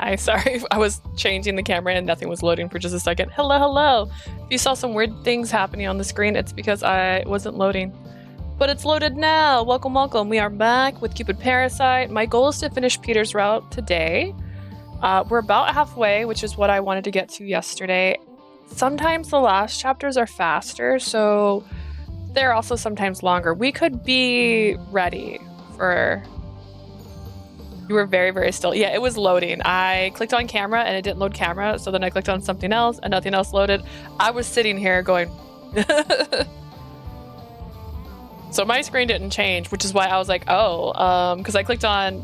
Hi, sorry. I was changing the camera and nothing was loading for just a second. Hello, hello. If you saw some weird things happening on the screen, it's because I wasn't loading. But it's loaded now. Welcome, welcome. We are back with Cupid Parasite. My goal is to finish Peter's route today. We're about halfway, which is what I wanted to get to yesterday. Sometimes the last chapters are faster, so they're also sometimes longer. We could be ready for... You were very, very still. Yeah, it was loading. I clicked on camera and it didn't load camera, so then I clicked on something else and nothing else loaded. I was sitting here going... So my screen didn't change, which is why I was like, oh, because I clicked on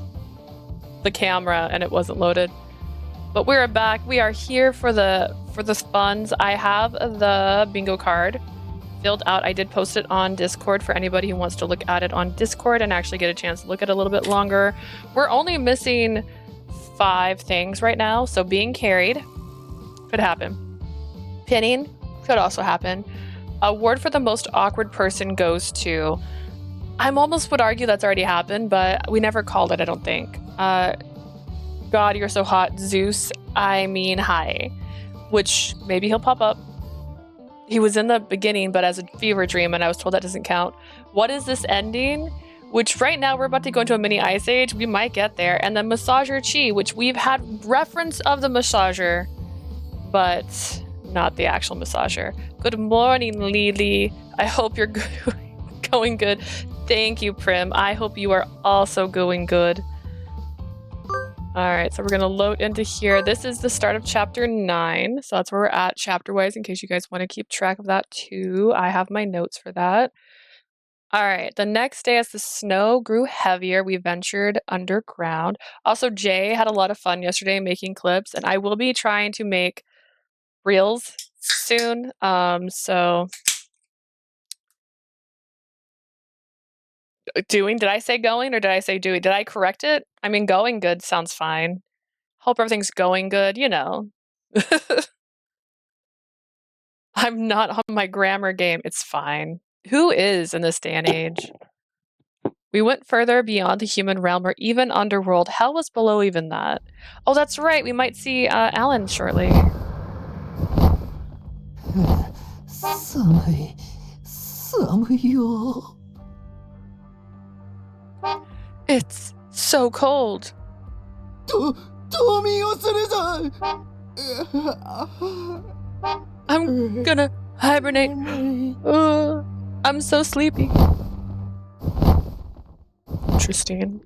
the camera and it wasn't loaded. But we're back. We are here for the funds. I have the bingo card filled out. I did post it on Discord for anybody who wants to look at it on Discord and actually get a chance to look at it a little bit longer. We're only missing 5 things right now, so being carried could happen. Pinning could also happen. Award for the most awkward person goes to... I almost would argue that's already happened, but we never called it, I don't think. God, you're so hot. Zeus, I mean hi. Which, maybe he'll pop up. He was in the beginning, but as a fever dream, and I was told that doesn't count. What is this ending? Which right now we're about to go into a mini ice age. We might get there. And then Massager Chi, which we've had reference of the massager, but not the actual massager. Good morning, Lily. I hope you're going good. Thank you, Prim. I hope you are also going good. All right, so we're going to load into here. This is the start of chapter 9. So that's where we're at chapter-wise, in case you guys want to keep track of that too. I have my notes for that. All right, the next day as the snow grew heavier, we ventured underground. Also, Jay had a lot of fun yesterday making clips, and I will be trying to make reels soon. So... Doing? Did I say going or did I say doing? Did I correct it? I mean, going good sounds fine. Hope everything's going good, you know. I'm not on my grammar game. It's fine. Who is in this day and age? We went further beyond the human realm or even underworld. Hell was below even that. Oh, that's right. We might see Alan shortly. It's so cold. I'm gonna hibernate. I'm so sleepy. Interesting.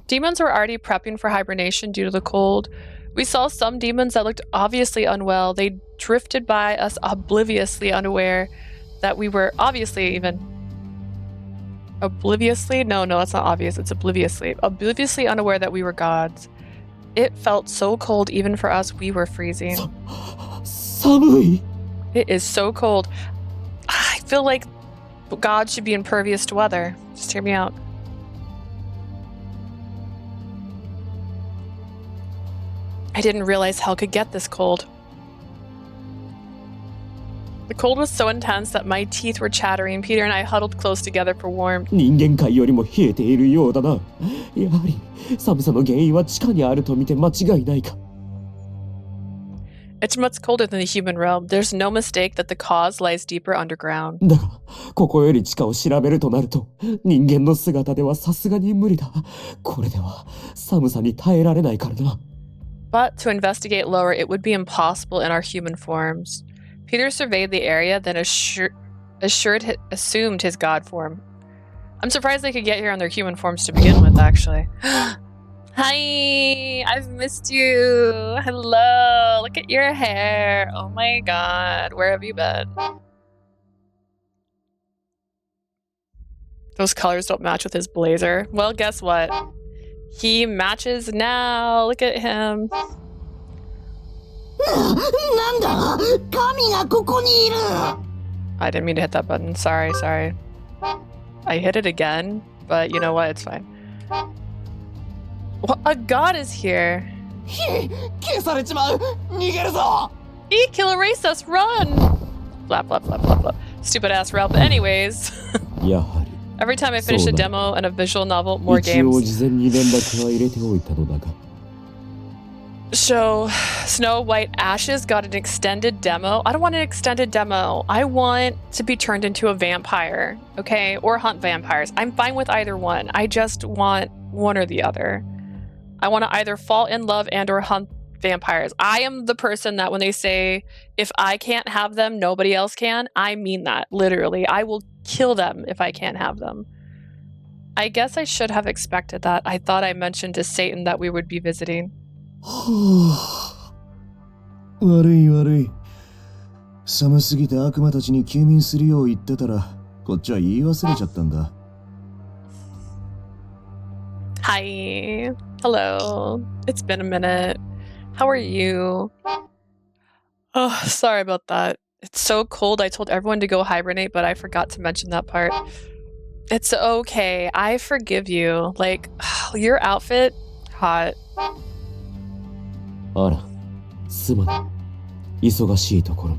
Demons were already prepping for hibernation due to the cold. We saw some demons that looked obviously unwell. They drifted by us obliviously unaware that we were obliviously? No, that's not obvious. It's obliviously. Obliviously unaware that we were gods. It felt so cold even for us. We were freezing. It is so cold. I feel like gods should be impervious to weather. Just hear me out. I didn't realize hell could get this cold. The cold was so intense that my teeth were chattering. Peter and I huddled close together for warmth. It's much colder than the human realm. There's no mistake that the cause lies deeper underground. But to investigate lower, it would be impossible in our human forms. Peter surveyed the area, then assumed his god form. I'm surprised they could get here on their human forms to begin with, actually. Hi! I've missed you! Hello! Look at your hair! Oh my god, where have you been? Those colors don't match with his blazer. Well, guess what? He matches now! Look at him! I didn't mean to hit that button. Sorry. I hit it again, but you know what? It's fine. What? A god is here. Kill erase us, run! Flap. Stupid ass Ralph. But anyways. Every time I finish a demo and a visual novel, more games. So, Snow White Ashes got an extended demo. I don't want an extended demo. I want to be turned into a vampire, okay? Or hunt vampires. I'm fine with either one. I just want one or the other. I want to either fall in love and or hunt vampires. I am the person that when they say, if I can't have them, nobody else can, I mean that, literally. I will kill them if I can't have them. I guess I should have expected that. I thought I mentioned to Satan that we would be visiting. 悪い悪い。寒すぎて悪魔たちに休眠するよう言ってたら、こっちは言い忘れちゃったんだ。Hi. Hello. It's been a minute. How are you? Oh, sorry about that. It's so cold. I told everyone to go hibernate, but I forgot to mention that part. It's okay. I forgive you. Like, your outfit, hot. あら、すまない。忙しいところ。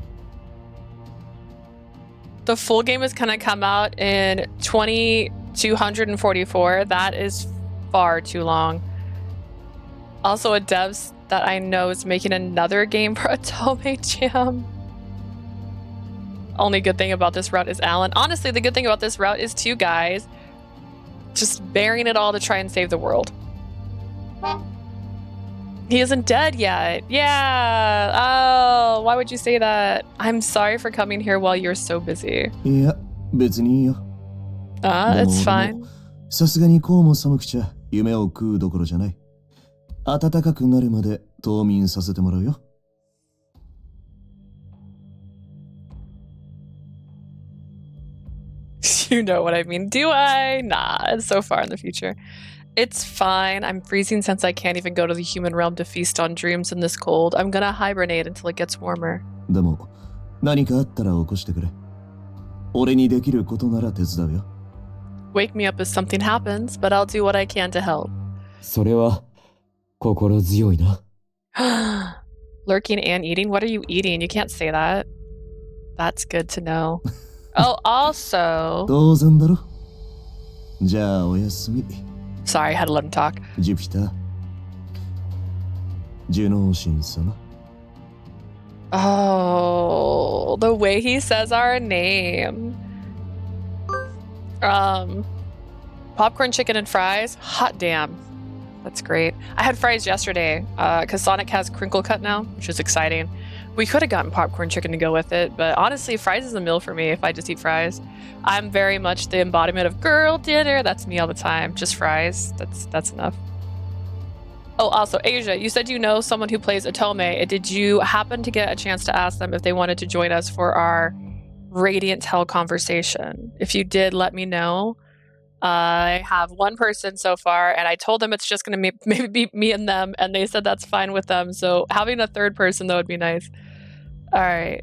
The full game is gonna come out in 2244. That is far too long. Also, a dev that I know is making another game for Atome Jam. Only good thing about this route is Alan. Honestly, the good thing about this route is two guys just bearing it all to try and save the world. He isn't dead yet. Yeah. Oh, why would you say that? I'm sorry for coming here while you're so busy. いや、別にいいよ。It's fine. さすがにこうも寒くちゃ夢を食うどころじゃない。暖かくなるまで冬眠させてもらうよ。You know what I mean. Do I? Nah, it's so far in the future. It's fine. I'm freezing since I can't even go to the human realm to feast on dreams in this cold. I'm gonna hibernate until it gets warmer. でも、何かあったら起こしてくれ。俺にできることなら手伝うよ。Wake me up if something happens, but I'll do what I can to help. それは心強いな。Lurking and eating? What are you eating? You can't say that. That's good to know. Oh, also... 当然だろ。じゃあおやすみ。Sorry, I had to let him talk. ジュピター。ジュノー神様。Oh, the way he says our name. Popcorn, chicken, and fries. Hot damn. That's great. I had fries yesterday because Sonic has crinkle cut now, which is exciting. We could have gotten popcorn chicken to go with it, but honestly, fries is a meal for me if I just eat fries. I'm very much the embodiment of girl dinner. That's me all the time. Just fries. That's enough. Oh, also, Asia, you said you know someone who plays Atome. Did you happen to get a chance to ask them if they wanted to join us for our Radiant Hell conversation? If you did, let me know. I have one person so far, and I told them it's just going to maybe be me and them, and they said that's fine with them. So having a third person, though, would be nice. All right.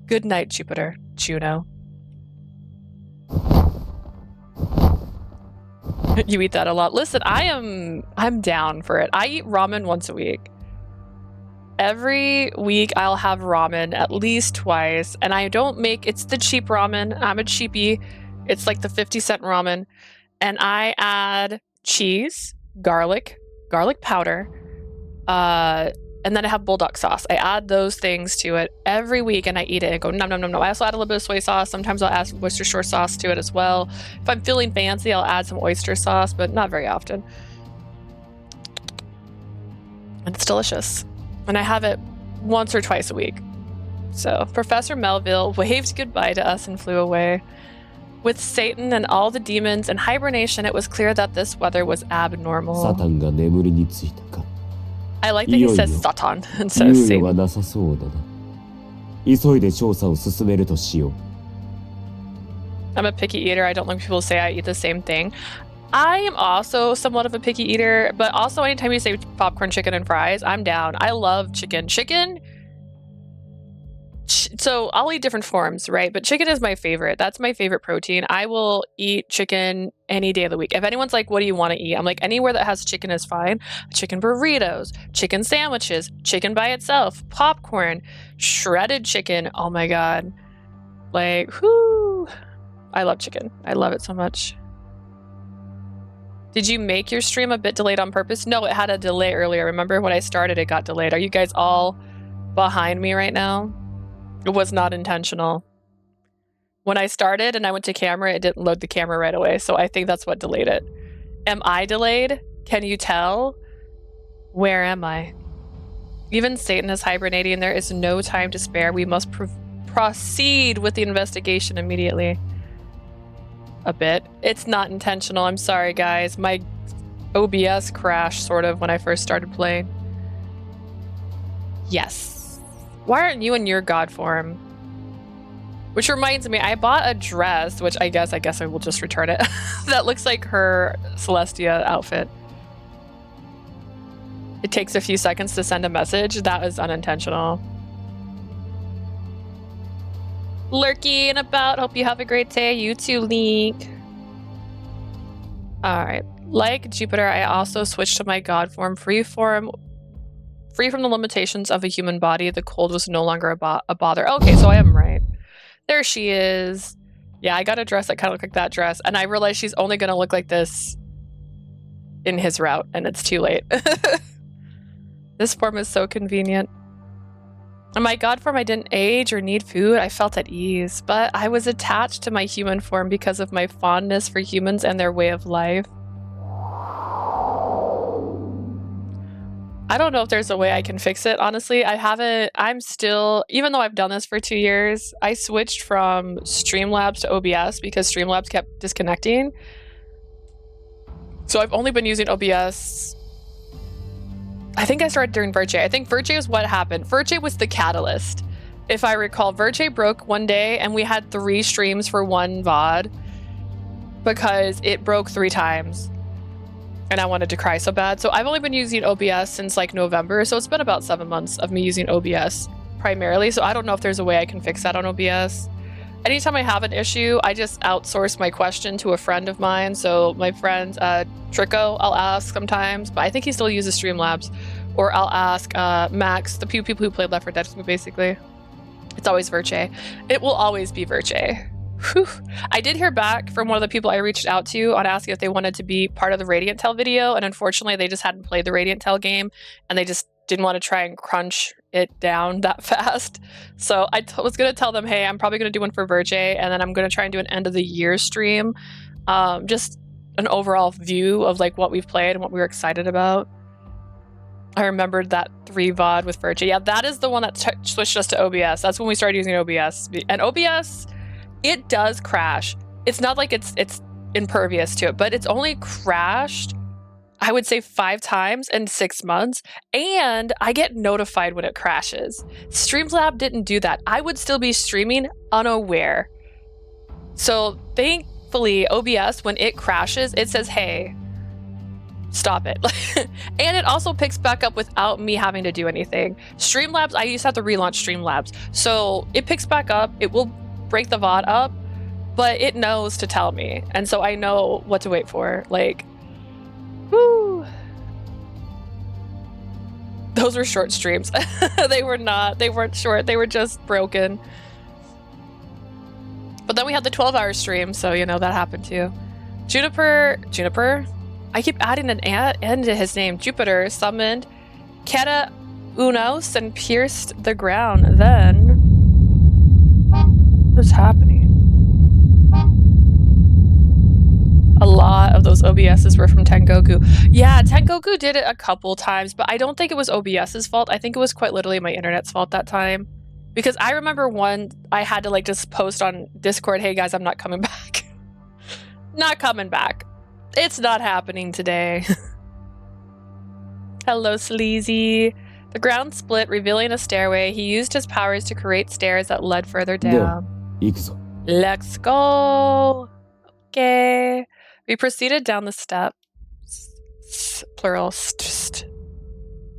Good night, Jupiter. Juno. You eat that a lot. Listen, I'm down for it. I eat ramen once a week. Every week I'll have ramen at least twice, and I don't make, it's the cheap ramen. I'm a cheapie. It's like the 50-cent ramen, and I add cheese, garlic powder, and then I have bulldog sauce. I add those things to it every week, and I eat it and go nom nom nom nom. I also add a little bit of soy sauce. Sometimes I'll add some Worcestershire sauce to it as well. If I'm feeling fancy, I'll add some oyster sauce, but not very often. And it's delicious. And I have it once or twice a week. So Professor Melville waved goodbye to us and flew away. With Satan and all the demons in hibernation, it was clear that this weather was abnormal. I like that he says Satan instead of Satan. I'm a picky eater. I don't like people say I eat the same thing. I am also somewhat of a picky eater, but also anytime you say popcorn, chicken, and fries, I'm down. I love chicken. So I'll eat different forms, right? But chicken is my favorite. That's my favorite protein. I will eat chicken any day of the week. If anyone's like, what do you want to eat? I'm like, anywhere that has chicken is fine. Chicken burritos, chicken sandwiches, chicken by itself, popcorn, shredded chicken. Oh my God. Like, whoo. I love chicken. I love it so much. Did you make your stream a bit delayed on purpose? No, it had a delay earlier. Remember when I started, it got delayed. Are you guys all behind me right now? It was not intentional. When I started and I went to camera, it didn't load the camera right away. So I think that's what delayed it. Am I delayed? Can you tell? Where am I? Even Satan is hibernating and there is no time to spare. We must proceed with the investigation immediately. A bit. It's not intentional. I'm sorry, guys. My OBS crashed sort of when I first started playing. Yes. Why aren't you in your god form? Which reminds me, I bought a dress, which I guess I will just return it. That looks like her Celestia outfit. It takes a few seconds to send a message. That was unintentional. Lurking about. Hope you have a great day. You too, Link. Alright. Like Jupiter, I also switched to my god form. Free from the limitations of a human body. The cold was no longer a bother. Okay, so I am right. There she is. Yeah, I got a dress that kind of looked like that dress. And I realized she's only going to look like this in his route. And it's too late. This form is so convenient. In my god form, I didn't age or need food. I felt at ease. But I was attached to my human form because of my fondness for humans and their way of life. I don't know if there's a way I can fix it, honestly. I'm still, even though I've done this for 2 years, I switched from Streamlabs to OBS because Streamlabs kept disconnecting. So I've only been using OBS. I think I started during VOD. I think VOD is what happened. VOD was the catalyst. If I recall, VOD broke one day and we had 3 streams for one VOD because it broke 3 times. And I wanted to cry so bad. So I've only been using OBS since like November. So it's been about 7 months of me using OBS primarily. So I don't know if there's a way I can fix that on OBS. Anytime I have an issue, I just outsource my question to a friend of mine. So my friend Trico, I'll ask sometimes, but I think he still uses Streamlabs. Or I'll ask Max, the few people who played Left 4 Dead with me, basically. It's always VOD. It will always be VOD. Whew. I did hear back from one of the people I reached out to on asking if they wanted to be part of the Radiant Tale video, and unfortunately they just hadn't played the Radiant Tale game and they just didn't want to try and crunch it down that fast. So I was going to tell them, hey, I'm probably going to do one for VOD, and then I'm going to try and do an end of the year stream. Just an overall view of like what we've played and what we were excited about. I remembered that 3 VOD with VOD. Yeah, that is the one that switched us to OBS. That's when we started using OBS. And OBS, it does crash. It's not like it's impervious to it, but it's only crashed, I would say 5 times in 6 months, and I get notified when it crashes. Streamlabs didn't do that. I would still be streaming unaware. So thankfully, OBS, when it crashes, it says, hey, stop it. And it also picks back up without me having to do anything. Streamlabs, I used to have to relaunch Streamlabs. So it picks back up, it will break the VOD up, but it knows to tell me, and so I know what to wait for. Like, whoo, those were short streams. They weren't short, they were just broken. But then we had the 12-hour stream, so you know that happened too. Juniper, I keep adding an N to his name. Jupiter summoned Keta Unos and pierced the ground. Then what's happening? A lot of those OBSs were from Tengoku. Yeah, Tengoku did it a couple times, but I don't think it was OBS's fault. I think it was quite literally my internet's fault that time. Because I remember one, I had to like just post on Discord, hey guys, I'm not coming back. Not coming back. It's not happening today. Hello, Sleazy. The ground split, revealing a stairway. He used his powers to create stairs that led further down. Let's go. Okay. We proceeded down the steps. Plural.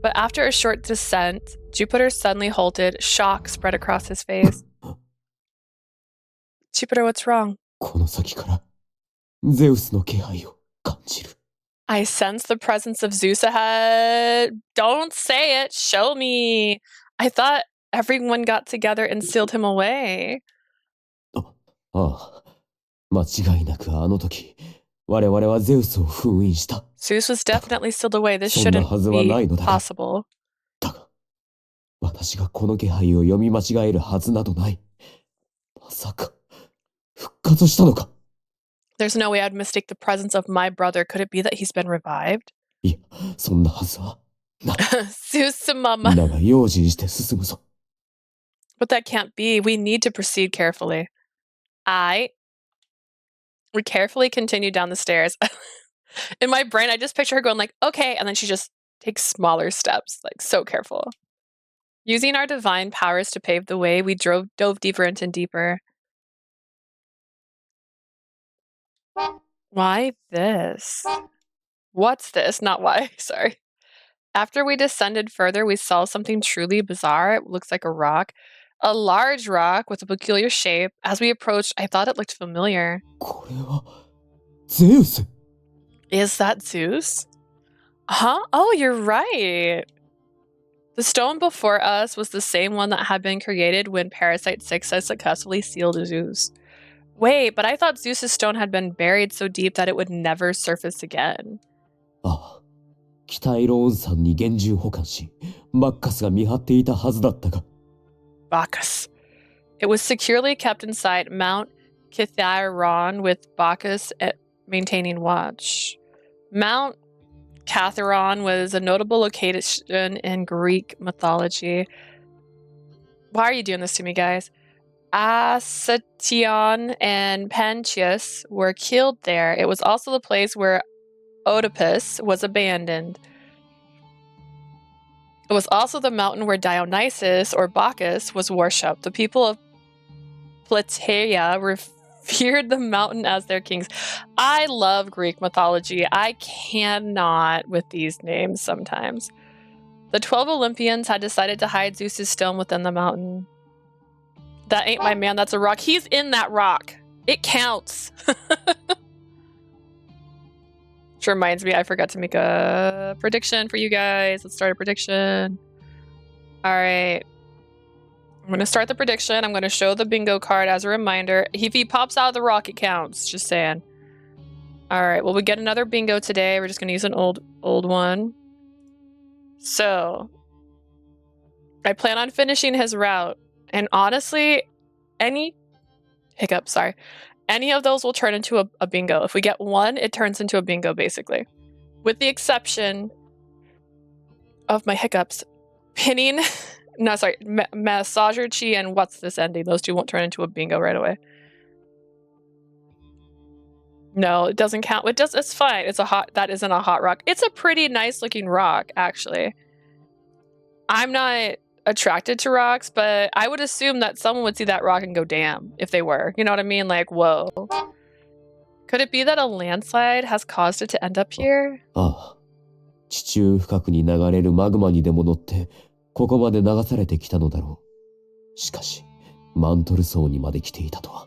But after a short descent, Jupiter suddenly halted. Shock spread across his face. Jupiter, what's wrong? I sense the presence of Zeus ahead. Don't say it. Show me. I thought everyone got together and sealed him away. 我々はゼウスを封印した。 Zeus was definitely sealed away. This shouldn't be possible. だが、私がこの気配を読み間違えるはずなどない。まさか、復活したのか。 There's no way I'd mistake the presence of my brother. Could it be that he's been revived? いや、そんなはずは。Zeus mama. だが用心して進むぞ。 But that can't be. We need to proceed carefully. We carefully continue down the stairs. In my brain, I just picture her going like, okay, and then she just takes smaller steps, like so careful. Using our divine powers to pave the way, we dove deeper into deeper. Why this? What's this? Not why, sorry. After we descended further, we saw something truly bizarre. It looks like a rock. A large rock with a peculiar shape. As we approached, I thought it looked familiar. これは、ゼウス。 Is that Zeus? Huh? Oh, you're right. The stone before us was the same one that had been created when Parasite 6 had successfully sealed Zeus. Wait, but I thought Zeus's stone had been buried so deep that it would never surface again. ああ、北色温山に厳重保管し、バッカスが見張っていたはずだったが。 Bacchus. It was securely kept inside Mount Kithaeron with Bacchus maintaining watch. Mount Cathaeron was a notable location in Greek mythology. Why are you doing this to me, guys? Actaeon and Pentheus were killed there. It was also the place where Oedipus was abandoned. It was also the mountain where Dionysus, or Bacchus, was worshipped. The people of Plataea revered the mountain as their kings. I love Greek mythology. I cannot with these names sometimes. The 12 Olympians had decided to hide Zeus's stone within the mountain. That ain't my man, that's a rock. He's in that rock. It counts. Which reminds me, I forgot to make a prediction for you guys. Let's start a prediction. All right. I'm going to start the prediction. I'm going to show the bingo card as a reminder. If he pops out of the rock, it counts. Just saying. All right. Well, we get another bingo today. We're just going to use an old one. So, I plan on finishing his route. And honestly, any of those will turn into a bingo. If we get one, it turns into a bingo, basically. With the exception of my hiccups. Pinning, no, sorry, Massager Chi and what's this ending? Those two won't turn into a bingo right away. No, it doesn't count. It does. It's fine. That isn't a hot rock. It's a pretty nice looking rock, actually. I'm not attracted to rocks, but I would assume that someone would see that rock and go, damn, if they were. You know what I mean? Like, whoa. Could it be that a landslide has caused it to end up here? ああ、地中深くに流れるマグマにでも乗って、ここまで流されてきたのだろう。しかし、マントル層にまで来ていたとは。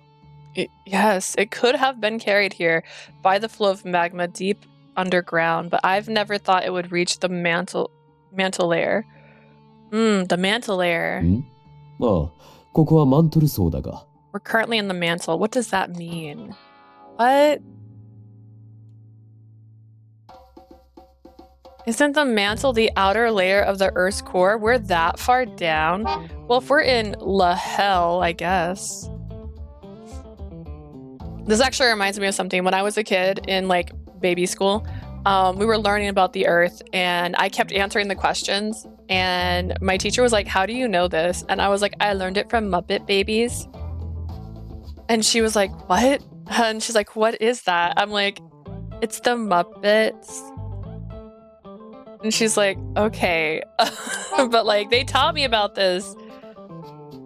Yes, it could have been carried here by the flow of magma deep underground, but I've never thought it would reach the mantle layer. The mantle layer. ああ、ここはマントル層だが。We're currently in the mantle. What does that mean? What? Isn't the mantle the outer layer of the Earth's core? We're that far down? Well, if we're in Lahel, I guess. This actually reminds me of something. When I was a kid in like baby school, we were learning about the Earth and I kept answering the questions and my teacher was like, how do you know this? And I was like, I learned it from Muppet Babies. And she was like, what? And she's like, what is that? I'm like, it's the Muppets. And she's like, okay. But like, they taught me about this.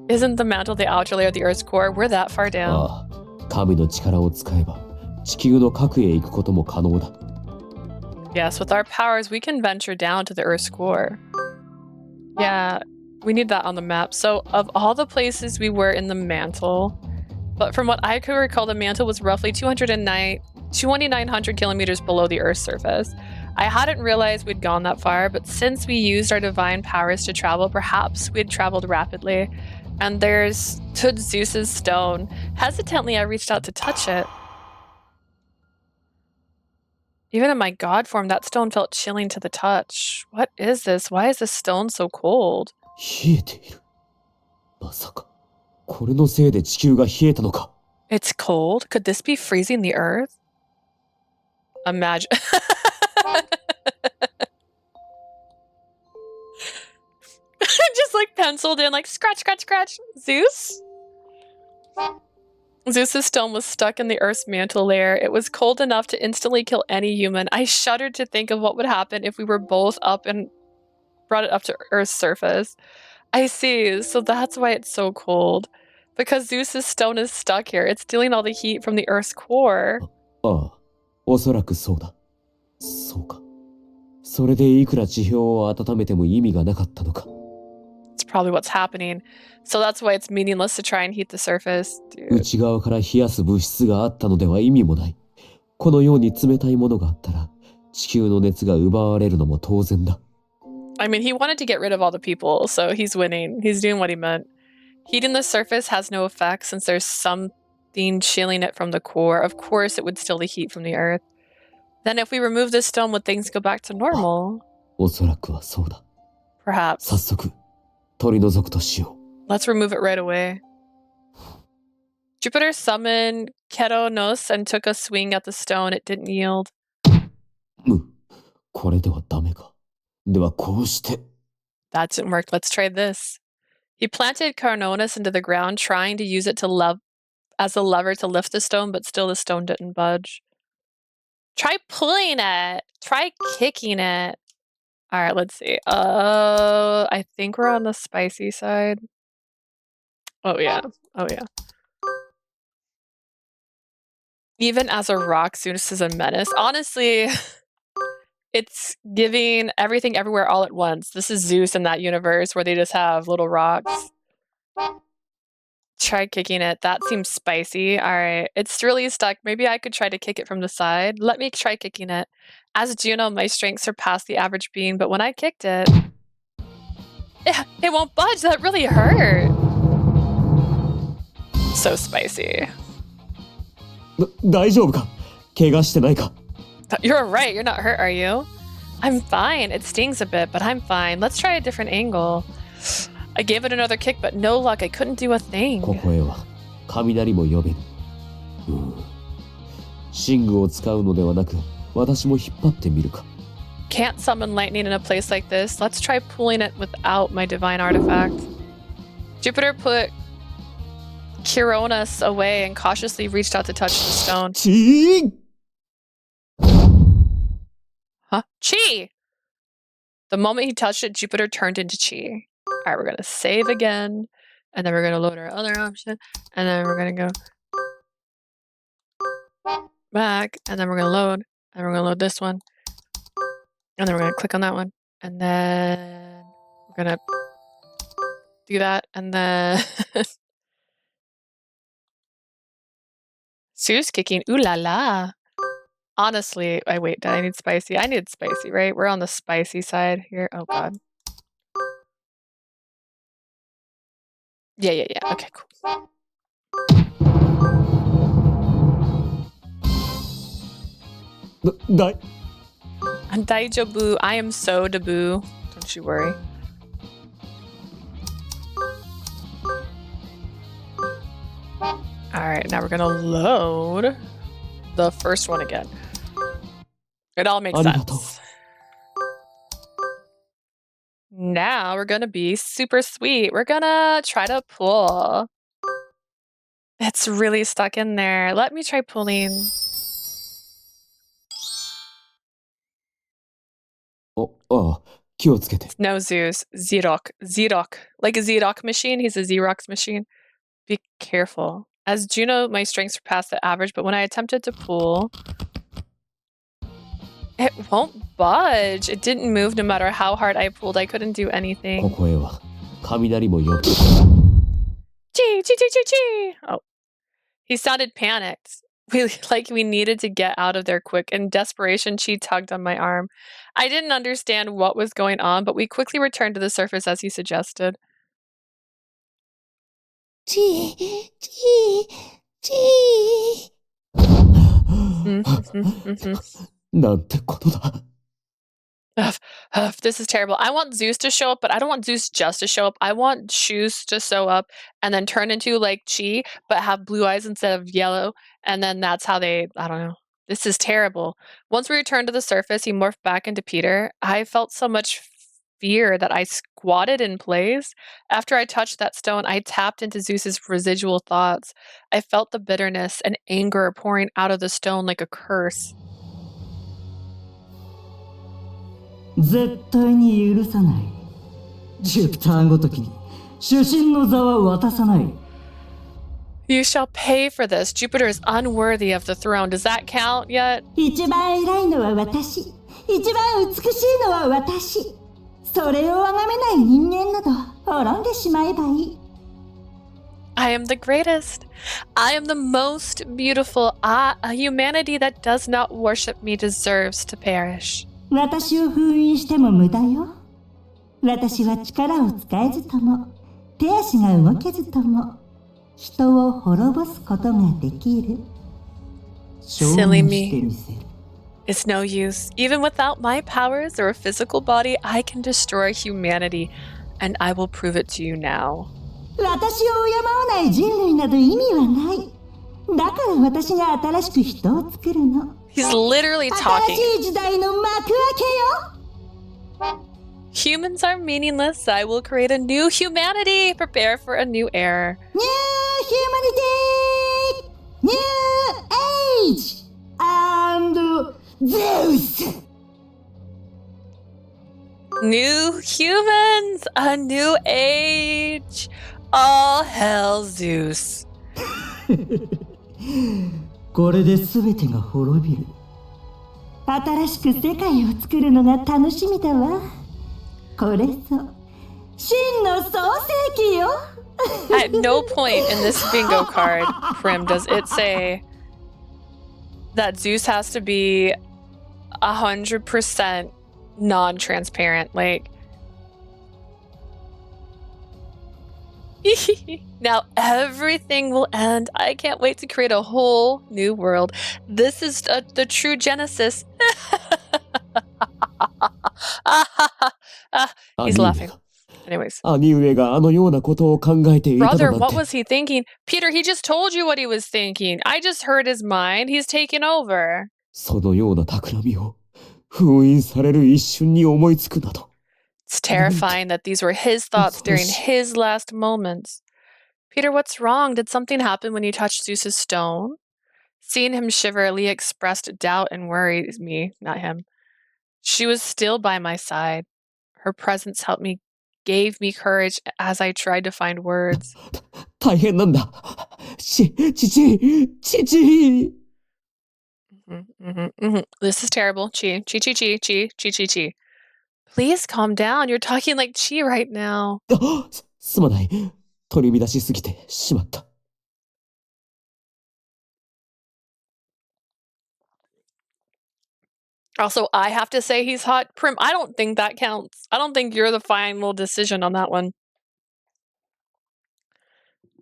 Isn't the mantle the outer layer of the Earth's core? We're that far down. 神の力を使えば地球の核へ行くことも可能だ。Yes, with our powers, we can venture down to the Earth's core. Yeah, we need that on the map. So, of all the places we were in the mantle, but from what I could recall, the mantle was roughly 2,900 kilometers below the Earth's surface. I hadn't realized we'd gone that far, but since we used our divine powers to travel, perhaps we'd traveled rapidly. And there's Zeus's stone. Hesitantly, I reached out to touch it. Even in my god form, that stone felt chilling to the touch. What is this? Why is this stone so cold? 冷えている。まさか、これのせいで地球が冷えたのか。It's cold? Could this be freezing the earth? Imagine. Just like penciled in, like scratch, scratch, scratch. Zeus? Zeus's stone was stuck in the Earth's mantle layer. It was cold enough to instantly kill any human. I shuddered to think of what would happen if we were both up and brought it up to Earth's surface. I see. So that's why it's so cold. Because Zeus's stone is stuck here. It's stealing all the heat from the Earth's core. ああ、おそらくそうだ。そうか。それでいくら地表を温めても意味がなかったのか。It's probably what's happening. So that's why it's meaningless to try and heat the surface. Dude. 内側から冷やす物質があったのでは意味もない。このように冷たいものがあったら、地球の熱が奪われるのも当然だ。I mean, he wanted to get rid of all the people, so he's winning. He's doing what he meant. Heating the surface has no effect since there's something chilling it from the core. Of course, it would steal the heat from the earth. Then if we remove this stone, would things go back to normal? おそらくはそうだ。Perhaps. 早速、取り除くとしよう。Let's remove it right away. Jupiter summoned Ketonos and took a swing at the stone. It didn't yield. これではダメか。ではこうして。That didn't work. Let's try this. He planted Carnonus into the ground, trying to use it as a lever to lift the stone, but still the stone didn't budge. Try pulling it. Try kicking it. All right, let's see. I think we're on the spicy side. Oh yeah. Oh yeah. Even as a rock, Zeus is a menace. Honestly, it's giving everything everywhere all at once. This is Zeus in that universe where they just have little rocks. Try kicking it. That seems spicy. All right. It's really stuck. Maybe I could try to kick it from the side. Let me try kicking it. As Juno, my strength surpassed the average being, but when I kicked it, it won't budge. That really hurt. So spicy. 大丈夫か？怪我してないか？ You're right. You're not hurt, are you? I'm fine. It stings a bit, but I'm fine. Let's try a different angle. I gave it another kick, but no luck. I couldn't do a thing. ここへは雷も呼べぬ。寝具を使うのではなく、私も引っ張ってみるか。Can't summon lightning in a place like this. Let's try pulling it without my divine artifact. Jupiter put Chironas away and cautiously reached out to touch the stone. Huh? Chi! The moment he touched it, Jupiter turned into Chi. Alright, we're gonna save again. And then we're gonna load our other option. And then we're gonna go back. And then we're gonna load. And we're gonna load this one. And then we're gonna click on that one. And then we're gonna do that. And then Zeus kicking. Ooh la la. Honestly, wait, did I need spicy? I need spicy, right? We're on the spicy side here. Oh god. Yeah. Okay, cool. Daijobu. I am so debut. Don't you worry. Alright, now we're gonna load the first one again. It all makes sense. Now we're gonna be super sweet. We're gonna try to pull. It's really stuck in there. Let me try pulling. No, Zeus. Xerox. Like a Xerox machine. He's a Xerox machine. Be careful. As Juno, my strength surpassed the average, but when I attempted to pull, it won't budge. It didn't move no matter how hard I pulled. I couldn't do anything. Oh. He sounded panicked. We needed to get out of there quick. In desperation, she tugged on my arm. I didn't understand what was going on, but we quickly returned to the surface as he suggested. なんてことだ。This is terrible. I want Zeus to show up, but I don't want Zeus just to show up. I want Shoes to show up and then turn into like Chi, but have blue eyes instead of yellow. And then that's how they, I don't know. This is terrible. Once we returned to the surface, he morphed back into Peter. I felt so much fear that I squatted in place. After I touched that stone, I tapped into Zeus's residual thoughts. I felt the bitterness and anger pouring out of the stone like a curse. 絶対に許さない。ジュピターごときに主神の座は渡さない。You shall pay for this. Jupiter is unworthy of the throne. Does that count yet? 一番偉いのは私。一番美しいのは私。それを崇めない人間など滅んでしまえばいい。I am the greatest. I am the most beautiful. A humanity that does not worship me deserves to perish. 私を封印しても無駄よ。私は力を使えずとも、手足が動けずとも、人を滅ぼすことができる。Silly me. It's no use. Even without my powers or a physical body, I can destroy humanity, and I will prove it to you now. 私を敬わない人類など意味はない。だから私が新しく人を作るの。He's literally talking. 新しい時代の幕開けよ。Humans are meaningless. I will create a new humanity. Prepare for a new era. New humanity! New age! And Zeus! New humans! A new age! All hail Zeus. これで全てが滅びる。新しく世界を作るのが楽しみだわ。これぞ真の創世記よ。At no point in this bingo card, Prim, does it say that Zeus has to be 100% non-transparent. Like, now everything will end. I can't wait to create a whole new world. This is the true Genesis. He's laughing. Anyways. Brother, what was he thinking? Peter, he just told you what he was thinking. I just heard his mind. He's taken over. そのような企みを封印される一瞬に思いつくなど。It's terrifying that these were his thoughts during his last moments. Peter, what's wrong? Did something happen when you touched Zeus's stone? Seeing him shiver, Leah expressed doubt and worried me, not him. She was still by my side. Her presence gave me courage as I tried to find words. 大変なんだ。父。This is terrible. Chi. Please calm down. You're talking like Chi right now. すまない。取り乱しすぎてしまった。Also, I have to say he's hot. Prim, I don't think that counts. I don't think you're the final decision on that one.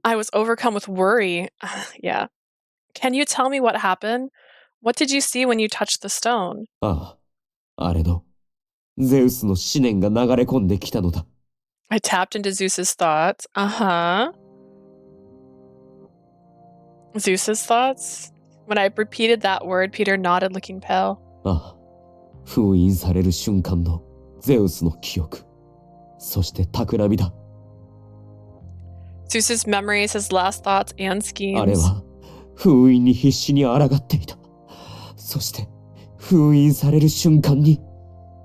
I was overcome with worry. Yeah. Can you tell me what happened? What did you see when you touched the stone? ああ、あれの、ゼウスの思念が流れ込んできたのだ。I tapped into Zeus's thoughts. Uh-huh. Zeus's thoughts? When I repeated that word, Peter nodded, looking pale. ああ、封印される瞬間のゼウスの記憶。そして企みだ。Zeus's memories, his last thoughts and schemes. あれは封印に必死に抗っていた。そして封印される瞬間に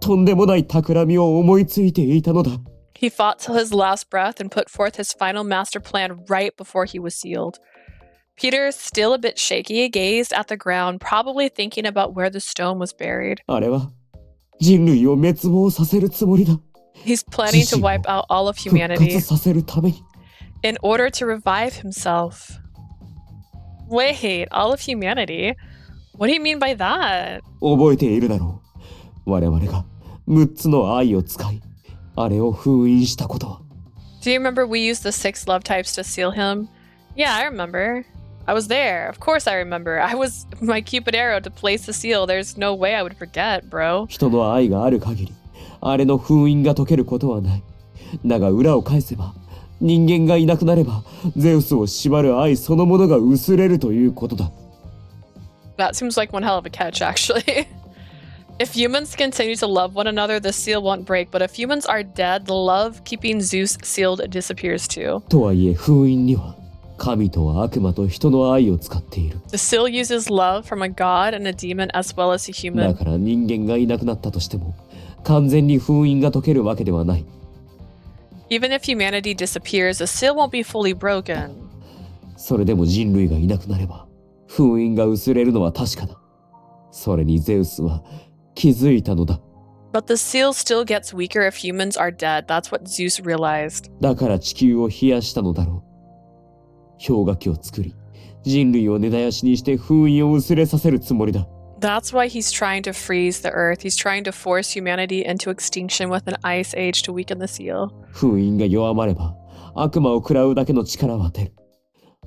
とんでもない企みを思いついていたのだ。He fought till his last breath and put forth his final master plan right before he was sealed. Peter, still a bit shaky, gazed at the ground, probably thinking about where the stone was buried. あれは人類を滅亡させるつもりだ。He's planning to wipe out all of humanity 復活させるために。in order to revive himself. Wait, all of humanity? What do you mean by that? 覚えているだろう。我々が6つの愛を使い、あれを封印したことは。Do you remember we used the 6 love types to seal him? Yeah, I remember. I was there. Of course I remember. I was my Cupid arrow to place the seal. There's no way I would forget, bro. 人の愛がある限り、あれの封印が解けることはない。だが裏を返せば、人間がいなくなれば、ゼウスを縛る愛そのものが薄れるということだ。That seems like one hell of a catch, actually. If humans continue to love one another, the seal won't break. But if humans are dead, the love keeping Zeus sealed disappears too. とはいえ封印には神と悪魔と人の愛を使っている。The seal uses love from a god and a demon as well as a だ human. から人間がいなくなったとしても完全に封印が解けるわけではない。Even if humanity disappears, the seal won't be fully broken. それでも人類がいなくなれば封印が薄れるのは確かだ。それにゼウスは気づいたのだ。But the seal still gets weaker if humans are dead. That's what Zeus realized. だから地球を冷やしたのだろう。氷河期を作り、人類を根絶やしにして封印を薄れさせるつもりだ。That's why he's trying to freeze the earth. He's trying to force humanity into extinction with an ice age to weaken the seal. 封印が弱まれば、悪魔を食らうだけの力は出る。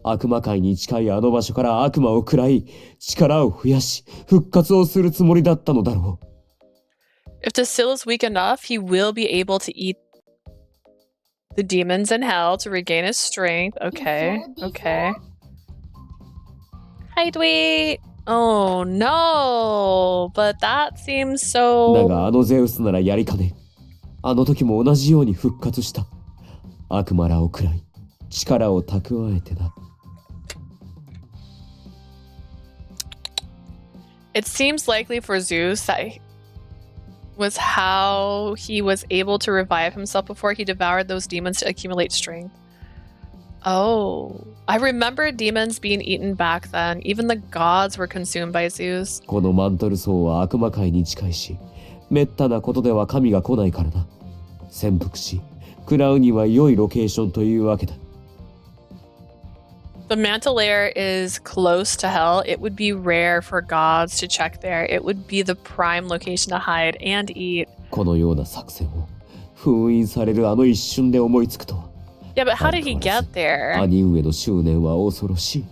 悪魔界に近いあの場所から悪魔を食らい、力を増やし、復活をするつもりだったのだろう。If the seal is weak enough, he will be able to eat the demons in hell to regain his strength. Okay, okay. Hi, Dwayne. Oh no, but that seems だ so... があのゼウスならやりかね。あの時も同じように復活した。悪魔らを食らい、力を蓄えてな。It seems likely for Zeus that was how he was able to revive himself before he devoured those demons to accumulate strength. Oh, I remember demons being eaten back then. Even the gods were consumed by Zeus. このマントル層は悪魔界に近いし、めったなことでは神が来ないからな。潜伏し、食らうには良いロケーションというわけだ。The mantle layer is close to hell. It would be rare for gods to check there. It would be the prime location to hide and eat. このような作戦を封印されるあの一瞬で思いつくとは。Yeah, but how did he get there? 兄上の執念は恐ろしい。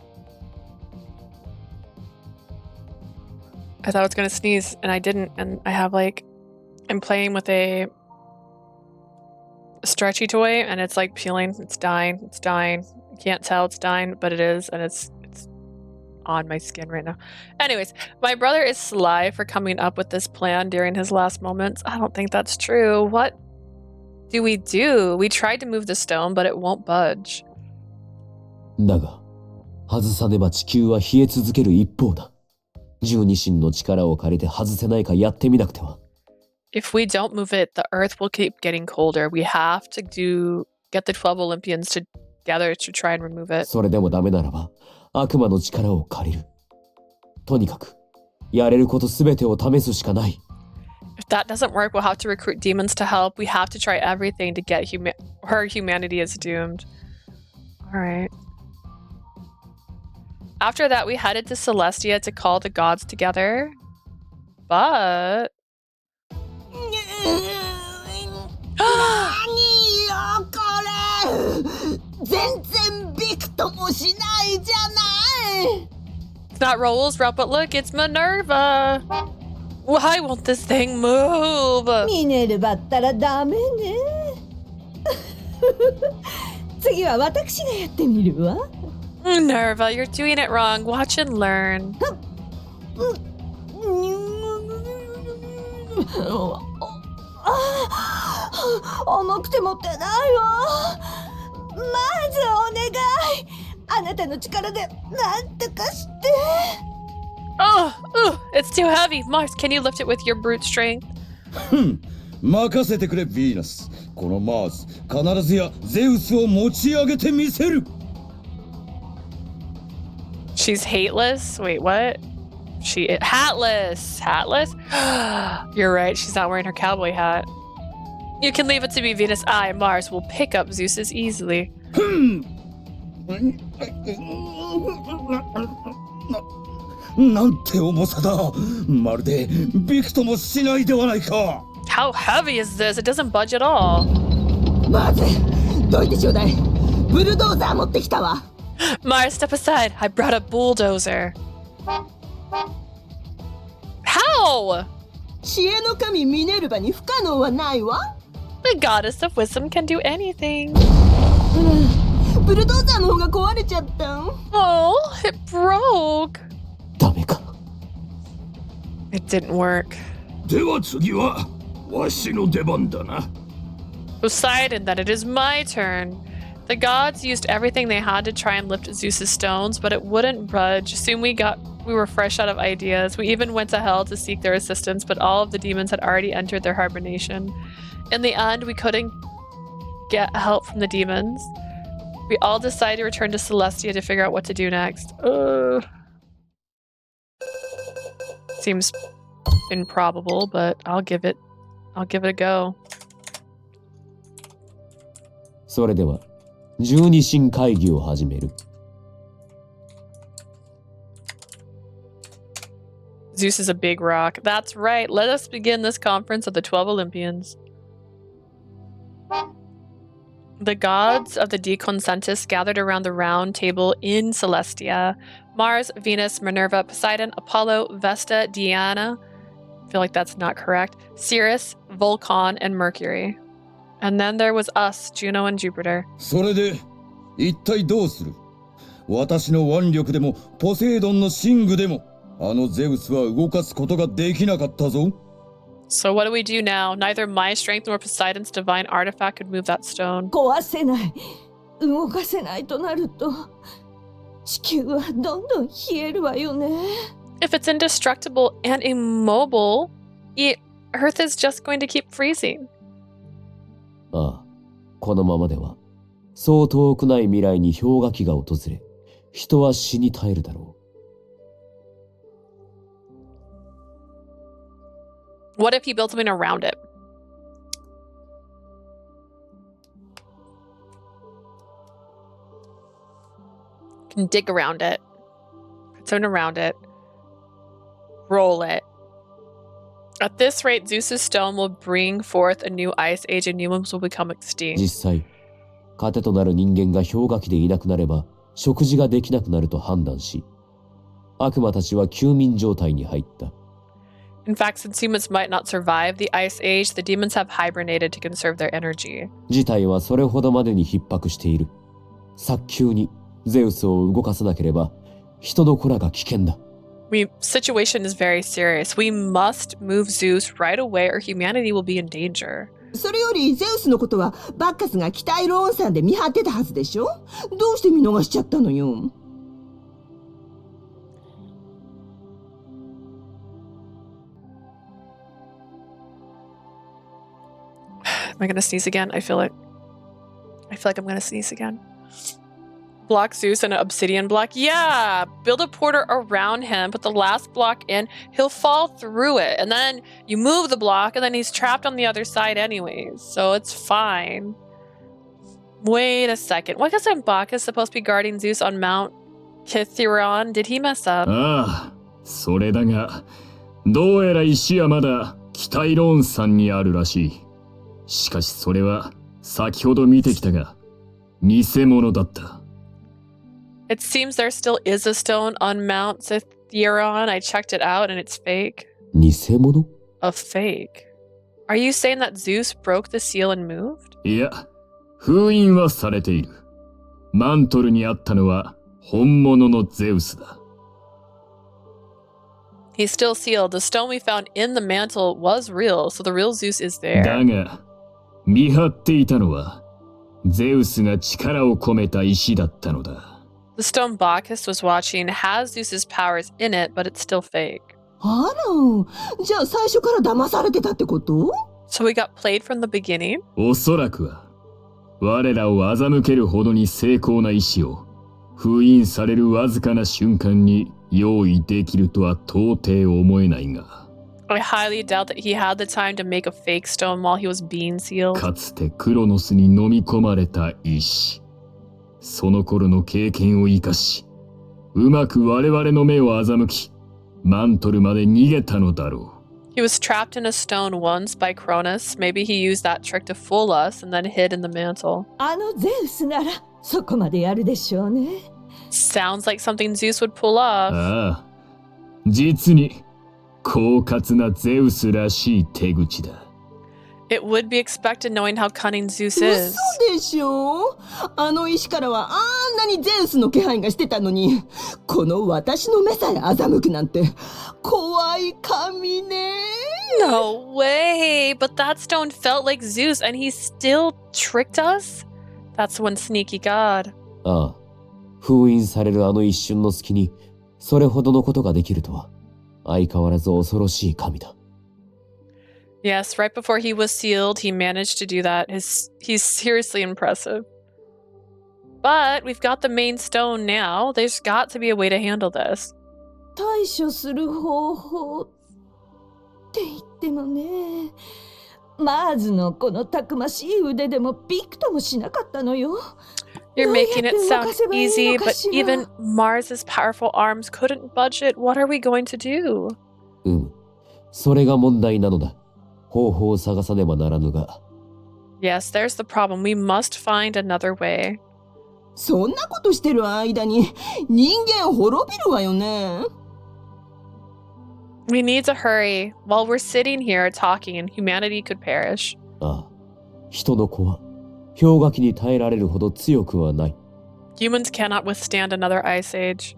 I thought I was gonna sneeze and I didn't, and I have like, I'm playing with a stretchy toy and it's like peeling. It's dying. It's dying. Can't tell it's dying, but it is, and it's on my skin right now. Anyways, my brother is sly for coming up with this plan during his last moments. I don't think that's true. What do? We tried to move the stone, but it won't budge. だが、外さねば地球は冷え続ける一方だ。十二神の力を借りて外せないかやってみなくては。If we don't move it, the earth will keep getting colder. We have to get the 12 Olympians together to try and remove it. それでもダメならば、悪魔の力を借りる。とにかく、やれることすべてを試すしかない。If that doesn't work, we'll have to recruit demons to help. We have to try everything to get her humanity is doomed. All right. After that, we headed to Celestia to call the gods together. But... 何よこれ全然びくともしないじゃない It's not Raoul's route, but look, it's Minerva. Why won't this thing move? ミネルバったらダメね次は私がやってみるわ Minerva, you're doing it wrong. Watch and learn. 重くて持ってないわまずお願いあなたの力でなんとかして Oh, it's too heavy. Mars, can you lift it with your brute strength? 任せてくれヴィーナスこのマーズ必ずやゼウスを持ち上げてみせる She's hateless? Wait, what? Hatless. Hatless? You're right, she's not wearing her cowboy hat. You can leave it to me, Venus. I, Mars, will pick up Zeus's easily. なんて重さだまるでびくともしないではないか How heavy is this? It doesn't budge at all. まずどいてちょうだいブルドーザー持ってきたわ Mars, step aside. I brought a bulldozer. How? 知恵の神ミネルヴァに不可能はないわ。 The goddess of wisdom can do anything. ブルドーザーの方が壊れちゃった。 Oh, it broke. ダメか。 It didn't work. では次はわしの出番だな。 Poseidon, then it is my turn. The gods used everything they had to try and lift Zeus's stones, but it wouldn't budge. Soon we were fresh out of ideas. We even went to hell to seek their assistance, but all of the demons had already entered their hibernation. In the end, we couldn't get help from the demons. We all decided to return to Celestia to figure out what to do next. Seems improbable, but I'll give it a go. それでは十二神会議を始める。 Zeus is a big rock. That's right. Let us begin this conference of the 12 Olympians. The gods of the Deconcentus gathered around the round table in Celestia. Mars, Venus, Minerva, Poseidon, Apollo, Vesta, Diana. I feel like that's not correct. Ceres, Vulcan, and Mercury. And then there was us, Juno and Jupiter. それで一体どうする？私の腕力でもポセイドンの神具でもあのゼウスは動かすことができなかったぞ。 So what do we do now? Neither my strength nor Poseidon's divine artifact could move that stone. 壊せない。動かせないとなると、地球はどんどん冷えるわよね。 If it's indestructible and immobile, Earth is just going to keep freezing. ああ、このままではそう遠くない未来に氷河期が訪れ、人は死に絶えるだろう。 What if he built something around it? Can dig around it. Put something around it. Roll it. At this rate, Zeus's stone will bring forth a new ice age and humans will become extinct. 実際、糧となる人間が氷河期でいなくなれば食事ができなくなると判断し、悪魔たちは休眠状態に入った。 In fact, since humans might not survive the ice age, the demons have hibernated to conserve their energy. 事態はそれほどまでに逼迫している。早急にゼウスを動かさなければ人の子らが危険だ。 Situation is very serious. We must move Zeus right away or humanity will be in danger. それよりゼウスのことはバッカスが北イロ温泉で見張ってたはずでしょ。どうして見逃しちゃったのよ。 Am I gonna sneeze again? I feel like I'm gonna sneeze again. Block Zeus and an obsidian block. Yeah! Build a portal around him, put the last block in, he'll fall through it. And then you move the block, and then he's trapped on the other side anyways. So it's fine. Wait a second. Why isn't Bacchus supposed to be guarding Zeus on Mount Kithiron? Did he mess up? ああ、それだが、どうやら石はまだ北イロン山にあるらしい。しかしそれは先ほど見てきたが、偽物だった。 It seems there still is a stone on Mount Kithiron. I checked it out and it's fake. 偽物? A fake? Are you saying that Zeus broke the seal and moved? いや、封印はされている。マントルにあったのは本物のゼウスだ。 He's still sealed. The stone we found in the mantle was real, so the real Zeus is there. だが、見張っていたのはゼウスが力を込めた石だったのだ。 The stone Bacchus was watching has Zeus's powers in it, but it's still fake. あら、じゃあ最初から騙されてたってこと？ So we got played from the beginning? おそらくは、我らを欺けるほどに精巧な石を封印されるわずかな瞬間に用意できるとは到底思えないが。 I highly doubt that he had the time to make a fake stone while he was being sealed. かつてクロノスに飲み込まれた石。その頃の経験を生かし、うまく我々の目を欺き、マントルまで逃げたのだろう。 He was trapped in a stone once by Cronus. Maybe he used that trick to fool us and then hid in the mantle. あのゼウスならそこまでやるでしょうね。Sounds like something Zeus would pull off. ああ、実に狡猾なゼウスらしい手口だ。It would be expected knowing how cunning Zeus 嘘 is. でしょ。あの石からはあんなにゼウスの気配がしてたのに、この私の目さえ欺くなんて怖い神ね。No way! But that stone felt like Zeus and he still tricked us? That's one sneaky god. ああ、封印されるあの一瞬の隙に、それほどのことができるとは、相変わらず恐ろしい神だ。Yes, right before he was sealed, he managed to do that. He's seriously impressive. But we've got the main stone now. There's got to be a way to handle this. 対処する方法って言ってもね、マーズのこのたくましい腕でもびくともしなかったのよ。You're making it sound easy, but even Mars's powerful arms couldn't budge it. What are we going to do? それが問題なのだ。方法を探さねばならぬが。Yes, there's the problem. We must find another way. そんなことしてる間に人間滅びるわよね。We need to hurry. While we're sitting here talking, and humanity could perish. ああ、人の子は氷河期に耐えられるほど強くはない。Humans cannot withstand another ice age.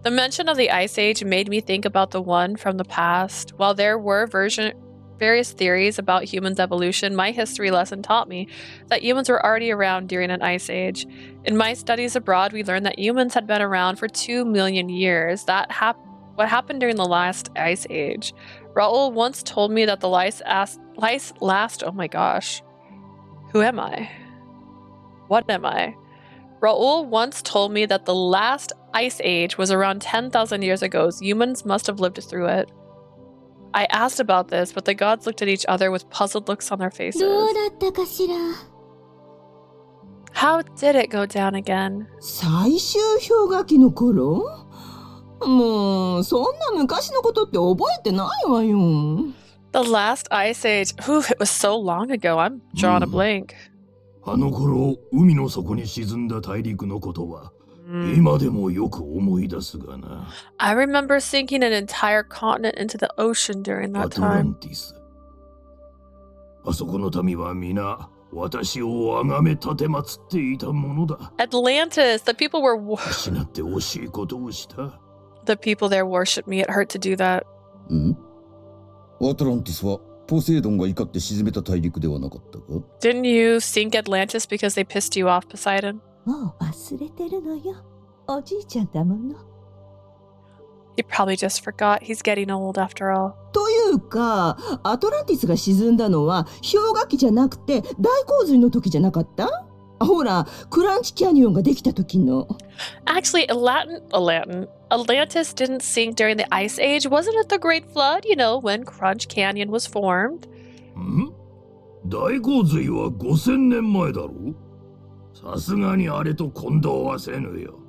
The mention of the ice age made me think about the one from the past. While there were various theories about humans' evolution, my history lesson taught me that humans were already around during an ice age. In my studies abroad, we learned that humans had been around for 2 million years. What happened during the last ice age? Raoul once told me that the oh my gosh. Who am I? What am I? Raoul once told me that the last ice age was around 10,000 years ago. Humans must have lived through it. I asked about this, but the gods looked at each other with puzzled looks on their faces. どうだったかしら。How did it go down again? 最終氷河期の頃？もうそんな昔のことって覚えてないわよ。The last ice age. Whew, it was so long ago. I'm drawing a blank. あの頃、海の底に沈んだ大陸のことは、今でもよく思い出すがな。I remember sinking an entire continent into the ocean during that アトラ time. ンティス。あそこの民は皆、私を崇め立てまつっていたものだ。Atlantis. The people were. 失って惜しいことをした。The people there worshipped me. It hurt to do that. アトランティスはポセイドンが怒って沈めた大陸ではなかったか？ Didn't you sink Atlantis because they pissed you off, Poseidon? もう忘れてるのよ。おじいちゃんだもの。He probably just forgot. He's getting old after all. というか、アトランティスが沈んだのは氷河期じゃなくて大洪水の時じゃなかった？ほら、クランチキャニオンができた時の。Actually, Atlantis didn't sink during the Ice Age. Wasn't it the Great Flood? You know, when Crunch Canyon was formed? 大洪水は5000年前だろう？さすがにあれと混同はせぬよ。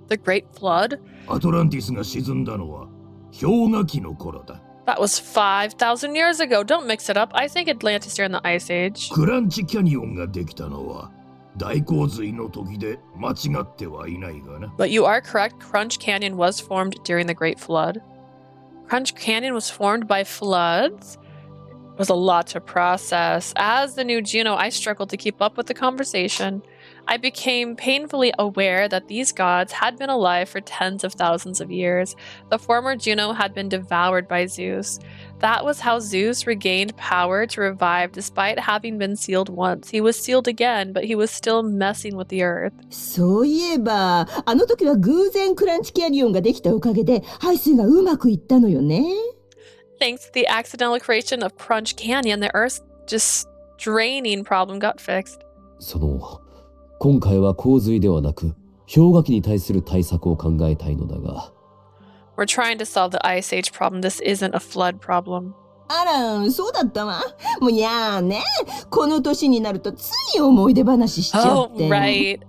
The Great Flood? アトランティスが沈んだのは氷河期の頃だ。That was 5,000 years ago. Don't mix it up. I think Atlantis during the Ice Age. クランチキャニオンができたのは大洪水の時で間違ってはいないがな。But you are correct. Crunch Canyon was formed during the Great Flood. Crunch Canyon was formed by floods? It was a lot to process. As the new Juno, I struggled to keep up with the conversation. I became painfully aware that these gods had been alive for tens of thousands of years. The former Juno had been devoured by Zeus. That was how Zeus regained power to revive despite having been sealed once. He was sealed again, but he was still messing with the earth. そういえば、あの時は偶然クランチキャニオンができたおかげで排水がうまくいったのよね。Thanks to the accidental creation of Crunch Canyon, the Earth's just draining problem got fixed. 今回は洪水ではなく氷河期に対する対策を考えたいのだが。We're trying to solve the Ice Age problem. This isn't a flood problem. あら、そうだったわ。もうやーね。この年になるとつい思い出話しちゃって。Oh, right.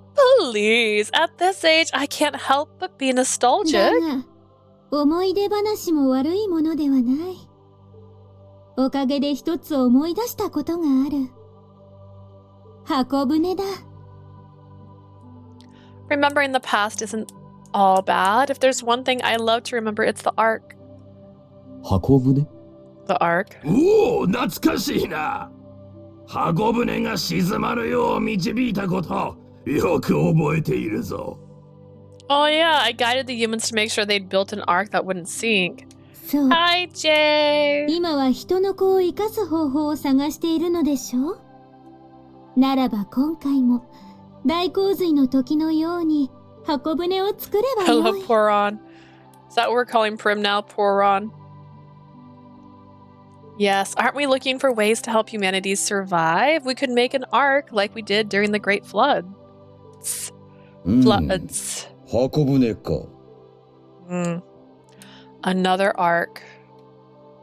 Please. At this age, I can't help but be だ nostalgic. が、思い出話も悪いものではない。おかげで一つ思い出したことがある。箱舟だ。Remembering the past isn't all bad. If there's one thing I love to remember, it's the Ark. 箱舟 The Ark. おお、懐かしいな。箱舟が静まるよう導いたこと、よく覚えているぞ。Oh yeah, I guided the humans to make sure they'd built an ark that wouldn't sink. そう。 Hi, Jay! 今は人の子を生かす方法を探しているのでしょう。ならば今回も大洪水の時のように箱舟を作れば I よ love い。 Poron. Is that what we're calling Prim now? Poron. Yes, aren't we looking for ways to help humanity survive? We could make an ark like we did during the Great Flood. うん、 Floods. 箱舟か。Another ark.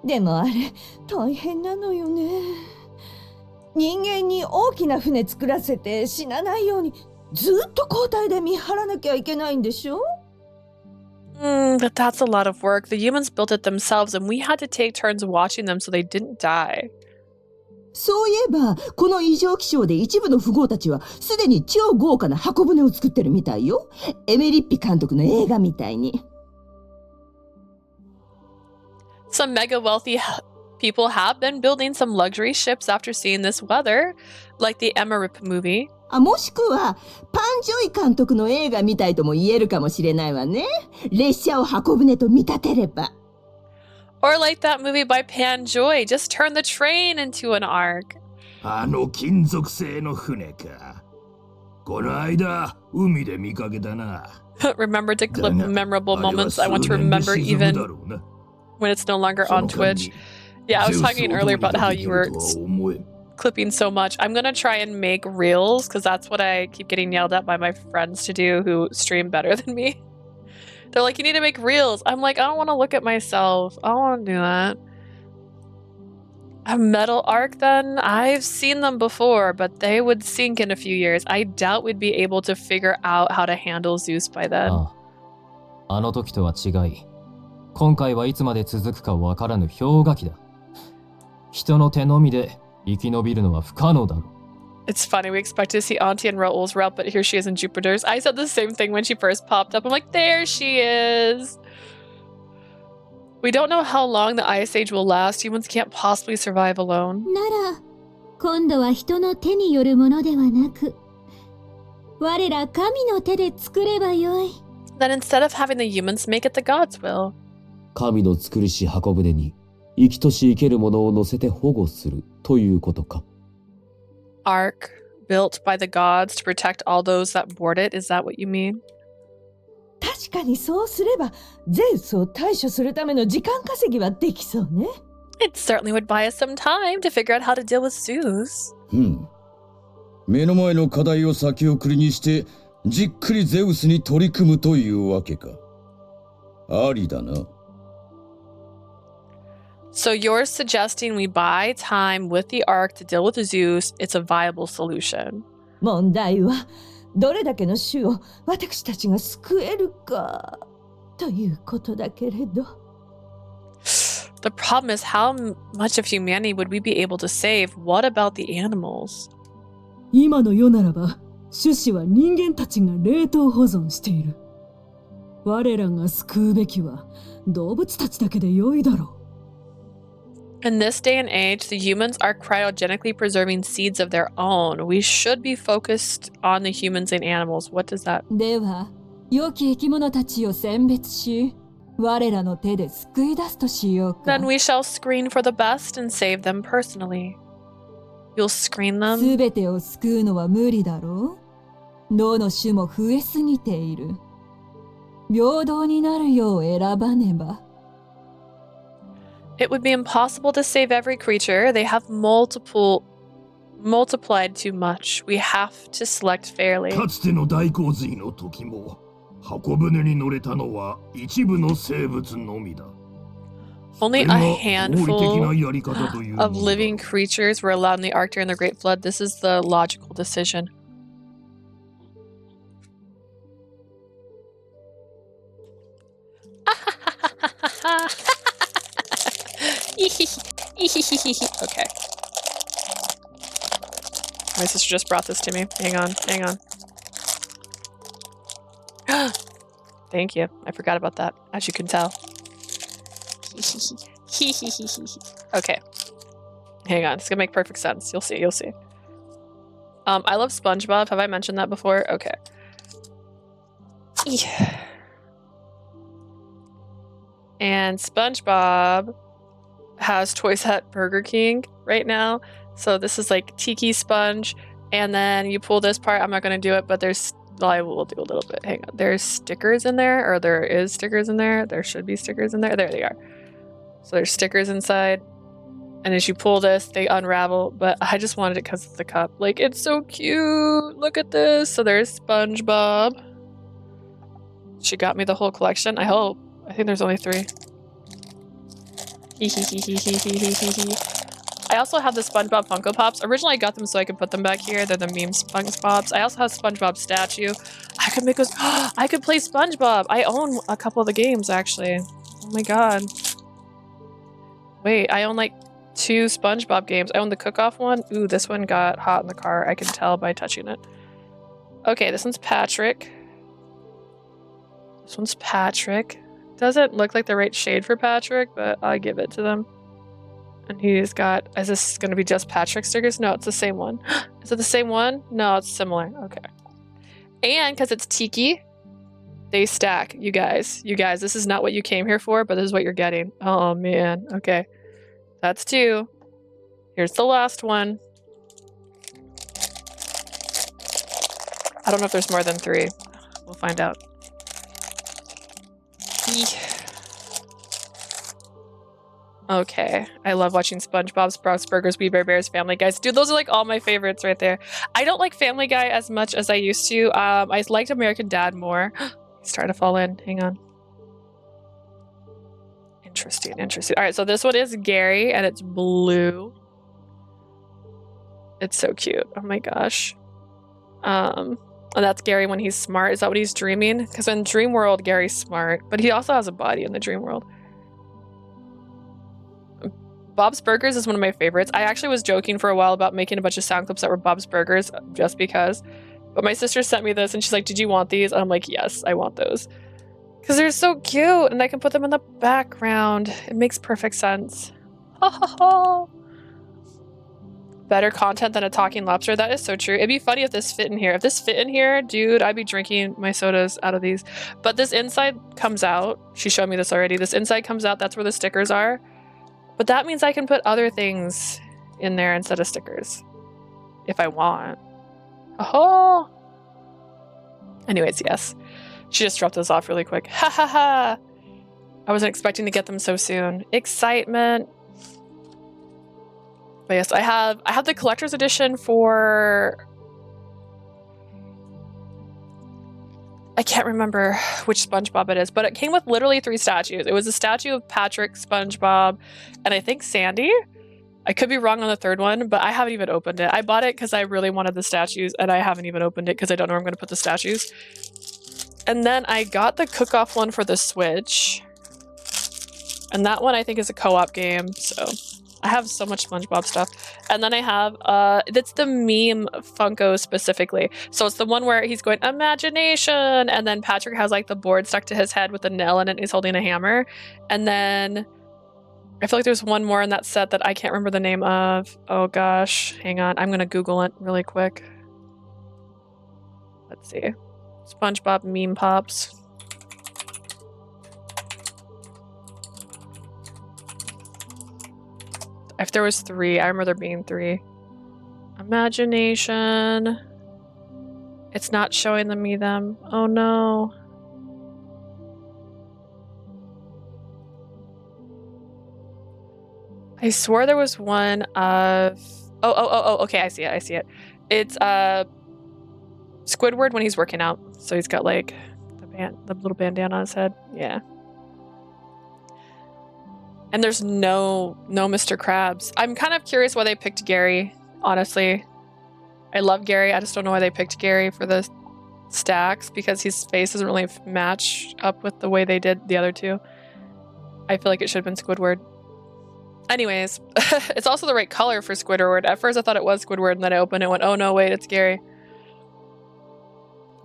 でもあれ大変なのよね。人間に大きな船作らせて死なないようにずっと交代で見張らなきゃいけないんでしょ。But that's a lot of work. The humans built it themselves and we had to take turns watching them so they didn't die. そういえばこの異常気象で一部の富豪たちはすでに超豪華な箱舟を作ってるみたいよ。エメリッピ監督の映画みたいに。Some mega wealthy people have been building some luxury ships after seeing this weather, like the Emmerich movie. もしくはパンジョイ監督の映画みたいとも言えるかもしれないわね。列車を箱舟と見立てれば。Or like that movie by Pan Joy, just turn the train into an ark. あの金属製の船か。この間、海で見かけたな。Remember to clip memorable moments. I want to remember even when it's no longer on Twitch. Yeah, I was talking earlier about how you were clipping so much. I'm gonna try and make reels because that's what I keep getting yelled at by my friends to do who stream better than me. They're like, you need to make reels. I'm like, I don't want to look at myself. I don't want to do that. A metal ark then? I've seen them before, but they would sink in a few years. I doubt we'd be able to figure out how to handle Zeus by then. あの時とは違い、今回はいつまで続くかわからぬ氷河期だ。人の手のみで生き延びるのは不可能だろう。It's funny, we expect to see Auntie in Raoul's route, but here she is in Jupiter's. I said the same thing when she first popped up. I'm like, there she is! We don't know how long the Ice Age will last. Humans can't possibly survive alone. なら、今度は人の手によるものではなく、我ら神の手で作ればよい。Then instead of having the humans make it the gods will. 神の作りし箱舟に生きとし生けるものを乗せて保護するということか。Ark built by the gods to protect all those that board it. Is that what you mean? 確かにそうすればゼウスを対処するための時間稼ぎはできそうね。It certainly would buy us some time to figure out how to deal with Zeus. 目の前の課題を先送りにしてじっくりゼウスに取り組むというわけか。ありだな。So you're suggesting we buy time with the Ark to deal with Zeus. It's a viable solution. 問題はどれだけの種を私たちが救えるかということだけれど。The problem is how much of humanity would we be able to save? What about the animals? 今の世ならば種子は人間たちが冷凍保存している。我らが救うべきは動物たちだけで良いだろう。In this day and age, the humans are cryogenically preserving seeds of their own. We should be focused on the humans and animals. What does that? では、良き生き物たちを選別し、我らの手で救い出すとしようか。Then we shall screen for the best and save them personally. You'll screen them? すべてを救うのは無理だろう。どの種も増えすぎている。平等になるよう選ばねば。It would be impossible to save every creature. They have multiplied too much. We have to select fairly. かつての大洪水の時も箱舟に乗れたのは一部の生物のみだ。 Only a handful of living creatures were allowed in the Ark during the Great Flood. This is the logical decision. Okay. My sister just brought this to me. Hang on. Thank you. I forgot about that, as you can tell. Okay. Hang on. It's gonna make perfect sense. You'll see. You'll see. I love SpongeBob. Have I mentioned that before? Okay. And SpongeBob has toys at Burger King right now. So this is like Tiki Sponge. And then you pull this part. I'm not going to do it, but there's... Well, I will do a little bit. Hang on. There's stickers in there, or there is stickers in there. There should be stickers in there. There they are. So there's stickers inside. And as you pull this, they unravel. But I just wanted it because it's the cup. Like, it's so cute. Look at this. So there's SpongeBob. She got me the whole collection, I hope. I think there's only 3. I also have the SpongeBob Funko Pops. Originally, I got them so I could put them back here. They're the meme Funko Pops. I also have SpongeBob statue. I could make those. I could play SpongeBob. I own a couple of the games, actually. Oh my god. Wait, I own like 2 SpongeBob games. I own the cook-off one. Ooh, this one got hot in the car. I can tell by touching it. Okay, this one's Patrick. This one's Patrick. Doesn't look like the right shade for Patrick, but I give it to them. And he's got... Is this going to be just Patrick stickers? No, it's the same one. Is it the same one? No, it's similar. Okay. And because it's Tiki, they stack. You guys, this is not what you came here for, but this is what you're getting. Oh, man. Okay. That's 2. Here's the last one. I don't know if there's more than 3. We'll find out. Okay, I love watching SpongeBob, Sprouts Burgers, We Bare Bears, Family Guys. Dude, those are like all my favorites right there. I don't like Family Guy as much as I used to. I liked American Dad more. He's trying to fall in. Hang on. Interesting. All right, so this one is Gary, and it's blue. It's so cute. Oh my gosh. And that's Gary when he's smart. Is that what he's dreaming? Because in Dream World, Gary's smart, but he also has a body in the Dream World. Bob's Burgers is one of my favorites. I actually was joking for a while about making a bunch of sound clips that were Bob's Burgers just because. But my sister sent me this and she's like, did you want these? And I'm like, yes, I want those. Because they're so cute and I can put them in the background. It makes perfect sense. Ha ha ha. Better content than a talking lobster. That is so true. It'd be funny if this fit in here. If this fit in here, dude, I'd be drinking my sodas out of these. But this inside comes out. She showed me this already. This inside comes out. That's where the stickers are. But that means I can put other things in there instead of stickers. If I want. Oh. Anyways, yes. She just dropped those off really quick. Ha ha ha. I wasn't expecting to get them so soon. Excitement. But yes, I have the collector's edition for... I can't remember which SpongeBob it is, but it came with literally 3 statues. It was a statue of Patrick, SpongeBob, and I think Sandy. I could be wrong on the 3rd one, but I haven't even opened it. I bought it because I really wanted the statues, and I haven't even opened it because I don't know where I'm going to put the statues. And then I got the cook-off one for the Switch. And that one I think is a co-op game, so... I have so much SpongeBob stuff. And then I have, it's the meme Funko specifically. So it's the one where he's going, imagination! And then Patrick has like the board stuck to his head with a nail in it and he's holding a hammer. And then I feel like there's one more in that set that I can't remember the name of. Oh gosh, hang on. I'm gonna Google it really quick. Let's see. SpongeBob meme pops. If there was 3, I remember there being 3. Imagination. It's not showing me them. Oh no. I swore there was one of... Oh, okay, I see it. It's Squidward when he's working out. So he's got like the little bandana on his head. Yeah. And there's no Mr. Krabs. I'm kind of curious why they picked Gary, honestly. I love Gary. I just don't know why they picked Gary for the stacks because his face doesn't really match up with the way they did the other 2. I feel like it should have been Squidward. Anyways, it's also the right color for Squidward. At first I thought it was Squidward and then I opened it and went, oh no, wait, it's Gary.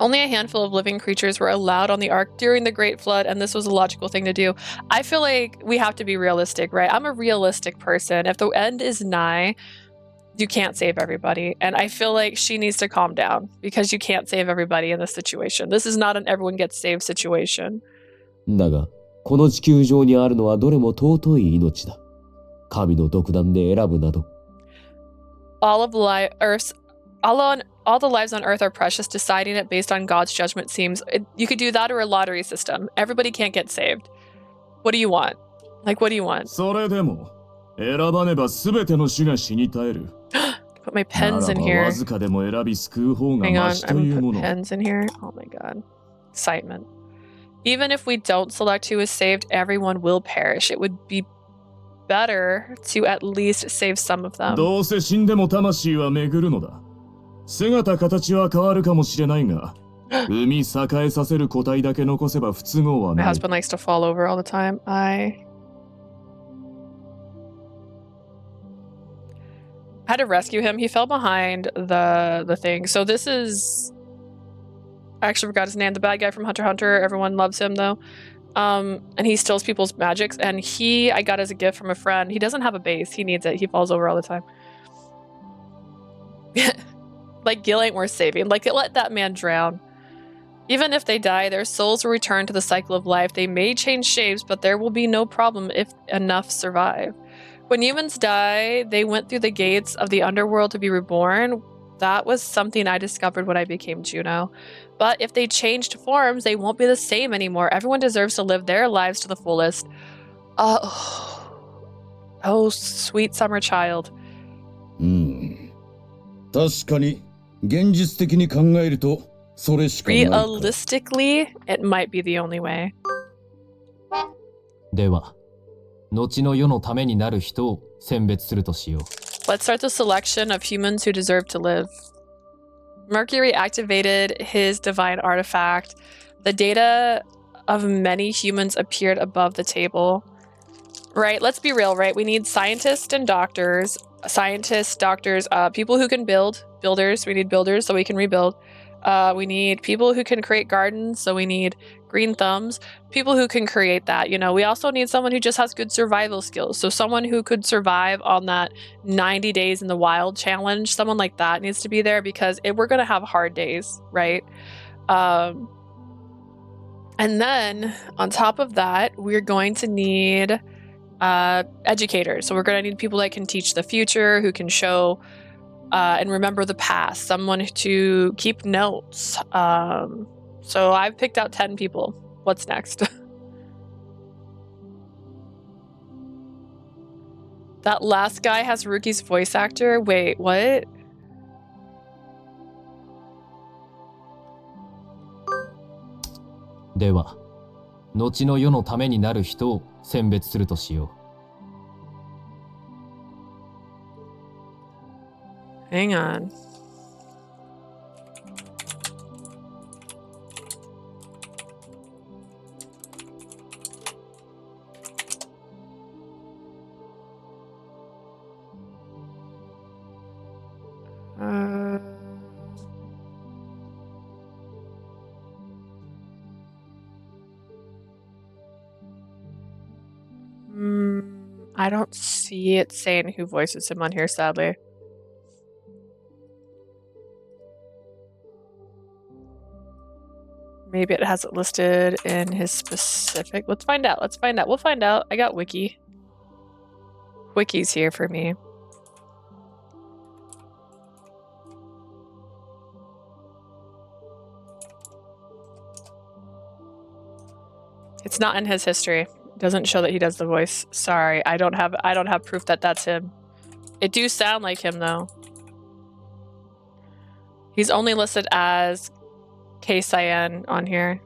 Only a handful of living creatures were allowed on the Ark during the Great Flood, and this was a logical thing to do. I feel like we have to be realistic, right? I'm a realistic person. If the end is nigh, you can't save everybody. And I feel like she needs to calm down because you can't save everybody in this situation. This is not an everyone gets saved situation. だが、この地球上にあるのはどれも尊い命だ。神の独断で選ぶなど。All the lives on Earth are precious. Deciding it based on God's judgment seems... you could do that or a lottery system. Everybody can't get saved. What do you want? Like, what do you want? それでも、選ばねば全ての種が死に絶える。Put my pens in ならば here. わずかでも選び救う方が Hang マ on, シ I'm という gonna も put の。 pens in here. Oh my god. Excitement. Even if we don't select who is saved, everyone will perish. It would be better to at least save some of them. どうせ死んでも魂は巡るのだ。姿形は変わるかもしれないが、生み栄えさせる個体だけ残せば不都合は My ない。 husband likes to fall over all the time. I had to rescue him. He fell behind the thing. So this is... I actually forgot his name. The bad guy from Hunter x Hunter. Everyone loves him though. And he steals people's magics. And I got as a gift from a friend. He doesn't have a base. He needs it. He falls over all the time. Like, Gil ain't worth saving. Like, let that man drown. Even if they die, their souls will return to the cycle of life. They may change shapes, but there will be no problem if enough survive. When humans die, they went through the gates of the underworld to be reborn. That was something I discovered when I became Juno. But if they changed forms, they won't be the same anymore. Everyone deserves to live their lives to the fullest. Oh, sweet summer child. 確かに現実的に考えるとそれしかないか。 Realistically, it might be the only way. では、後の世のためになる人を選別するとしよう。 Let's start the selection of humans who deserve to live. Mercury activated his divine artifact. The data of many humans appeared above the table. Right, let's be real, right? We need scientists and doctors. Scientists, doctors, people who can build. Builders, we need builders so we can rebuild. We need people who can create gardens, so we need green thumbs. People who can create that, you know. We also need someone who just has good survival skills. So someone who could survive on that 90 days in the wild challenge, someone like that needs to be there because we're going to have hard days, right? And then on top of that, we're going to need educators. So we're going to need people that can teach the future, who can show and remember the past, someone to keep notes. So I've picked out 10 people. What's next? That last guy has Ruki's voice actor. Wait, what?では、後の世のためになる人を選別するとしよう。Hang on. I don't see it saying who voices him on here, sadly. Maybe it has it listed in his specific... Let's find out. Let's find out. We'll find out. I got Wiki. Wiki's here for me. It's not in his history. It doesn't show that he does the voice. Sorry, I don't have proof that that's him. It do sound like him though. He's only listed as K-Cyan on here.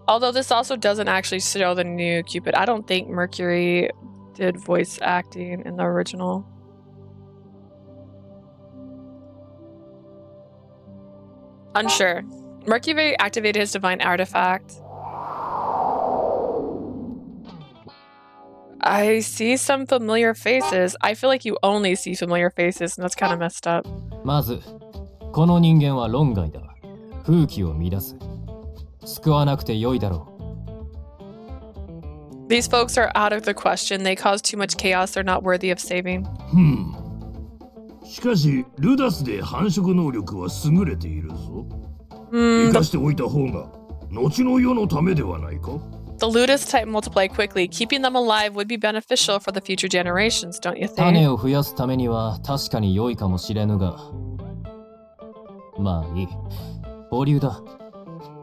Although this also doesn't actually show the new Cupid. I don't think Mercury did voice acting in the original. Unsure. Mercury activated his divine artifact. I see some familiar faces. I feel like you only see familiar faces, and that's kind of messed up. う。まず、この人間は論外だ。風紀を乱す。救わなくてよいだろ These folks are out of the question. They cause too much chaos. They're not worthy of saving. しかしルダスで繁殖能力は優れているぞ。生かしておいた方が後の世のためではないか。 The Ludus type multiply quickly. Keeping them alive would be beneficial for the future generations, don't you う。種 think? を増やすためには確かに良いかもしれぬが。まあいい。保留だ。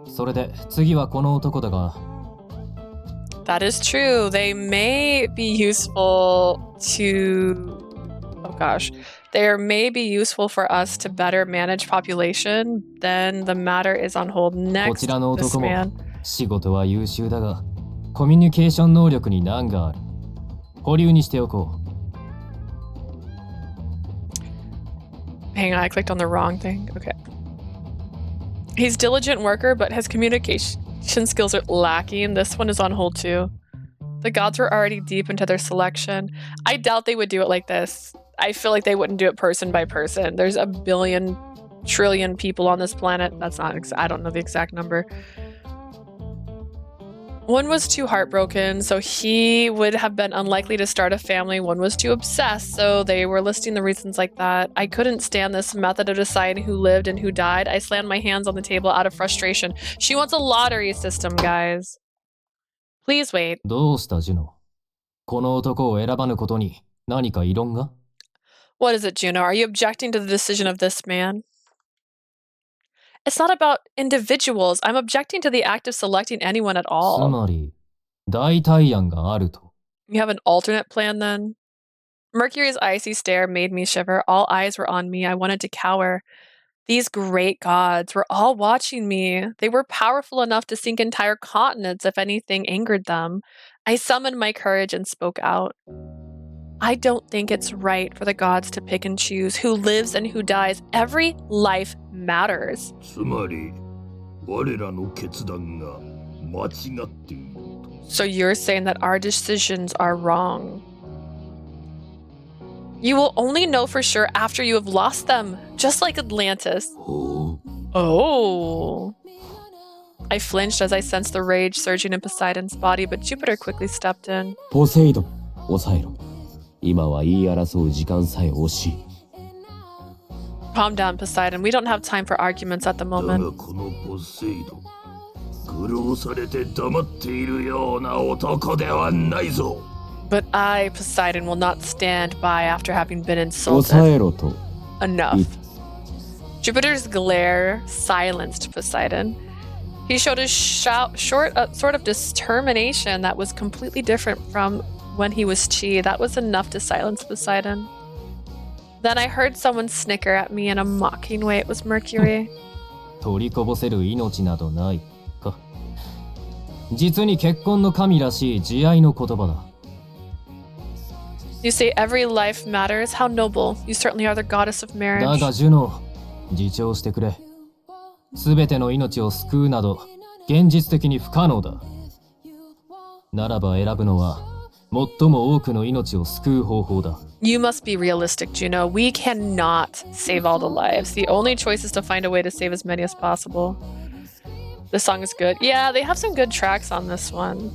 それで次はこの男だが。 That is true. They may be useful to... Oh gosh. They may be useful for us to better manage population. Then the matter is on hold こ next. ちらの This 男も man. 仕事は優秀だが、コミュニケーション能力に難がある。保留にしておこう。 Hang on, I clicked on the wrong thing. Okay. He's a diligent worker, but his communication skills are lacking. This one is on hold too. The gods were already deep into their selection. I doubt they would do it like this. I feel like they wouldn't do it person by person. There's a billion, trillion people on this planet. That's not, I don't know the exact number. One was too heartbroken, so he would have been unlikely to start a family. One was too obsessed, so they were listing the reasons like that. I couldn't stand this method of deciding who lived and who died. I slammed my hands on the table out of frustration. She wants a lottery system, guys. Please wait. どうしたジュノ？この男を選ばぬことに何か異論が？ What is it, Juno? Are you objecting to the decision of this man? It's not about individuals. I'm objecting to the act of selecting anyone at つ all. まり、代替案があると。 You have an alternate plan then? Mercury's icy stare made me shiver. All eyes were on me. I wanted to cower. These great gods were all watching me. They were powerful enough to sink entire continents if anything angered them. I summoned my courage and spoke out. I don't think it's right for the gods to pick and choose who lives and who dies. Every life matters. つまり我らの決断が間違っていると。 So you're saying that our decisions are wrong. You will only know for sure after you have lost them, just like Atlantis. Oh. I flinched as I sensed the rage surging in Poseidon's body, but Jupiter quickly stepped in. ポセイドン、抑えろ。今は言い争う時間さえ惜しい。 Calm down, Poseidon. We don't have time for arguments at the だが moment. このポセイドン、愚弄されて黙っているような男ではないぞ。 But I, Poseidon, will not stand by after having been 抑 insulted. えろと。 Enough. Jupiter's glare silenced Poseidon. He showed a sort of determination that was completely different from when he was Chi. That was enough to silence Poseidon. Then I heard someone snicker at me in a mocking way. It was Mercury. 取りこぼせる命などないか。実に結婚の神らしい慈愛の言葉だ。 You say every life matters. How noble. You certainly are the goddess of だ marriage. がジュノ、自重してくれ。すべての命を救うなど現実的に不可能だ。ならば選ぶのは最も多くの命を救う方法だ。 You must be realistic, Juno. We cannot save all the lives. The only choice is to find a way to save as many as possible. This song is good. Yeah, they have some good tracks on this one.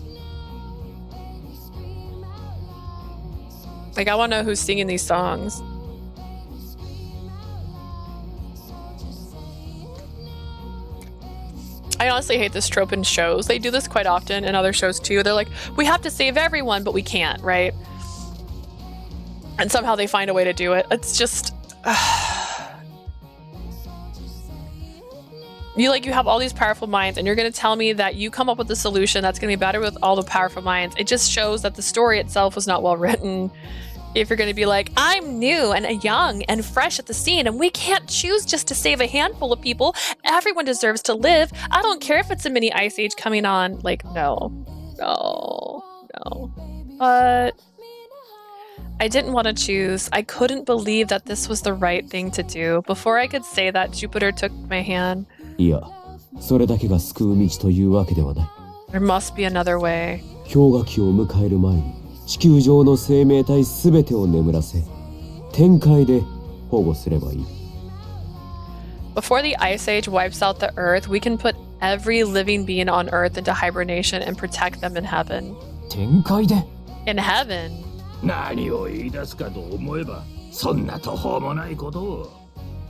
Like, I want to know who's singing these songs. I honestly hate this trope in shows. They do this quite often in other shows too. They're like, we have to save everyone, but we can't, right? And somehow they find a way to do it. It's just... You have all these powerful minds and you're going to tell me that you come up with a solution that's going to be better with all the powerful minds. It just shows that the story itself was not well written. If you're going to be like, I'm new and young and fresh at the scene and we can't choose just to save a handful of people. Everyone deserves to live. I don't care if it's a mini ice age coming on. Like, no. But I didn't want to choose. I couldn't believe that this was the right thing to do. Before I could say that, Jupiter took my hand. いや、それだけが救う道というわけではない。 There must be another way. 氷河期を迎える前に地球上の生命体すべてを眠らせ天界で保護すればいい。Before the Ice Age wipes out the Earth, we can put every living being on Earth into hibernation and protect them in heaven. 展開で In heaven? 何を言い出すかと思えば、そんな途方もないことを。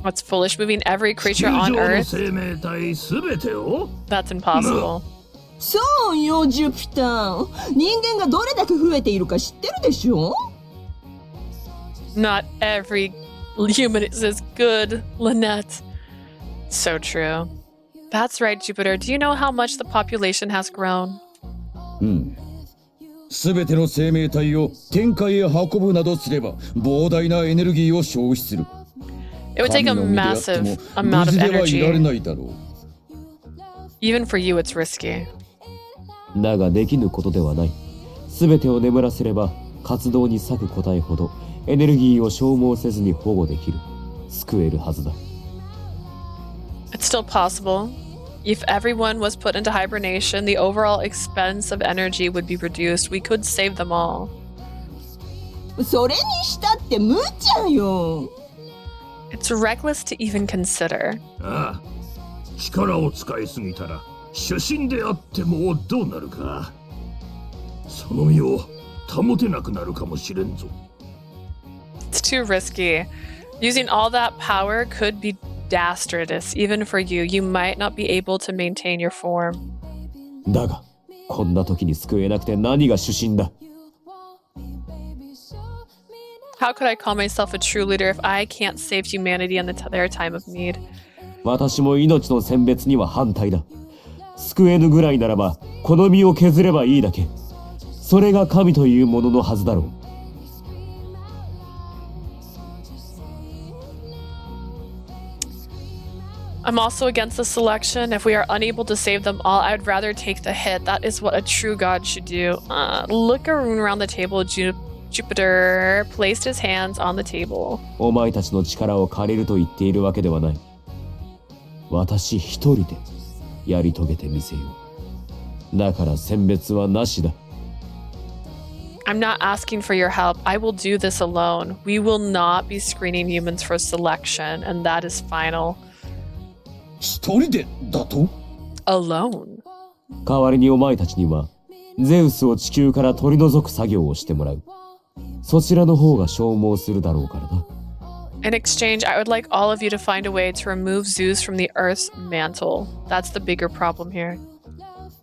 What's foolish, moving every 地 creature 球 on 上の Earth? 生命体すべてを That's impossible. そうよ、ジュピター。人間がどれだけ増えているか知ってるでしょ？ Not every human is as good, Lynette. So true. That's right, Jupiter. Do you know how much the population has grown? すべての生命体を天界へ運ぶなどすれば膨大なエネルギーを消費する。 It would take a 神の身であって massive も amount 無 of 事ではいられ energy. ないだろう。 Even for you, it's risky. だができぬことではない。すべてを眠らせれば活動に割く個体ほどエネルギーを消耗せずに保護できる。救えるはずだ。It's still possible. If everyone was put into hibernation, the overall expense of energy would be reduced. We could save them all. それにしたって無茶よ。It's reckless to even consider. ああ、力を使いすぎたら主神であってもどうなるか。その身を保てなくなるかもしれんぞ。It's too risky. Using all that power could be dastardous, even for you. You might not be able to maintain your form. だが、こんな時に救えなくて何が主神だ。How could I call myself a true leader if I can't save humanity in their time of need? 私も命の選別には反対だ。救えぬぐらいならば、この身を削ればいいだけ。それが神というもののはずだろう。I'm also against the selection. If we are unable to save them all, I'd rather take the hit. That is what a true god should do. Look around the table. Jupiter placed his hands on the table. お前たちの力を借りると言っているわけではない。私一人でやり遂げてみせよう。だから選別はなしだ。I'm not asking for your help. I will do this alone. We will not be screening humans for selection, and that is final. 一人でだと？ Alone. 代わりにお前たちにはゼウスを地球から取り除く作業をしてもらう。そちらの方が消耗するだろうからな。In exchange, I would like all of you to find a way to remove Zeus from the Earth's mantle. That's the bigger problem here.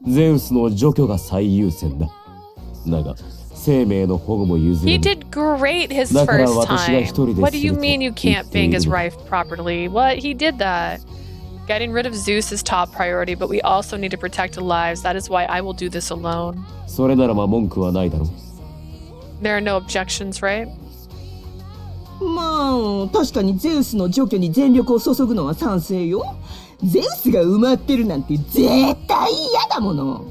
ゼウスの除去が最優先だ。だが、生命の保護も譲れ He ぬ。 did great his だから first 私が一 time. 人ですると What do you mean you 言 can't ってい bang る his のだ。 wife properly? What? He did that. Getting rid of Zeus is top priority, but we also need to protect lives. That is why I will do this alone. それならば文句はないだろう。There are no objections, right? まあ、確かにゼウスの除去に全力を注ぐのは賛成よ。ゼウスが埋まってるなんて絶対嫌だもの。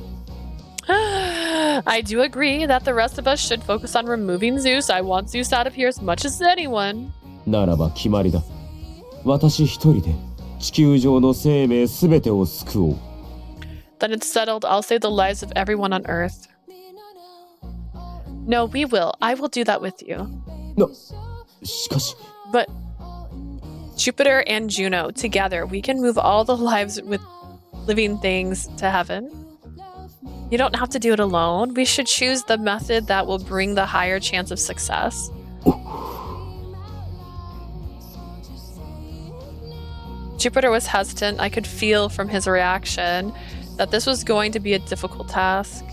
I do agree that the rest of us should focus on removing Zeus. I want Zeus out of here as much as anyone. ならば決まりだ。私一人で地球上の生命すべてを救おう。Then it's settled. I'll save the lives of everyone on Earth. No, we will. I will do that with you. しかし、But Jupiter and Juno, together, we can move all the lives with living things to heaven. You don't have to do it alone. We should choose the method that will bring the higher chance of success. Jupiter was hesitant. I could feel from his reaction that this was going to be a difficult task.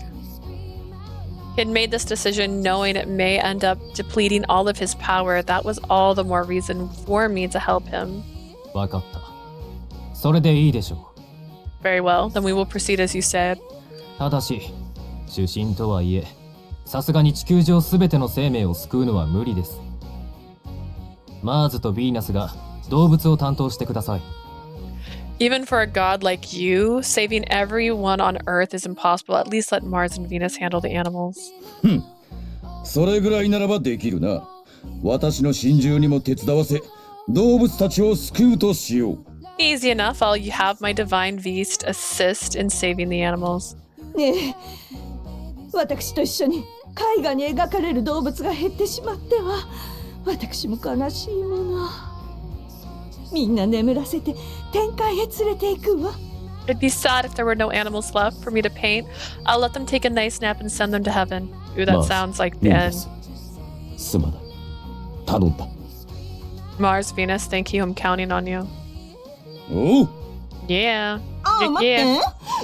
He had made this decision knowing it may end up depleting all of his power. That was all the more reason for me to help him. わかった。それでいいでしょ Very well. Then we will proceed as you said. う。ただし、主神とはいえ、さすがに地球上すべての生命を救うのは無理です。マーズとヴィーナスが動物を担当してください。Even for a god like you, saving everyone on Earth is impossible. At least let Mars and Venus handle the animals. それぐらいならばできるな。私の心中にも手伝わせ、動物たちを救うとしよう。Easy enough. I'll have my divine beast assist in saving the animals. ねえ、私と一緒に絵画に描かれる動物が減ってしまっては、私も悲しいもの。みんな眠らせて天界へ連れて行くわ。 It'd be sad if there were no animals left for me to paint. I'll let them take a nice nap and send them to heaven. Ooh, that Mars, sounds like the いいで end. す。すまない。頼んだ。 Mars, Venus, thank you. I'm counting on you. おう Yeah. ああ、待って。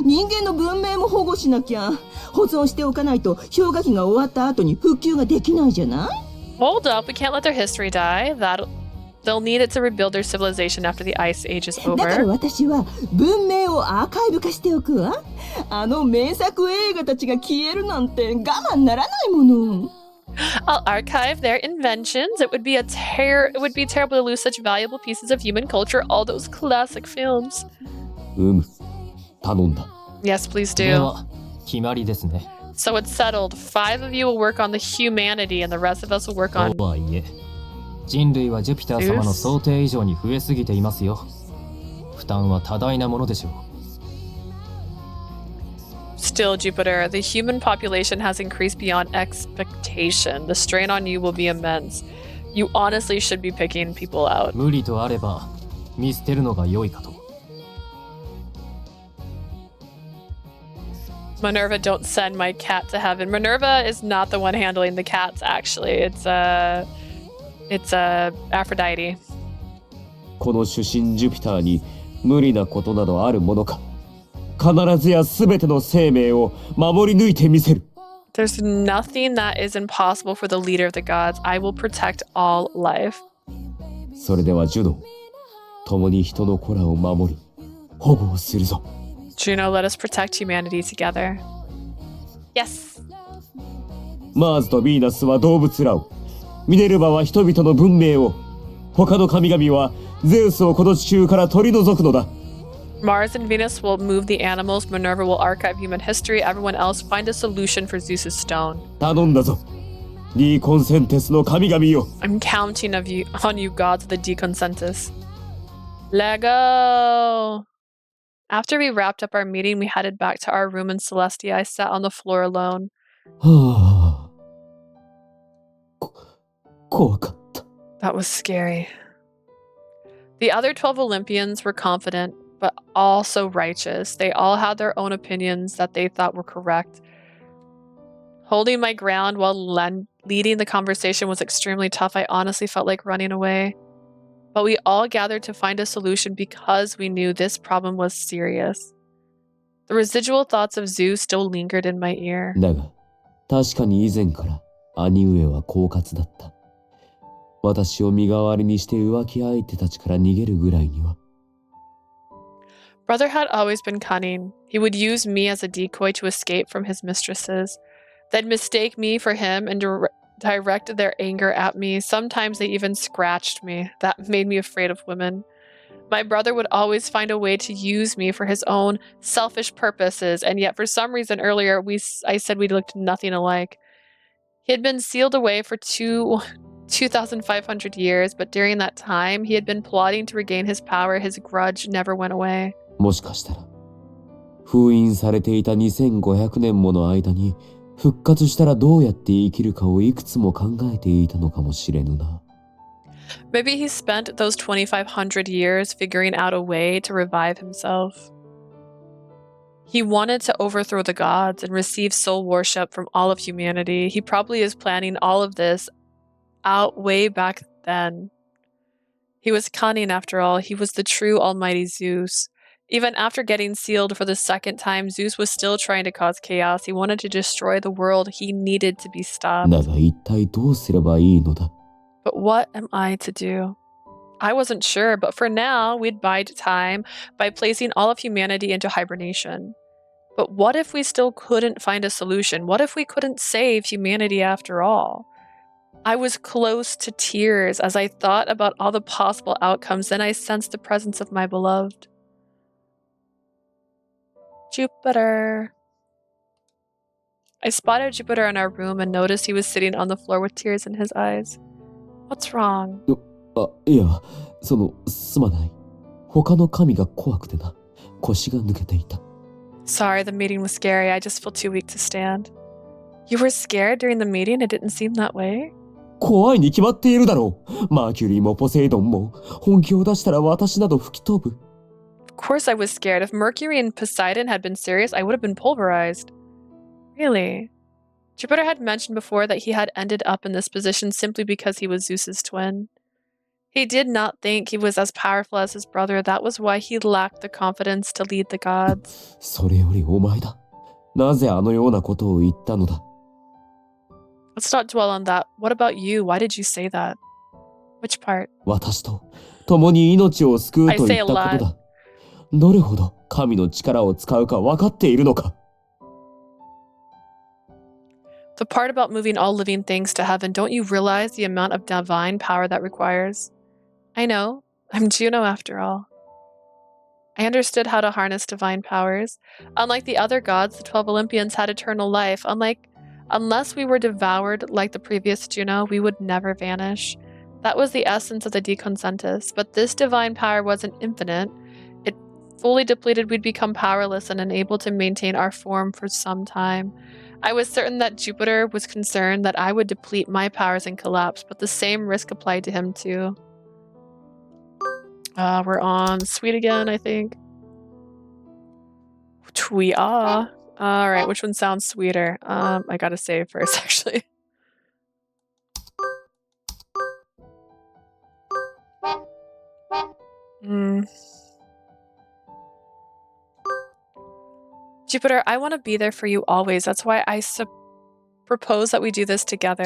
人間の文明も保護しなきゃ。保存しておかないと氷河期が終わった後に復旧ができないじゃない？ Hold up, we can't let their history die. They'll need it to rebuild their civilization after the ice age is だから over. 私は文明をアーカイブ化しておくわ。あの名作映画たちが消えるなんて我慢ならないもの。 I'll archive their inventions. It would be terrible to lose such valuable pieces of human culture, all those classic films. 頼んだ。 Yes, please で do. は決まりですね。 So it's settled. 5 of you will work on the humanity, and the rest of us will work on. とはいえ、人類はジュピター様の想定以上に増えすぎていますよ。負担は多大なものでしょう。 Still, Jupiter, the human population has increased beyond expectation. The strain on you will be immense. You honestly should be picking people out. 無理とあれば見捨てるのが良いかと。 Minerva, don't send my cat to heaven. Minerva is not the one handling the cats, actually. It's Aphrodite. この主神ジュピターに無理なことなどあるものか。必ずや全ての生命を守り抜いてみせる。 There's nothing that is impossible for the leader of the gods. I will protect all life. それではジュノ、共に人の子らを守り、保護をするぞ。 Juno, let us protect humanity together. Yes. マーズとヴィーナスは動物らを、ミネルヴァは人々の文明を、他の神々はゼウスをこの地球から取り除くのだ。 Mars and Venus will move the animals. Minerva will archive human history. Everyone else find a solution for Zeus's stone. 頼んだぞ。リーコンセンテスの神々よ。 I'm counting on you gods of the Deconsensus. Lego! After we wrapped up our meeting, we headed back to our room in Celestia. I sat on the floor alone. はあ。怖かった。 That was scary. The other 12 Olympians were confident, but also righteous. They all had their own opinions that they thought were correct. Holding my ground while leading the conversation was extremely tough. I honestly felt like running away. But we all gathered to find a solution because we knew this problem was serious. The residual thoughts of Zeus still lingered in my ear. だが、確かに以前から兄上は狡猾だった。私を身代わりにして浮気相手たちから逃げるぐらいには。Brother had always been cunning. He would use me as a decoy to escape from his mistresses. They'd mistake me for him and directed their anger at me. Sometimes they even scratched me. That made me afraid of women. My brother would always find a way to use me for his own selfish purposes, and yet for some reason earlier I said we looked nothing alike. He had been sealed away for 2,500 years, but during that time, he had been plotting to regain his power. His grudge never went away. もしかしたら、封印されていた2500年もの間に、復活したらどうやって生きるかをいくつも考えていたのかもしれぬな。Maybe he spent those 2,500 years figuring out a way to revive himself. He wanted to overthrow the gods and receive soul worship from all of humanity. He probably is planning all of this out way back then. He was cunning after all. He was the true almighty Zeus. Even after getting sealed for the second time, Zeus was still trying to cause chaos. He wanted to destroy the world. He needed to be stopped. だが一体どうすればいいのだ? But what am I to do? I wasn't sure, but for now, we'd bide time by placing all of humanity into hibernation. But what if we still couldn't find a solution? What if we couldn't save humanity after all? I was close to tears as I thought about all the possible outcomes. Then I sensed the presence of my beloved. Jupiter. I spotted Jupiter in our room and noticed he was sitting on the floor with tears in his eyes. What's wrong? あ、いや、すまない。他の神が怖くてな。腰が抜けていた。Sorry, the meeting was scary. I just feel too weak to stand. You were scared during the meeting? It didn't seem that way. 怖いに決まっているだろう。マーキュリーもポセイドンも本気を出したら私など吹き飛ぶ。Of course I was scared. If Mercury and Poseidon had been serious, I would have been pulverized. Really? Jupiter had mentioned before that he had ended up in this position simply because he was Zeus's twin. He did not think he was as powerful as his brother. That was why he lacked the confidence to lead the gods. それよりお前だ。なぜあのようなことを言ったのだ。Let's not dwell on that. What about you? Why did you say that? Which part? 私と共に命を救うと言ったことだ。どれほど神の力を使うか分かっているのか。The part about moving all living things to heaven, don't you realize the amount of divine power that requires? I know. I'm Juno after all. I understood how to harness divine powers. Unlike the other gods, the 12 Olympians had eternal life. Unless we were devoured like the previous Juno, we would never vanish. That was the essence of the deconsentus. But this divine power wasn't infinite. It fully depleted, we'd become powerless and unable to maintain our form for some time. I was certain that Jupiter was concerned that I would deplete my powers and collapse, but the same risk applied to him too. We're on sweet again, I think. We are. Alright, which one sounds sweeter? I gotta save first, actually. Jupiter, I want to be there for you always. That's why I propose that we do this together.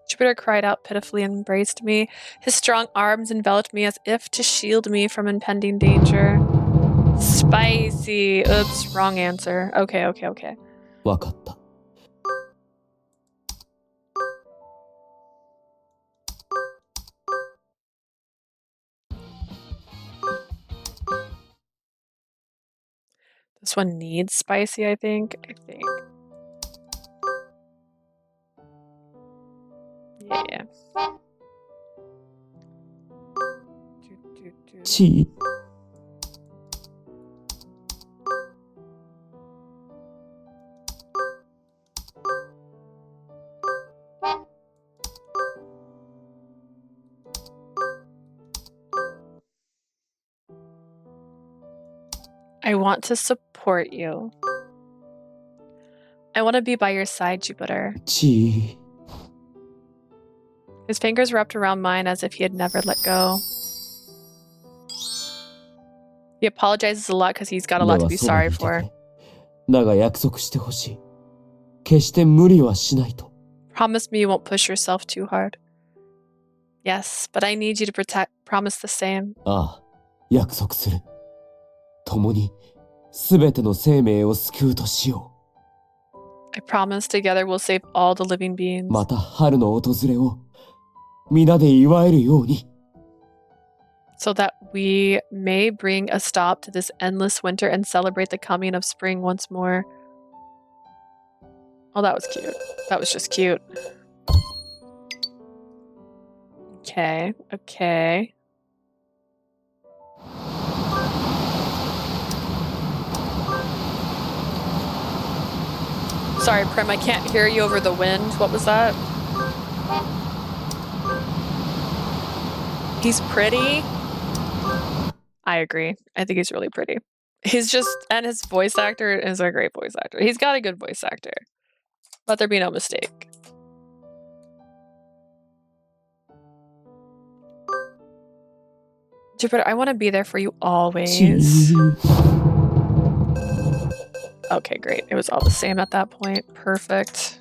Jupiter cried out pitifully and embraced me. His strong arms enveloped me as if to shield me from impending danger. Spicy. Oops, wrong answer. Okay. わかった。This one needs spicy, I think. Yeah. I want to support you. I want to be by your side, Jupiter. His fingers wrapped around mine as if he had never let go. He apologizes a lot because he's got a lot to be sorry for. だが約束してほしい。決して無理はしないと。Promise me you won't push yourself too hard. Yes, but I need you to promise the same. ああ、約束する。共に全ての生命を救うとしよう。I promise together we'll save all the living beings. また春の訪れを皆で祝えるように。So that we may bring a stop to this endless winter and celebrate the coming of spring once more. Oh, that was cute. That was just cute. Okay. Sorry, Prim, I can't hear you over the wind. What was that? He's pretty. I agree. I think he's really pretty. And his voice actor is a great voice actor. He's got a good voice actor. Let there be no mistake. Jupiter, I want to be there for you always. Okay, great. It was all the same at that point. Perfect.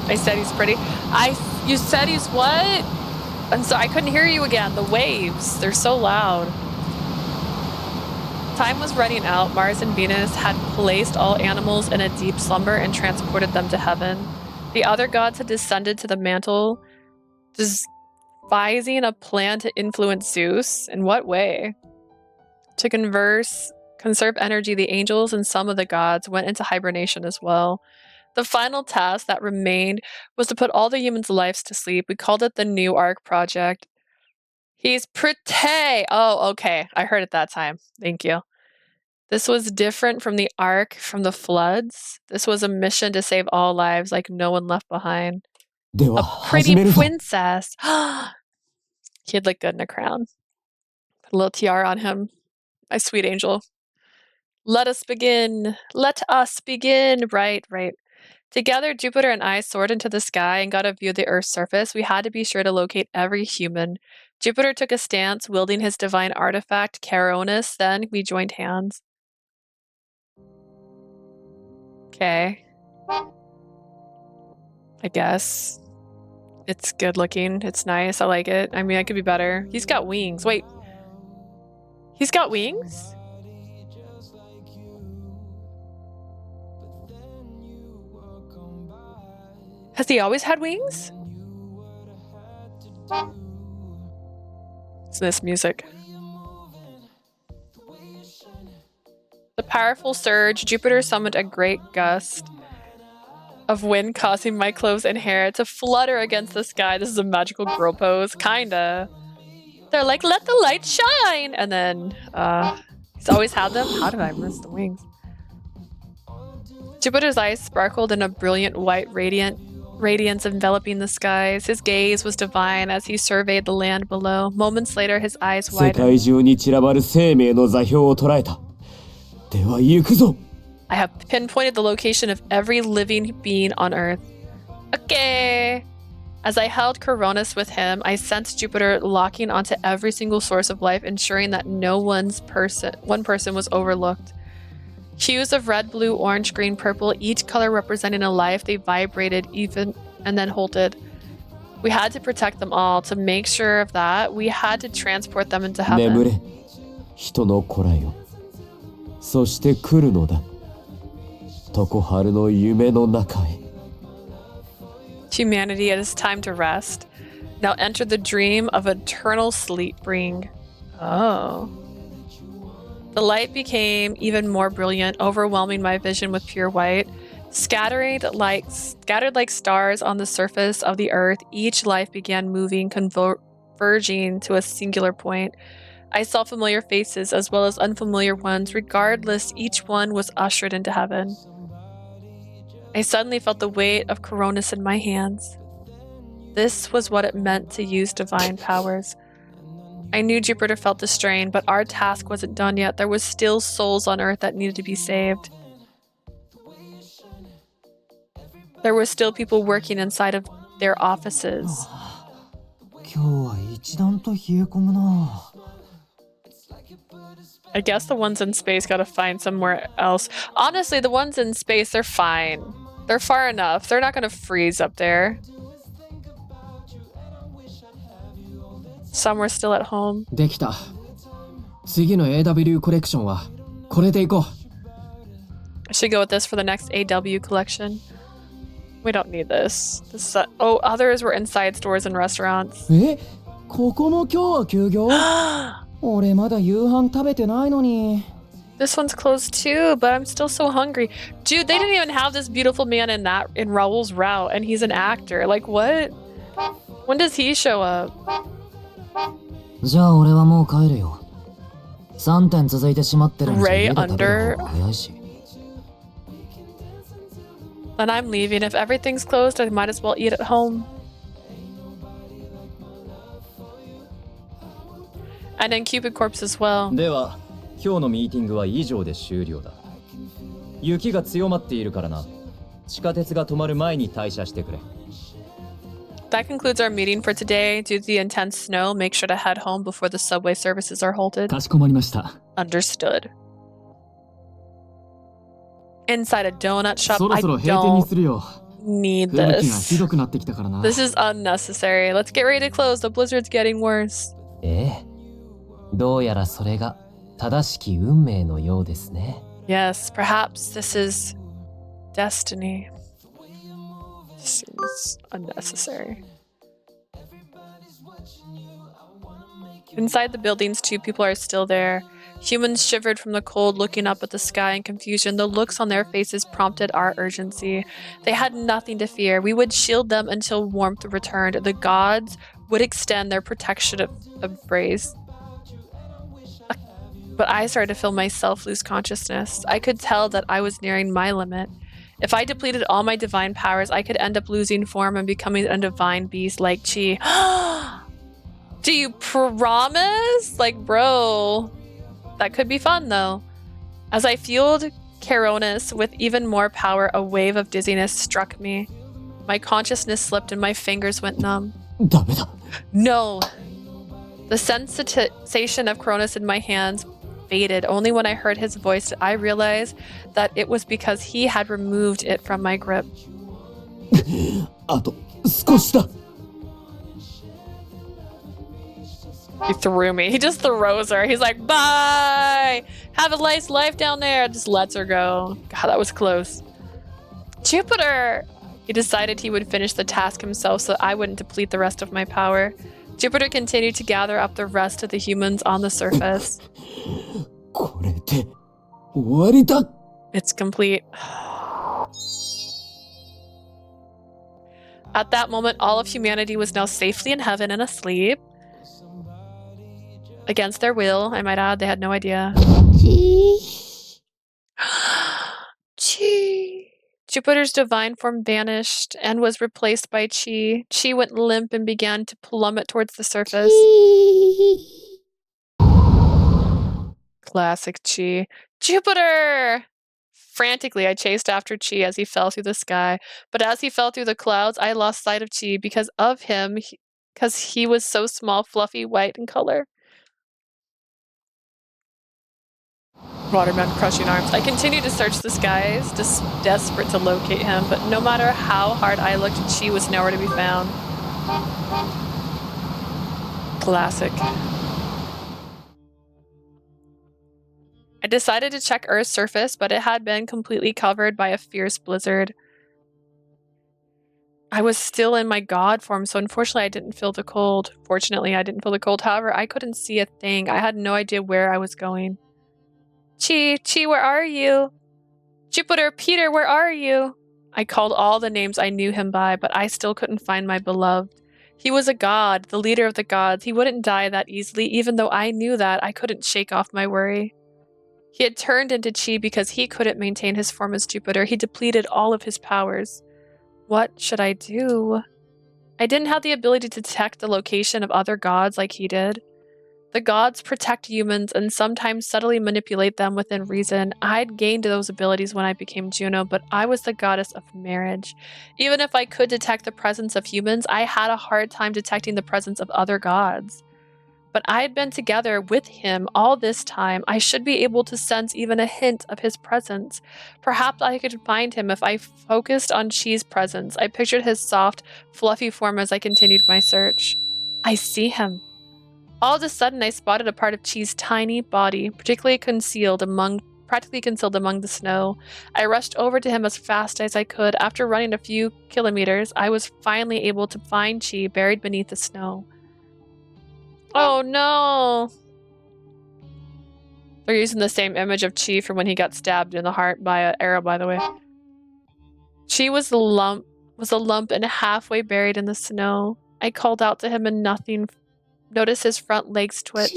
I said he's pretty. You said he's what? And so I couldn't hear you again. The waves, they're so loud. Time was running out. Mars and Venus had placed all animals in a deep slumber and transported them to heaven. The other gods had descended to the mantle, devising a plan to influence Zeus. In what way? To conserve energy, the angels and some of the gods went into hibernation as well. The final task that remained was to put all the humans' lives to sleep. We called it the new Ark Project. He's pretty. Oh, okay. I heard it that time. Thank you. This was different from the Ark from the floods. This was a mission to save all lives, like no one left behind. で A は pretty 始めるぞ。 princess. He'd look good in a crown. Put a little tiara on him. My sweet angel. Let us begin. Let us begin. Right, right. Together, Jupiter and I soared into the sky and got a view of the Earth's surface. We had to be sure to locate every human. Jupiter took a stance, wielding his divine artifact, Caronus. Then we joined hands. Okay. I guess. It's good looking. It's nice. I like it. I mean, it could be better. He's got wings. Wait. He's got wings? Has he always had wings? It's this music. The powerful surge, Jupiter summoned a great gust of wind, causing my clothes and hair to flutter against the sky. This is a magical girl pose, kinda. They're like, let the light shine! And then, he's always had them? How did I miss the wings? Jupiter's eyes sparkled in a brilliant white radiance enveloping the skies. His gaze was divine as he surveyed the land below. Moments later, his eyes 世 widened. 界中に散らばる生命の座標を捉えた。では行くぞ。 I have pinpointed the location of every living being on Earth. Okay. As I held Coronis with him, I sensed Jupiter locking onto every single source of life, ensuring that one person was overlooked. Hues of red, blue, orange, green, purple, each color representing a life, they vibrated even and then halted. We had to protect them all. To make sure of that, we had to transport them into 眠 heaven. れ。人の子らよ。そして来るのだ。常春の夢の中へ。 Humanity, it is time to rest. Now enter the dream of eternal sleeping. Oh. The light became even more brilliant, overwhelming my vision with pure white. Scattered like stars on the surface of the earth, each life began moving, converging to a singular point. I saw familiar faces as well as unfamiliar ones. Regardless, each one was ushered into heaven. I suddenly felt the weight of Coronis in my hands. This was what it meant to use divine powers. I knew Jupiter felt the strain, but our task wasn't done yet. There was still souls on Earth that needed to be saved. There were still people working inside of their offices. 今日は一段と冷え込むな。 I guess the ones in space gotta find somewhere else. Honestly, the ones in space, they're fine. They're far enough. They're not gonna freeze up there. Some were still at home. できた。次の AW コレクションはこれでいこう。 I should go with this for the next AW collection. We don't need this. Oh, others were inside stores and restaurants. え、ここも今日は休業？俺まだ夕飯食べてないのに。 This one's closed too, but I'm still so hungry. Dude, they didn't even have this beautiful man in Raoul's route, and he's an actor. Like, what? When does he show up? じゃあ俺はもう帰るよ。3点続いてしまってるんじゃ Ray 家で食べる under. 方が早いし。 Then I'm leaving. If everything's closed, I might as well eat at home. And then Cupid Corpse as well. では今日のミーティングは以上で終了だ。雪が強まっているからな。地下鉄が止まる前に退社してくれ。 That concludes our meeting for today. Due to the intense snow, make sure to head home before the subway services are halted. かしこまりました。 Understood. Inside a donut shop. そろ I そろ閉店に don't するよ。 need 吹雪がひ this. どくなってきたからな。 This is unnecessary. Let's get ready to close. The blizzard's getting worse. ええ。どうやらそれが正しき運命のようですね。 Yes, perhaps this is destiny. Seems unnecessary. Inside the buildings, 2 people are still there. Humans shivered from the cold, looking up at the sky in confusion. The looks on their faces prompted our urgency. They had nothing to fear. We would shield them until warmth returned. The gods would extend their protection of embrace. But I started to feel myself lose consciousness. I could tell that I was nearing my limit. If I depleted all my divine powers, I could end up losing form and becoming a divine beast like Chi. Do you promise? Like, bro, that could be fun though. As I fueled Caronus with even more power, a wave of dizziness struck me. My consciousness slipped and my fingers went numb. ダメだ。 No. The sensation of Cronus in my hands faded. Only when I heard his voice did I realize that it was because he had removed it from my grip. あと少しだ。 He threw me. He just throws her. He's like, bye! Have a nice life down there. Just lets her go. God, that was close. Jupiter! He decided he would finish the task himself so I wouldn't deplete the rest of my power. Jupiter continued to gather up the rest of the humans on the surface. これで終わりだ。 It's complete. At that moment, all of humanity was now safely in heaven and asleep. Against their will, I might add, they had no idea. Chi. Jupiter's divine form vanished and was replaced by Chi. Chi went limp and began to plummet towards the surface. Classic Chi. Jupiter! Frantically, I chased after Chi as he fell through the sky. But as he fell through the clouds, I lost sight of Chi because of him, because he was so small, fluffy, white in color. Waterman crushing arms. I continued to search the skies, just desperate to locate him, but no matter how hard I looked, Chi was nowhere to be found. Classic. I decided to check Earth's surface, but it had been completely covered by a fierce blizzard. I was still in my god form, so unfortunately I didn't feel the cold. Fortunately, I didn't feel the cold. However, I couldn't see a thing. I had no idea where I was going. Chi, where are you? Jupiter, Peter, where are you? I called all the names I knew him by, but I still couldn't find my beloved. He was a god, the leader of the gods. He wouldn't die that easily. Even though I knew that, I couldn't shake off my worry. He had turned into Chi because he couldn't maintain his form as Jupiter. He depleted all of his powers. What should I do? I didn't have the ability to detect the location of other gods like he did. The gods protect humans and sometimes subtly manipulate them within reason. I'd gained those abilities when I became Juno, but I was the goddess of marriage. Even if I could detect the presence of humans, I had a hard time detecting the presence of other gods. But I had been together with him all this time. I should be able to sense even a hint of his presence. Perhaps I could find him if I focused on Chi's presence. I pictured his soft, fluffy form as I continued my search. I see him. All of a sudden, I spotted a part of Chi's tiny body, practically concealed among the snow. I rushed over to him as fast as I could. After running a few kilometers, I was finally able to find Chi buried beneath the snow. Oh no! They're using the same image of Chi from when he got stabbed in the heart by an arrow, by the way. Chi was a lump and halfway buried in the snow. I called out to him and nothing. Notice his front legs twitch.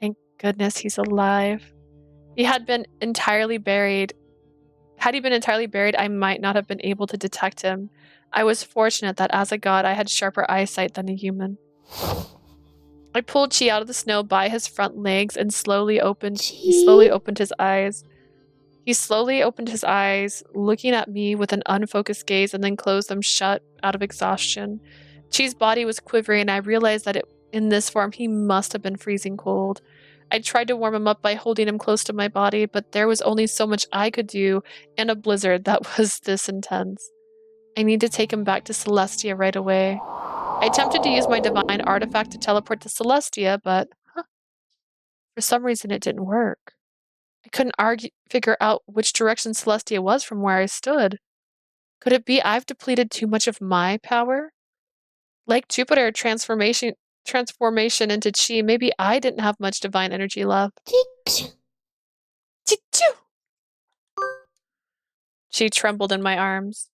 Thank goodness he's alive. He had been entirely buried. Had he been entirely buried, I might not have been able to detect him. I was fortunate that as a god, I had sharper eyesight than a human. I pulled Chi out of the snow by his front legs and he slowly opened his eyes. He slowly opened his eyes, looking at me with an unfocused gaze, and then closed them shut out of exhaustion. Chi's body was quivering, and I realized that in this form he must have been freezing cold. I tried to warm him up by holding him close to my body, but there was only so much I could do in a blizzard that was this intense. I need to take him back to Celestia right away. I attempted to use my divine artifact to teleport to Celestia, but for some reason it didn't work. I couldn't figure out which direction Celestia was from where I stood. Could it be I've depleted too much of my power? Like Jupiter transformation into Chi, maybe I didn't have much divine energy left. She trembled in my arms.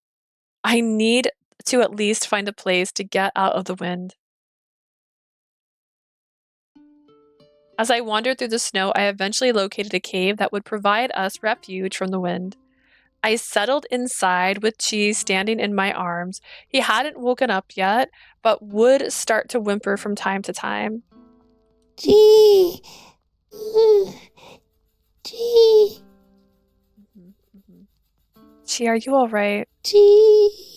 I need to at least find a place to get out of the wind. As I wandered through the snow, I eventually located a cave that would provide us refuge from the wind. I settled inside with Cheese standing in my arms. He hadn't woken up yet, but would start to whimper from time to time. Gee. Gee. Chi, are you alright? Gee.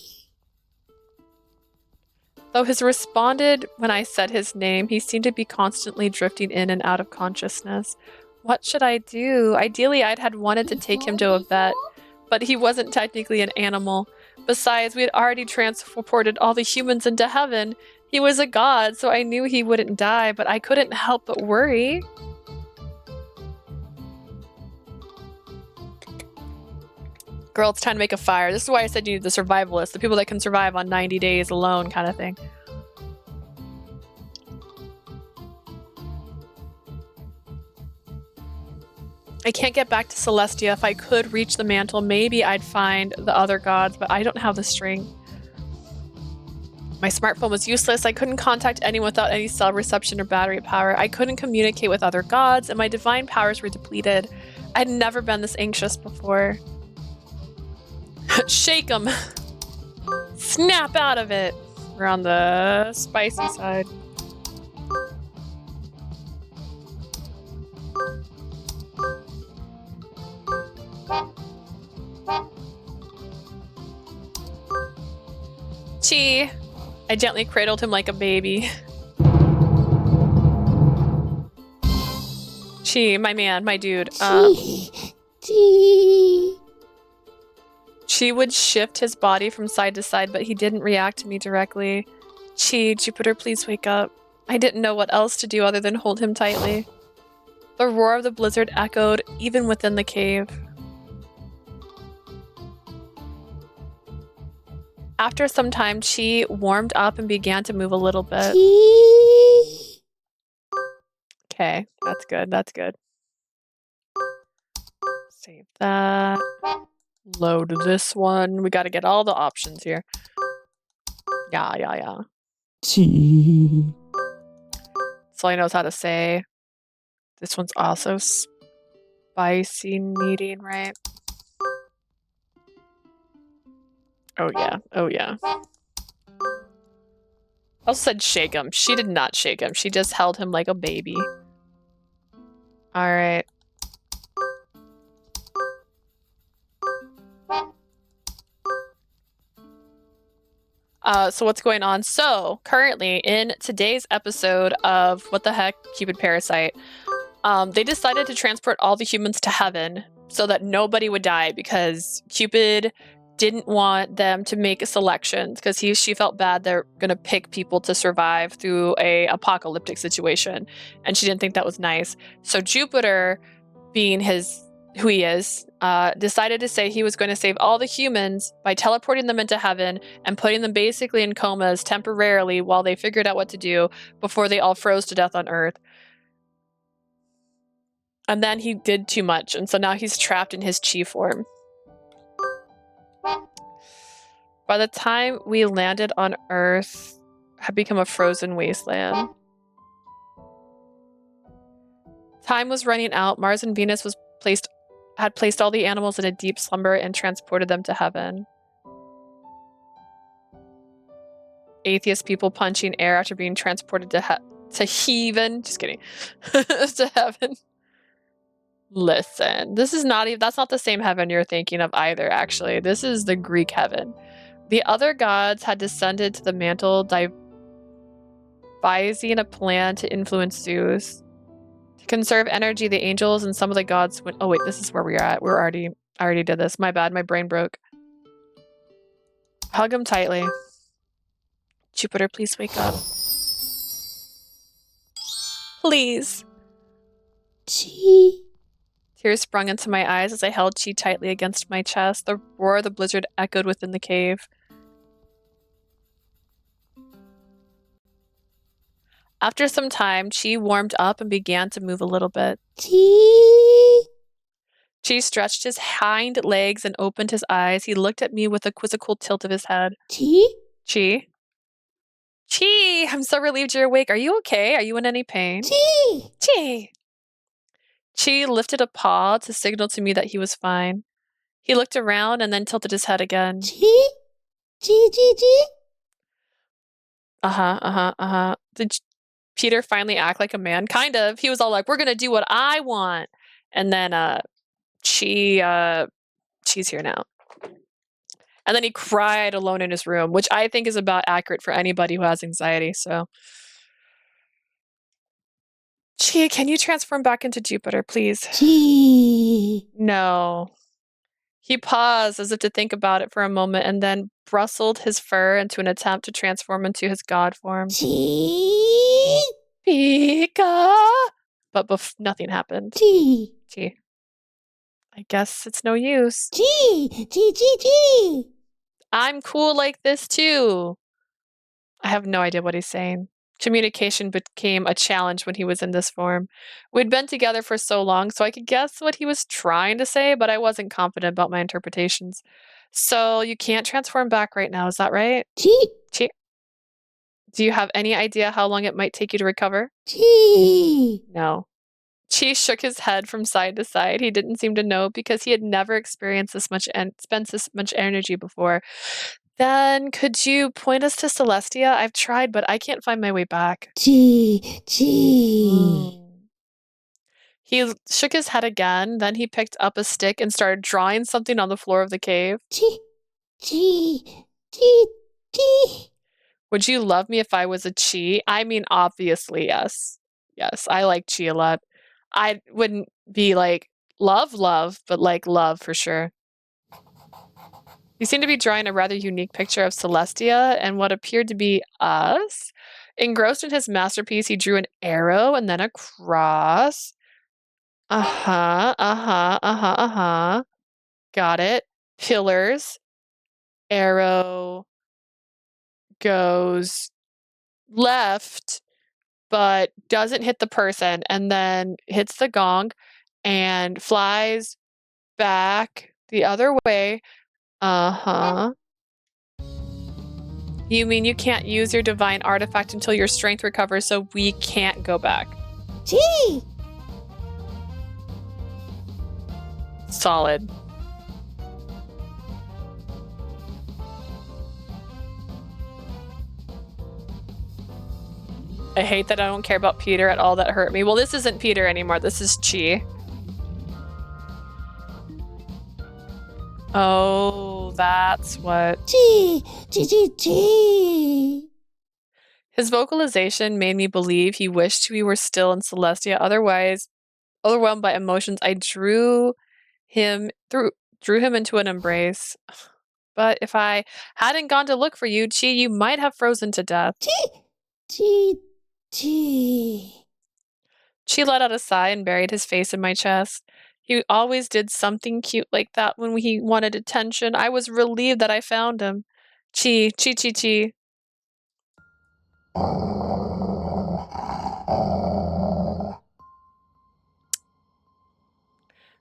Though his responded when I said his name, he seemed to be constantly drifting in and out of consciousness. What should I do? Ideally, I'd had wanted to take him to a vet, but he wasn't technically an animal. Besides, we had already transported all the humans into heaven. He was a god, so I knew he wouldn't die, but I couldn't help but worry. Girl, it's time to make a fire. This is why I said you need the survivalists, the people that can survive on 90 days alone kind of thing. I can't get back to Celestia. If I could reach the mantle, maybe I'd find the other gods, but I don't have the strength. My smartphone was useless. I couldn't contact anyone without any cell reception or battery power. I couldn't communicate with other gods, and my divine powers were depleted. I'd never been this anxious before. Shake 'em! Snap out of it! We're on the spicy side. Chi! I gently cradled him like a baby. Chi, my man, my dude. Chi would shift his body from side to side, but he didn't react to me directly. Chi, Jupiter, please wake up. I didn't know what else to do other than hold him tightly. The roar of the blizzard echoed even within the cave. After some time, Chi warmed up and began to move a little bit. Okay, that's good, that's good. Save that. Load this one. We gotta get all the options here. Yeah. Chi. That's all he knows how to say. This one's also spicy needing, right? Oh yeah. I also said shake him. She did not shake him. She just held him like a baby. Alright. So what's going on? So currently in today's episode of What the Heck, Cupid Parasite, they decided to transport all the humans to heaven so that nobody would die because Cupid didn't want them to make selections because she felt bad they're gonna pick people to survive through a apocalyptic situation, and she didn't think that was nice. So Jupiter, being who he is, decided to say he was going to save all the humans by teleporting them into heaven and putting them basically in comas temporarily while they figured out what to do before they all froze to death on Earth. And then he did too much, and so now he's trapped in his chi form. By the time we landed on Earth, had become a frozen wasteland. Time was running out. Mars and Venus had placed all the animals in a deep slumber and transported them to heaven. Atheist people punching air after being transported to heaven. Just kidding. To heaven. Listen, that's not the same heaven you're thinking of either, actually. This is the Greek heaven. The other gods had descended to the mantle, devising a plan to influence Zeus. To conserve energy, the angels and some of the gods went... Oh wait, this is where we are at. I already did this. My bad, my brain broke. Hug him tightly. Jupiter, please wake up. Please. Chi. Tears sprung into my eyes as I held Chi tightly against my chest. The roar of the blizzard echoed within the cave. After some time, Chi warmed up and began to move a little bit. Chi stretched his hind legs and opened his eyes. He looked at me with a quizzical tilt of his head. Chi? Chi? Chi, I'm so relieved you're awake. Are you okay? Are you in any pain? Chi! Chi! Chi lifted a paw to signal to me that he was fine. He looked around and then tilted his head again. Chi? Chi? Uh-huh. Did Peter finally act like a man? Kind of. He was all like, we're gonna do what I want. And then Chi's here now. And then he cried alone in his room, which I think is about accurate for anybody who has anxiety, so. Chi, can you transform back into Jupiter, please? Chi! No. He paused as if to think about it for a moment and then bristled his fur into an attempt to transform into his god form. Chi! Pika! But nothing happened. Chi! I guess it's no use. Chi! I'm cool like this too. I have no idea what he's saying. Communication became a challenge when he was in this form. We'd been together for so long, so I could guess what he was trying to say, but I wasn't confident about my interpretations. So you can't transform back right now, is that right? Chi. Do you have any idea how long it might take you to recover? Chi! No. Chi shook his head from side to side. He didn't seem to know because he had never experienced this much and spent this much energy before. Then could you point us to Celestia? I've tried, but I can't find my way back. Chi! He shook his head again. Then he picked up a stick and started drawing something on the floor of the cave. Chi! Would you love me if I was a Chi? I mean, obviously, yes. Yes, I like Chi a lot. I wouldn't be like love, but like love for sure. You seem to be drawing a rather unique picture of Celestia and what appeared to be us. Engrossed in his masterpiece, he drew an arrow and then a cross. Got it. Pillars. Arrow goes left, but doesn't hit the person, and then hits the gong and flies back the other way. You mean you can't use your divine artifact until your strength recovers, so we can't go back? Chi! Solid. I hate that I don't care about Peter at all. That hurt me. Well, this isn't Peter anymore. This is Chi. Oh, that's what. Chi! His vocalization made me believe he wished we were still in Celestia. Otherwise, overwhelmed by emotions, I drew him into an embrace. But if I hadn't gone to look for you, Chi, you might have frozen to death. Chi! Chi let out a sigh and buried his face in my chest. He always did something cute like that when he wanted attention. I was relieved that I found him. Chi.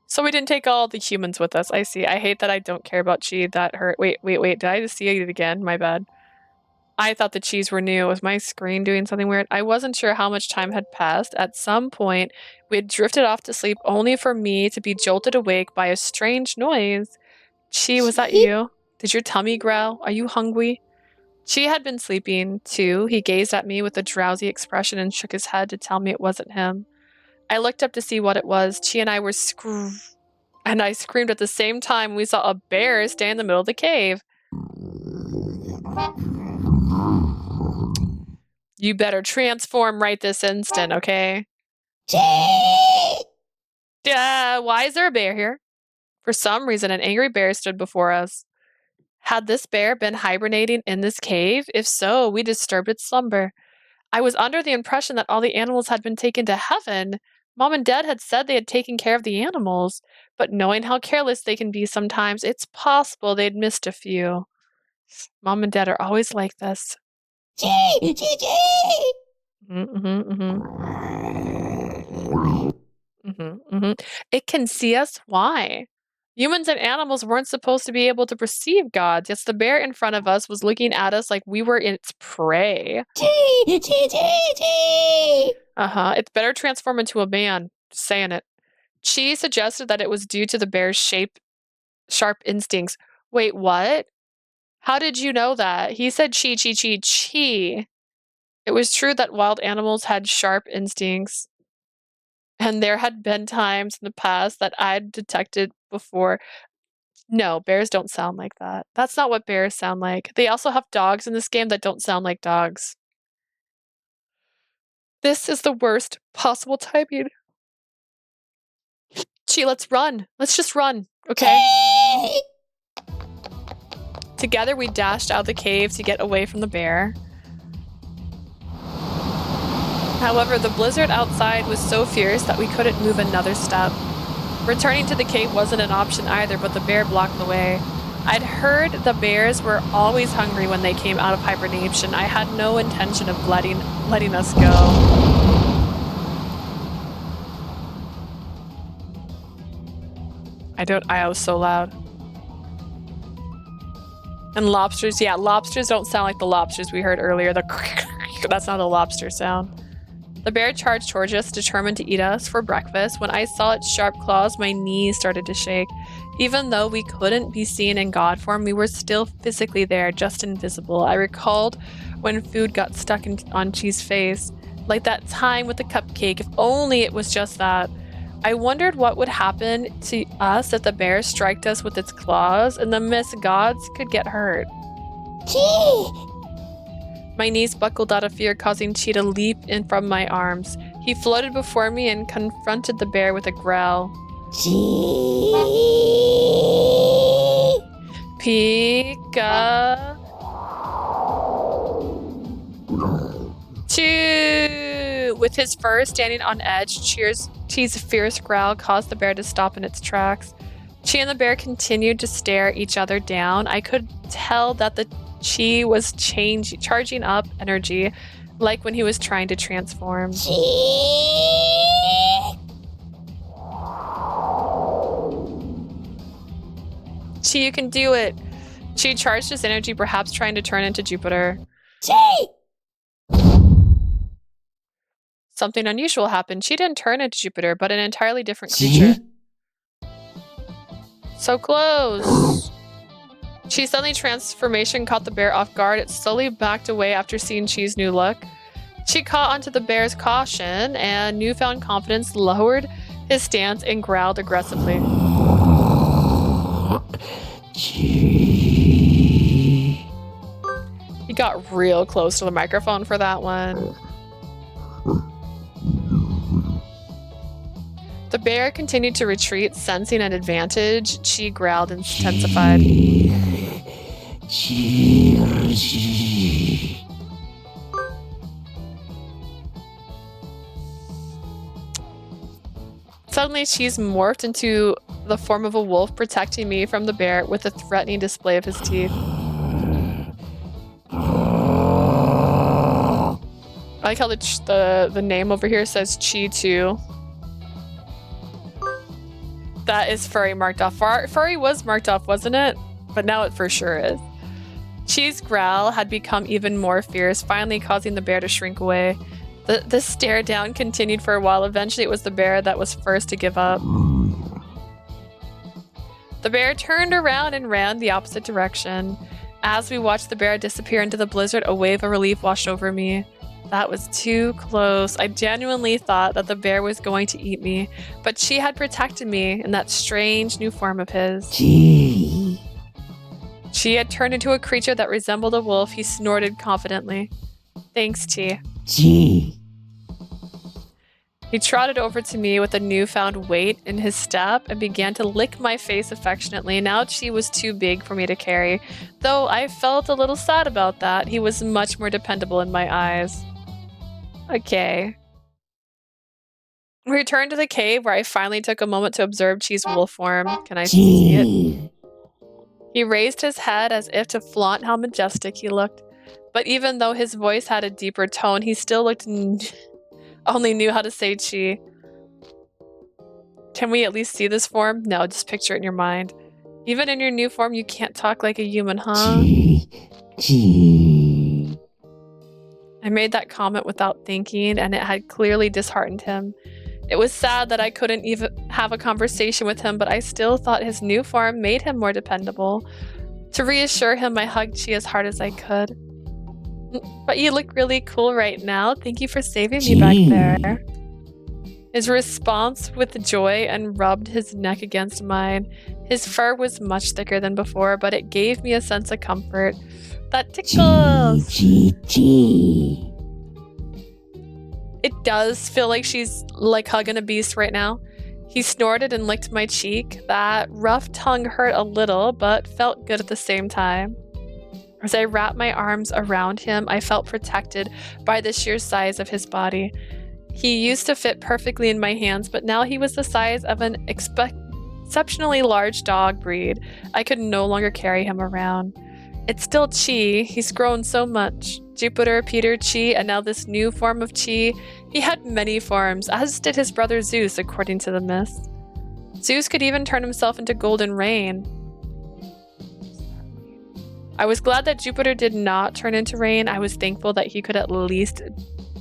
So we didn't take all the humans with us. I see. I hate that I don't care about Chi. That hurt. Wait. Did I just see it again? My bad. I thought the Chis were new. Was my screen doing something weird? I wasn't sure how much time had passed. At some point, we had drifted off to sleep only for me to be jolted awake by a strange noise. Chi, was that you? Did your tummy growl? Are you hungry? Chi had been sleeping, too. He gazed at me with a drowsy expression and shook his head to tell me it wasn't him. I looked up to see what it was. Chi and I were and I screamed at the same time. We saw a bear stand in the middle of the cave. You better transform right this instant, okay? Why is there a bear here? For some reason, an angry bear stood before us. Had this bear been hibernating in this cave? If so, we disturbed its slumber. I was under the impression that all the animals had been taken to heaven. Mom and Dad had said they had taken care of the animals, but knowing how careless they can be sometimes, it's possible they'd missed a few. Mom and Dad are always like this. It can see us? Why? Humans and animals weren't supposed to be able to perceive gods, yet the bear in front of us was looking at us like we were its prey. It's better transform into a man. Just saying it. Chi suggested that it was due to the bear's sharp instincts. Wait, what? How did you know that? He said chi. It was true that wild animals had sharp instincts. And there had been times in the past that I'd detected before. No, bears don't sound like that. That's not what bears sound like. They also have dogs in this game that don't sound like dogs. This is the worst possible timing. Chi, let's run. Let's just run, okay? Together we dashed out of the cave to get away from the bear. However, the blizzard outside was so fierce that we couldn't move another step. Returning to the cave wasn't an option either, but the bear blocked the way. I'd heard the bears were always hungry when they came out of hibernation. I had no intention of letting us go. I was so loud. And lobsters, yeah, lobsters don't sound like the lobsters we heard earlier. That's not a lobster sound. The bear charged towards us, determined to eat us for breakfast. When I saw its sharp claws, my knees started to shake. Even though we couldn't be seen in god form, we were still physically there, just invisible. I recalled when food got stuck on Chi's face, like that time with the cupcake. If only it was just that. I wondered what would happen to us if the bear striked us with its claws and the mist gods could get hurt. Chi! My knees buckled out of fear, causing Chi to leap in from my arms. He floated before me and confronted the bear with a growl. Chi! Pika. Choo! With his fur standing on edge, Chi's fierce growl caused the bear to stop in its tracks. Chi and the bear continued to stare each other down. I could tell that the Chi was charging up energy, like when he was trying to transform. Chi, you can do it! Chi charged his energy, perhaps trying to turn into Jupiter. Chi! Something unusual happened. Chi didn't turn into Jupiter, but an entirely different creature. So close! Chi's sudden transformation caught the bear off guard. It slowly backed away after seeing Chi's new look. Chi caught onto the bear's caution and newfound confidence lowered his stance and growled aggressively. He got real close to the microphone for that one. The bear continued to retreat, sensing an advantage. Chi growled and intensified. Suddenly, Chi's morphed into the form of a wolf, protecting me from the bear with a threatening display of his teeth. I like how the name over here says Chi too. That is Furry marked off. Furry was marked off, wasn't it? But now it for sure is. Chi's growl had become even more fierce, finally causing the bear to shrink away. The stare down continued for a while. Eventually, it was the bear that was first to give up. The bear turned around and ran the opposite direction. As we watched the bear disappear into the blizzard, a wave of relief washed over me. That was too close. I genuinely thought that the bear was going to eat me, but Chi had protected me in that strange new form of his. Chi had turned into a creature that resembled a wolf. He snorted confidently. Thanks, Chi. He trotted over to me with a newfound weight in his step and began to lick my face affectionately. Now Chi was too big for me to carry, though I felt a little sad about that. He was much more dependable in my eyes. Okay. We returned to the cave where I finally took a moment to observe Chi's wolf form. Can I see it? He raised his head as if to flaunt how majestic he looked. But even though his voice had a deeper tone, he still only knew how to say Chi. Can we at least see this form? No, just picture it in your mind. Even in your new form, you can't talk like a human, huh? I made that comment without thinking, and it had clearly disheartened him. It was sad that I couldn't even have a conversation with him, but I still thought his new form made him more dependable. To reassure him, I hugged Chi as hard as I could. But you look really cool right now. Thank you for saving me back there. His response with joy and rubbed his neck against mine. His fur was much thicker than before, but it gave me a sense of comfort. That tickles! It does feel like she's like hugging a beast right now. He snorted and licked my cheek. That rough tongue hurt a little, but felt good at the same time. As I wrapped my arms around him, I felt protected by the sheer size of his body. He used to fit perfectly in my hands, but now he was the size of an exceptionally large dog breed. I could no longer carry him around. It's still Chi. He's grown so much. Jupiter, Peter, Chi, and now this new form of Chi. He had many forms, as did his brother Zeus, according to the myths. Zeus could even turn himself into golden rain. I was glad that Jupiter did not turn into rain. I was thankful that he could at least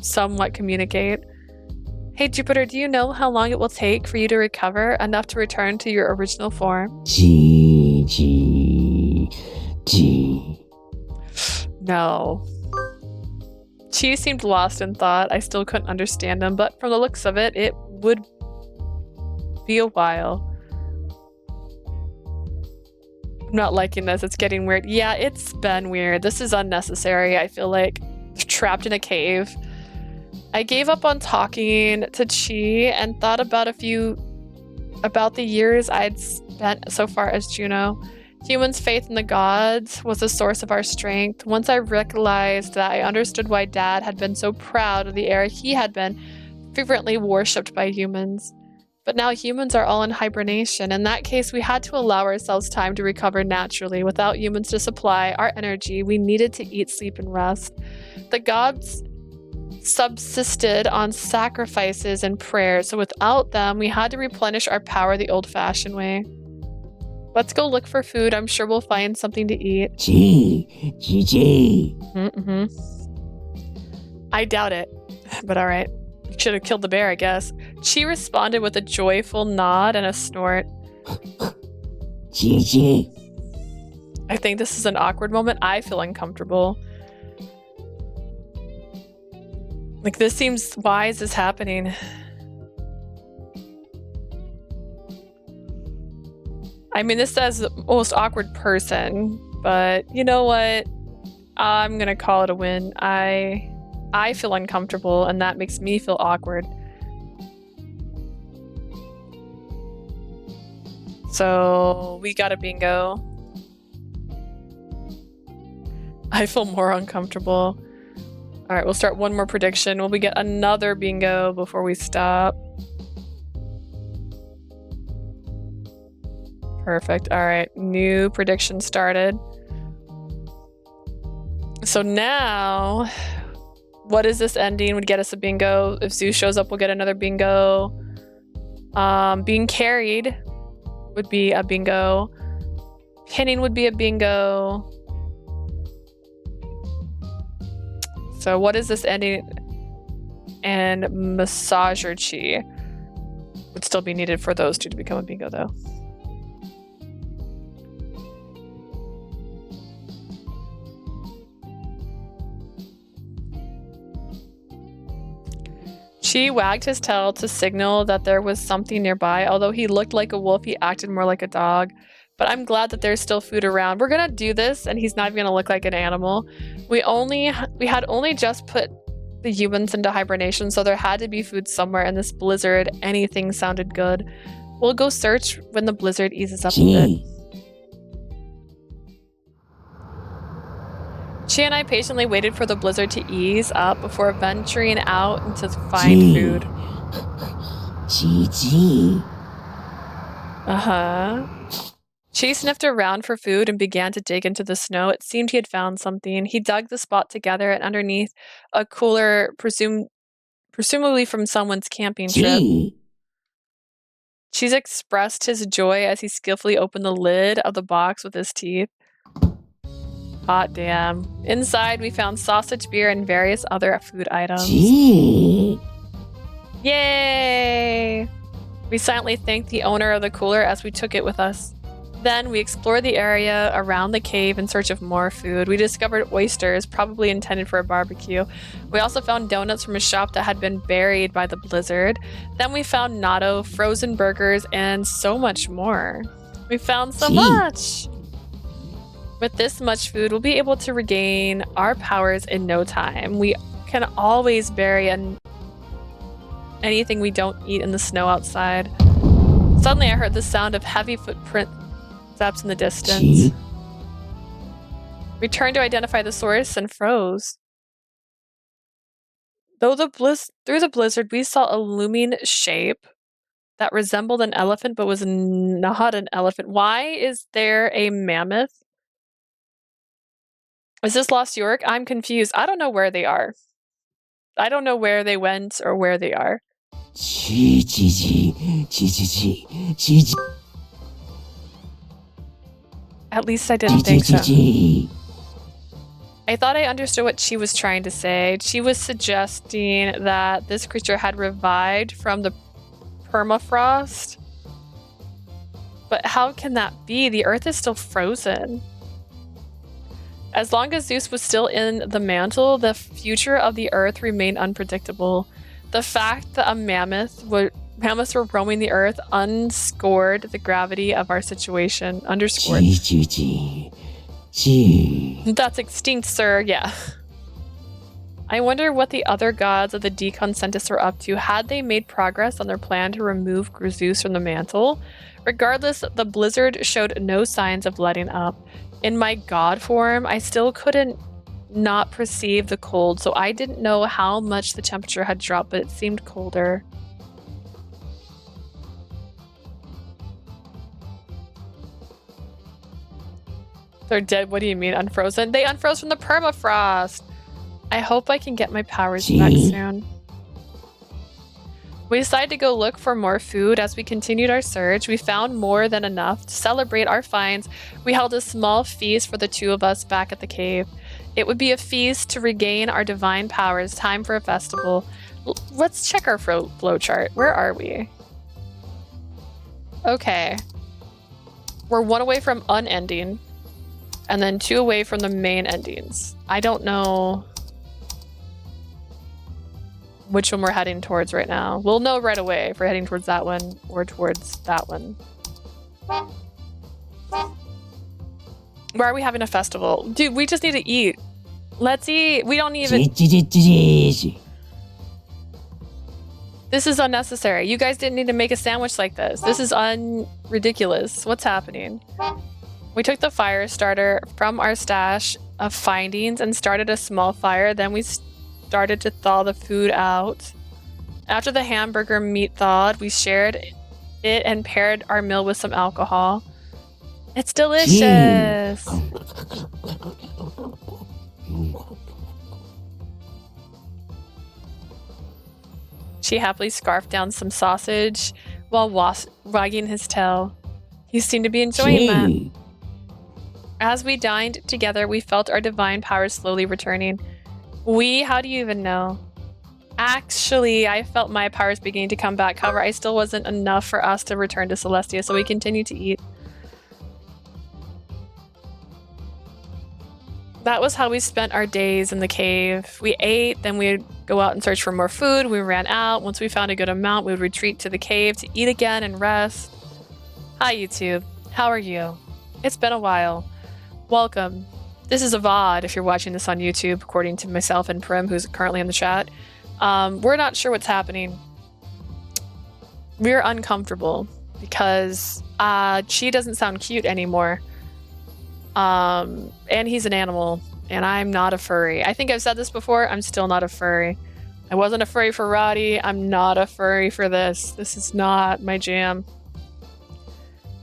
somewhat communicate. Hey Jupiter, do you know how long it will take for you to recover enough to return to your original form? No. Chi seemed lost in thought. I still couldn't understand him, but from the looks of it, it would be a while. I'm not liking this. It's getting weird. Yeah, it's been weird. This is unnecessary. I feel like trapped in a cave. I gave up on talking to Chi and thought about the years I'd spent so far as Juno. Humans' faith in the gods was the source of our strength. Once I realized that, I understood why Dad had been so proud of the era he had been frequently worshipped by humans. But now humans are all in hibernation. In that case, we had to allow ourselves time to recover naturally. Without humans to supply our energy, we needed to eat, sleep, and rest. The gods subsisted on sacrifices and prayers, so without them, we had to replenish our power the old-fashioned way. Let's go look for food. I'm sure we'll find something to eat. I doubt it, but all right. Should have killed the bear, I guess. Chi responded with a joyful nod and a snort. I think this is an awkward moment. I feel uncomfortable. Like, this seems... Why is this happening? I mean, this says the most awkward person, but you know what? I'm gonna call it a win. I feel uncomfortable, and that makes me feel awkward. So we got a bingo. I feel more uncomfortable. All right, we'll start one more prediction. Will we get another bingo before we stop? Perfect. All right, new prediction started. So now, what is this ending? Would get us a bingo. If Zeus shows up, we'll get another bingo. Being carried would be a bingo. Pinning would be a bingo. So what is this ending? And Massager Chi would still be needed for those two to become a bingo, though. Chi wagged his tail to signal that there was something nearby. Although he looked like a wolf, he acted more like a dog. But I'm glad that there's still food around. We're gonna do this, and he's not even gonna look like an animal. We had only just put the humans into hibernation, so there had to be food somewhere in this blizzard. Anything sounded good. We'll go search when the blizzard eases up a bit. Chi and I patiently waited for the blizzard to ease up before venturing out and to find food. Chi sniffed around for food and began to dig into the snow. It seemed he had found something. He dug the spot together, and underneath a cooler, presumably from someone's camping trip. Cheese expressed his joy as he skillfully opened the lid of the box with his teeth. Hot damn. Inside, we found sausage, beer, and various other food items. Gee. Yay! We silently thanked the owner of the cooler as we took it with us. Then we explored the area around the cave in search of more food. We discovered oysters, probably intended for a barbecue. We also found donuts from a shop that had been buried by the blizzard. Then we found natto, frozen burgers, and so much more. We found so much! With this much food, we'll be able to regain our powers in no time. We can always bury anything we don't eat in the snow outside. Suddenly I heard the sound of heavy footsteps in the distance. We turned to identify the source and froze. Through the blizzard, we saw a looming shape that resembled an elephant but was not an elephant. Why is there a mammoth? Is this Lost York? I'm confused. I don't know where they are. I don't know where they went or where they are. At least I didn't think so. I thought I understood what she was trying to say. She was suggesting that this creature had revived from the permafrost. But how can that be? The earth is still frozen. As long as Zeus was still in the mantle, the future of the earth remained unpredictable. The fact that mammoths were roaming the earth underscored the gravity of our situation. Underscored. That's extinct, sir. Yeah. I wonder what the other gods of the Deconcentus were up to. Had they made progress on their plan to remove Zeus from the mantle? Regardless, the blizzard showed no signs of letting up. In my god form, I still couldn't not perceive the cold, so I didn't know how much the temperature had dropped, but it seemed colder. They're dead. What do you mean unfrozen? They unfroze from the permafrost. I hope I can get my powers back soon. We decided to go look for more food. As we continued our search, we found more than enough to celebrate our finds. We held a small feast for the two of us back at the cave. It would be a feast to regain our divine powers. Time for a festival. Let's check our flowchart. Where are we? Okay. We're 1 away from unending. And then 2 away from the main endings. I don't know which one we're heading towards right now. We'll know right away if we're heading towards that one or towards that one. Why are we having a festival? Dude, we just need to eat. Let's eat. We don't even... This is unnecessary. You guys didn't need to make a sandwich like this. This is ridiculous. What's happening? We took the fire starter from our stash of findings and started a small fire. Then we started to thaw the food out. After the hamburger meat thawed, we shared it and paired our meal with some alcohol. It's delicious! She happily scarfed down some sausage while wagging his tail. He seemed to be enjoying that. As we dined together, we felt our divine powers slowly returning. How do you even know? Actually, I felt my powers beginning to come back. However, I still wasn't enough for us to return to Celestia, so we continued to eat. That was how we spent our days in the cave. We ate, then we would go out and search for more food. We ran out. Once we found a good amount, we would retreat to the cave to eat again and rest. Hi, YouTube. How are you? It's been a while. Welcome. This is a VOD if you're watching this on YouTube, according to myself and Prim, who's currently in the chat. We're not sure what's happening. We're uncomfortable because she doesn't sound cute anymore. And he's an animal, and I'm not a furry. I think I've said this before. I'm still not a furry. I wasn't a furry for VOD. 'Roddy. I'm not a furry for Roddy. I'm not a furry for this. This is not my jam.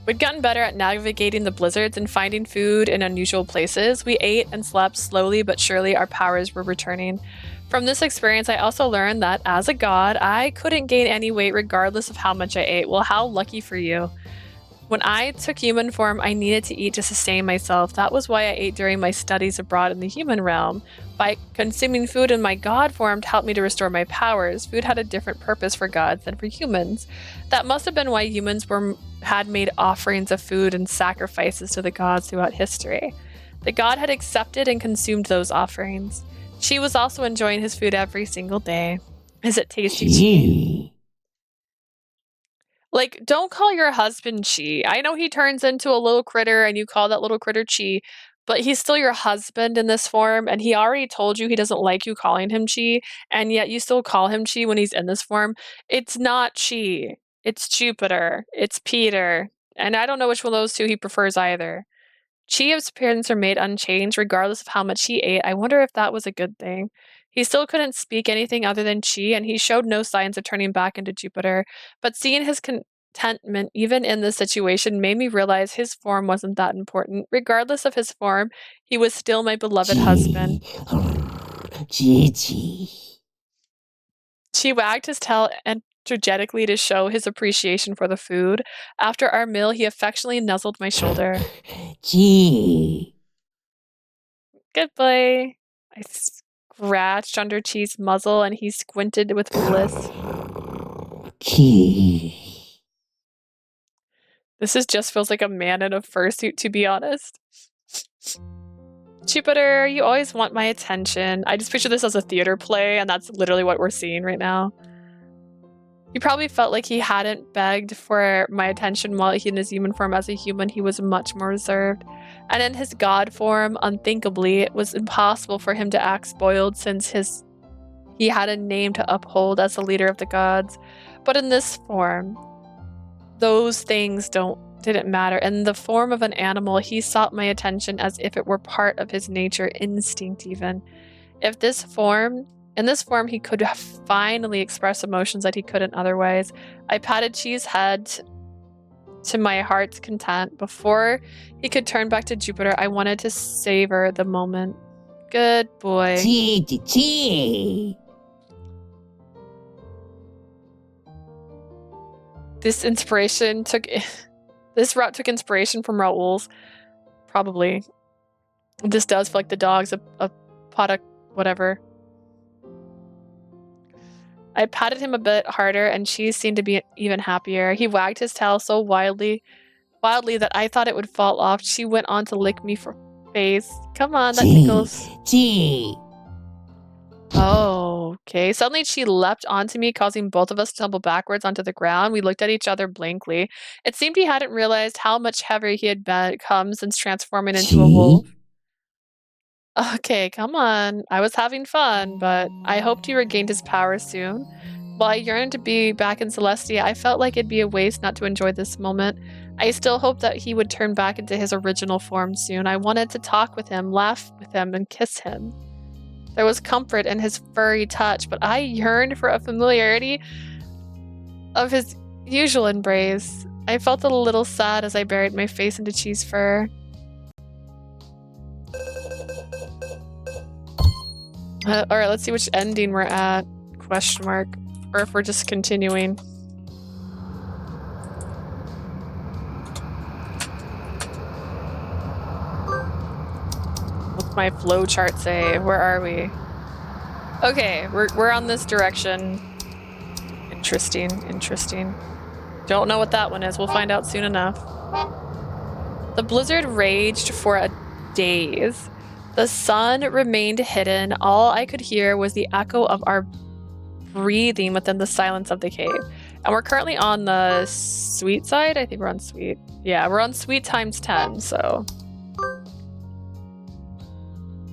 We'd gotten better at navigating the blizzards and finding food in unusual places. We ate and slept slowly, but surely our powers were returning. From this experience, I also learned that as a god, I couldn't gain any weight regardless of how much I ate. Well, how lucky for you. When I took human form, I needed to eat to sustain myself. That was why I ate during my studies abroad in the human realm. By consuming food in my god form to help me to restore my powers, food had a different purpose for gods than for humans. That must have been why humans had made offerings of food and sacrifices to the gods throughout history. The god had accepted and consumed those offerings. She was also enjoying his food every single day. Is it tasty to you? Like, don't call your husband Chi. I know he turns into a little critter and you call that little critter Chi, but he's still your husband in this form, and he already told you he doesn't like you calling him Chi, and yet you still call him Chi when he's in this form. It's not Chi. It's Jupiter. It's Peter. And I don't know which one of those two he prefers either. Chi's appearance remained unchanged regardless of how much he ate. I wonder if that was a good thing. He still couldn't speak anything other than Chi, and he showed no signs of turning back into Jupiter. But seeing his contentment, even in this situation, made me realize his form wasn't that important. Regardless of his form, he was still my beloved husband. Chi wagged his tail energetically to show his appreciation for the food. After our meal, he affectionately nuzzled my shoulder. Good boy. I scratched under Chi's muzzle and he squinted with bliss. This just feels like a man in a fursuit, to be honest. Jupiter, you always want my attention. I just picture this as a theater play, and that's literally what we're seeing right now. He probably felt like he hadn't begged for my attention while in his human form. As a human, he was much more reserved. And in his god form, unthinkably, it was impossible for him to act spoiled since he had a name to uphold as the leader of the gods. But in this form, those things didn't matter. In the form of an animal, he sought my attention as if it were part of his nature, instinct even. In this form, he could finally express emotions that he couldn't otherwise. I patted Chi's head to my heart's content. Before he could turn back to Jupiter, I wanted to savor the moment. Good boy. Chi. This route took inspiration from Raoul's. Probably. This does feel like the dog's a pot of whatever. I patted him a bit harder, and she seemed to be even happier. He wagged his tail so wildly that I thought it would fall off. She went on to lick me for face. Come on, that tickles. Oh, okay. Suddenly she leapt onto me, causing both of us to tumble backwards onto the ground. We looked at each other blankly. It seemed he hadn't realized how much heavier he had become since transforming into a wolf. Okay, come on. I was having fun, but I hoped he regained his power soon. While I yearned to be back in Celestia, I felt like it'd be a waste not to enjoy this moment. I still hoped that he would turn back into his original form soon. I wanted to talk with him, laugh with him, and kiss him. There was comfort in his furry touch, but I yearned for a familiarity of his usual embrace. I felt a little sad as I buried my face into Chi's fur. Alright, let's see which ending we're at. Question mark. Or if we're just continuing. What's my flowchart say? Where are we? Okay, we're on this direction. Interesting. Don't know what that one is. We'll find out soon enough. The blizzard raged for days. The sun remained hidden. All I could hear was the echo of our breathing within the silence of the cave. And we're currently on the sweet side. I think we're on sweet. Yeah, we're on sweet times 10, so.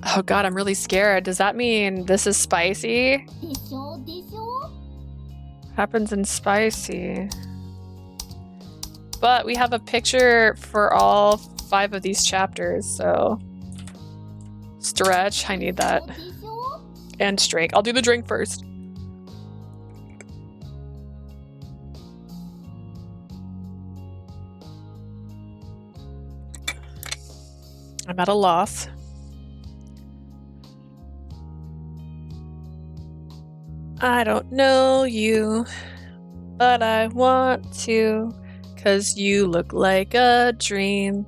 Oh god, I'm really scared. Does that mean this is spicy? Happens in spicy. But we have a picture for all 5 of these chapters, so. Stretch, I need that. And drink. I'll do the drink first. I'm at a loss. I don't know you, but I want to, 'cause you look like a dream.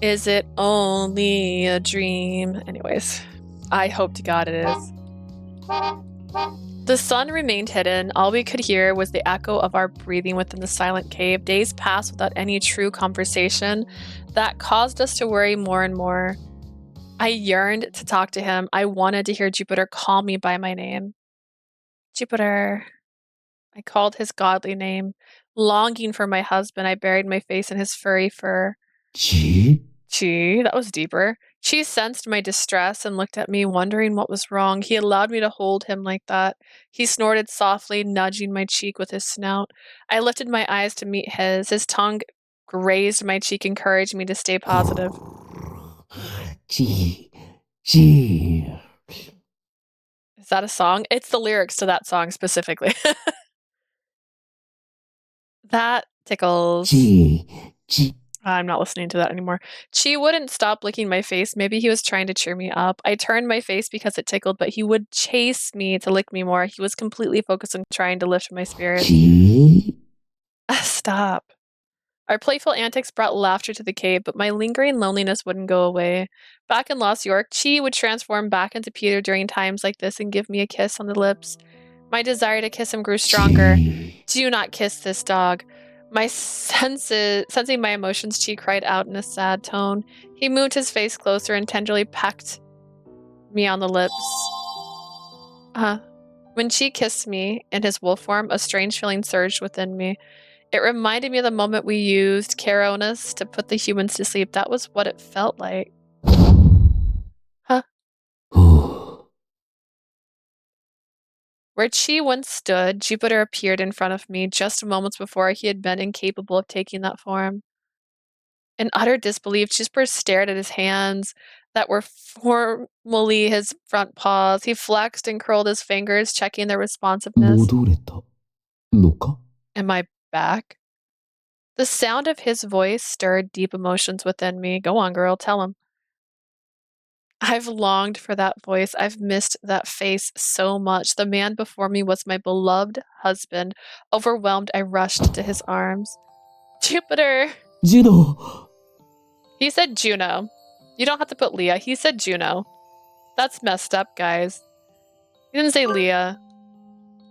Is it only a dream? Anyways, I hope to God it is. The sun remained hidden. All we could hear was the echo of our breathing within the silent cave. Days passed without any true conversation. That caused us to worry more and more. I yearned to talk to him. I wanted to hear Jupiter call me by my name. Jupiter. I called his godly name. Longing for my husband, I buried my face in his furry fur. Chi? Chi, that was deeper. Chi sensed my distress and looked at me, wondering what was wrong. He allowed me to hold him like that. He snorted softly, nudging my cheek with his snout. I lifted my eyes to meet his. His tongue grazed my cheek, encouraging me to stay positive. Chi. Chi. Is that a song? It's the lyrics to that song specifically. That tickles. Chi. Chi. I'm not listening to that anymore. Chi wouldn't stop licking my face. Maybe he was trying to cheer me up. I turned my face because it tickled, but he would chase me to lick me more. He was completely focused on trying to lift my spirits. Stop. Our playful antics brought laughter to the cave, but my lingering loneliness wouldn't go away. Back in Lost York, Chi would transform back into Peter during times like this and give me a kiss on the lips. My desire to kiss him grew stronger. Do not kiss this dog. My sensing my emotions, Chi cried out in a sad tone. He moved his face closer and tenderly pecked me on the lips. When Chi kissed me in his wolf form, a strange feeling surged within me. It reminded me of the moment we used Caronis to put the humans to sleep. That was what it felt like. Where Chi once stood, Jupiter appeared in front of me just moments before he had been incapable of taking that form. In utter disbelief, Jupiter stared at his hands that were formally his front paws. He flexed and curled his fingers, checking their responsiveness. Am I back? The sound of his voice stirred deep emotions within me. Go on, girl, tell him. I've longed for that voice. I've missed that face so much. The man before me was my beloved husband. Overwhelmed, I rushed to his arms. Jupiter! Juno! He said Juno. You don't have to put Leah. He said Juno. That's messed up, guys. He didn't say Leah.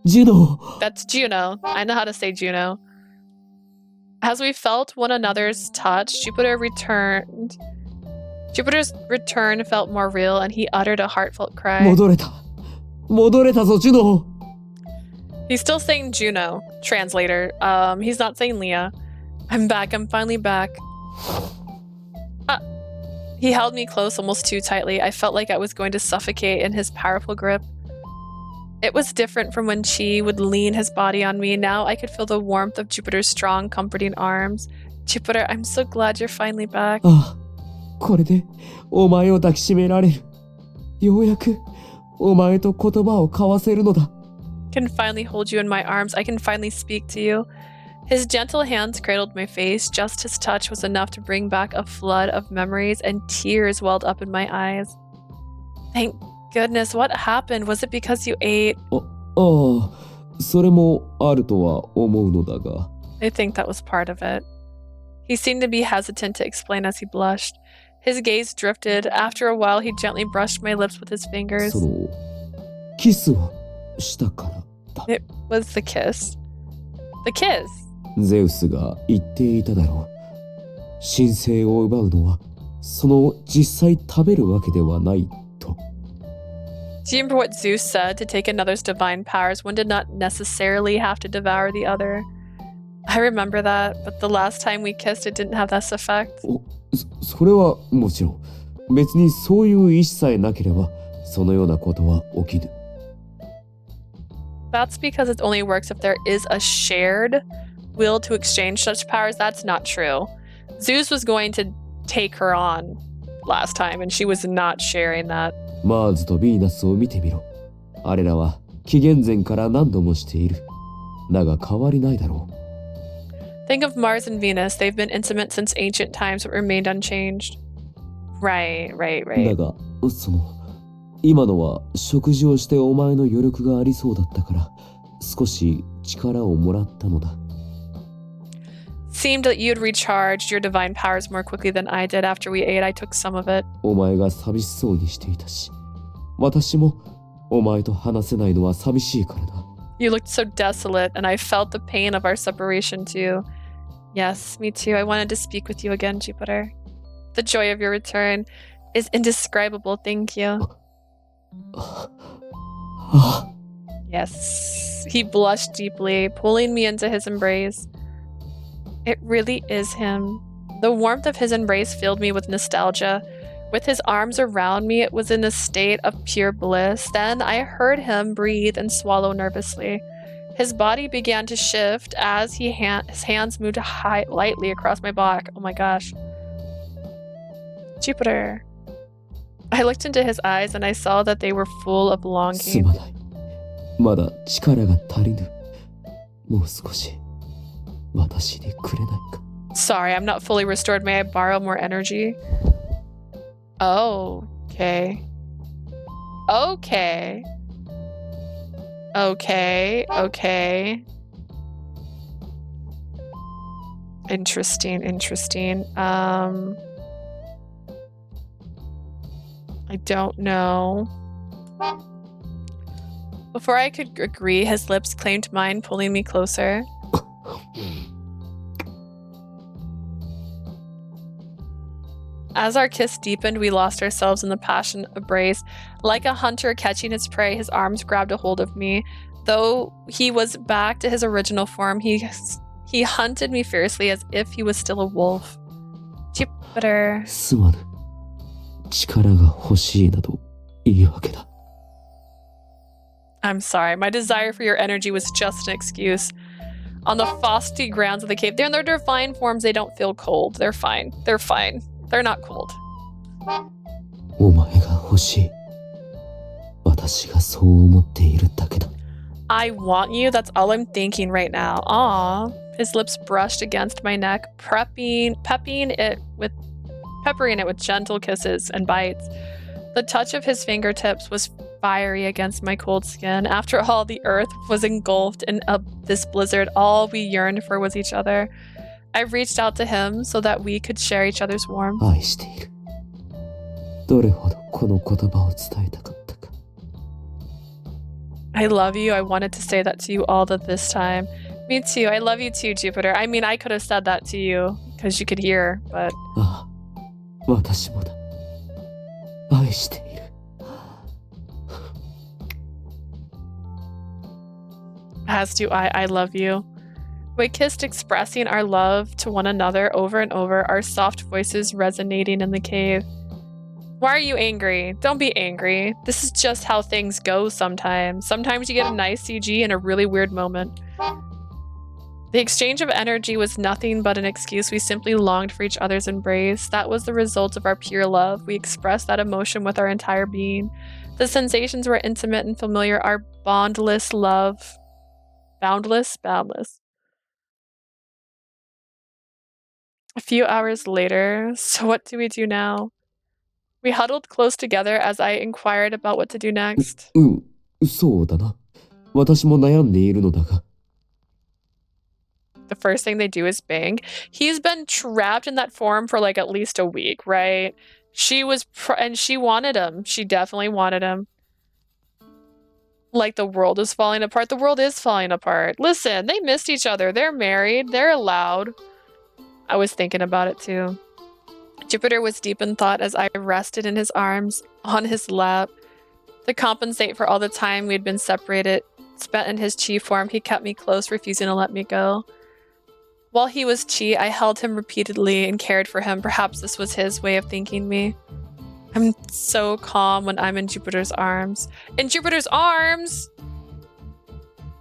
Juno! That's Juno. I know how to say Juno. As we felt one another's touch, Jupiter's return felt more real, and he uttered a heartfelt cry. 戻れた。戻れたぞ、ジュノ。 He's still saying Juno, translator. He's not saying Leah. I'm back. I'm finally back. He held me close almost too tightly. I felt like I was going to suffocate in his powerful grip. It was different from when Chi would lean his body on me. Now I could feel the warmth of Jupiter's strong, comforting arms. Jupiter, I'm so glad you're finally back. これでお前を抱きしめられる。ようやくお前と言葉を交わせるのだ。 Can finally hold you in my arms. I can finally speak to you. His gentle hands cradled my face. Just his touch was enough to bring back a flood of memories, and tears welled up in my eyes. Thank goodness. What happened? Was it because you ate? それもあるとは思うのだが。 I think that was part of it. He seemed to be hesitant to explain as he blushed. His gaze drifted. After a while, he gently brushed my lips with his fingers. そのキスをしたからだ。 It was the kiss. The kiss. ゼウスが言っていただろう。神聖を奪うのはその実際食べるわけではないと。 Do you remember what Zeus said? To take another's divine powers, one did not necessarily have to devour the other. I remember that, but the last time we kissed, it didn't have this effect. それはもちろん。別にそういう意志さえなければ、そのようなことは起きぬ。 That's because it only works if there is a shared will to exchange such powers. That's not true. Zeus was going to take her on last time, and she was not sharing that. マーズとヴィーナスを見てみろ。あれらは紀元前から何度もしている。だが変わりないだろう。Think of Mars and Venus. They've been intimate since ancient times but remained unchanged. Right. だが、今のは食事をしてお前の余力がありそうだったから、少し力をもらったのだ。Seemed that you'd recharged your divine powers more quickly than I did. After we ate, I took some of it. お前が寂しそうにしていたし、私もお前と話せないのは寂しいからだ。You looked so desolate, and I felt the pain of our separation too. Yes, me too. I wanted to speak with you again, Jupiter. The joy of your return is indescribable. Thank you. Yes. He blushed deeply, pulling me into his embrace. It really is him. The warmth of his embrace filled me with nostalgia. With his arms around me, it was in a state of pure bliss. Then I heard him breathe and swallow nervously. His body began to shift as his hands moved lightly across my back. Oh my gosh. Jupiter. I looked into his eyes and I saw that they were full of longing. すまない。まだ力が足りぬ。もう少し私にくれないか。Sorry, I'm not fully restored. May I borrow more energy? Oh, okay. Interesting. I don't know. Before I could agree, his lips claimed mine, pulling me closer. As our kiss deepened, we lost ourselves in the passionate embrace. Like a hunter catching his prey, his arms grabbed a hold of me. Though he was back to his original form, he hunted me fiercely as if he was still a wolf. Jupiter. すまぬ。力が欲しいなど言い訳だ。I'm sorry. My desire for your energy was just an excuse. On the frosty grounds of the cave, they're in their divine forms. They don't feel cold. They're fine. They're not cold. お前が欲しい。私がそう思っているだけだ。I want you. That's all I'm thinking right now. Aw. His lips brushed against my neck, peppering it with gentle kisses and bites. The touch of his fingertips was fiery against my cold skin. After all, the earth was engulfed in this blizzard. All we yearned for was each other. I reached out to him so that we could share each other's warmth. 愛している。どれほどこの言葉を伝えたかったか。I love you. I wanted to say that to you all this time. Me too. I love you too, Jupiter. I mean, I could have said that to you because you could hear, but... ああ、私もだ。愛している。As do I. I love you. We kissed, expressing our love to one another over and over, our soft voices resonating in the cave. Why are you angry? Don't be angry. This is just how things go sometimes. Sometimes you get a nice CG in a really weird moment. The exchange of energy was nothing but an excuse. We simply longed for each other's embrace. That was the result of our pure love. We expressed that emotion with our entire being. The sensations were intimate and familiar. Our boundless love. Boundless? A few hours later, so what do we do now? We huddled close together as I inquired about what to do next. そうだな。私も悩んでいるのだが。The first thing they do is bang. He's been trapped in that form for like at least a week, right? She was, and she wanted him. She definitely wanted him. Like the world is falling apart. The world is falling apart. Listen, they missed each other. They're married. They're allowed. I was thinking about it too. Jupiter was deep in thought as I rested in his arms, on his lap. To compensate for all the time we'd been separated, spent in his chi form, he kept me close, refusing to let me go. While he was chi, I held him repeatedly and cared for him. Perhaps this was his way of thanking me. I'm so calm when I'm in Jupiter's arms. In Jupiter's arms?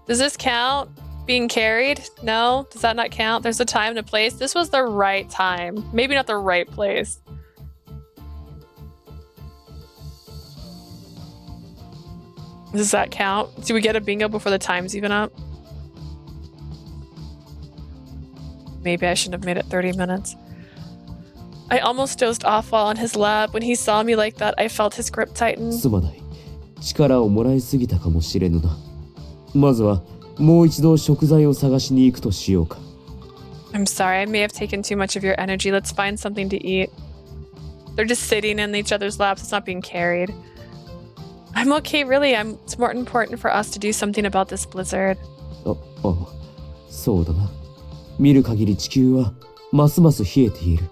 Does this count? Being carried? No? Does that not count? There's a time and a place. This was the right time. Maybe not the right place. Does that count? Do we get a bingo before the time's even up? Maybe I shouldn't have made it 30 minutes. I almost dozed off while on his lap. When he saw me like that, I felt his grip tighten. すまない。力をもらいすぎたかもしれぬな。まずはもう一度食材を探しに行くとしようか。I'm sorry, I may have taken too much of your energy. Let's find something to eat. They're just sitting in each other's laps. It's not being carried. I'm okay, really. It's more important for us to do something about this blizzard. そうだな。見る限り地球はますます冷えている。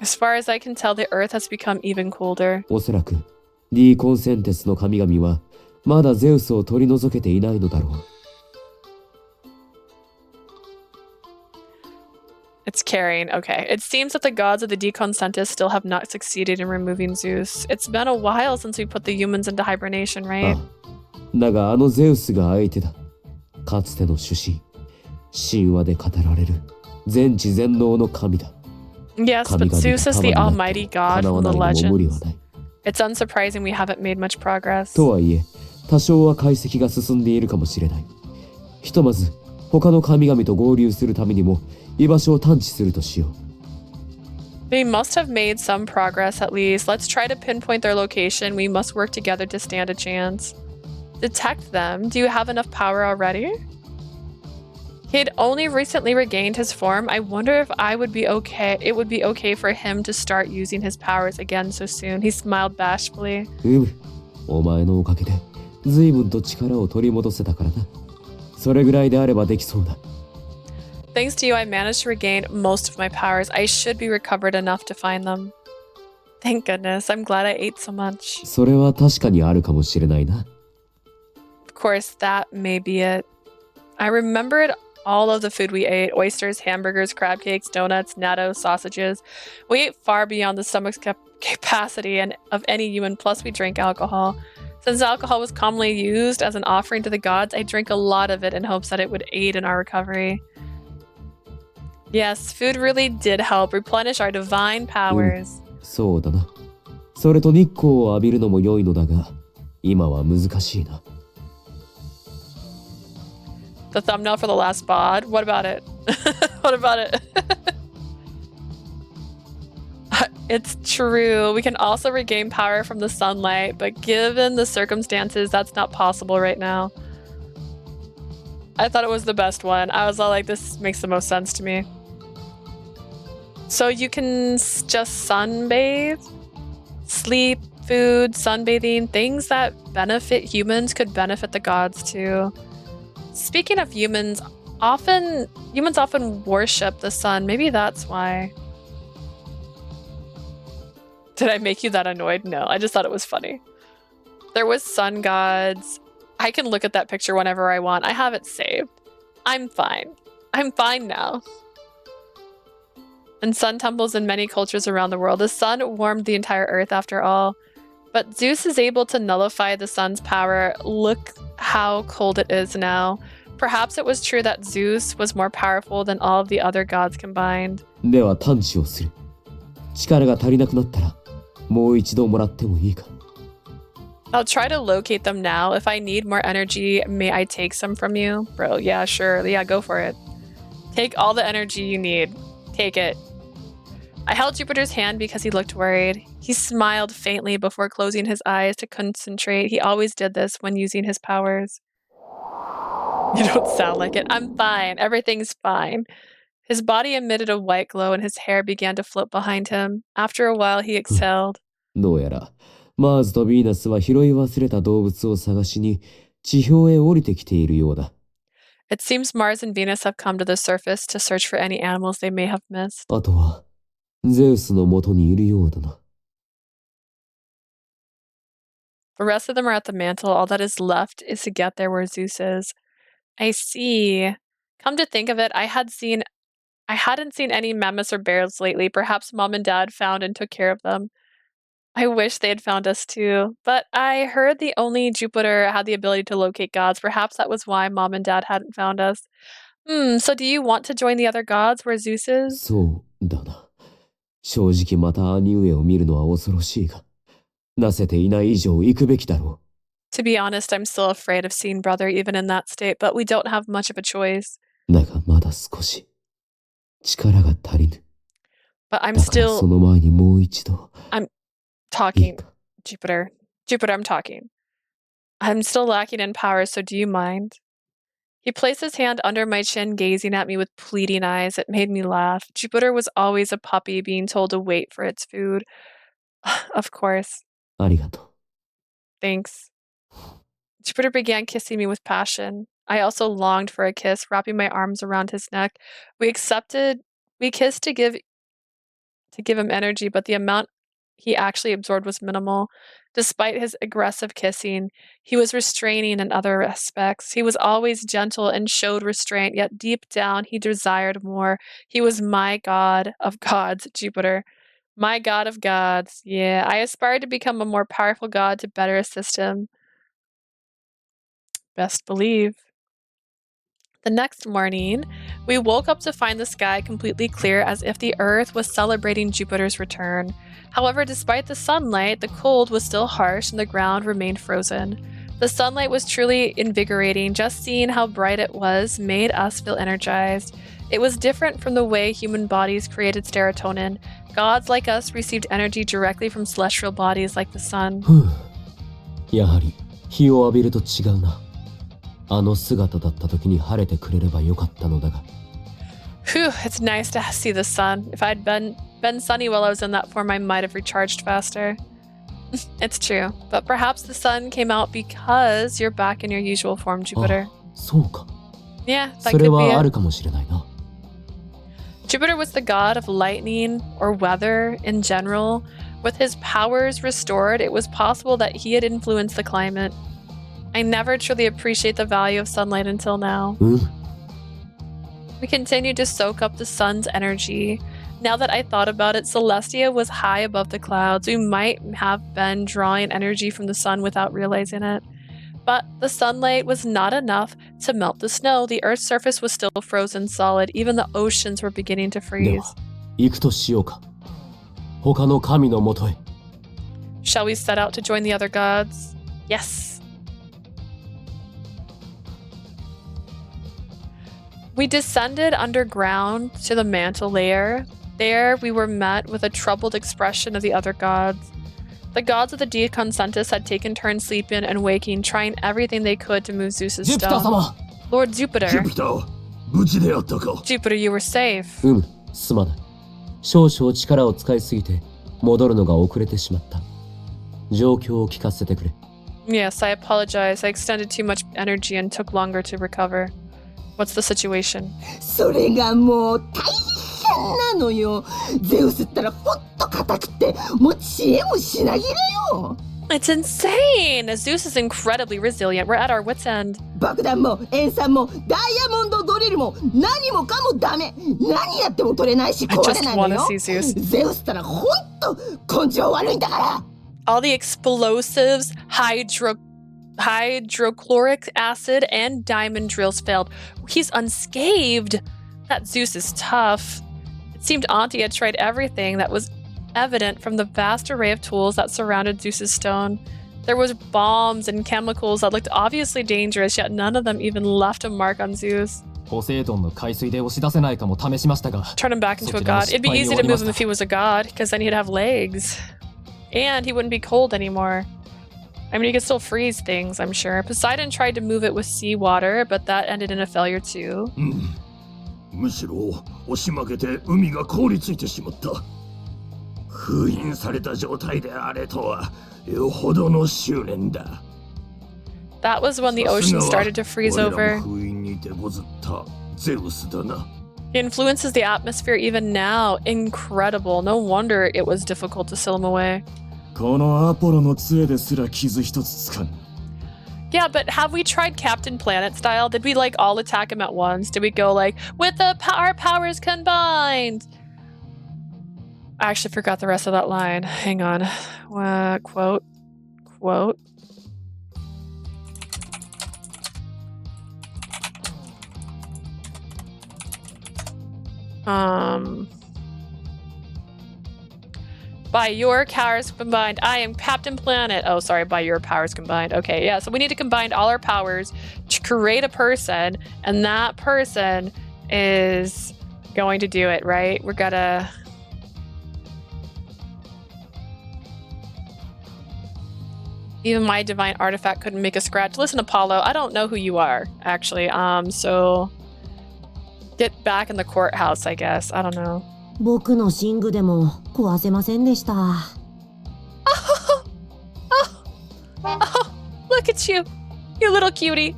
As far as I can tell, the earth has become even colder. おそらくDコンセンテスの神々はまだゼウスを取り除けていないのだろう。It's carrying. Okay. It seems that the gods of the Deconcentus still have not succeeded in removing Zeus. It's been a while since we put the humans into hibernation, right? だがあのゼウスが相手だ。かつての主神、神話で語られる全知全能の神だ。Yes, but Zeus is the almighty god from the legends. It's unsurprising we haven't made much progress. とはいえ、多少は解析が進んでいるかもしれない。ひとまず他の神々と合流するためにも居場所を探知するとしよう。They must have made some progress at least. Let's try to pinpoint their location. We must work together to stand a chance. Detect them. Do you have enough power already? He'd only recently regained his form. I wonder if it would be okay for him to start using his powers again so soon. He smiled bashfully. お前のおかげで随分と力を取り戻せたからな。それぐらいであればできそうだ。Thanks to you, I managed to regain most of my powers. I should be recovered enough to find them. Thank goodness. I'm glad I ate so much. それは確かにあるかもしれないな。Of course, that may be it. I remembered all of the food we ate. Oysters, hamburgers, crab cakes, donuts, natto, sausages. We ate far beyond the stomach's capacity of any human, plus we drank alcohol. Since alcohol was commonly used as an offering to the gods, I drank a lot of it in hopes that it would aid in our recovery. Yes, food really did help replenish our divine powers. そうだな。それと日光を浴びるのも良いのだが、今は難しいな。The thumbnail for the last VOD? What about it? What about it? It's true. We can also regain power from the sunlight, but given the circumstances, that's not possible right now. I thought it was the best one. I was all like, this makes the most sense to me. So you can just sunbathe, sleep, food, sunbathing, things that benefit humans could benefit the gods too. Speaking of humans often worship the sun. Maybe that's why. Did I make you that annoyed? No, I just thought it was funny. There was sun gods. I can look at that picture whenever I want. I have it saved. I'm fine. I'm fine now. And sun temples in many cultures around the world. The sun warmed the entire earth after all. But Zeus is able to nullify the sun's power. Look how cold it is now. Perhaps it was true that Zeus was more powerful than all of the other gods combined. では探知をする。力が足りなくなったら、もう一度もらってもいいか。I'll try to locate them now. If I need more energy, may I take some from you? Bro, yeah, sure. Yeah, go for it. Take all the energy you need. Take it. I held Jupiter's hand because he looked worried. He smiled faintly before closing his eyes to concentrate. He always did this when using his powers. You don't sound like it. I'm fine. Everything's fine. His body emitted a white glow and his hair began to float behind him. After a while, he exhaled. どうやら、マーズとヴィーナスは拾い忘れた動物を探しに地表へ降りてきているようだ。It seems Mars and Venus have come to the surface to search for any animals they may have missed. あとは、ゼウスの元にいるようだな。The rest of them are at the mantle. All that is left is to get there where Zeus is. I see. Come to think of it, I hadn't seen any mammoths or bears lately. Perhaps Mom and Dad found and took care of them. I wish they had found us too. But I heard the only Jupiter had the ability to locate gods. Perhaps that was why Mom and Dad hadn't found us. So do you want to join the other gods where Zeus is? そうだな。正直また兄上を見るのは恐ろしいが、なせていない以上行くべきだろう。To be honest, I'm still afraid of seeing brother even in that state, but we don't have much of a choice. だがまだ少し。力が足りぬ。 But I'm だからそ still の前にもう一度。 talking. いいか。 Jupiter, I'm talking. I'm still lacking in power, so do you mind? He placed his hand under my chin, gazing at me with pleading eyes. It made me laugh. Jupiter was always a puppy being told to wait for its food. Of course. ありがとう。 Thanks. Jupiter began kissing me with passion. I also longed for a kiss, wrapping my arms around his neck. We kissed to give him energy, but the amount he actually absorbed was minimal. Despite his aggressive kissing, he was restraining in other aspects. He was always gentle and showed restraint, yet deep down he desired more. He was my god of gods, Jupiter. My god of gods. Yeah, I aspired to become a more powerful god to better assist him. Best believe. The next morning, we woke up to find the sky completely clear, as if the earth was celebrating Jupiter's return. However, despite the sunlight, the cold was still harsh and the ground remained frozen. The sunlight was truly invigorating. Just seeing how bright it was made us feel energized. It was different from the way human bodies created serotonin. Gods like us received energy directly from celestial bodies like the sun. やはり日を浴びると違うな。あの姿だった時に晴れてくれればよかったのだが。 Phew, it's nice to see the sun. If I'd been sunny while I was in that form, I might have recharged faster. It's true, but perhaps the sun came out because you're back in your usual form, Jupiter. そうか。 Yeah, that それ could be はある it. かもしれないな。 Jupiter was the god of lightning or weather in general. With his powers restored, it was possible that he had influenced the climate. I never truly appreciate the value of sunlight until now. うん。 We continued to soak up the sun's energy. Now that I thought about it, Celestia was high above the clouds. We might have been drawing energy from the sun without realizing it. But the sunlight was not enough to melt the snow. The Earth's surface was still frozen solid. Even the oceans were beginning to で freeze. は、行くとしようか。他の神のもとへ。 Shall we set out to join the other gods? Yes. We descended underground to the mantle layer. There we were met with a troubled expression of the other gods. The gods of the Deconcentus had taken turns sleeping and waking, trying everything they could to move Zeus's ジュピター stone. 様 Lord Jupiter, ジュピター、無事であったか。 Jupiter, you were safe. うむ、すまない。少々力を使いすぎて戻るのが遅れてしまった。状況を聞かせてくれ。 Yes, I apologize. I extended too much energy and took longer to recover. What's the situation? それがもう大変なのよ。ゼウスったらほんと硬くて、もう知恵も品切れよ。 It's insane! Zeus is incredibly resilient. We're at our wits' end. 爆弾も塩酸もダイヤモンドドリルも何もかもダメ。何やっても取れないし I 壊 just れないの want よ to see。Zeus. ゼウスったらほんと根性悪いんだから。 All the explosives, hydrochloric acid, and diamond drills failed. He's unscathed. That Zeus is tough. It seemed Auntie had tried everything that was evident from the vast array of tools that surrounded Zeus's stone. There was bombs and chemicals that looked obviously dangerous, yet none of them even left a mark on Zeus. ポセイドンの海水で押し出せないかも試しましたが Turn him back into a god. It'd be easy to move him if he was a god, because then he'd have legs. And he wouldn't be cold anymore. I mean, he could still freeze things, I'm sure. Poseidon tried to move it with seawater, but that ended in a failure too. むしろ押し負けて海が凍りついてしまった。封印された状態であれとはよほどの執念だ。 That was when the ocean started to freeze 我ら over. も封印に手こずったゼウスだな。 He influences the atmosphere even now. Incredible. No wonder it was difficult to seal him away. このアポロの杖ですら傷一つつかぬ。 Yeah, but have we tried Captain Planet style? Did we like all attack him at once? Did we go like, with our powers combined? I actually forgot the rest of that line. Hang on. Quote. By your powers combined, I am Captain Planet. Oh, sorry, by your powers combined. Okay, yeah, so we need to combine all our powers to create a person, and that person is going to do it, right? We're gonna... Even my divine artifact couldn't make a scratch. Listen, Apollo, I don't know who you are, actually. So get back in the courthouse, I guess. I don't know. 僕の寝具でも壊せませんでした。Look at you, you little cutie.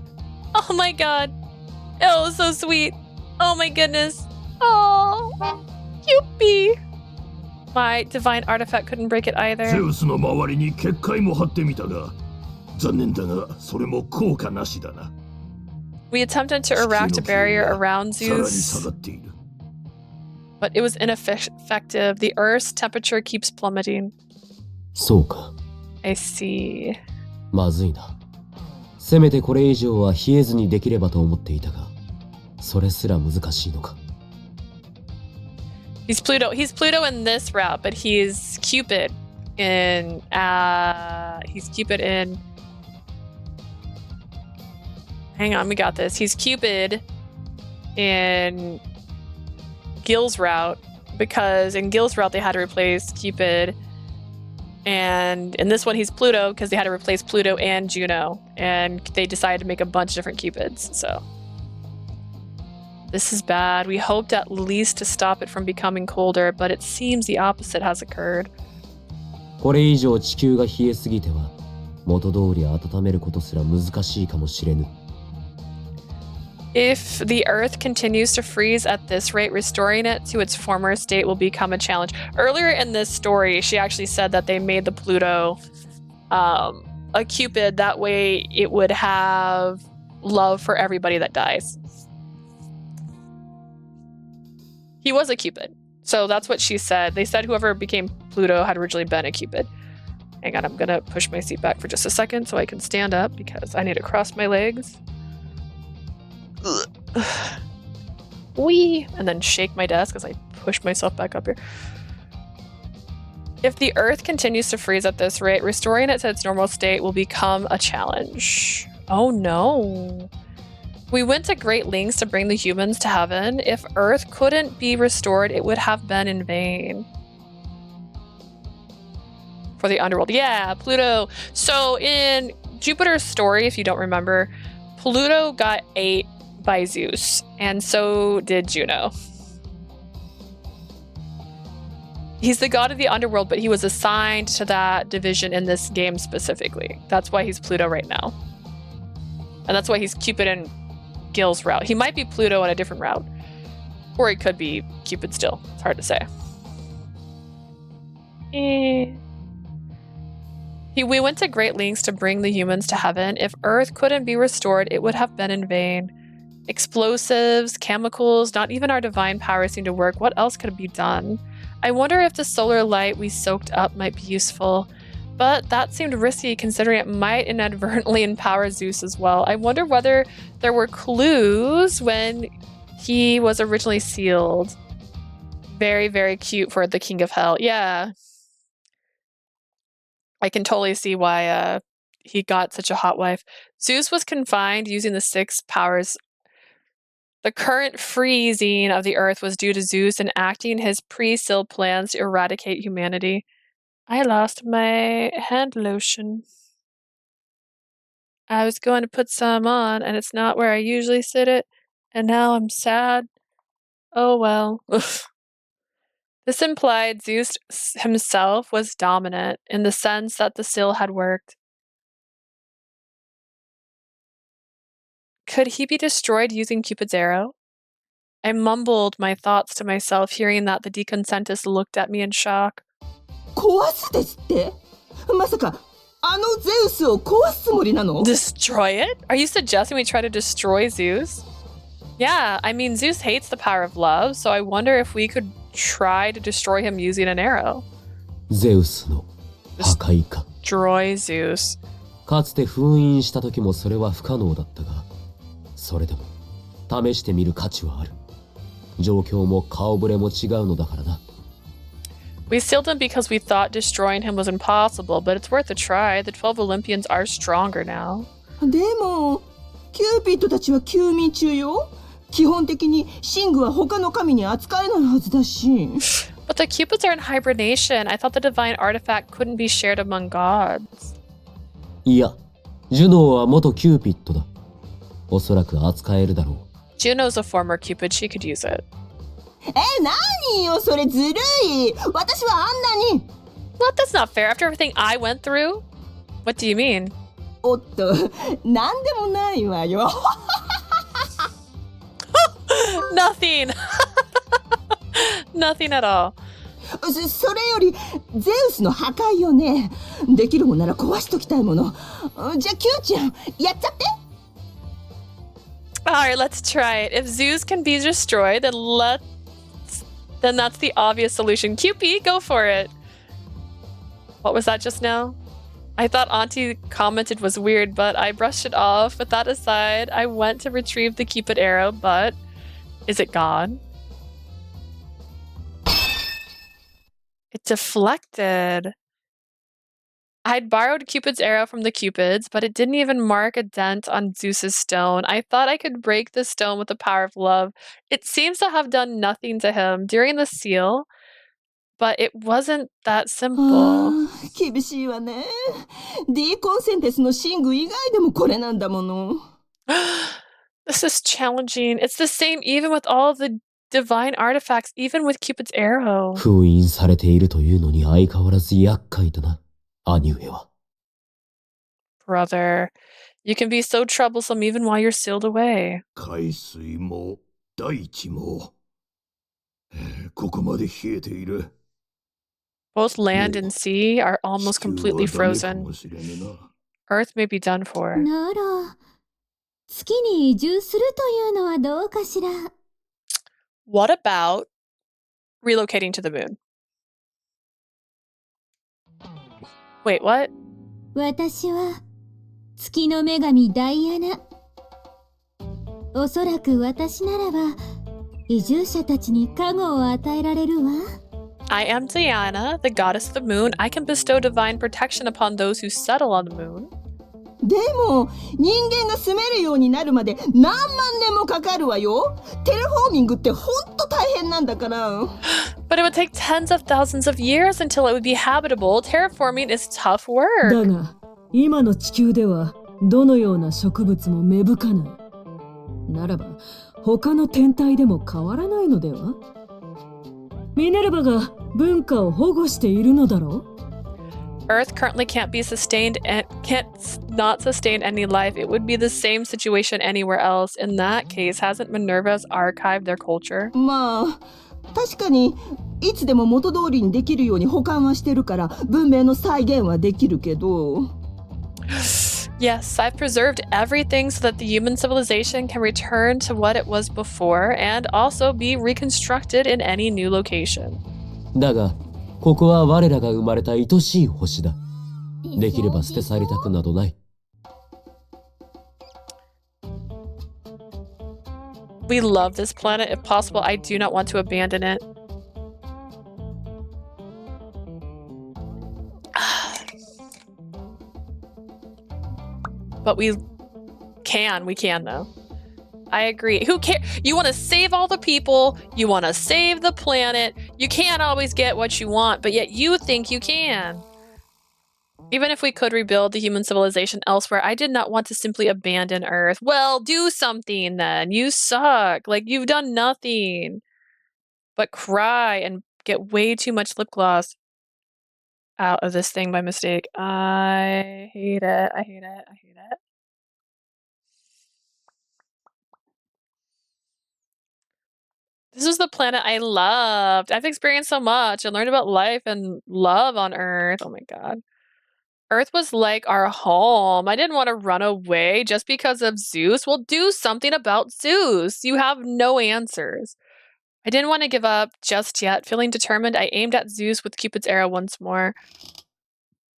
Oh my god. Oh, so sweet. Oh my goodness. Oh, Cupid. My divine artifact couldn't break it either. ゼウスの周りに結界も張ってみたが、残念だがそれも効果なしだな。We attempted to erect a barrier around さらに Zeus, 下がっている。 but it was ineffective. The Earth's temperature keeps plummeting. そうか。 I see. まずいな。せめてこれ以上は冷えずにできればと思っていたが、それすら難しいのか。He's Pluto. He's Pluto in this route, but he's Cupid in hang on, we got this. He's Cupid in Gil's route, because in Gil's route they had to replace Cupid, and in this one he's Pluto because they had to replace Pluto and Juno, and they decided to make a bunch of different Cupids. So this is bad. We hoped at least to stop it from becoming colder, but it seems the opposite has occurred. これ以上地球が冷えすぎては元通り温めることすら難しいかもしれぬ。 If the Earth continues to freeze at this rate, restoring it to its former state will become a challenge. Earlier in this story, she actually said that they made the Pluto a Cupid. That way it would have love for everybody that dies. He was a Cupid. So that's what she said. They said whoever became Pluto had originally been a Cupid. Hang on, I'm going to push my seat back for just a second so I can stand up because I need to cross my legs. Wee! And then shake my desk as I push myself back up here. If the Earth continues to freeze at this rate, restoring it to its normal state will become a challenge. Oh no. We went to great lengths to bring the humans to heaven. If Earth couldn't be restored, it would have been in vain. For the underworld. Yeah, Pluto. So in Jupiter's story, if you don't remember, Pluto got ate by Zeus, and so did Juno. He's the god of the underworld, but he was assigned to that division in this game specifically. That's why he's Pluto right now. And that's why he's Cupid in Gil's route. He might be Pluto on a different route. Or he could be Cupid still. It's hard to say. We went to great lengths to bring the humans to heaven. If Earth couldn't be restored, it would have been in vain. Explosives, chemicals, not even our divine power seemed to work. What else could be done? I wonder if the solar light we soaked up might be useful. But that seemed risky considering it might inadvertently empower Zeus as well. I wonder whether there were clues when he was originally sealed. Very, very cute for the King of Hell. Yeah. I can totally see why he got such a hot wife. Zeus was confined using the 6 powers. The current freezing of the Earth was due to Zeus enacting his pre-sealed plans to eradicate humanity. I lost my hand lotion. I was going to put some on, and it's not where I usually sit it, and now I'm sad. Oh well. This implied Zeus himself was dominant in the sense that the seal had worked. Could he be destroyed using Cupid's arrow? I mumbled my thoughts to myself, hearing that the deconsentist looked at me in shock. 壊すですって？まさかあのゼウスを壊すつもりなの？ Destroy it? Are you suggesting we try to destroy Zeus? Yeah, I mean Zeus hates the power of love, so I wonder if we could try to destroy him using an arrow. ゼウスの破壊か。Destroy Zeus. かつて封印した時もそれは不可能だったが、それでも試してみる価値はある。状況も顔ぶれも違うのだからな。We sealed him because we thought destroying him was impossible, but it's worth a try. The 12 Olympians are stronger now. でもキューピッドたちは休眠中よ。基本的に神具は他の神に扱えないはずだし。But the Cupids are in hibernation. I thought the divine artifact couldn't be shared among gods. いや、ジュノーは元キューピッドだ。おそらく扱えるだろう。Juno's a former Cupid. She could use it. 何よそれずるい。私はあんなに。What? That's not fair. After everything I went through? What do you mean? おっと、なんでもないわよ。Nothing. Nothing at all. それよりゼウスの破壊よね。できるもんなら壊しときたいもの。じゃあキューちゃんやっちゃって。Alright, let's try it. If Zeus can be destroyed, then that's the obvious solution. Cupid, go for it. What was that just now? I thought Auntie commented was weird, but I brushed it off. With that aside, I went to retrieve the Cupid arrow, but is it gone? It deflected. I'd borrowed Cupid's arrow from the Cupids, but it didn't even mark a dent on Zeus's stone. I thought I could break the stone with the power of love. It seems to have done nothing to him during the seal, but it wasn't that simple. 厳しいわね。D コンセンテスの神具以外でもこれなんだもの。This is challenging. It's the same even with all of the divine artifacts, even with Cupid's arrow. 封印されているというのに相変わらず厄介だな、兄上は。Brother, you can be so troublesome even while you're sealed away. 海水も大地も、ここまで冷えている。Both land and sea are almost completely 地球はダメか frozen. もしれねえな。 Earth may be done for. なら、月に移住するというのはどうかしら。What about relocating to the moon? Wait, what? 私は月の女神ダイアナ。おそらく私ならば移住者たちに加護を与えられるわ。I am Diana, the goddess of the moon. I can bestow divine protection upon those who settle on the moon. でも人間が住めるようになるまで何万年もかかるわよ。テレフォーミングってほんと大変なんだから。But it would take tens of thousands of years until it would be habitable. Terraforming is tough だ work. が今の地球ではどのような植物も芽吹かない。ならば他の天体でも変わらないのでは。ミネルヴァが文化を保護しているのだろう。Earth currently can't be sustained and can't not sustain any life. It would be the same situation anywhere else. In that case, hasn't Minerva's archived their culture? まあ確かにいつでも元通りにできるように保管はしてるから文明の再現はできるけど。Yes, I've preserved everything so that the human civilization can return to what it was before and also be reconstructed in any new location. だが、ここは我らが生まれた愛しい星だ。できれば捨て去りたくなどない。We love this planet. If possible, I do not want to abandon it. But we can though. I agree. Who cares? You want to save all the people, you want to save the planet. You can't always get what you want, but yet you think you can. Even if we could rebuild the human civilization elsewhere, I did not want to simply abandon Earth. Well, do something then. You suck. Like, you've done nothing but cry and get way too much lip gloss out of this thing by mistake. I hate it. I hate it. I hate it. This is the planet I loved. I've experienced so much and learned about life and love on Earth. Oh my god. Earth was like our home. I didn't want to run away just because of Zeus. Well, do something about Zeus. You have no answers. I didn't want to give up just yet. Feeling determined, I aimed at Zeus with Cupid's arrow once more.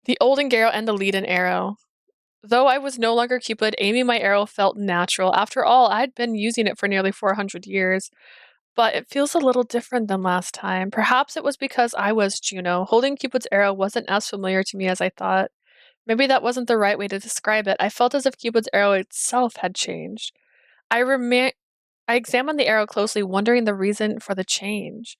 The Olden arrow and the lead-in arrow. Though I was no longer Cupid, aiming my arrow felt natural. After all, I'd been using it for nearly 400 years. But it feels a little different than last time. Perhaps it was because I was Juno. Holding Cupid's arrow wasn't as familiar to me as I thought. Maybe that wasn't the right way to describe it. I felt as if Cupid's arrow itself had changed. I I examined the arrow closely, wondering the reason for the change.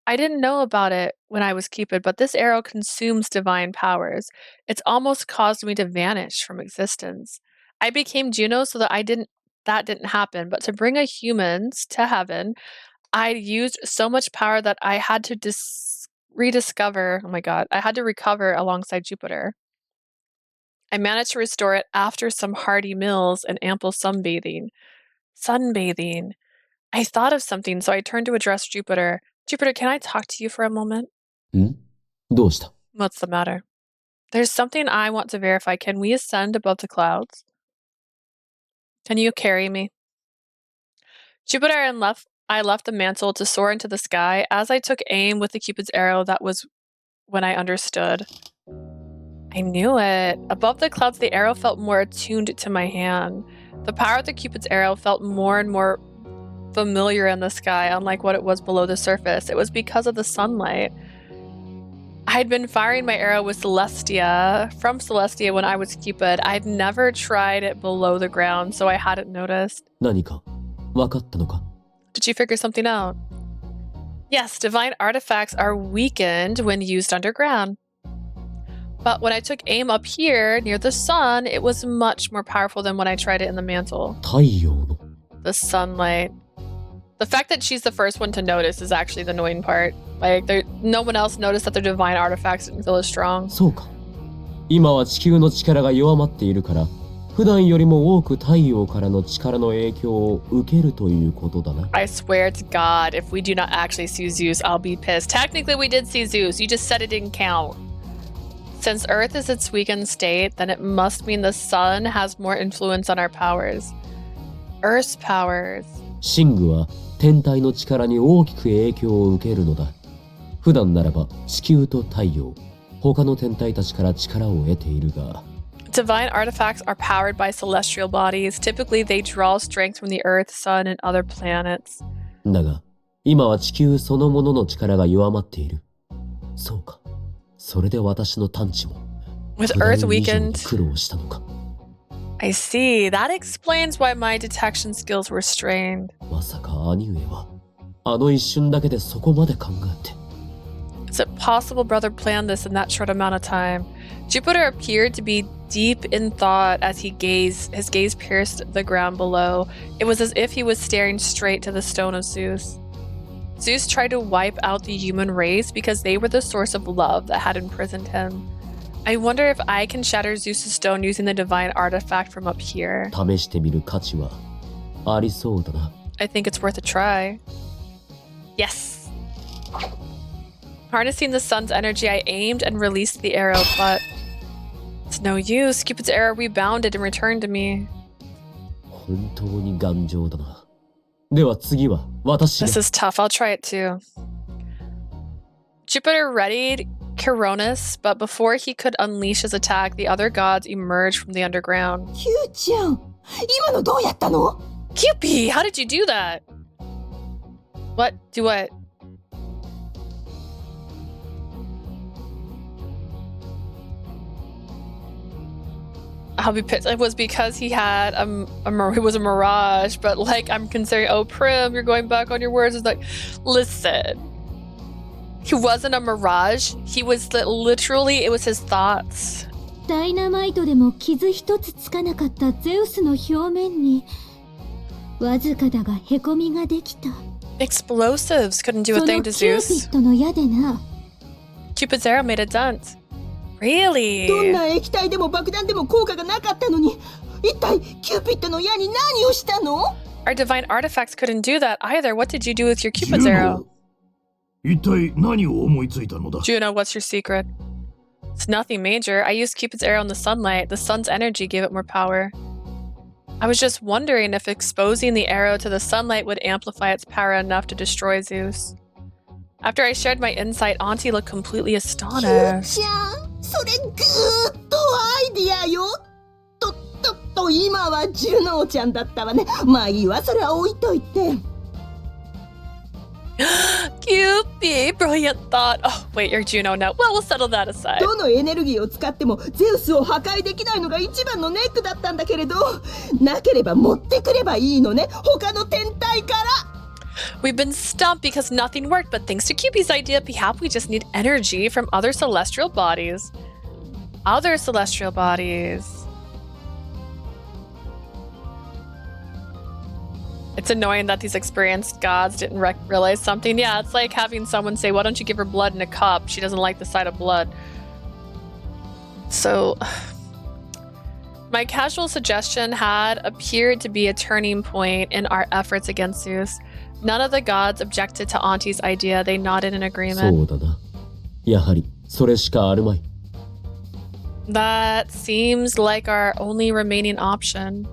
I didn't know about it when I was Cupid, but this arrow consumes divine powers. It's almost caused me to vanish from existence. I became Juno so that that didn't happen, but to bring a humans to heaven, I used so much power that I had to rediscover. Oh my god, I had to recover alongside Jupiter. I managed to restore it after some hearty meals and ample sunbathing. Sunbathing. I thought of something, so I turned to address Jupiter. Jupiter, can I talk to you for a moment? どうした？ What's the matter? There's something I want to verify. Can we ascend above the clouds? Can you carry me? Jupiter and I left the mantle to soar into the sky. As I took aim with the Cupid's arrow, that was when I understood. I knew it. Above the clouds, the arrow felt more attuned to my hand. The power of the Cupid's arrow felt more and more familiar in the sky, unlike what it was below the surface. It was because of the sunlight. I had been firing my arrow with from Celestia when I was Cupid. I'd never tried it below the ground, so I hadn't noticed. 何か分かったのか？ Did you figure something out? Yes, divine artifacts are weakened when used underground. But when I took aim up here near the sun, it was much more powerful than when I tried it in the mantle. 太陽の The sunlight. The fact that she's the first one to notice is actually the annoying part. Like, no one else noticed that the divine artifacts didn't feel as strong. そうか。今は地球の力が弱まっているから、普段よりも多く太陽からの力の影響を受けるということだな。I swear to God, if we do not actually see Zeus, I'll be pissed. Technically, we did see Zeus. You just said it didn't count. Since Earth is its weakened state, then it must mean the sun has more influence on our powers. Earth's powers. 神具は天体の力に大きく影響を受けるのだ。普段ならば地球と太陽、他の天体たちから力を得ているが。Divine artifacts are powered by celestial bodies. Typically, they draw strength from the Earth, Sun, and other planets. だが、今は地球そのものの力が弱まっている。そうか。それで私の探知も。With Earth weakened. 苦労したのか。I see. That explains why my detection skills were strained. まさか兄上は、あの一瞬だけでそこまで考えて。Is it possible brother planned this in that short amount of time? Jupiter appeared to be deep in thought as his gaze pierced the ground below. It was as if he was staring straight to the stone of Zeus. Zeus tried to wipe out the human race because they were the source of love that had imprisoned him. I wonder if I can shatter Zeus's stone using the divine artifact from up here. 試してみる価値はありそうだな。I think it's worth a try. Yes. Harnessing the sun's energy, I aimed and released the arrow, but it's no use. Cupid's arrow rebounded and returned to me. 本当に頑丈だな。では次は私が。This is tough. I'll try it too. Jupiter readied Chironus, but before he could unleash his attack, the other gods emerged from the underground. キューちゃん、今のどうやったの？ Cupid, how did you do that? What? Do what? I'll be pissed. It was because he had he was a mirage, but like I'm considering, oh Prim, you're going back on your words. It's like, listen, he wasn't a mirage. He was literally, it was his thoughts. ダイナマイトでも傷一つつかなかったゼウスの表面にわずかだがへこみができた。 Explosives couldn't do a そ thing の to キュー Zeus. ピッドの矢でな。 Cupid's arrow made a dent. Really? どんな液体でも爆弾でも効果がなかったのに、一体キューピッドの矢に何をしたの？ Our divine artifacts couldn't do that either. What did you do with your Cupid's arrow? 一体何を思いついたのだ？ Juno, what's your secret? It's nothing major. I used Cupid's arrow in the sunlight. The sun's energy gave it more power. I was just wondering if exposing the arrow to the sunlight would amplify its power enough to destroy Zeus. After I shared my insight, Auntie looked completely キュー astonished. ちゃん、それぐーっとアイディアよ。と今はジュノーちゃんだったわね。まあいいわ、それは置いといて。Cupid, brilliant thought. Oh, wait, you're Juno now. Well, we'll settle that aside. どのエネルギーを使ってもゼウスを破壊できないのが一番のネックだったんだけれど、なければ持ってくればいいのね、他の天体から。We've been stumped because nothing worked, but thanks to Cupid's idea, perhaps we just need energy from other celestial bodies. Other celestial bodies. It's annoying that these experienced gods didn't realize something. Yeah, it's like having someone say, why don't you give her blood in a cup? She doesn't like the sight of blood. So, my casual suggestion had appeared to be a turning point in our efforts against Zeus. None of the gods objected to Auntie's idea. They nodded in agreement. そうだな。やはりそれしかあるまい。That seems like our only remaining option.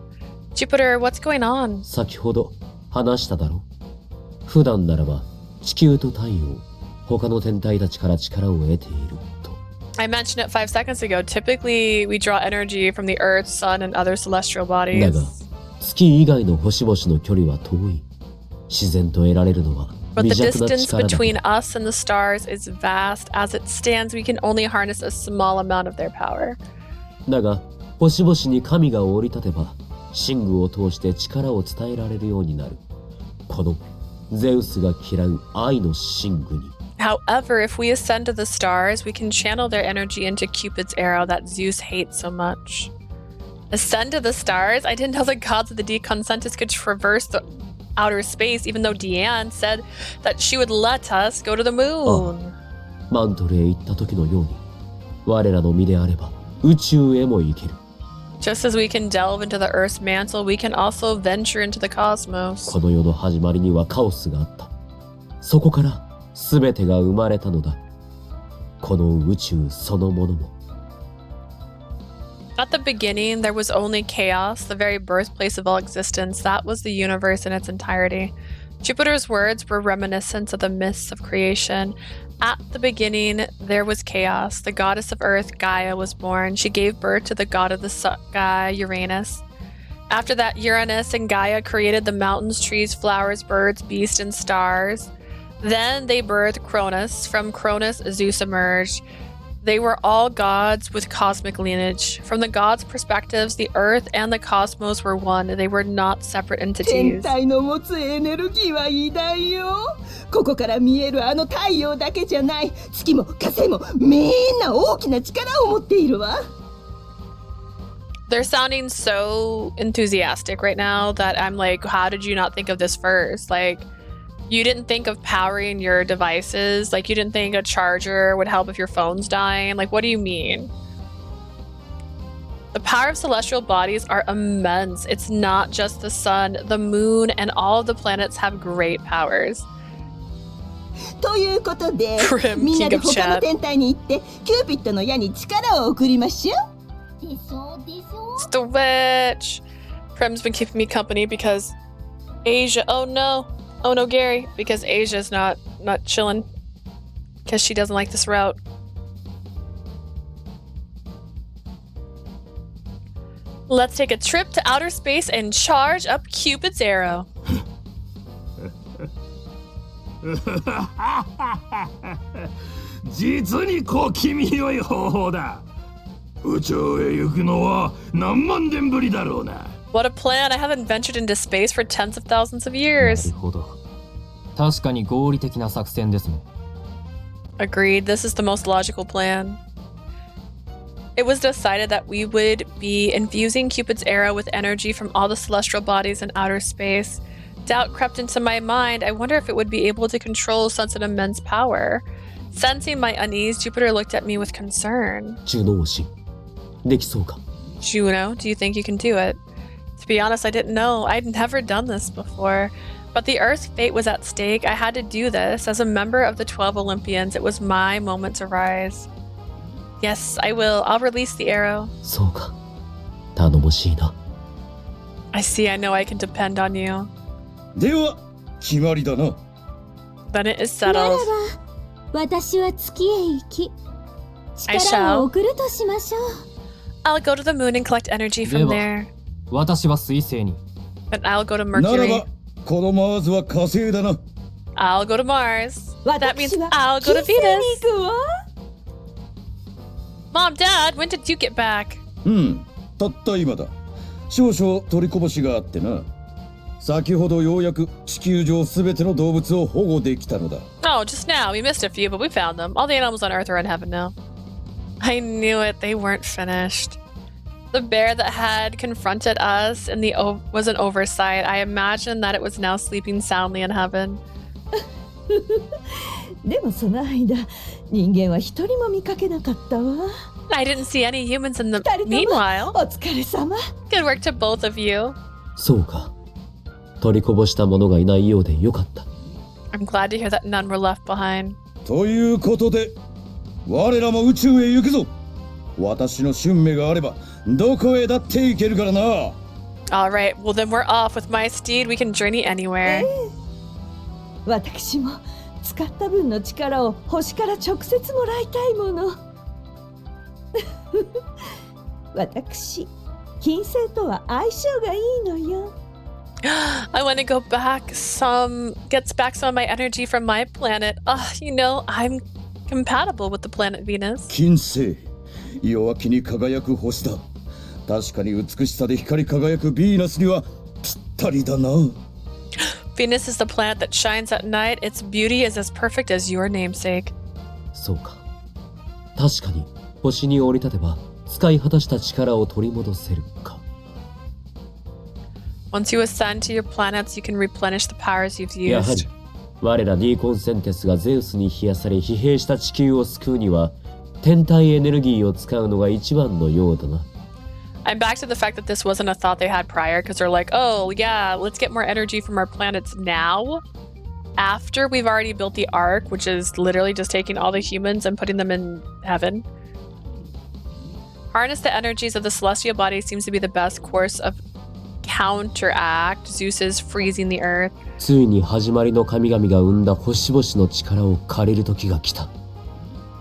Jupiter, what's going on? 先ほど話しただろ。普段ならば地球と太陽、他の天体たちから力を得ていると。I mentioned it 5 seconds ago. Typically, we draw energy from the Earth, Sun, and other celestial だ bodies. が月以外の星々の距離は遠い。自然と得られるのは But 微 the 弱な distance 力だけ between us and the stars is vast. As it stands, we can only harness a small amount of their power. だが星々に神が降り立てば神具を通して力を伝えられるようになる。このゼウスが嫌う愛の神具に。However, if we ascend to the stars, we can channel their energy into Cupid's arrow that Zeus hates so much. Ascend to the stars? I didn't know the gods of the deconcentus could traverse the outer space, even though Deanne said that she would let us go to the moon. マントルへ行った時のように我らの身であれば宇宙へも行ける。Just as we can delve into the Earth's mantle, we can also venture into the cosmos. この世の始まりにはカオスがあった。そこから全てが生まれたのだ。この宇宙そのものも。At the beginning, there was only chaos, the very birthplace of all existence. That was the universe in its entirety. Jupiter's words were reminiscent of the myths of creation. At the beginning, there was chaos. The goddess of Earth, Gaia, was born. She gave birth to the god of the sky, Uranus. After that, Uranus and Gaia created the mountains, trees, flowers, birds, beasts, and stars. Then they birthed Cronus. From Cronus, Zeus emerged. They were all gods with cosmic lineage. From the gods' perspectives, the Earth and the cosmos were one. They were not separate 天 entities. 体の持つエネルギーは偉大よ。ここから見えるあの太陽だけじゃない、月も火星もみんな大きな力を持っているわ。They're sounding so enthusiastic right now that I'm like, how did you not think of this first? Like, you didn't think of powering your devices? Like, you didn't think a charger would help if your phone's dying? Like, what do you mean? The power of celestial bodies are immense. It's not just the sun, the moon, and all of the planets have great powers. ということで Prim, みんな king で of 他の chat. 天体に行ってキューピッドの矢に力を送りましょう。It's the witch. Prim's been keeping me company because Asia. Oh no, Gary. Because Asia's not chilling because she doesn't like this route. Let's take a trip to outer space and charge up Cupid's arrow. 実に小気味よい方法だ。宇宙へ行くのは何万年ぶりだろうな。What a plan! I haven't ventured into space for tens of thousands of years. なるほど。確かに合理的な作戦ですね。Agreed. This is the most logical plan. It was decided that we would be infusing Cupid's arrow with energy from all the celestial bodies in outer space. Doubt crept into my mind. I wonder if it would be able to control such an immense power. Sensing my unease, Jupiter looked at me with concern. ジュノー神、できそうか。 Juno, do you think you can do it? To be honest, I didn't know. I'd never done this before. But the Earth's fate was at stake. I had to do this. As a member of the 12 Olympians, it was my moment to rise. Yes, I will. I'll release the arrow. そうか。頼もしいな。I see. I know I can depend on you. では決まりだな。 Then it is なら settled. ば私は月へ行き I 力 shall. を送るとしましょう。 I'll go to the moon and collect energy from there. 私は水星に。 And I'll go to なら Mercury. ばこのマーズは火星だな。 I'll go to Mars. That means 私は I'll go to 金星に Venus. 行くわ。 Mom, Dad, when did you get back? たった今だ。少々取りこぼしがあってな。先ほどようやく地球上すべての動物を保護できたのだ。 Oh, just now. We missed a few, but we found them. All the animals on Earth are in heaven now. I knew it. They weren't finished. The bear that had confronted us in the was an oversight. I imagined that it was now sleeping soundly in heaven. でもその間、人間は一人も見かけなかったわ。 I didn't see any humans in the 二人とも meanwhile. お疲れ様。 Good work to both of you. そうか。取りこぼした者がいないようでよかった。I'm glad to hear that none were left behind. ということで、我らも宇宙へ行くぞ。私の春目があれば、どこへだって行けるからな。All right, well then we're off. With my steed, we can journey anywhere. 私も使った分の力を星から直接もらいたいもの。私、金星とは相性がいいのよ。I want to go back. Gets back some of my energy from my planet. I'm compatible with the planet Venus. 金星、弱きに輝く星だ。確かに美しさで光り輝くヴィーナスにはぴったりだな。Venus is the planet that shines at night. Its beauty is as perfect as your namesake. そうか。確かに星に降り立てば使い果たした力を取り戻せるか。Once you ascend to your planets, you can replenish the powers you've やは used. り我らディーコンセンテスがゼウスに冷やされ疲弊した地球を救うには天体エネルギーを使うのが一番のようだな。I'm back to the fact that this wasn't a thought they had prior, because they're like, oh yeah, let's get more energy from our planets now, after we've already built the Ark, which is literally just taking all the humans and putting them in heaven. Harness the energies of the celestial body seems to be the best course of counteract Zeus's freezing the earth. ついに始まりの神々が生んだ星々の力を借りる時が来た。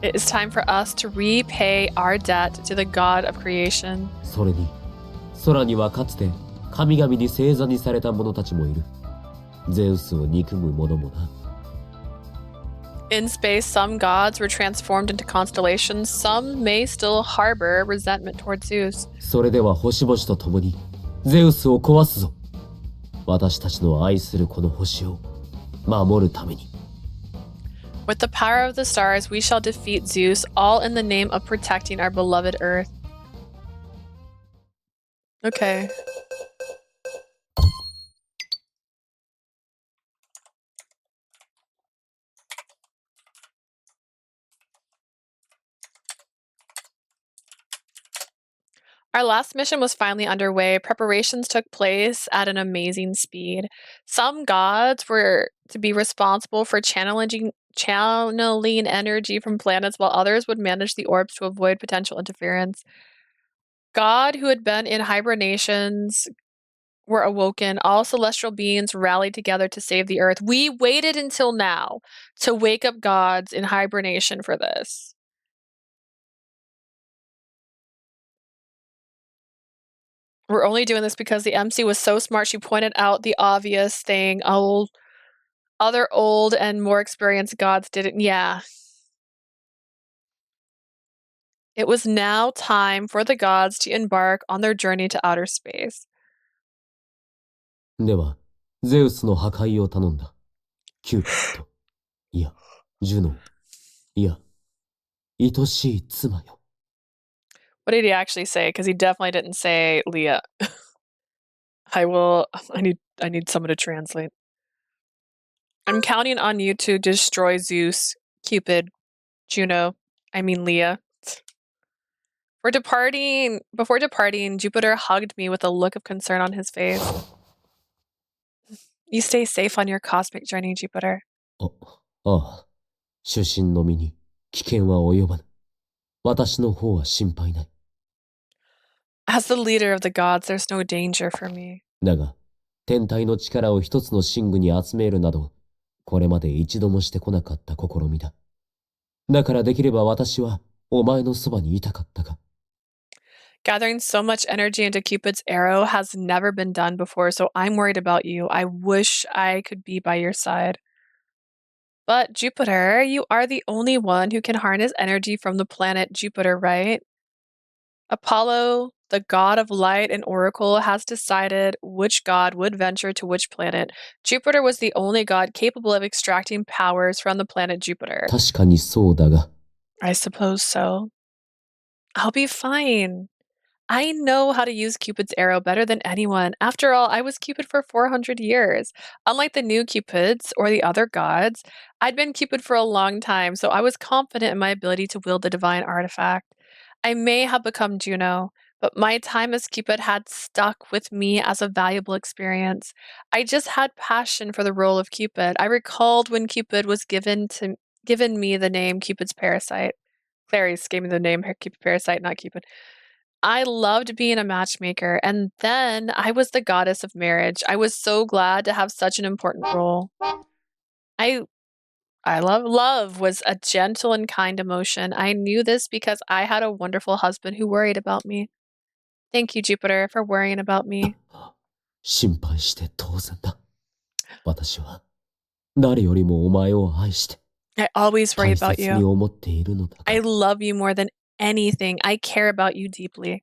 It is time for us to repay our debt to the God of creation. それに空にはかつて神々に星座にされた者たちもいる。ゼウスを憎む者もな。In space, some gods were transformed into constellations. Some may still harbor resentment towards Zeus. それでは星々と共にゼウスを壊すぞ。私たちの愛するこの星を守るために。With the power of the stars, we shall defeat Zeus, all in the name of protecting our beloved Earth. Okay. Our last mission was finally underway. Preparations took place at an amazing speed. Some gods were to be responsible for channeling energy from planets, while others would manage the orbs to avoid potential interference. God, who had been in hibernations, were awoken. All celestial beings rallied together to save the Earth. We waited until now to wake up gods in hibernation for this. We're only doing this because the MC was so smart. She pointed out the obvious thing. Other old and more experienced gods didn't. Yeah. It was now time for the gods to embark on their journey to outer space. では、ゼウスの破壊を頼んだ。キューピッド。いや、ジュノー。いや、愛しい妻よ。What did he actually say? Because he definitely didn't say Leah. I need someone to translate. I'm counting on you to destroy Zeus, Cupid, Juno, Leah. Before departing, Jupiter hugged me with a look of concern on his face. You stay safe on your cosmic journey, Jupiter. ああ、主神の身に危険は及ばぬ。私の方は心配ない。As the leader of the gods, there's no danger for me. だが、天体の力を一つの神具に集めるなど、これまで一度もしてこなかった試みだ。だからできれば私はお前のそばにいたかったが。Gathering so much energy into Cupid's arrow has never been done before, so I'm worried about you. I wish I could be by your side. But Jupiter, you are the only one who can harness energy from the planet Jupiter, right? Apollo, the god of light and oracle, has decided which god would venture to which planet. Jupiter was the only god capable of extracting powers from the planet Jupiter. 確かにそうだが、 I suppose so. I'll be fine. I know how to use Cupid's arrow better than anyone. After all, I was Cupid for 400 years. Unlike the new Cupids or the other gods, I'd been Cupid for a long time, so I was confident in my ability to wield the divine artifact. I may have become Juno, but my time as Cupid had stuck with me as a valuable experience. I just had passion for the role of Cupid. I recalled when Cupid was given me the name Cupid's Parasite. Clarice gave me the name Cupid Parasite, not Cupid. I loved being a matchmaker, and then I was the goddess of marriage. I was so glad to have such an important role. I love was a gentle and kind emotion. I knew this because I had a wonderful husband who worried about me. Thank you, Jupiter, for worrying about me. 心配して当然だ。私は誰よりもお前を愛して I always worry 大 about 切に you. 思っているのだが I love you more than anything. I care about you deeply.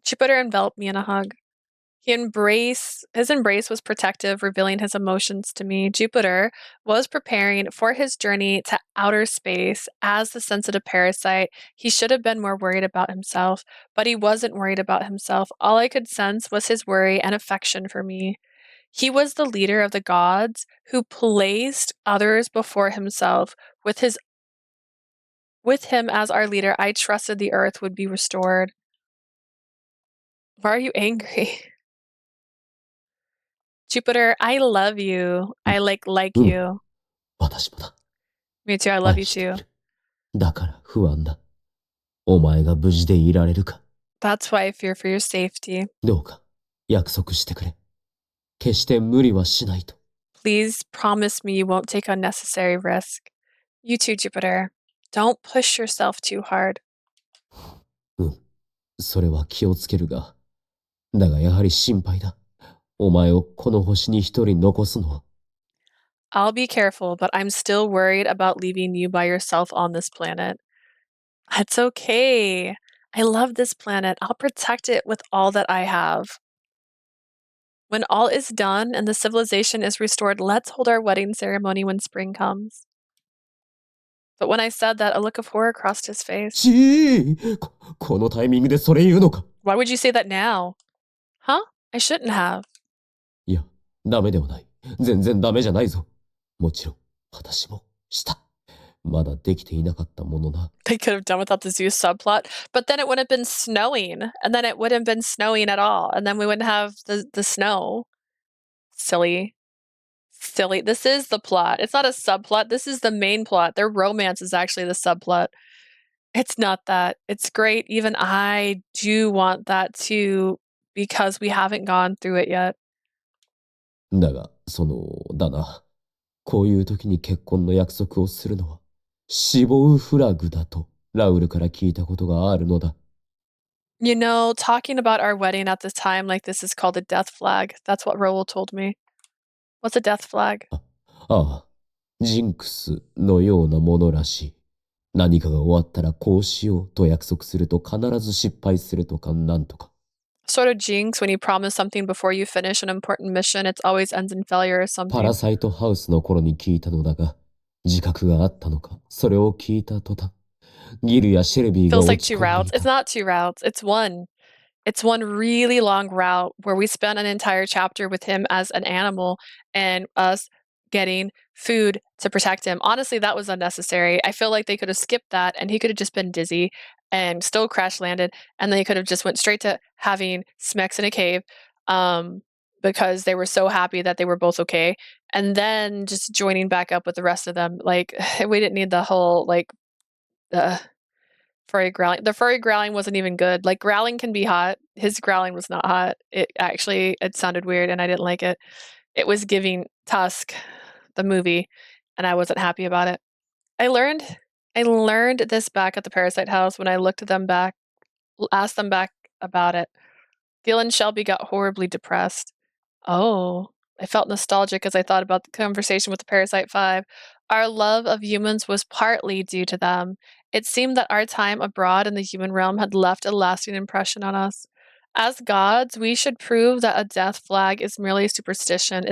Jupiter enveloped me in a hug. His embrace was protective, revealing his emotions to me. Jupiter was preparing for his journey to outer space as the sensitive parasite. He should have been more worried about himself, but he wasn't worried about himself. All I could sense was his worry and affection for me. He was the leader of the gods who placed others before himself. With him as our leader, I trusted the earth would be restored. Why are you angry? Jupiter, I love you. I like you. 私もだ。 Me too, I love 愛 you してい too. る。だから不安だ。お前が無事でいられるか。 That's why I fear for your safety. どうか約束してくれ。決して無理はしないと。 Please promise me you won't take unnecessary risk. You too, Jupiter. Don't push yourself too hard. それは気をつけるが。だがやはり心配だ。お前をこの星に一人残すのは。 I'll be careful, but I'm still worried about leaving you by yourself on this planet. It's okay. I love this planet. I'll protect it with all that I have. When all is done and the civilization is restored, let's hold our wedding ceremony when spring comes. But when I said that, a look of horror crossed his face. このタイミングでそれ言うのか。 Why would you say that now? Huh? I shouldn't have. いや、ダメではない。全然ダメじゃないぞ。もちろん、私もした。まだできていなかったものな。 They could have done without the Zeus subplot, but then it wouldn't have been snowing, and then it wouldn't have been snowing at all, and then we wouldn't have the snow. Silly. This is the plot. It's not a subplot. This is the main plot. Their romance is actually the subplot. It's not that. It's great. Even I do want that too, because we haven't gone through it yet. だが、だな。こういう時に結婚の約束をするのは、死亡フラグだと、ラウルから聞いたことがあるのだ。You know, talking about our wedding at this time like this is called a death flag. That's what Raoul told me. What's a death flag? ああ、ジンクスのようなものらしい。何かが終わったらこうしようと約束すると必ず失敗するとかなんとか。Sort of jinx, when you promise something before you finish an important mission, it always ends in failure or something. パラサイトハウスの頃に聞いたのだが、自覚があったのか、それを聞いた途端、ギルやシェルビーが Feels 落 like ち two 込ん routes. でい It's た。 not two routes. It's one. It's one really long route where we spent an entire chapter with him as an animal and us getting food to protect him. Honestly, that was unnecessary. I feel like they could have skipped that and he could have just been dizzy and still crash landed, and they could have just went straight to having Smex in a cave because they were so happy that they were both okay, and then just joining back up with the rest of them. Like, we didn't need the whole furry growling. The furry growling wasn't even good. Like, growling can be hot. His growling was not hot. It sounded weird and I didn't like it. It was giving Tusk, the movie, and I wasn't happy about it. I learned this back at the Parasite house when I asked them back about it. Gil and Shelby got horribly depressed. Oh, I felt nostalgic as I thought about the conversation with the Parasite 5. Our love of humans was partly due to them. It seemed that our time abroad in the human realm had left a lasting impression on us. As gods, we should prove that a death flag is merely superstition.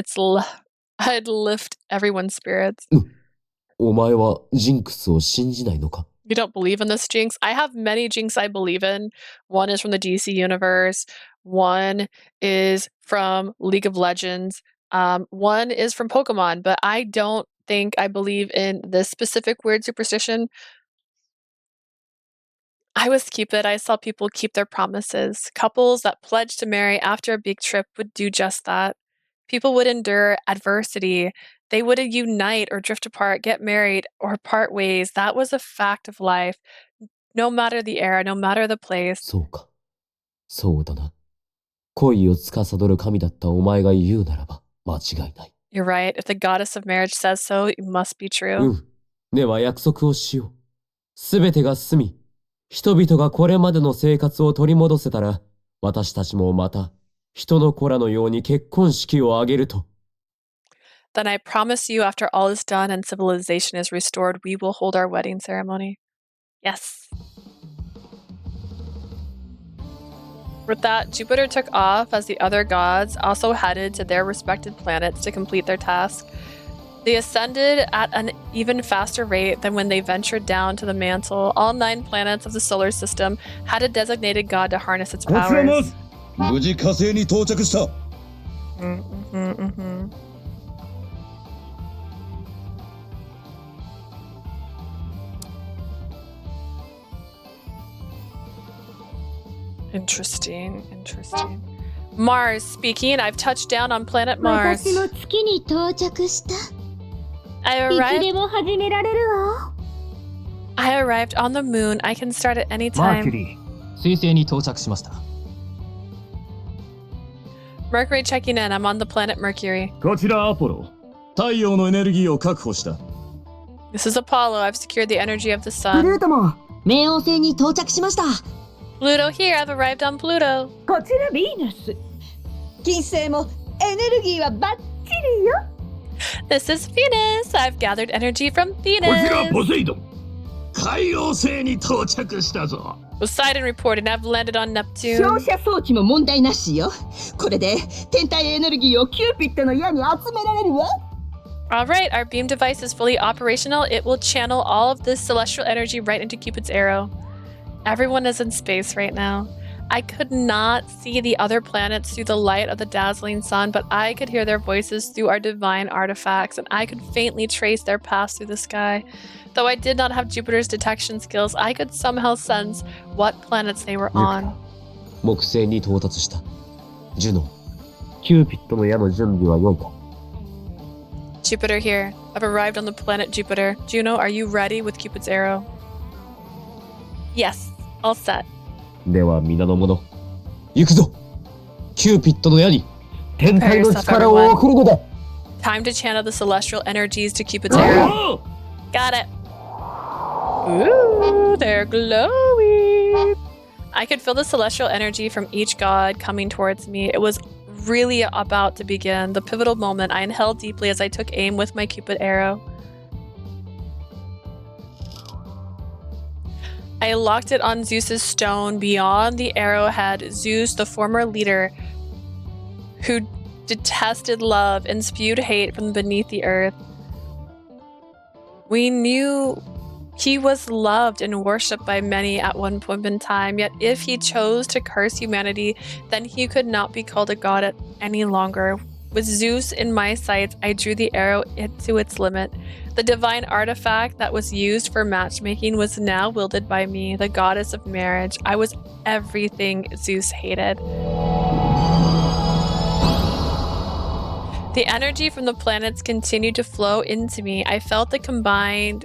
I'd lift everyone's spirits. お前はジンクスを信じないのか？ You don't believe in this jinx? I have many jinx I believe in. One is from the DC universe. One is from League of Legends. One is from Pokemon, but I don't think I believe in this specific weird superstition. I was Cupid. I saw people keep their promises. Couples that pledged to marry after a big trip would do just that. People would endure adversity. They would unite or drift apart, get married, or part ways. That was a fact of life. No matter the era, no matter the place. そうか。そうだな。恋を司る神だったお前が言うならば間違いない。 You're right. If the goddess of marriage says so, it must be true. うん。では約束をしよう。すべてが済み、人々がこれまでの生活を取り戻せたら、私たちもまた、人の子らのように結婚式を挙げると。Then I promise you, after all is done and civilization is restored, we will hold our wedding ceremony. Yes. With that, Jupiter took off as the other gods also headed to their respected planets to complete their task. They ascended at an even faster rate than when they ventured down to the mantle. All 9 planets of the solar system had a designated god to harness its powers. 無事火星に到着した。Interesting. Mars speaking. I've touched down on planet Mars. 私も月に到着した。 I いつ arrived. でも始められるわ。 I arrived on the moon. I can start at any マーキュ time. リー、水星に到着しました。 Mercury checking in. I'm on the planet Mercury. こちらアポロ。太陽のエネルギーを確保した。 This is Apollo. I've secured the energy of the プル sun. ートも冥王星に到着しました。 Pluto here. I've arrived on Pluto. こちらヴィーナス。金星もエネルギーはバッチリよ。 This is Venus. I've gathered energy from こちら Venus. ポセイドン。海王星に到着したぞ。 Poseidon reporting. I've landed on 照 Neptune. 射装置も問題なしよ。これで天体エネルギーをキューピッドの矢に集められるわ。 Alright, our beam device is fully operational. It will channel all of this celestial energy right into Cupid's arrow. Everyone is in space right now. I could not see the other planets through the light of the dazzling sun, but I could hear their voices through our divine artifacts, and I could faintly trace their paths through the sky. Though I did not have Jupiter's detection skills, I could somehow sense what planets they were on. 木星に到達した。ジュノ、キューピッドの矢の準備は良いか？ Jupiter here. I've arrived on the planet Jupiter. Juno, are you ready with Cupid's arrow? Yes, all set. では皆の者、行くぞ！キューピッドの矢に天体の力を送るのだ！ Time to channel the celestial energies to Cupid's arrow. Got it. Ooh, they're glowing. I could feel the celestial energy from each god coming towards me. It was really about to begin. The pivotal moment. I inhaled deeply as I took aim with my Cupid arrow. I locked it on Zeus's stone beyond the arrowhead. Zeus, the former leader who detested love and spewed hate from beneath the earth. We knew he was loved and worshipped by many at one point in time, yet if he chose to curse humanity, then he could not be called a god any longer. With Zeus in my sights, I drew the arrow to its limit. The divine artifact that was used for matchmaking was now wielded by me, the goddess of marriage. I was everything Zeus hated. The energy from the planets continued to flow into me. I felt the combined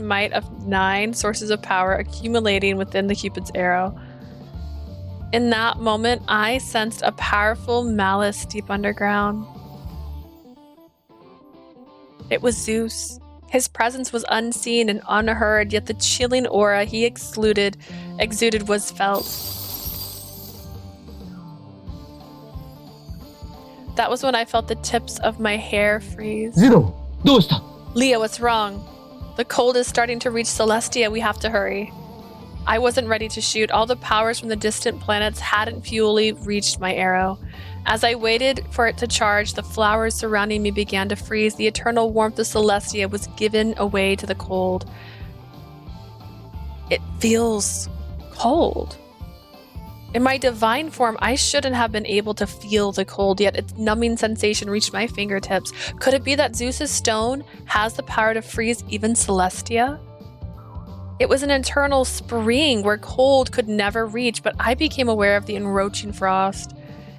might of 9 sources of power accumulating within the Cupid's arrow. In that moment, I sensed a powerful malice deep underground. It was Zeus. His presence was unseen and unheard, yet the chilling aura he exuded was felt. That was when I felt the tips of my hair freeze. ゼロ、どうした？ Leah, what's wrong? The cold is starting to reach Celestia. We have to hurry. I wasn't ready to shoot. All the powers from the distant planets hadn't fully reached my arrow. As I waited for it to charge, the flowers surrounding me began to freeze. The eternal warmth of Celestia was given away to the cold. It feels cold. In my divine form, I shouldn't have been able to feel the cold, yet its numbing sensation reached my fingertips. Could it be that Zeus's stone has the power to freeze even Celestia? It was an eternal spring where cold could never reach, but I became aware of the encroaching frost.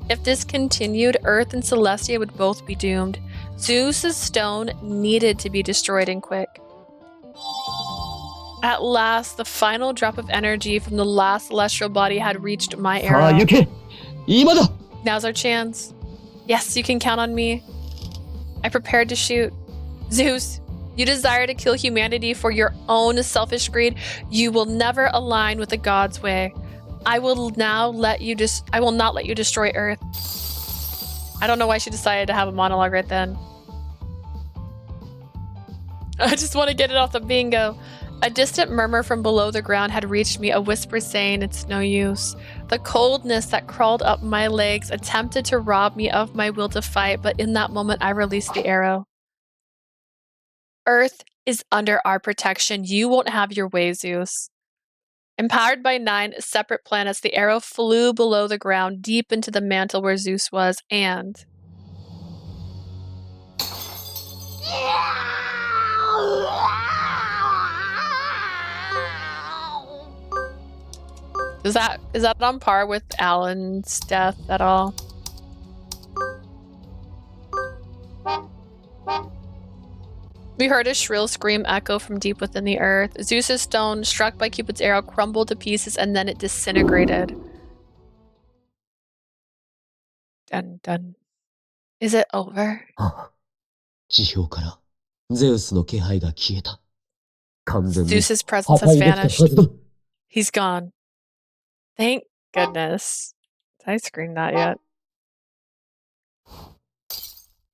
If this continued, Earth and Celestia would both be doomed. Zeus's stone needed to be destroyed and quick. At last, the final drop of energy from the last celestial body had reached my さあ arrow. 行け！今だ！ Now's our chance. Yes, you can count on me. I prepared to shoot. Zeus, you desire to kill humanity for your own selfish greed. You will never align with the gods' way. I will not let you destroy Earth. I don't know why she decided to have a monologue right then. I just want to get it off the bingo. A distant murmur from below the ground had reached me, a whisper saying it's no use. The coldness that crawled up my legs attempted to rob me of my will to fight, but in that moment I released the arrow. Earth is under our protection. You won't have your way, Zeus. Empowered by 9 separate planets, the arrow flew below the ground, deep into the mantle where Zeus was, and... Is that on par with Alan's death at all? We heard a shrill scream echo from deep within the earth. Zeus's stone, struck by Cupid's arrow, crumbled to pieces and then it disintegrated. Dun dun. Is it over? 地表からゼウスの気配が消えた。完全に Zeus's 破 presence 壊 has できたは vanished. ずだ。 He's gone. Thank goodness. Did I scream that yet?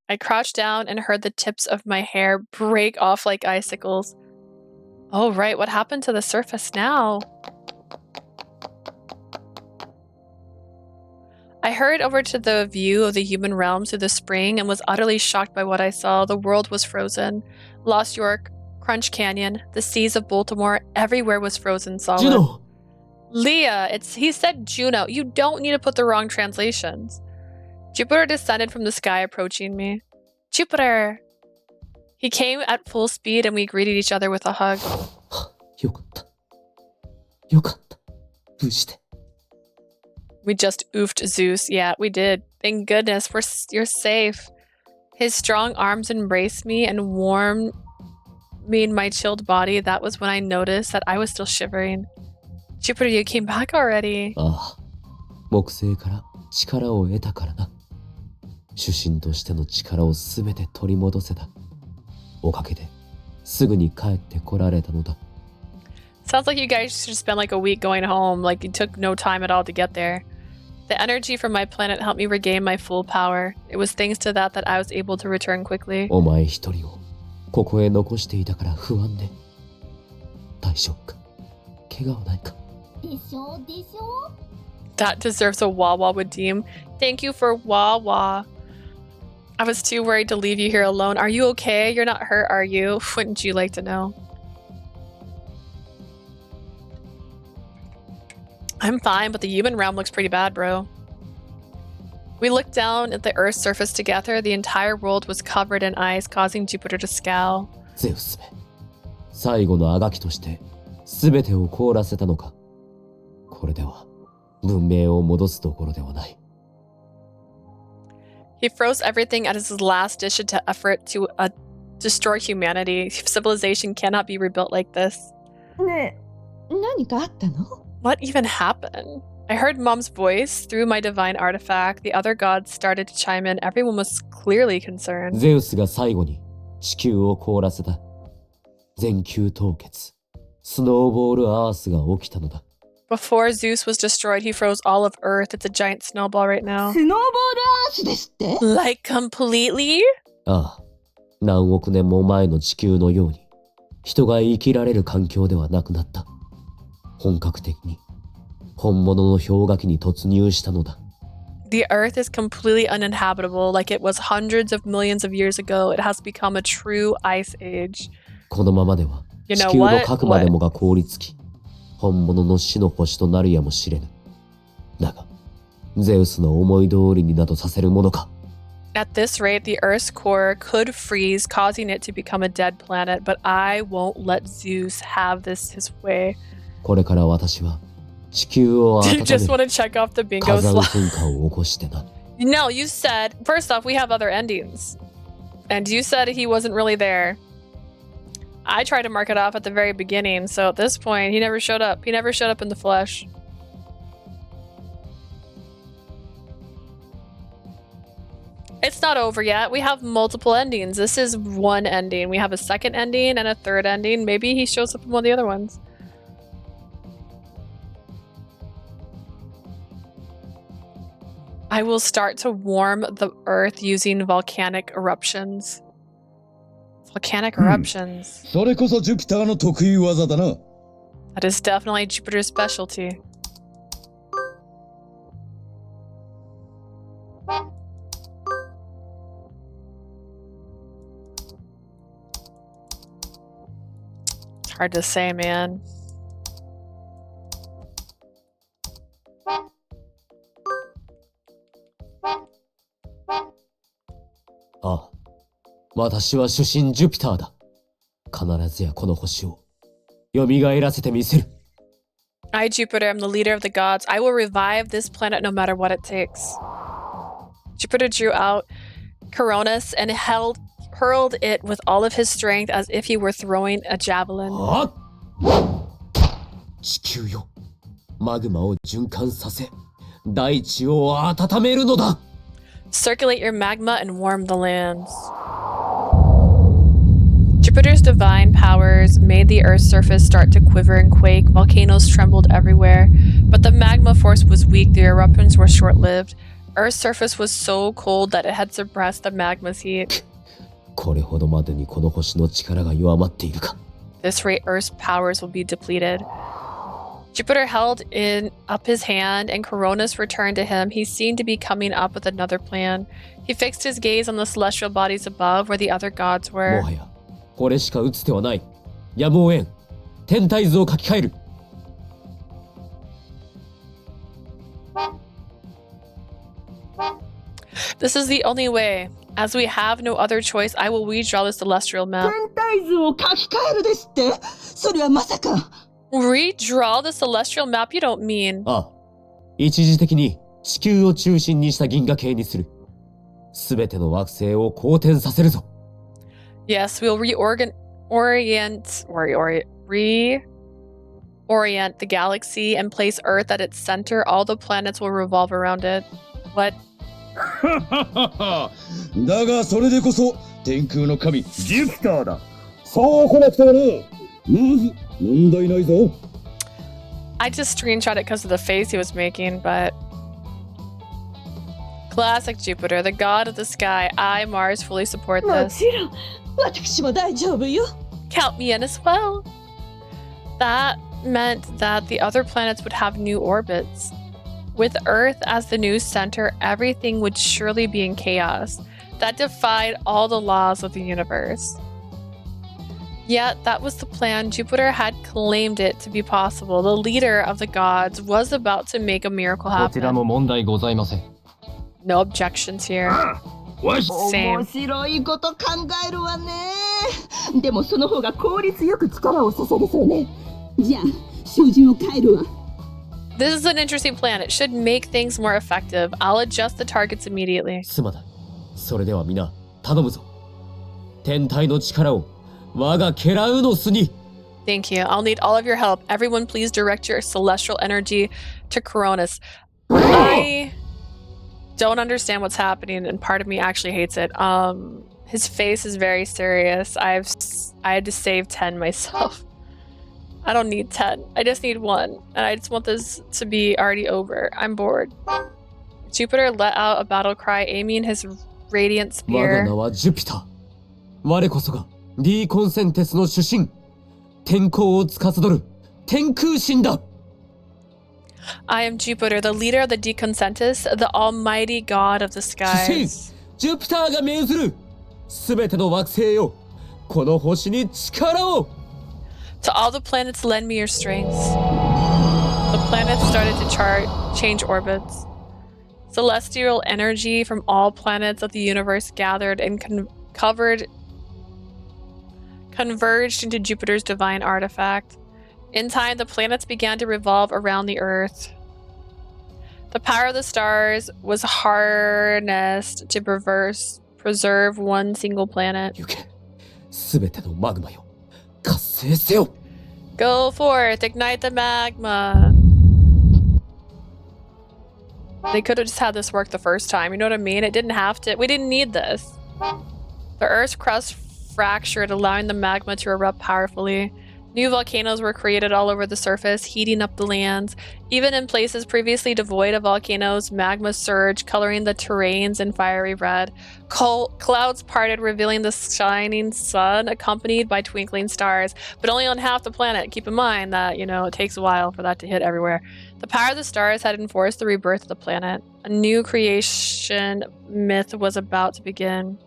I crouched down and heard the tips of my hair break off like icicles. Oh, right. What happened to the surface now? I hurried over to the view of the human realm through the spring and was utterly shocked by what I saw. The world was frozen. Lost York, Crunch Canyon, the seas of Baltimore, everywhere was frozen solid. ジュノ！ Leah, he said Juno. You don't need to put the wrong translations. Jupiter descended from the sky, approaching me. Jupiter! He came at full speed and we greeted each other with a hug. よかった。よかった。無事で。 We just oofed Zeus. Yeah, we did. Thank goodness, you're safe. His strong arms embraced me and warmed me in my chilled body. That was when I noticed that I was still shivering. Jupiter, you came back already. ああ、木星から力を得たからな。主神としての力をすべて取り戻せた。おかげですぐに帰ってこられたのだ。 Sounds like you guys should spend like a week going home. Like it took no time at all to get there. The energy from my planet helped me regain my full power. It was thanks to that I was able to return quickly. お前一人をここへ残していたから不安で。大丈夫か？怪我はないか？ That deserves a Wawa would deem. Thank you for Wawa. I was too worried to leave you here alone. Are you okay? You're not hurt, are you? Wouldn't you like to know? I'm fine, but the human realm looks pretty bad, bro. We looked down at the Earth's surface together. The entire world was covered in ice, causing Jupiter to scowl. ゼウスめ、最後のあがきとして全てを凍らせたのか。これでは文明を戻すどころではない。 He froze everything at his last ditch effort to destroy humanity. Civilization cannot be rebuilt like this. ねえ、何かあったの？ What even happened? I heard Mom's voice through my divine artifact. The other gods started to chime in. Everyone was clearly concerned. ゼウスが最後に地球を凍らせた。全球凍結、スノーボールアースが起きたのだ。Before Zeus was destroyed, he froze all of Earth. It's a giant snowball right now. スノーボールアースですって Like completely? ああ、何億年も前の地球のように、人が生きられる環境ではなくなった。本格的に、本物の氷河期に突入したのだ。The Earth is completely uninhabitable, like it was hundreds of millions of years ago. It has become a true ice age. このままでは、 You 地 know 球の what? 核までもが凍りつき、本物の死の星となるやもしれぬ。だが、ゼウスの思い通りになどさせるものか。At this rate, the Earth's core could freeze, causing it to become a dead planet, but I won't let Zeus have this his way. これから私は地球を Do 温 you just め want る to check off the bingo 火山 slot? 噴火を起こしてな。No, you said, first off, we have other endings. And you said he wasn't really there. I tried to mark it off at the very beginning, so at this point, he never showed up. He never showed up in the flesh. It's not over yet. We have multiple endings. This is one ending. We have a second ending and a third ending. Maybe he shows up in one of the other ones. I will start to warm the earth using volcanic eruptions. Volcanic eruptions. それこそジュピターの得意技だな。 That is definitely Jupiter's specialty. It's hard to say, man. ああ、私は主神ジュピターだ。必ずやこの星を蘇らせてみせる。I, Jupiter, am the leader of the gods. I will revive this planet no matter what it takes. Jupiter drew out Coronis and hurled it with all of his strength as if he were throwing a javelin. あ地球よ、マグマを循環させ、大地を温めるのだ。 Circulate your magma and warm the lands. Jupiter's divine powers made the Earth's surface start to quiver and quake. Volcanoes trembled everywhere. But the magma force was weak. The eruptions were short-lived. Earth's surface was so cold that it had suppressed the magma's heat. これほどまでにこの星の力が弱まっているか。 This rate, Earth's powers will be depleted. Jupiter held up his hand, and Coronis returned to him. He seemed to be coming up with another plan. He fixed his gaze on the celestial bodies above, where the other gods も were. はや、これしか打つ手はない。やむを得ん。天体図を書き換える。 This is the only way. As we have no other choice, I will redraw the celestial map. 天体図を書き換えるですって。それはまさか。 Redraw the celestial map? You don't mean. ああ、一時的に地球を中心にした銀河系にする。すべての惑星を公転させるぞ。 Yes, we'll reorient the galaxy and place Earth at its center. All the planets will revolve around it. What? だがそれでこそ天空の神ジュピターだ。そう来なくてはな。まず問題ないぞ。 I just screenshot it because of the face he was making, but... Classic Jupiter, the god of the sky. I, Mars, fully support も this. ちろん、私も大丈夫よ。 Count me in as well. That meant that the other planets would have new orbits. With Earth as the new center, everything would surely be in chaos. That defied all the laws of the universe. Yet, that was the plan. Jupiter had claimed it to be possible. The leader of the gods was about to make a miracle こちらも happen. 問題ございません。 No objections here. 面 Same. 白いこと考えるわね。でもその方が効率よく力を注げそうね。じゃあ、照準を変えるわ。This is an interesting plan. It should make things more effective. I'll adjust the targets immediately. すまない。それでは皆、頼むぞ。天体の力を我がケラウノスに。 Thank you. I'll need all of your help. Everyone, please direct your celestial energy to Coronis. I don't understand what's happening, and part of me actually hates it. His face is very serious. I had to save 10 myself. I don't need 10. I just need 1. And I just want this to be already over. I'm bored. Jupiter let out a battle cry, aiming his radiant 我が spear. 名はジュピター。我こそが D コンセンテスの主神。天候を司る天空神だ。I am Jupiter, the leader of the Deconcentus, the almighty god of the 主神 skies. ジュピターが命ずる。すべての惑星よ。この星に力を。To all the planets, lend me your strength. The planets started to change orbits. Celestial energy from all planets of the universe gathered and converged into Jupiter's divine artifact. In time, the planets began to revolve around the Earth. The power of the stars was harnessed to preserve one single planet. 行け。すべてのマグマよ。活性せよ。 Go forth, ignite the magma. They could have just had this work the first time, you know what I mean? It didn't have to. We didn't need this. The Earth's crust fractured, allowing the magma to erupt powerfully. New volcanoes were created all over the surface, heating up the lands. Even in places previously devoid of volcanoes, magma surged, coloring the terrains in fiery red. Clouds parted, revealing the shining sun, accompanied by twinkling stars, but only on half the planet. Keep in mind that, you know, it takes a while for that to hit everywhere. The power of the stars had enforced the rebirth of the planet. A new creation myth was about to begin.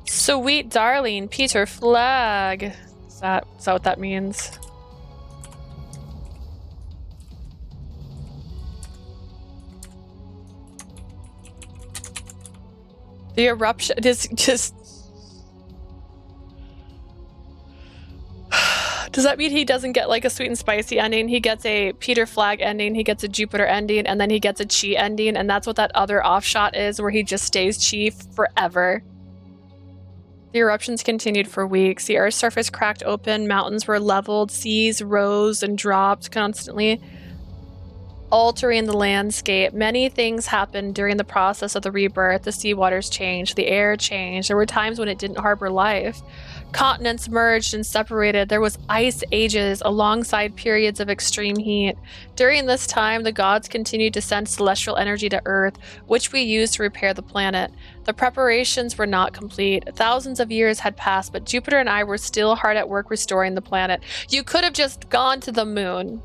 Sweet darling, Peter Flag. Is that what that means? The eruption is just... Does that mean he doesn't get like a sweet and spicy ending? He gets a Peter Flag ending, he gets a Jupiter ending, and then he gets a Chi ending, and that's what that other offshot is, where he just stays Chi forever. The eruptions continued for weeks. The Earth's surface cracked open, mountains were leveled, seas rose and dropped constantly, altering the landscape. Many things happened during the process of the rebirth. The sea waters changed, the air changed. There were times when it didn't harbor life. Continents merged and separated. There was ice ages alongside periods of extreme heat. During this time, the gods continued to send celestial energy to Earth, which we used to repair the planet. The preparations were not complete. Thousands of years had passed, but Jupiter and I were still hard at work restoring the planet. You could have just gone to the moon.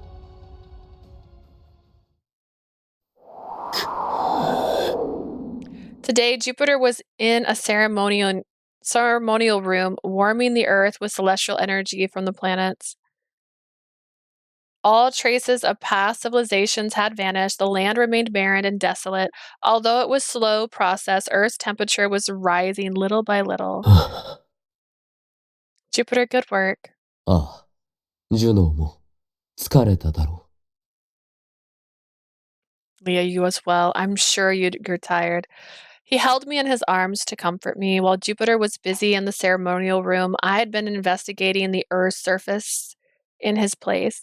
Today, Jupiter was in a ceremonial room, warming the Earth with celestial energy from the planets. All traces of past civilizations had vanished. The land remained barren and desolate. Although it was a slow process, Earth's temperature was rising little by little. Jupiter, good work. ああ、ジュノーも疲れただろう。 Leah, you as well. I'm sure you're tired. He held me in his arms to comfort me. While Jupiter was busy in the ceremonial room, I had been investigating the Earth's surface in his place.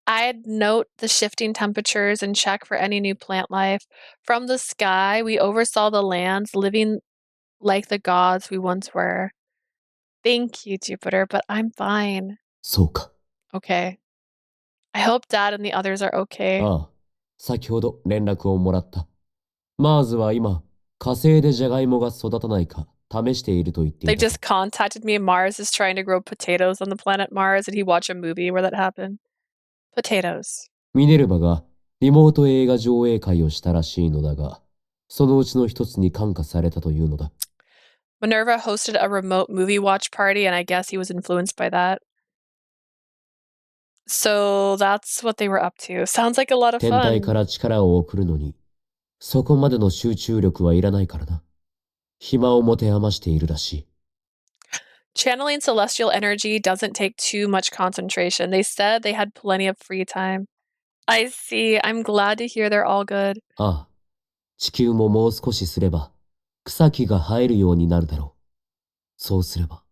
I'd note the shifting temperatures and check for any new plant life. From the sky, we oversaw the lands, living like the gods we once were. Thank you, Jupiter, but I'm fine. そうか。 Okay. I hope Dad and the others are okay. ああ、先ほど連絡をもらった。マーズは今、火星でジャガイモが育たないか試していると言ってい They た。 just contacted me. Mars is trying to grow potatoes on the planet Mars. Did he watch a movie where that happened? Potatoes. ミネルヴァがリモート映画上映会をしたらしいのだが、そのうちの一つに感化されたというのだ。 Minerva hosted a remote movie watch party, and I guess he was influenced by that. So that's what they were up to. Sounds like a lot of 天体 fun. から力を送るのに、そこまでの集中力はいらないからな。暇を持て余しているらしい。 Channeling celestial energy doesn't take too much concentration. They said they had plenty of free time. I see. I'm glad to hear they're all good. ああ、地球ももう少しすれば草木が生えるようになるだろう。そうすれば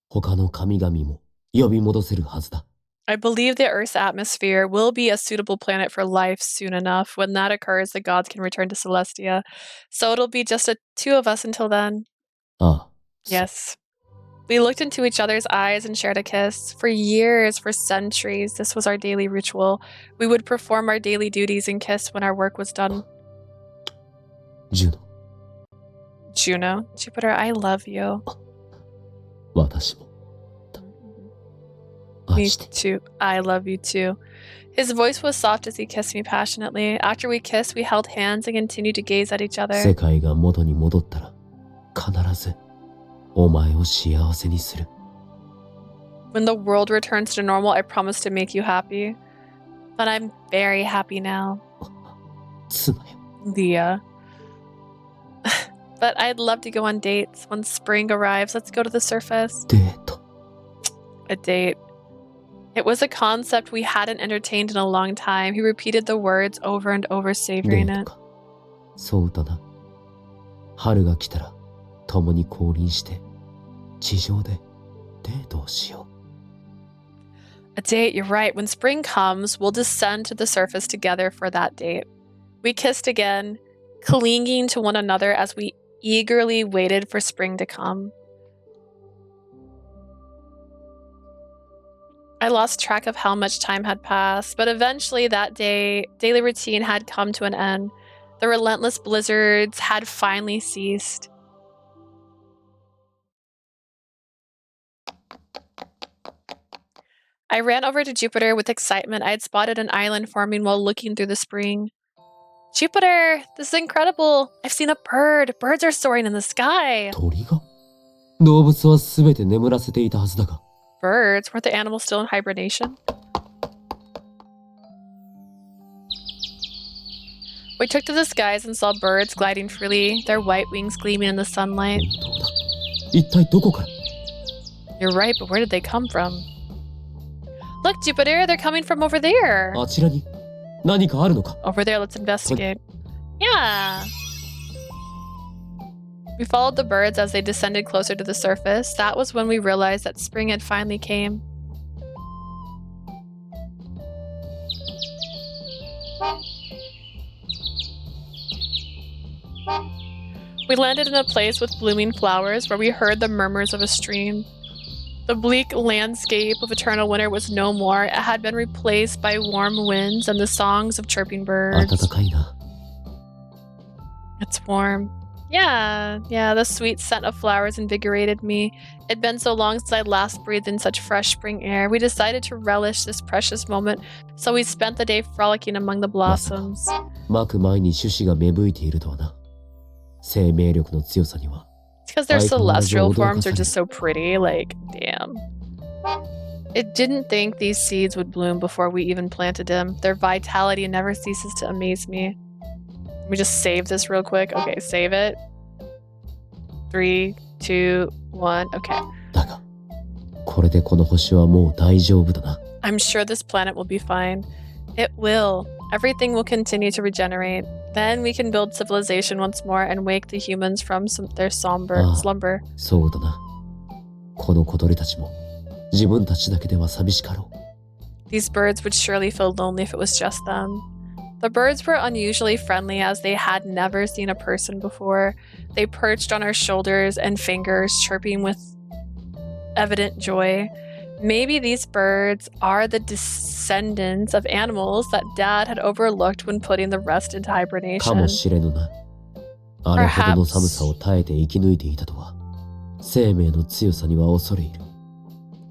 他の神々も呼び戻せるはずだ。 I believe the Earth's atmosphere will be a suitable planet for life soon enough. When that occurs, the gods can return to Celestia. So it'll be just the two of us until then. ああ。 Yes. We looked into each other's eyes and shared a kiss. For years, for centuries, this was our daily ritual. We would perform our daily duties and kiss when our work was done. Juno, Juno, Jupiter, I love you. 私も。 Me 愛して。 too. I love you too. His voice was soft as he kissed me passionately. After we kissed, we held hands and continued to gaze at each other. 世界が元に戻ったら、必ずお前を幸せにする。 When the world returns to normal, I promise to make you happy. But I'm very happy now. 妻よ。 Leah. But I'd love to go on dates. When spring arrives, let's go to the surface. デート。 A date. It was a concept we hadn't entertained in a long time. He repeated the words over and over, デ savoring ー it. トか。そうだな。春が来たら、共に降臨して、地上でデートをしよう。 A date, you're right. When spring comes, we'll descend to the surface together for that date. We kissed again, clinging to one another as we eagerly waited for spring to come. I lost track of how much time had passed, but eventually that daily routine had come to an end. The relentless blizzards had finally ceased. I ran over to Jupiter with excitement. I had spotted an island forming while looking through the spring. Jupiter, this is incredible. I've seen a bird. Birds are soaring in the sky. 鳥が動物はすべて眠らせていたはずだが。 Birds? Weren't the animals still in hibernation? We took to the skies and saw birds gliding freely, their white wings gleaming in the sunlight. 本当だ。一体どこから？ You're right, but where did they come from? Look, Jupiter, they're coming from over there. あちらに何かあるのか？ Over there, let's investigate. Yeah. We followed the birds as they descended closer to the surface. That was when we realized that spring had finally came. We landed in a place with blooming flowers where we heard the murmurs of a stream. The bleak landscape of eternal winter was no more. It had been replaced by warm winds and the songs of chirping birds. 暖かいな。 It's warm. Yeah, the sweet scent of flowers invigorated me. It'd been so long since I'd last breathed in such fresh spring air. We decided to relish this precious moment, so we spent the day frolicking among the blossoms. まく前に種子が芽吹いているとはな。生命力の強さには。 It's because their celestial forms are just so pretty, like, damn. It didn't think these seeds would bloom before we even planted them. Their vitality never ceases to amaze me. Let me just save this real quick. Okay, save it. 3, 2, 1. Okay. だが、これでこの星はもう大丈夫だな。 I'm sure this planet will be fine. It will. Everything will continue to regenerate. Then we can build civilization once more and wake the humans from their slumber. そうだな。この小鳥たちも自分たちだけでは寂しかろう。 These birds would surely feel lonely if it was just them. The birds were unusually friendly as they had never seen a person before. They perched on our shoulders and fingers, chirping with evident joy. Maybe these birds are the descendants of animals that Dad had overlooked when putting the rest into か hibernation. もしれぬな。あれほどの寒さを耐えて生き抜いていたとは、生命の強さには恐れ入る。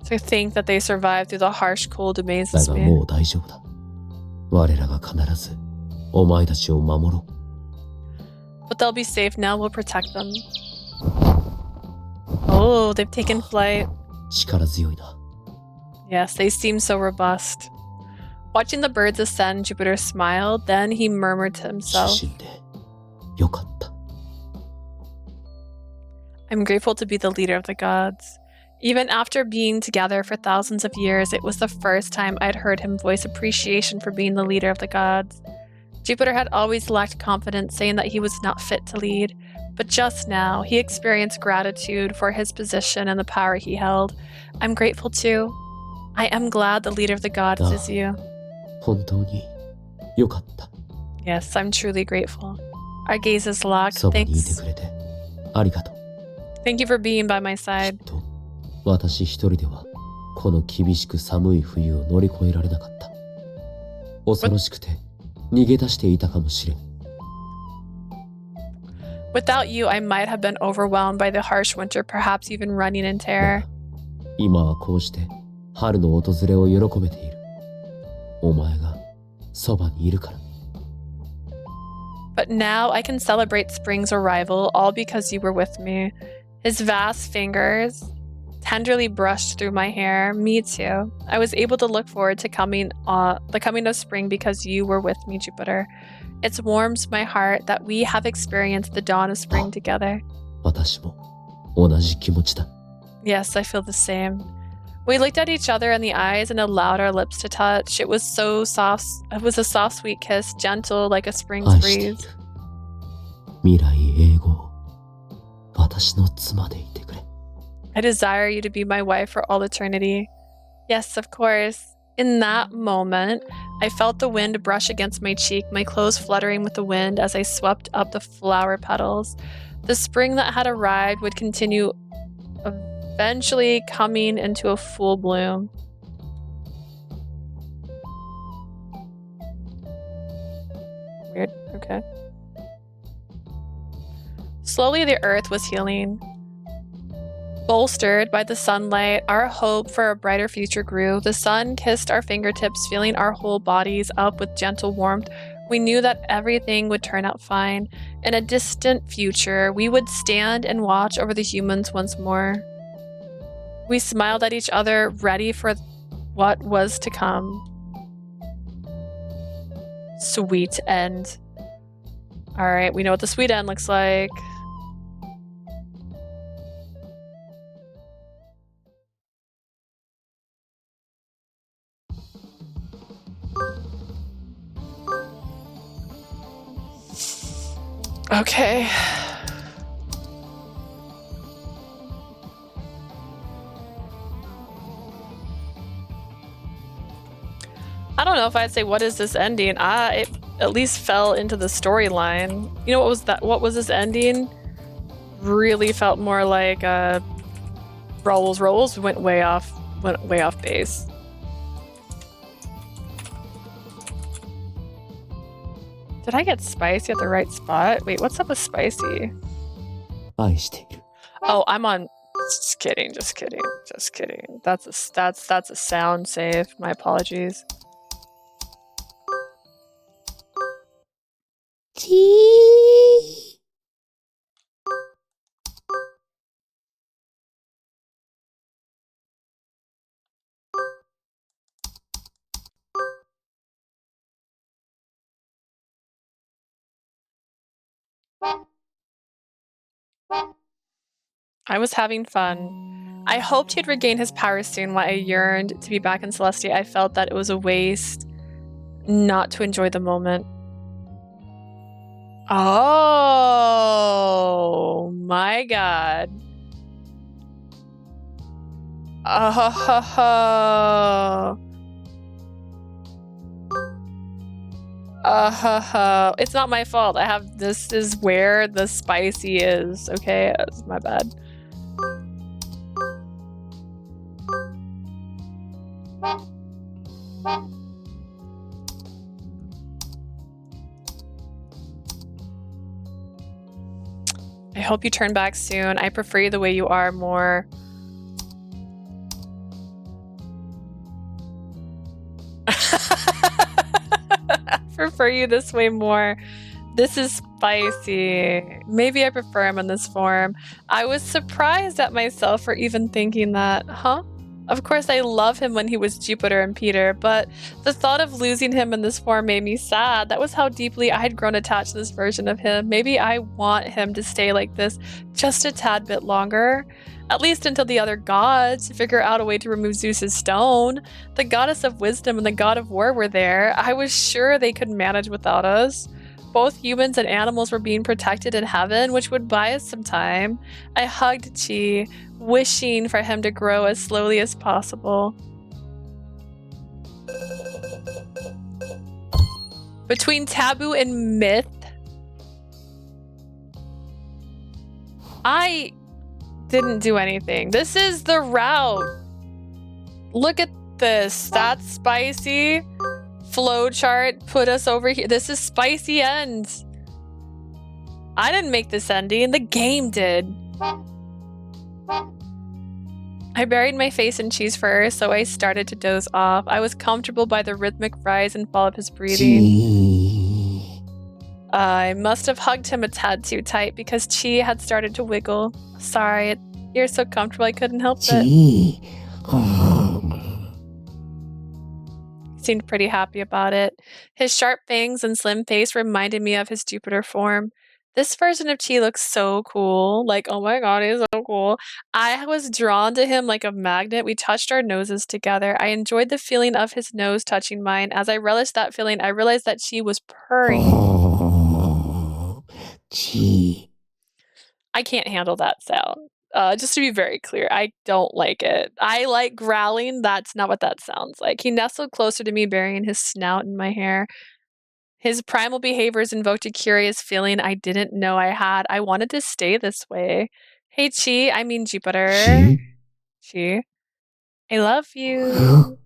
To think that they survived through the harsh cold だ amazes が me. もう大丈夫だ。我らが必ずお前たちを守ろう。 But they'll be safe now. We'll protect them. Oh, they've taken flight. 力強いな。 Yes, they seem so robust. Watching the birds ascend, Jupiter smiled. Then he murmured to 主 himself, 神でよかった。 I'm grateful to be the leader of the gods. Even after being together for thousands of years, it was the first time I'd heard him voice appreciation for being the leader of the gods. Jupiter had always lacked confidence, saying that he was not fit to lead. But just now, he experienced gratitude for his position and the power he held. I'm grateful too. I am glad the leader of the gods is you. 本当によかった。 Yes, I'm truly grateful. Our gazes locked. そばにいて Thanks. くれてありがとう。 Thank you for being by my きっ side. と私一人ではこの厳しく寒い冬を乗り越えられなかった。恐ろしくて逃げ出していたかもしれん。Without you, I might have been overwhelmed by the harsh winter, perhaps even running in terror. 今はこうして春の訪れを喜べている。お前がそばにいるから。But now I can celebrate spring's arrival, all because you were with me. His vast fingers tenderly brushed through my hair. Me too. I was able to look forward to the coming of spring because you were with me, Jupiter. It warms my heart that we have experienced the dawn of spring together. 私も同じ気持ちだ。Yes, I feel the same. We looked at each other in the eyes and allowed our lips to touch. It was so soft. It was a soft, sweet kiss, gentle like a spring's 愛している。 breeze. 未来永劫、私の妻でいてくれ。I desire you to be my wife for all eternity. Yes, of course. In that moment, I felt the wind brush against my cheek, my clothes fluttering with the wind as I swept up the flower petals. The spring that had arrived would continue, eventually coming into a full bloom. Weird. Okay. Slowly, the earth was healing. Bolstered by the sunlight, our hope for a brighter future grew. The sun kissed our fingertips, filling our whole bodies up with gentle warmth. We knew that everything would turn out fine. In a distant future, we would stand and watch over the humans once more. We smiled at each other, ready for what was to come. Sweet end. All right, we know what the sweet end looks like. Okay. I don't know if I'd say what is this ending. It at least fell into the storyline. You know what was that? What was this ending? Really felt more like Rolls went way off base. Did I get spicy at the right spot? Wait, what's up with spicy? 愛している。 Oh, I'm on. Just kidding. That's a sound save. My apologies. ちー。I was having fun. I hoped he'd regain his powers soon. While I yearned to be back in Celestia, I felt that it was a waste not to enjoy the moment. Oh my god. It's not my fault. This is where the spicy is. Okay, that's my bad. I hope you turn back soon. I prefer you the way you are more. I prefer you this way more. This is spicy. Maybe I prefer him in this form. I was surprised at myself for even thinking that, huh? Of course, I love him when he was Jupiter and Peter, but the thought of losing him in this form made me sad. That was how deeply I had grown attached to this version of him. Maybe I want him to stay like this just a tad bit longer. At least until the other gods figure out a way to remove Zeus's stone. The goddess of wisdom and the god of war were there. I was sure they could manage without us. Both humans and animals were being protected in heaven, which would buy us some time. I hugged Chi, wishing for him to grow as slowly as possible. Between taboo and myth, Didn't do anything. This is the route. Look at this. That's spicy. Flowchart put us over here. This is spicy ends. I didn't make this ending. The game did. I buried my face in cheese fur, so I started to doze off. I was comfortable by the rhythmic rise and fall of his breathing. I must have hugged him a tad too tight because Chi had started to wiggle. Sorry, you're so comfortable I couldn't help it. He seemed pretty happy about it. His sharp fangs and slim face reminded me of his Jupiter form. This version of Chi looks so cool. Like, oh my god, he's so cool. I was drawn to him like a magnet. We touched our noses together. I enjoyed the feeling of his nose touching mine. As I relished that feeling, I realized that Chi was purring. Chi. I can't handle that sound. Just to be very clear, I don't like it. I like growling. That's not what that sounds like. He nestled closer to me, burying his snout in my hair. His primal behaviors invoked a curious feeling I didn't know I had. I wanted to stay this way. Hey, Chi. I mean Jupiter. Chi. I love you.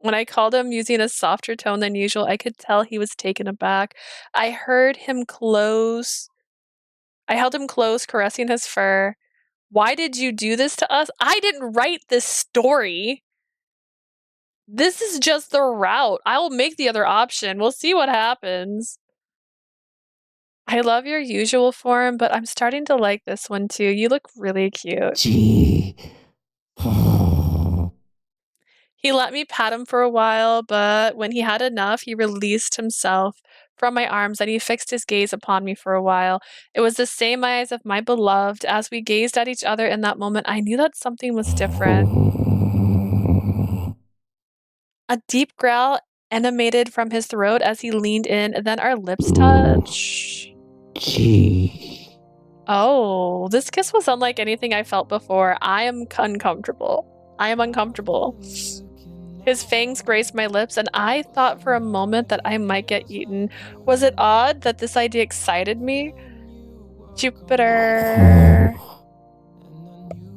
When I called him using a softer tone than usual, I could tell he was taken aback. I held him close, caressing his fur. Why did you do this to us? I didn't write this story. This is just the route. I will make the other option. We'll see what happens. I love your usual form, but I'm starting to like this one too. You look really cute. He let me pat him for a while, but when he had enough, he released himself from my arms and he fixed his gaze upon me for a while. It was the same eyes of my beloved. As we gazed at each other in that moment, I knew that something was different. A deep growl emanated from his throat as he leaned in, and then our lips touched. Oh, this kiss was unlike anything I felt before. I am uncomfortable. His fangs grazed my lips, and I thought for a moment that I might get eaten. Was it odd that this idea excited me? Jupiter.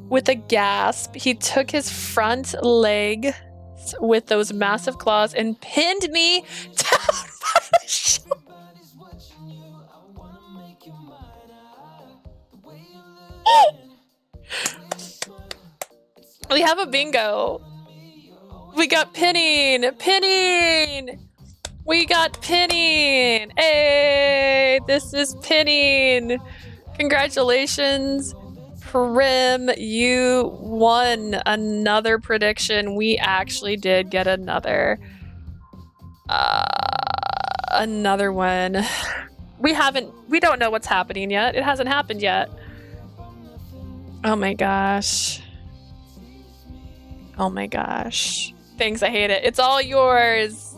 With a gasp, he took his front leg with those massive claws and pinned me down by the shoulder. We have a bingo. We got pinning. We got pinning. Hey, this is pinning. Congratulations, Prim. You won another prediction. We actually did get another one. We don't know what's happening yet. It hasn't happened yet. Oh my gosh. Thanks, I hate it. It's all yours.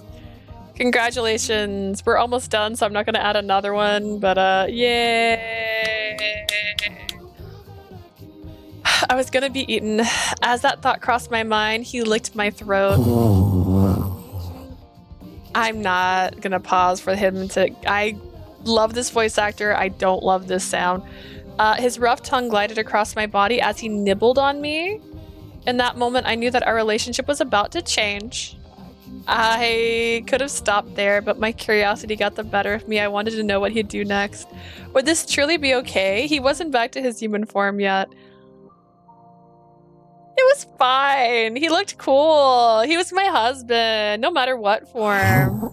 Congratulations. We're almost done, so I'm not gonna add another one, but yay. I was gonna be eaten. As that thought crossed my mind, he licked my throat. I'm not gonna pause for him to... I love this voice actor. I don't love this sound. His rough tongue glided across my body as he nibbled on me. In that moment, I knew that our relationship was about to change. I could have stopped there, but my curiosity got the better of me. I wanted to know what he'd do next. Would this truly be okay? He wasn't back to his human form yet. It was fine. He looked cool. He was my husband, no matter what form.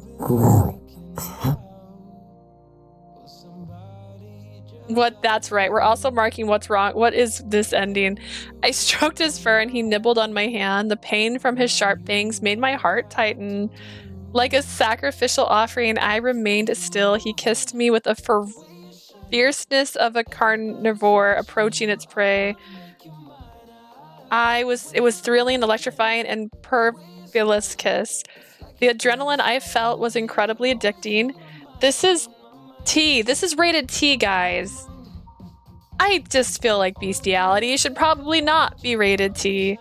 That's right. We're also marking what's wrong. What is this ending? I stroked his fur and he nibbled on my hand. The pain from his sharp fangs made my heart tighten. Like a sacrificial offering, I remained still. He kissed me with the fierceness of a carnivore approaching its prey. It was thrilling, electrifying, and perfulous kiss. The adrenaline I felt was incredibly addicting. This is T. This is rated T, guys. I just feel like bestiality should probably not be rated T.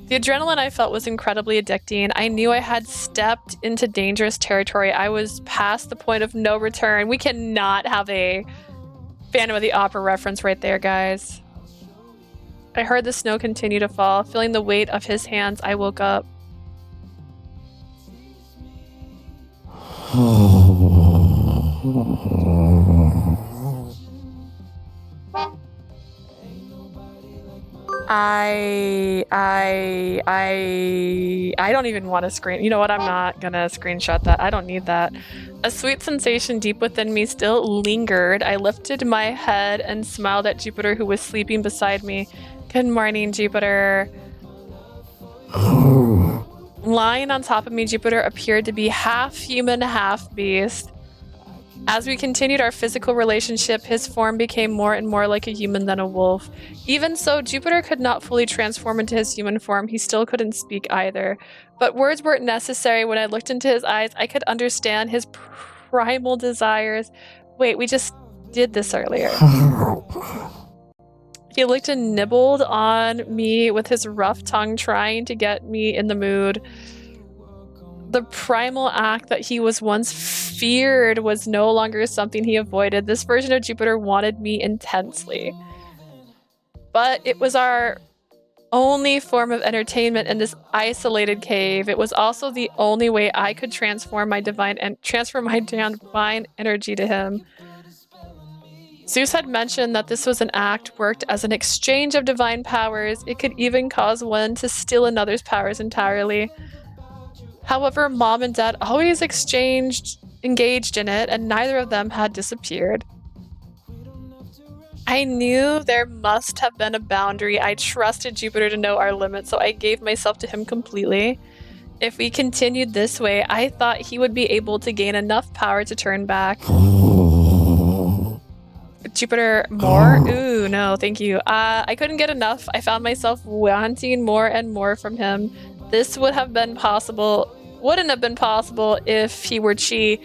The adrenaline I felt was incredibly addicting. I knew I had stepped into dangerous territory. I was past the point of no return. We cannot have a Phantom of the Opera reference right there, guys. I heard the snow continue to fall. Feeling the weight of his hands, I woke up. I don't even want to screen. You know what? I'm not gonna screenshot that. I don't need that. A sweet sensation deep within me still lingered. I lifted my head and smiled at Jupiter, who was sleeping beside me. Good morning, Jupiter. Lying on top of me, Jupiter appeared to be half human, half beast. As we continued our physical relationship, his form became more and more like a human than a wolf. Even so, Jupiter could not fully transform into his human form. He still couldn't speak either. But words weren't necessary. When I looked into his eyes, I could understand his primal desires. Wait, we just did this earlier. He licked and nibbled on me with his rough tongue, trying to get me in the mood. The primal act that he was once feared was no longer something he avoided. This version of Jupiter wanted me intensely. But it was our only form of entertainment in this isolated cave. It was also the only way I could transfer my divine energy to him. Zeus had mentioned that this was an act worked as an exchange of divine powers. It could even cause one to steal another's powers entirely. However, Mom and Dad always engaged in it, and neither of them had disappeared. I knew there must have been a boundary. I trusted Jupiter to know our limits, so I gave myself to him completely. If we continued this way, I thought he would be able to gain enough power to turn back. Jupiter, more? Ooh, no, thank you. I couldn't get enough. I found myself wanting more and more from him. This wouldn't have been possible if he were Chi.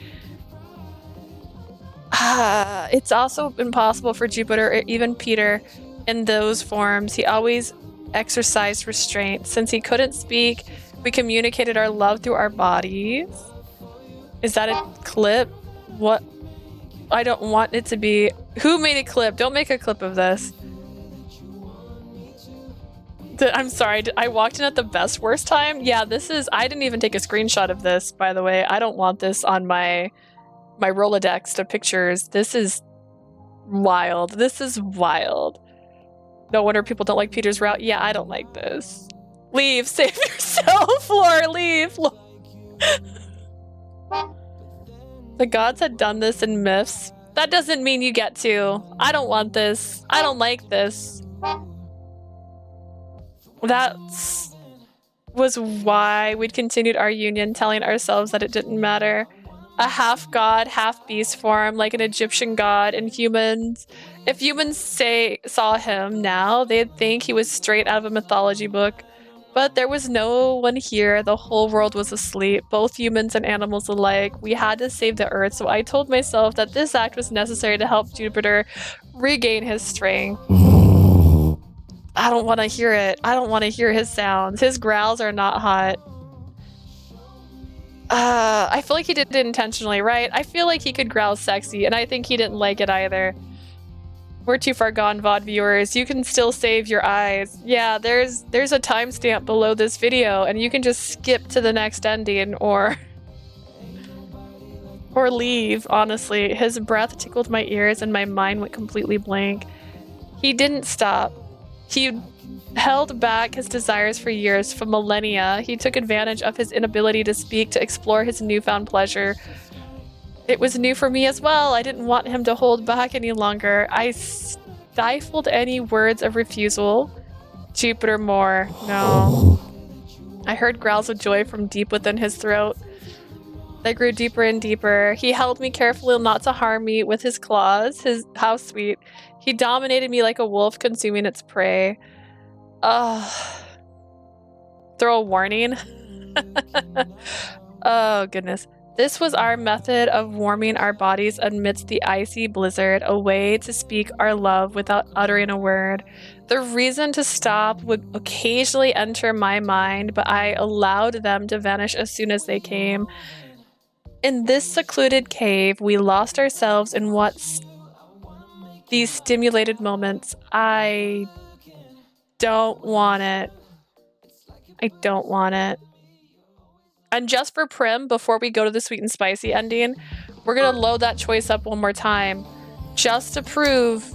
It's also impossible for Jupiter or even Peter in those forms. He always exercised restraint. Since he couldn't speak, we communicated our love through our bodies. Is that a clip? What? I don't want it to be. Who made a clip? Don't make a clip of this. I'm sorry, I walked in at the best worst time? Yeah, this is, I didn't even take a screenshot of this, by the way. I don't want this on my Rolodex of pictures. This is wild. This is wild. No wonder people don't like Peter's route. Yeah, I don't like this. Leave, save yourself, Lore, leave. The gods had done this in myths. That doesn't mean you get to. I don't want this. I don't like this. That was why we'd continued our union, telling ourselves that it didn't matter. A half-god, half-beast form, like an Egyptian god, and humans. If humans saw him now, they'd think he was straight out of a mythology book. But there was no one here. The whole world was asleep, both humans and animals alike. We had to save the Earth, so I told myself that this act was necessary to help Jupiter regain his strength. I don't want to hear it. I don't want to hear his sounds. His growls are not hot. I feel like he did it intentionally, right? I feel like he could growl sexy, and I think he didn't like it either. We're too far gone, VOD viewers. You can still save your eyes. Yeah, there's a timestamp below this video, and you can just skip to the next ending or leave, honestly. His breath tickled my ears, and my mind went completely blank. He didn't stop. He held back his desires for years, for millennia. He took advantage of his inability to speak to explore his newfound pleasure. It was new for me as well. I didn't want him to hold back any longer. I stifled any words of refusal. Jupiter more. No. I heard growls of joy from deep within his throat. They grew deeper and deeper. He held me carefully not to harm me with his claws. How sweet. He dominated me like a wolf consuming its prey. Throw a warning. Oh, goodness. This was our method of warming our bodies amidst the icy blizzard, a way to speak our love without uttering a word. The reason to stop would occasionally enter my mind, but I allowed them to vanish as soon as they came. In this secluded cave, we lost ourselves in these stimulated moments. I don't want it. I don't want it. And just for Prim, before we go to the sweet and spicy ending, we're going to load that choice up one more time just to prove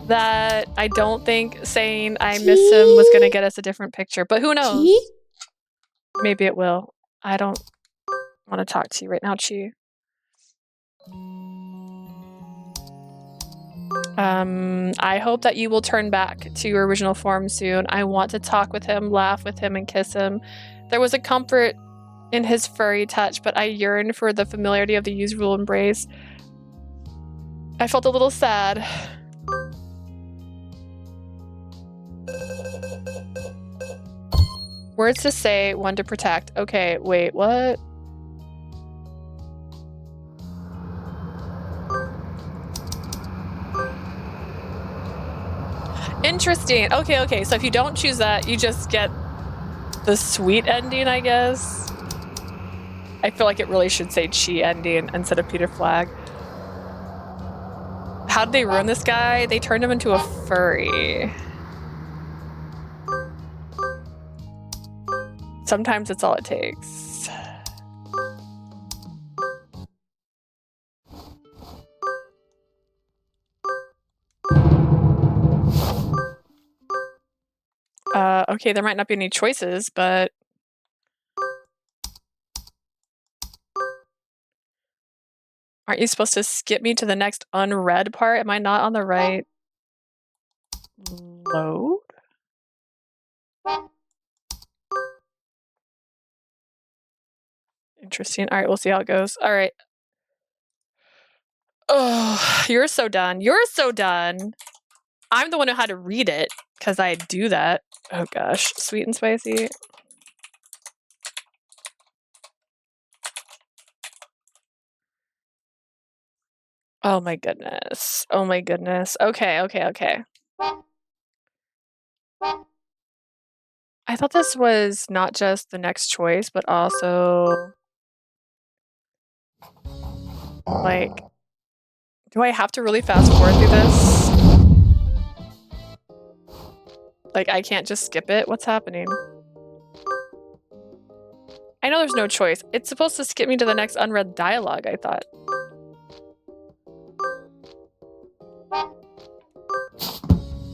that I don't think saying I miss him was going to get us a different picture. But who knows? Maybe it will. I don't want to talk to you right now, Chi. I hope that you will turn back to your original form soon. I want to talk with him, laugh with him, and kiss him. There was a comfort in his furry touch, but I yearned for the familiarity of the usual embrace. I felt a little sad. Words to say, one to protect. Okay, wait, what? Interesting. Okay. So if you don't choose that, you just get the sweet ending, I guess. I feel like it really should say Chi ending instead of Peter Flag. How did they ruin this guy? They turned him into a furry. Sometimes it's all it takes. Okay, there might not be any choices, but aren't you supposed to skip me to the next unread part? Am I not on the right load? Interesting. All right, we'll see how it goes. All right. Oh, you're so done. You're so done. I'm the one who had to read it because I do that. Oh gosh, sweet and spicy. Oh my goodness. Oh my goodness. Okay. I thought this was not just the next choice, but also like, do I have to really fast forward through this? Like, I can't just skip it? What's happening? I know there's no choice. It's supposed to skip me to the next unread dialogue, I thought.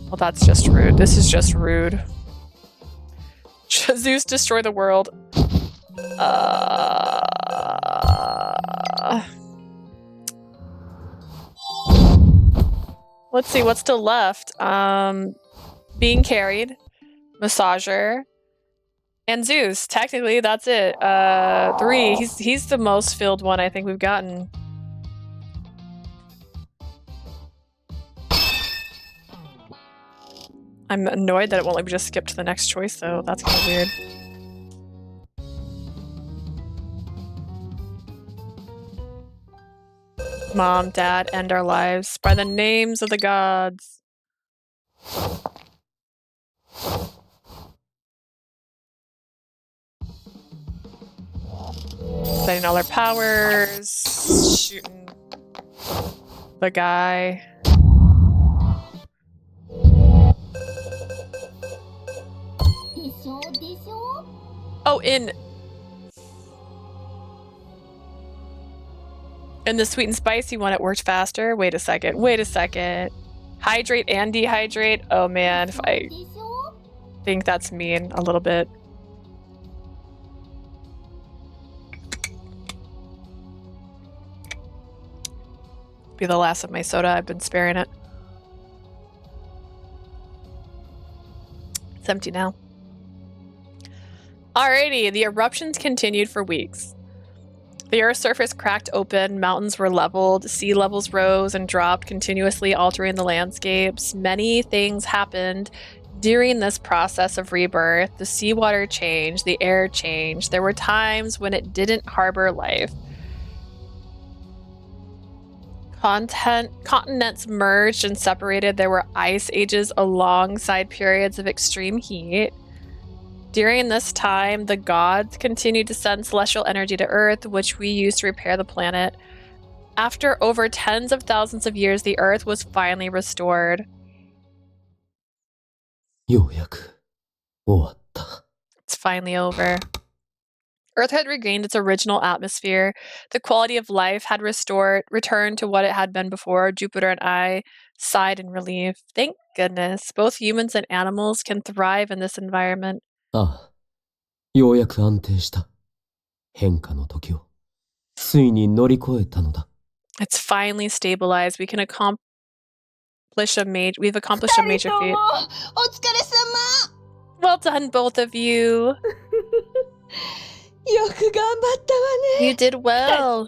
Well, that's just rude. This is just rude. Zeus destroy the world. Let's see, what's still left? Being carried, massager, and Zeus. Technically, that's it. 3. He's the most filled one I think we've gotten. I'm annoyed that it won't let me just skip to the next choice, though. That's kind of weird. Mom, Dad, end our lives by the names of the gods. Setting all their powers. Shooting the guy. Oh, in the sweet and spicy one, it worked faster. Wait a second. Hydrate and dehydrate. Oh man, if I think that's mean a little bit. Be the last of my soda. I've been sparing it. It's empty now. Alrighty, the eruptions continued for weeks. The Earth's surface cracked open, mountains were leveled, sea levels rose and dropped, continuously altering the landscapes. Many things happened during this process of rebirth. The seawater changed, the air changed. There were times when it didn't harbor life. Continents merged and separated. There were ice ages alongside periods of extreme heat. During this time, the gods continued to send celestial energy to Earth, which we used to repair the planet. After over tens of thousands of years, the Earth was finally restored. ようやく終わった。 It's finally over. Earth had regained its original atmosphere. The quality of life had returned to what it had been before. Jupiter and I sighed in relief. Thank goodness. Both humans and animals can thrive in this environment. ああ、ようやく安定した。変化の時をついに乗り越えたのだ。 It's finally stabilized. We've accomplished a major feat. お疲れ様。 Well done, both of you. よく頑張ったわね。 You did well.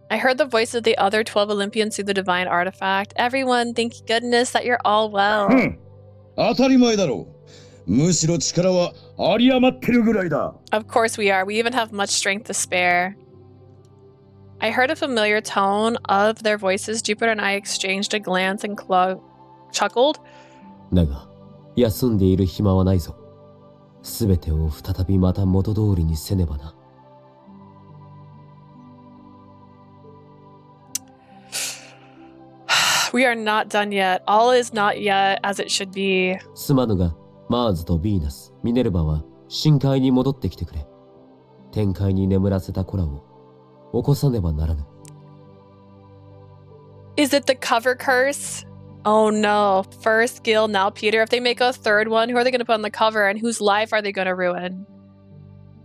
I heard the voice of the other 12 Olympians through the divine artifact. Everyone, thank goodness that you're all well. 当たり前だろう。むしろ力は有り余ってるぐらいだ。 Of course we are. We even have much strength to spare. I heard a familiar tone of their voices. Jupiter and I exchanged a glance and chuckled. だが、休んでいる暇はないぞ。すべてを再びまた元通りにせねばな。 We are not done yet. All is not yet as it should be. すまぬが、マーズとヴィーナス、ミネルヴァは深海に戻ってきてくれ。天界に眠らせた子らを起こさねばならぬ。 Is it the cover curse? Oh no. First Gil, now Peter. If they make a third one, who are they going to put on the cover and whose life are they going to ruin?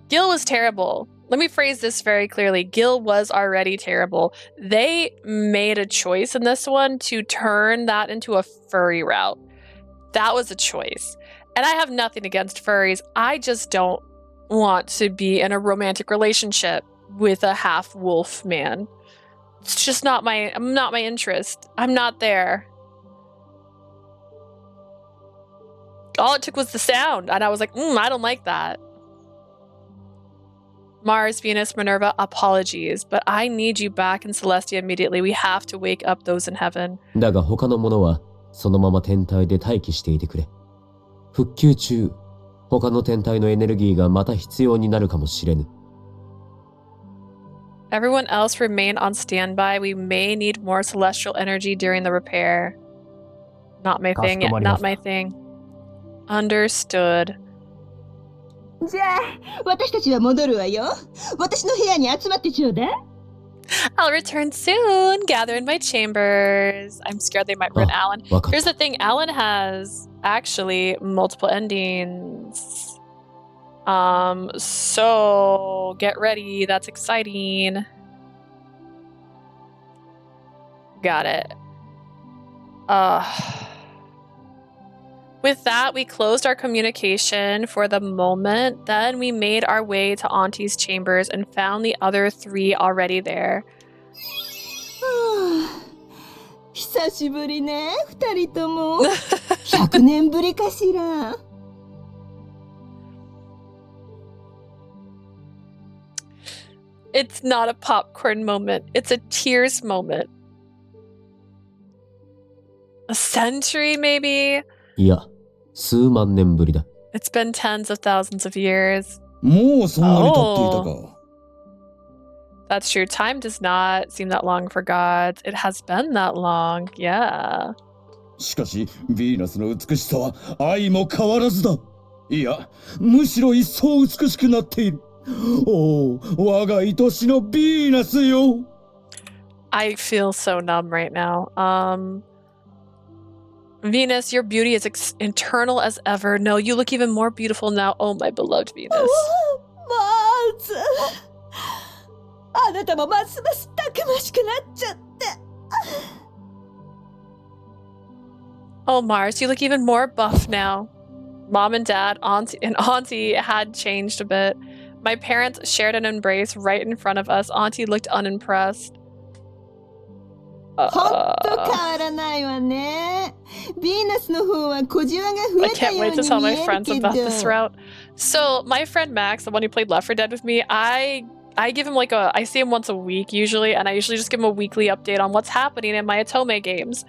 Gil was terrible. Let me phrase this very clearly. Gil was already terrible. They made a choice in this one to turn that into a furry route. That was a choice. And I have nothing against furries. I just don't want to be in a romantic relationship with a half wolf man. It's just not my interest. I'm not there. All it took was the sound, and I was like, I don't like that. Mars, Venus, Minerva, apologies, but I need you back in Celestia immediately. We have to wake up those in heaven. だが他の者はそのまま天体で待機していてくれ。復旧中、他の天体のエネルギーがまた必要になるかもしれぬ。 Everyone else remain on standby. We may need more celestial energy during the repair. Not my thing. Not my thing. Understood. じゃあ、私たちは戻るわよ。私の部屋に集まってちょうだい。I'll return soon. Gather in my chambers. I'm scared they might ruin Alan. Here's the thing. Alan has actually multiple endings. So get ready. That's exciting. Got it. With that, we closed our communication for the moment. Then we made our way to Auntie's chambers and found the other three already there. 久しぶりね、二人とも。100年ぶりかしら。It's not a popcorn moment. It's a tears moment. A century, maybe? いや、数万年ぶりだ。 It's been tens of thousands of years. もうそんなに経っていたか。That's true. Time does not seem that long for gods. It has been that long. Yeah. しかし、ヴィーナスの美しさは愛も変わらずだ。いや、むしろ一層美しくなっている。おお、我が愛しのヴィーナスよ。I feel so numb right now. Venus, your beauty is eternal as ever. No, you look even more beautiful now. Oh, my beloved Venus. マーズ。あなたもますますたくましくなっちゃって。Oh, Mars, you look even more buff now. Mom and Dad, Auntie had changed a bit. My parents shared an embrace right in front of us. Auntie looked unimpressed. ほんと変わらないわね。ヴィーナスの方は小じわが増 I えた can't よう wait に to tell 見 my える friends け about ど。 this route. So my friend Max, the one who played Left 4 Dead with me, I give him I see him once a week usually, and I usually just give him a weekly update on what's happening in my Atome games.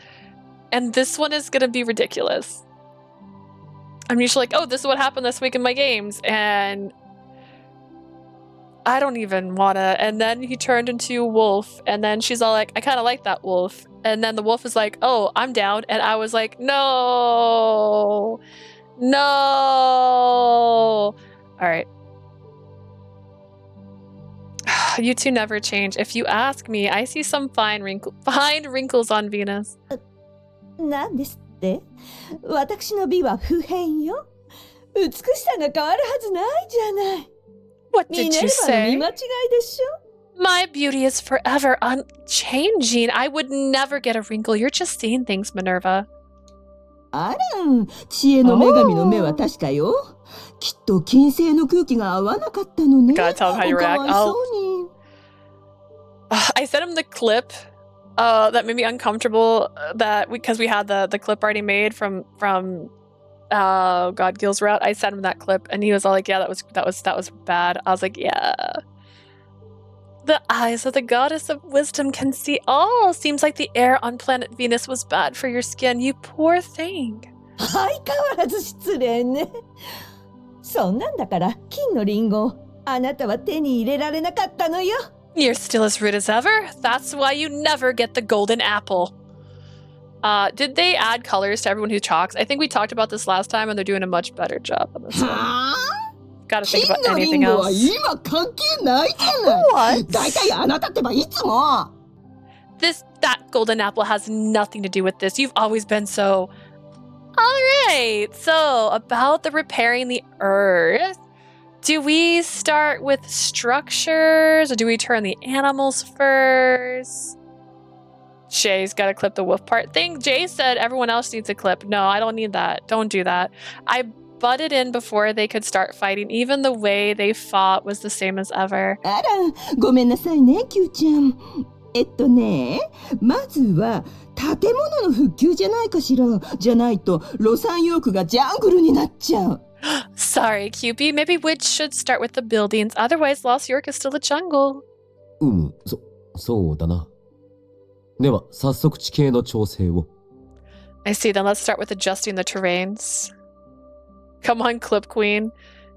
And this one is gonna be ridiculous. I'm usually like, oh, this is what happened this week in my games, and I don't even wanna. And then he turned into a wolf. And then she's all like, I kind of like that wolf. And then the wolf is like, oh, I'm down. And I was like, no. No. All right. You two never change. If you ask me, I see some fine wrinkles on Venus. なんですって？私の美は不変よ。美しさが変わるはずないじゃない。What ミ did ネ you ルヴァの say? 見間違いでしょ。 My beauty is forever unchanging. I would never get a wrinkle. You're just seeing things, Minerva. あらん、知恵の女神の目は確かよ。きっと金星の空気が合わなかったのね。 Gotta tell him how you おか react. わいそうに。I sent him the clip that made me uncomfortable because we had the clip already made from God Gil's route. I sent him that clip and he was all like, yeah, that was bad. I was like, yeah. The eyes of the goddess of wisdom can see all. Seems like the air on planet Venus was bad for your skin, you poor thing. 相変わらず失礼ね。そんなんだから金のリンゴをあなたは手に入れられなかったのよ。You're still as rude as ever. That's why you never get the golden apple. Did they add colors to everyone who talks? I think we talked about this last time and they're doing a much better job on this one. Gotta think about anything else. 今関係ないじゃない。 What? だいたいあなたってばいつも。That golden apple has nothing to do with this. You've always been so... Alright, so about the repairing the earth. Do we start with structures or do we turn the animals first? Jay's gotta clip the wolf part thing. Jay said everyone else needs a clip. No, I don't need that. Don't do that. I butted in before they could start fighting. Even the way they fought was the same as ever. あら、ごめんなさいね、キューちゃん。まずは建物の復旧じゃないかしら。じゃないとロサンヨークがジャングルになっちゃう。Sorry, Cupid. Maybe we should start with the buildings. Otherwise, Lost York is still a jungle. そうだな。では、早速地形の調整を。I see. Then let's start with adjusting the terrains. Come on, Clip Queen.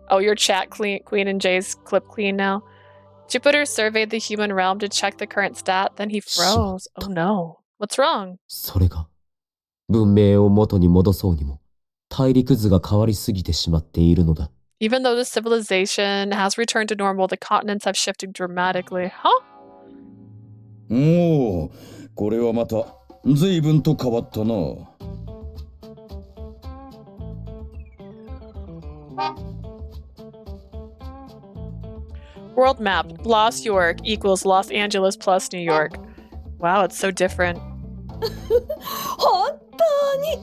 Oh, you're Chat Queen and Jay's Clip Queen now. Jupiter surveyed the human realm to check the current stat. Then he froze. Oh no. What's wrong? それが、文明を元に戻そうにも、大陸図が変わりすぎてしまっているのだ。Even though the civilization has returned to normal, the continents have shifted dramatically. Huh? おお、これはまた随分と変わったな。World map. Lost York equals Los Angeles plus New York. Wow, it's so different. 本当に。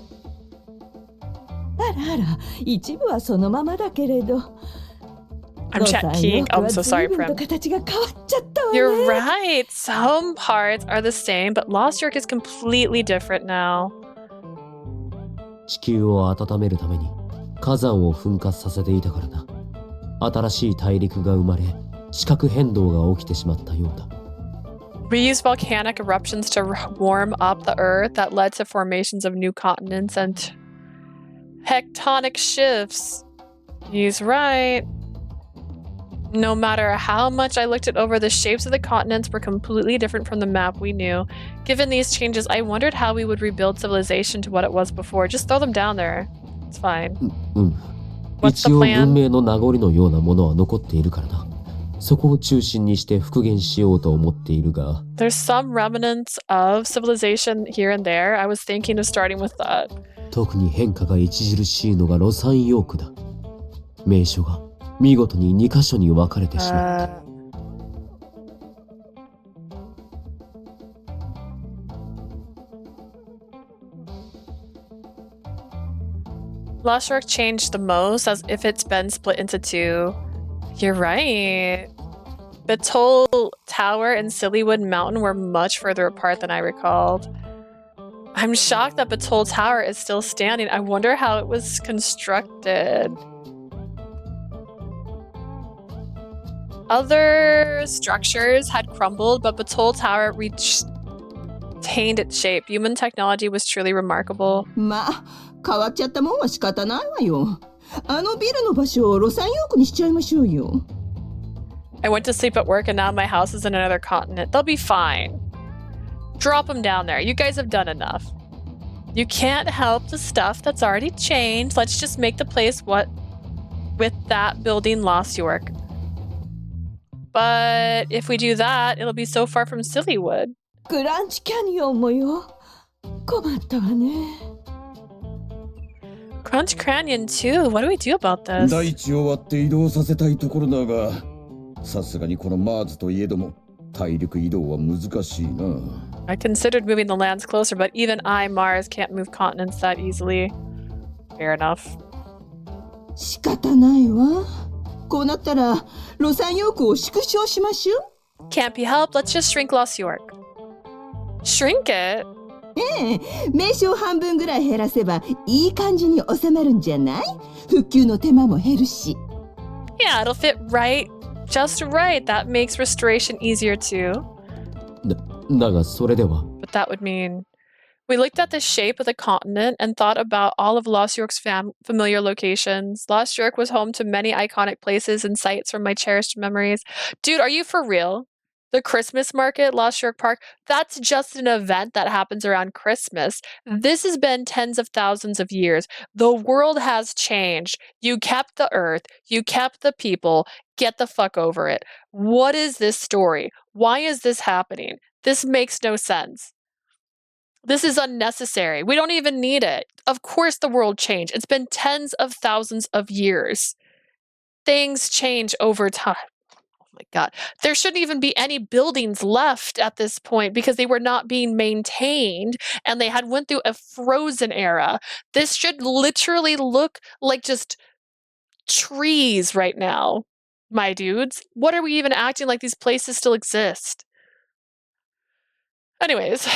あらあら、一部はそのままだけれど。 I'm Chat King. Oh, I'm so sorry, Prim. 形が変わっちゃったわね。 You're right. Some parts are the same, but Lost York is completely different now. 地球を温めるために火山を噴火させていたからな。新しい大陸が生まれ、地殻変動が起きてしまったようだ。We used volcanic eruptions to warm up the Earth that led to formations of new continents and tectonic shifts. He's right. No matter how much I looked it over, the shapes of the continents were completely different from the map we knew. Given these changes, I wondered how we would rebuild civilization to what it was before. Just throw them down there. It's fine. What's the 一応 plan? 文明の名残のようなものは残っているからな。そこを中心にして復元しようと思っているが。There's some remnants of civilization here and there. I was thinking of starting with that. 特に変化が著しいのがロサンヨークだ。名所が見事に2カ所に分かれてしまった。Lost York changed the most as if it's been split into two. You're right. Batol Tower and Sillywood Mountain were much further apart than I recalled. I'm shocked that Batol Tower is still standing. I wonder how it was constructed. Other structures had crumbled, but Batol Tower retained its shape. Human technology was truly remarkable. まあ、変わっちゃったもんは仕方ないわよ。あのビルの場所をロサンヨークにしちゃいましょうよ。I went to sleep at work and now my house is in another continent. They'll be fine. Drop them down there. You guys have done enough. You can't help the stuff that's already changed. Let's just make the place what with that building Lost York. But if we do that, it'll be so far from Sillywood. グランチキャニオンもよ。困ったわね。Crunch Canyon too. What do we do about this? 大地を割って移動させたいところだが、さすがにこのマーズといえども大陸移動は難しいな。I considered moving the lands closer, but even I, Mars, can't move continents that easily. Fair enough. 仕方ないわ。こうなったら、ロサンヨークを縮小しましょう。Can't be helped. Let's just shrink Lost York. Shrink it? ええ、名称半分ぐらい減らせばいい感じに収まるんじゃない？復旧の手間も減るし。Yeah, it'll fit right. Just right. That makes restoration easier too. だがそれでは。But that would mean... We looked at the shape of the continent and thought about all of Lost York's familiar locations. Lost York was home to many iconic places and sites from my cherished memories. Dude, are you for real? The Christmas market, Lost York Park, that's just an event that happens around Christmas. This has been tens of thousands of years. The world has changed. You kept the earth. You kept the people. Get the fuck over it. What is this story? Why is this happening? This makes no sense. This is unnecessary. We don't even need it. Of course the world changed. It's been tens of thousands of years. Things change over time. Oh my God. There shouldn't even be any buildings left at this point because they were not being maintained and they had went through a frozen era. This should literally look like just trees right now, my dudes. What are we even acting like these places still exist? Anyways...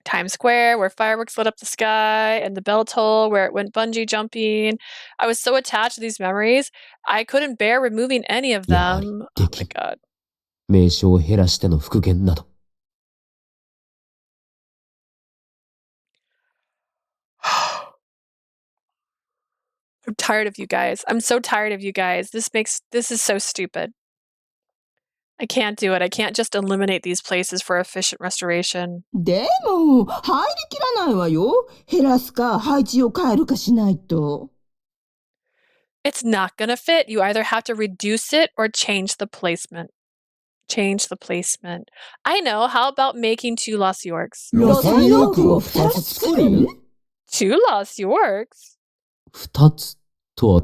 Times Square, where fireworks lit up the sky, and the bell toll, where it went bungee jumping. I was so attached to these memories, I couldn't bear removing any of them. Oh my God. 名称を減らしての復元など。I'm tired of you guys. I'm so tired of you guys. This is so stupid. I can't do it. I can't just eliminate these places for efficient restoration. でも、入りきらないわよ。減らすか、配置を変えるかしないと。It's not gonna fit. You either have to reduce it or change the placement. Change the placement. I know. How about making 2 Lost Yorks? ロサンヨークを2つ作る？ 2 Lost Yorks? 2つとは。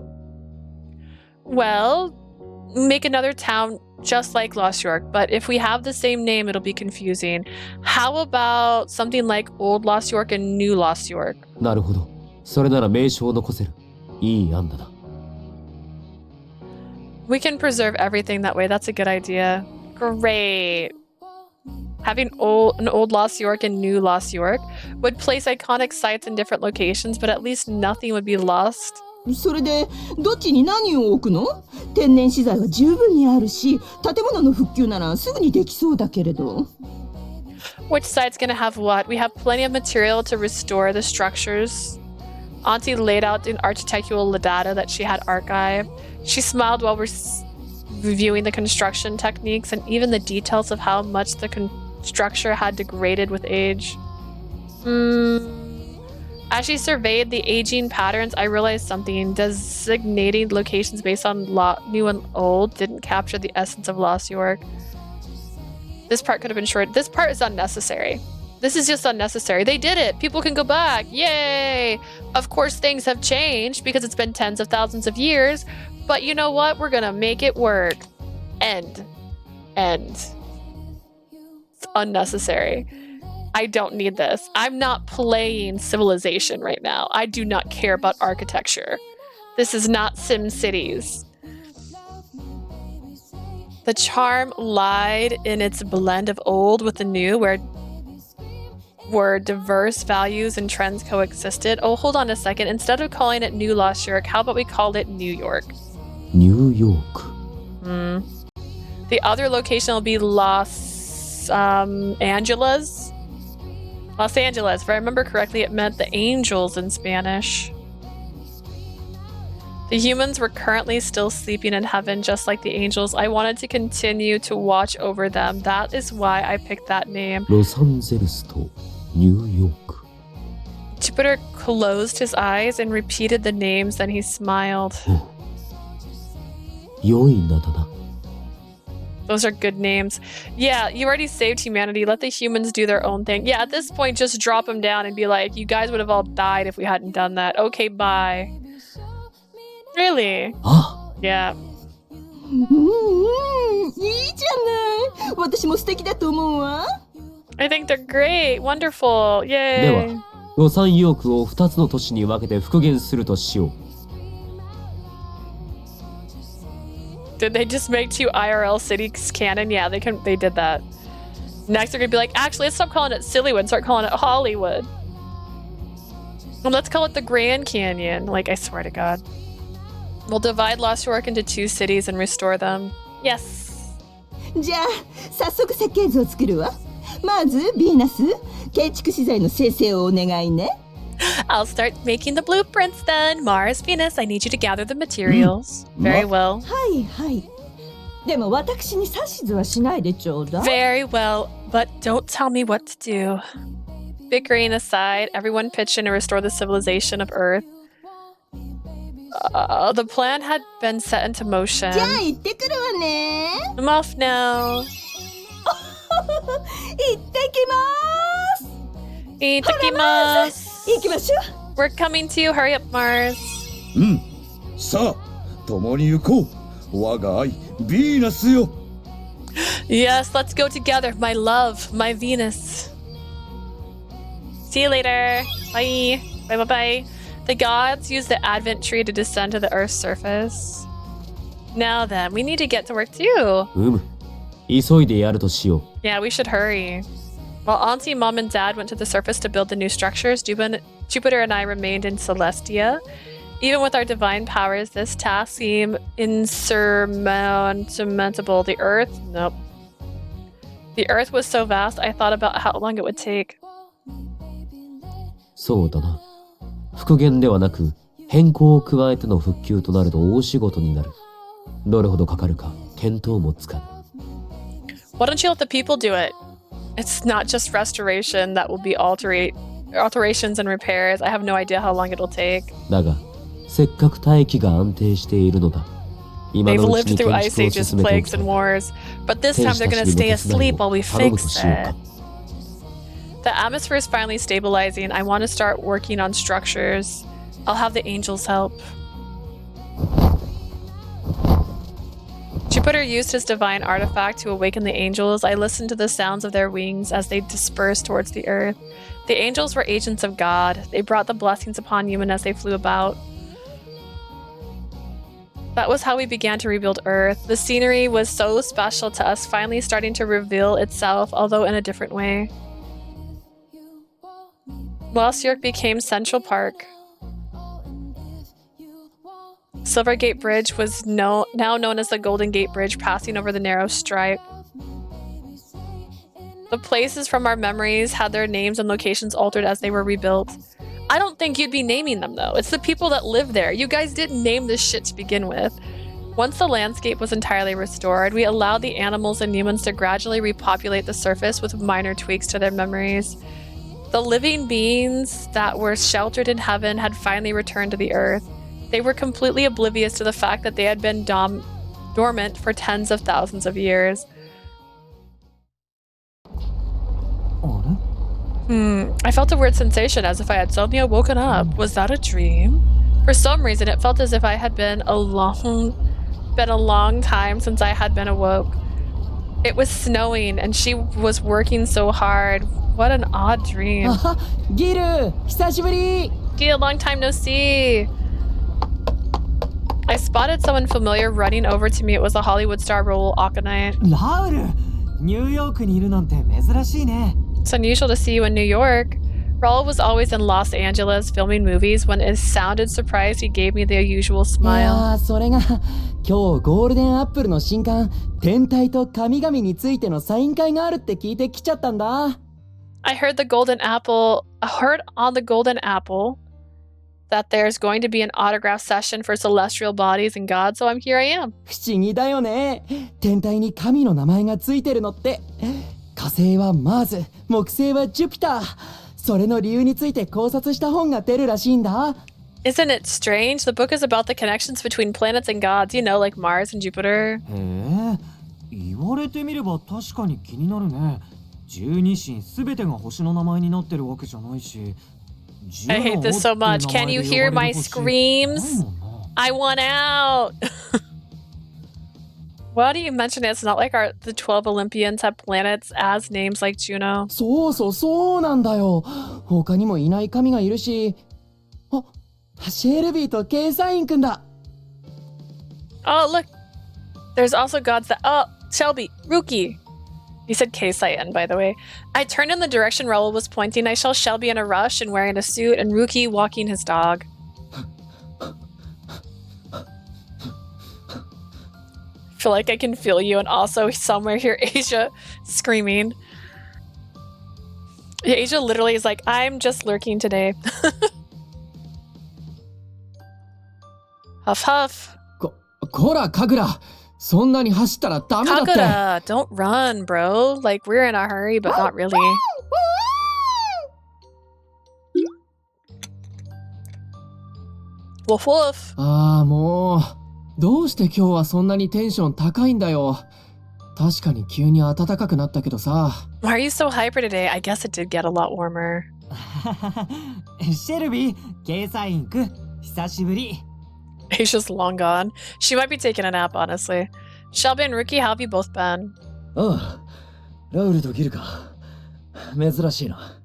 Well, make another town just like Lost York, but if we have the same name, it'll be confusing. How about something like Old Lost York and New Lost York? なるほど。それなら名称を残せる。いい案だな。We can preserve everything that way. That's a good idea. Great. Having an old Lost York and new Lost York would place iconic sites in different locations, but at least nothing would be lost. それで、どっちに何を置くの？天然資材は十分にあるし、建物の復旧ならすぐにできそうだけれど。Which side's gonna have what? We have plenty of material to restore the structures. Auntie laid out an architectural data that she had archived. She smiled while reviewing the construction techniques and even the details of how much the structure had degraded with age. As she surveyed the aging patterns, I realized something. Designating locations based on new and old didn't capture the essence of Lost York. This part could have been short. This part is unnecessary. This is just unnecessary. They did it. People can go back. Yay! Of course, things have changed because it's been tens of thousands of years. But you know what? We're gonna make it work. End. It's unnecessary. I don't need this. I'm not playing Civilization right now. I do not care about architecture. This is not Sim Cities. The charm lied in its blend of old with the new, where diverse values and trends coexisted. Oh, hold on a second. Instead of calling it New Lost York, how about we called it New York? New York. The other location will be Los Angeles. Los Angeles. If I remember correctly, it meant the angels in Spanish. The humans were currently still sleeping in heaven just like the angels. I wanted to continue to watch over them. That is why I picked that name. ロサンゼルスとニューヨーク。 Jupiter closed his eyes and repeated the names, then he smiled. 良い名だな。 Those are good names. Yeah, you already saved humanity. Let the humans do their own thing. Yeah, at this point, just drop them down and be like, you guys would have all died if we hadn't done that. Okay, bye. Really? あ Yeah. いいじゃない。私も素敵だと思うわ。I think they're great. Wonderful. で Yay. は、ロサンヨークを2つの都市に分けて復元するとしよう。 Did they just make 2 IRL cities canon? Yeah, they did that. Next, they're gonna be like, actually, let's stop calling it Sillywood and start calling it Hollywood. And let's call it the Grand Canyon. Like, I swear to God. We'll divide Lost York into 2 cities and restore them. Yes. じゃあ早速設計図を作るわ。まずヴィーナス、建築資材の生成をお願いね。I'll start making the blueprints then. Mars, Venus, I need you to gather the materials. Very well. はいはい。でも私に指図はしないでちょうだい。 Very well, but don't tell me what to do. Bickering aside, everyone pitched in to restore the civilization of Earth. The plan had been set into motion. じゃあ行ってくるわね。 I'm off now. 行ってきます。 Itakimasu. 行きましょう。 We're coming to you. Hurry up, Mars. さあ共に行こう。我が愛ヴィーナスよ。 Yes, let's go together. My love, my Venus. See you later. Bye. Bye bye bye. The gods used the Advent tree to descend to the Earth's surface. Now then, we need to get to work too. 急いでやるとしよう。 Yeah, we should hurry. While Auntie, Mom, and Dad went to the surface to build the new structures, Jupiter and I remained in Celestia. Even with our divine powers, this task seemed insurmountable. The Earth? Nope. The Earth was so vast, I thought about how long it would take. そうだな。復元ではなく、変更を加えての復旧となると大仕事になる。どれほどかかるか、見当もつかぬ。Why don't you let the people do it? It's not just restoration that will be alterations and repairs. I have no idea how long it'll take. だが、せっかく大気が安定しているのだ。今 They've のうち lived に through 建 ice 築を ages, 進めてお plagues, きた and い。 wars. But this 天 time 使 they're た gonna ちに stay も手 asleep 伝 while い we を頼むと fix しよう it. か。The atmosphere is finally stabilizing. I want to start working on structures. I'll have the angels help. Jupiter used his divine artifact to awaken the angels. I listened to the sounds of their wings as they dispersed towards the earth. The angels were agents of God. They brought the blessings upon human as they flew about. That was how we began to rebuild Earth. The scenery was so special to us, finally starting to reveal itself, although in a different way. Lost York became Central Park. Silvergate Bridge was now known as the Golden Gate Bridge, passing over the narrow stripe. The places from our memories had their names and locations altered as they were rebuilt. I don't think you'd be naming them though. It's the people that live there. You guys didn't name this shit to begin with. Once the landscape was entirely restored, we allowed the animals and humans to gradually repopulate the surface with minor tweaks to their memories. The living beings that were sheltered in heaven had finally returned to the earth. They were completely oblivious to the fact that they had been dormant for tens of thousands of years. I felt a weird sensation as if I had suddenly woken up. Was that a dream? For some reason, it felt as if I had been a long time since I had been awoke. It was snowing and she was working so hard. What an odd dream. ギル、久しぶり。 Gil, long time no see. I spotted someone familiar running over to me. It was the Hollywood star Raoul Aconite. ラウル、ニューヨークにいるなんて珍しいね。 It's unusual to see you in New York. Raoul was always in Los Angeles filming movies. When it sounded surprised, he gave me the usual い smile. やー、それが今日ゴールデンアップルの新刊天体と神々についてのサイン会があるって聞いてきちゃったんだ。 I heard on the Golden Apple that there's going to be an autograph session for celestial bodies and gods, so here I am. 不思議だよね。天体に神の名前がついてるのって。火星はマーズ、木星はジュピター。それの理由について考察した本が出るらしいんだ。Isn't it strange? The book is about the connections between planets and gods, you know, like Mars and Jupiter. へえ、言われてみれば確かに気になるね。十二神すべてが星の名前になってるわけじゃないし。I hate this so much. Can you hear my screams? I want out. Why do you mention it? It's not like the 12 Olympians have planets as names like Juno. そうなんだよ。他にもいない神がいるし。あ、シェルビーとケイサインくんだ。Oh, look. There's also gods that... Oh, Shelby, Rookie. He said K-Saiyan, by the way. I turned in the direction Raoul was pointing. I saw Shelby in a rush and wearing a suit and Rookie walking his dog. I feel like I can feel you, and also somewhere here Asia screaming. Asia literally is like, I'm just lurking today. Huff huff. こら、カグラ。そんなに走ったらダメだって。Kagura, don't run, bro. Like, we're in a hurry, but not really. Woof woof. ああ、もう。どうして今日はそんなにテンション高いんだよ。確かに急に暖かくなったけどさ。Why are you so hyper today? I guess it did get a lot warmer. シェルビー、ケイサインくん、久しぶり。Asia's long gone. She might be taking a nap, honestly. Shelby and Rookie, how have you both been? ああ、ラウルとギルか。珍しいな。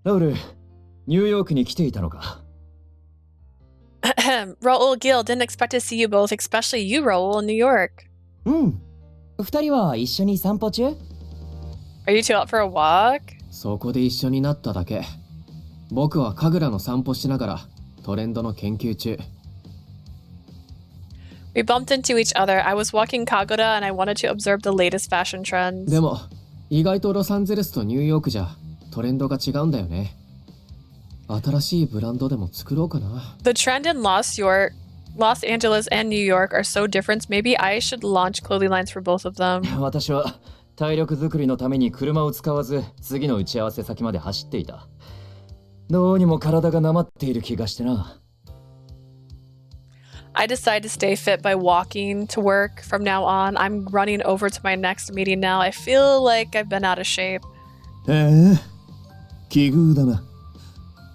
ラウル、ニューヨークに来ていたのか。Raoul, Gil, didn't expect to see you both, especially you, Raoul, in New York. うん。二人は一緒に散歩中？ Are you two out for a walk? そこで一緒になっただけ。僕はカグラの散歩しながらトレンドの研究中。We bumped into each other. I was walking Kagura and I wanted to observe the latest fashion trends. でも、意外とロサンゼルスとニューヨークじゃトレンドが違うんだよね。新しいブランドでも作ろうかな。The trend in Los Angeles and New York are so different. Maybe I should launch clothing lines for both of them. 私は体力作りのために車を使わず次の打ち合わせ先まで走っていた。どうにも体がなまっている気がしてな。I decided to stay fit by walking to work from now on. I'm running over to my next meeting now. I feel like I've been out of shape. へえ、奇遇だな。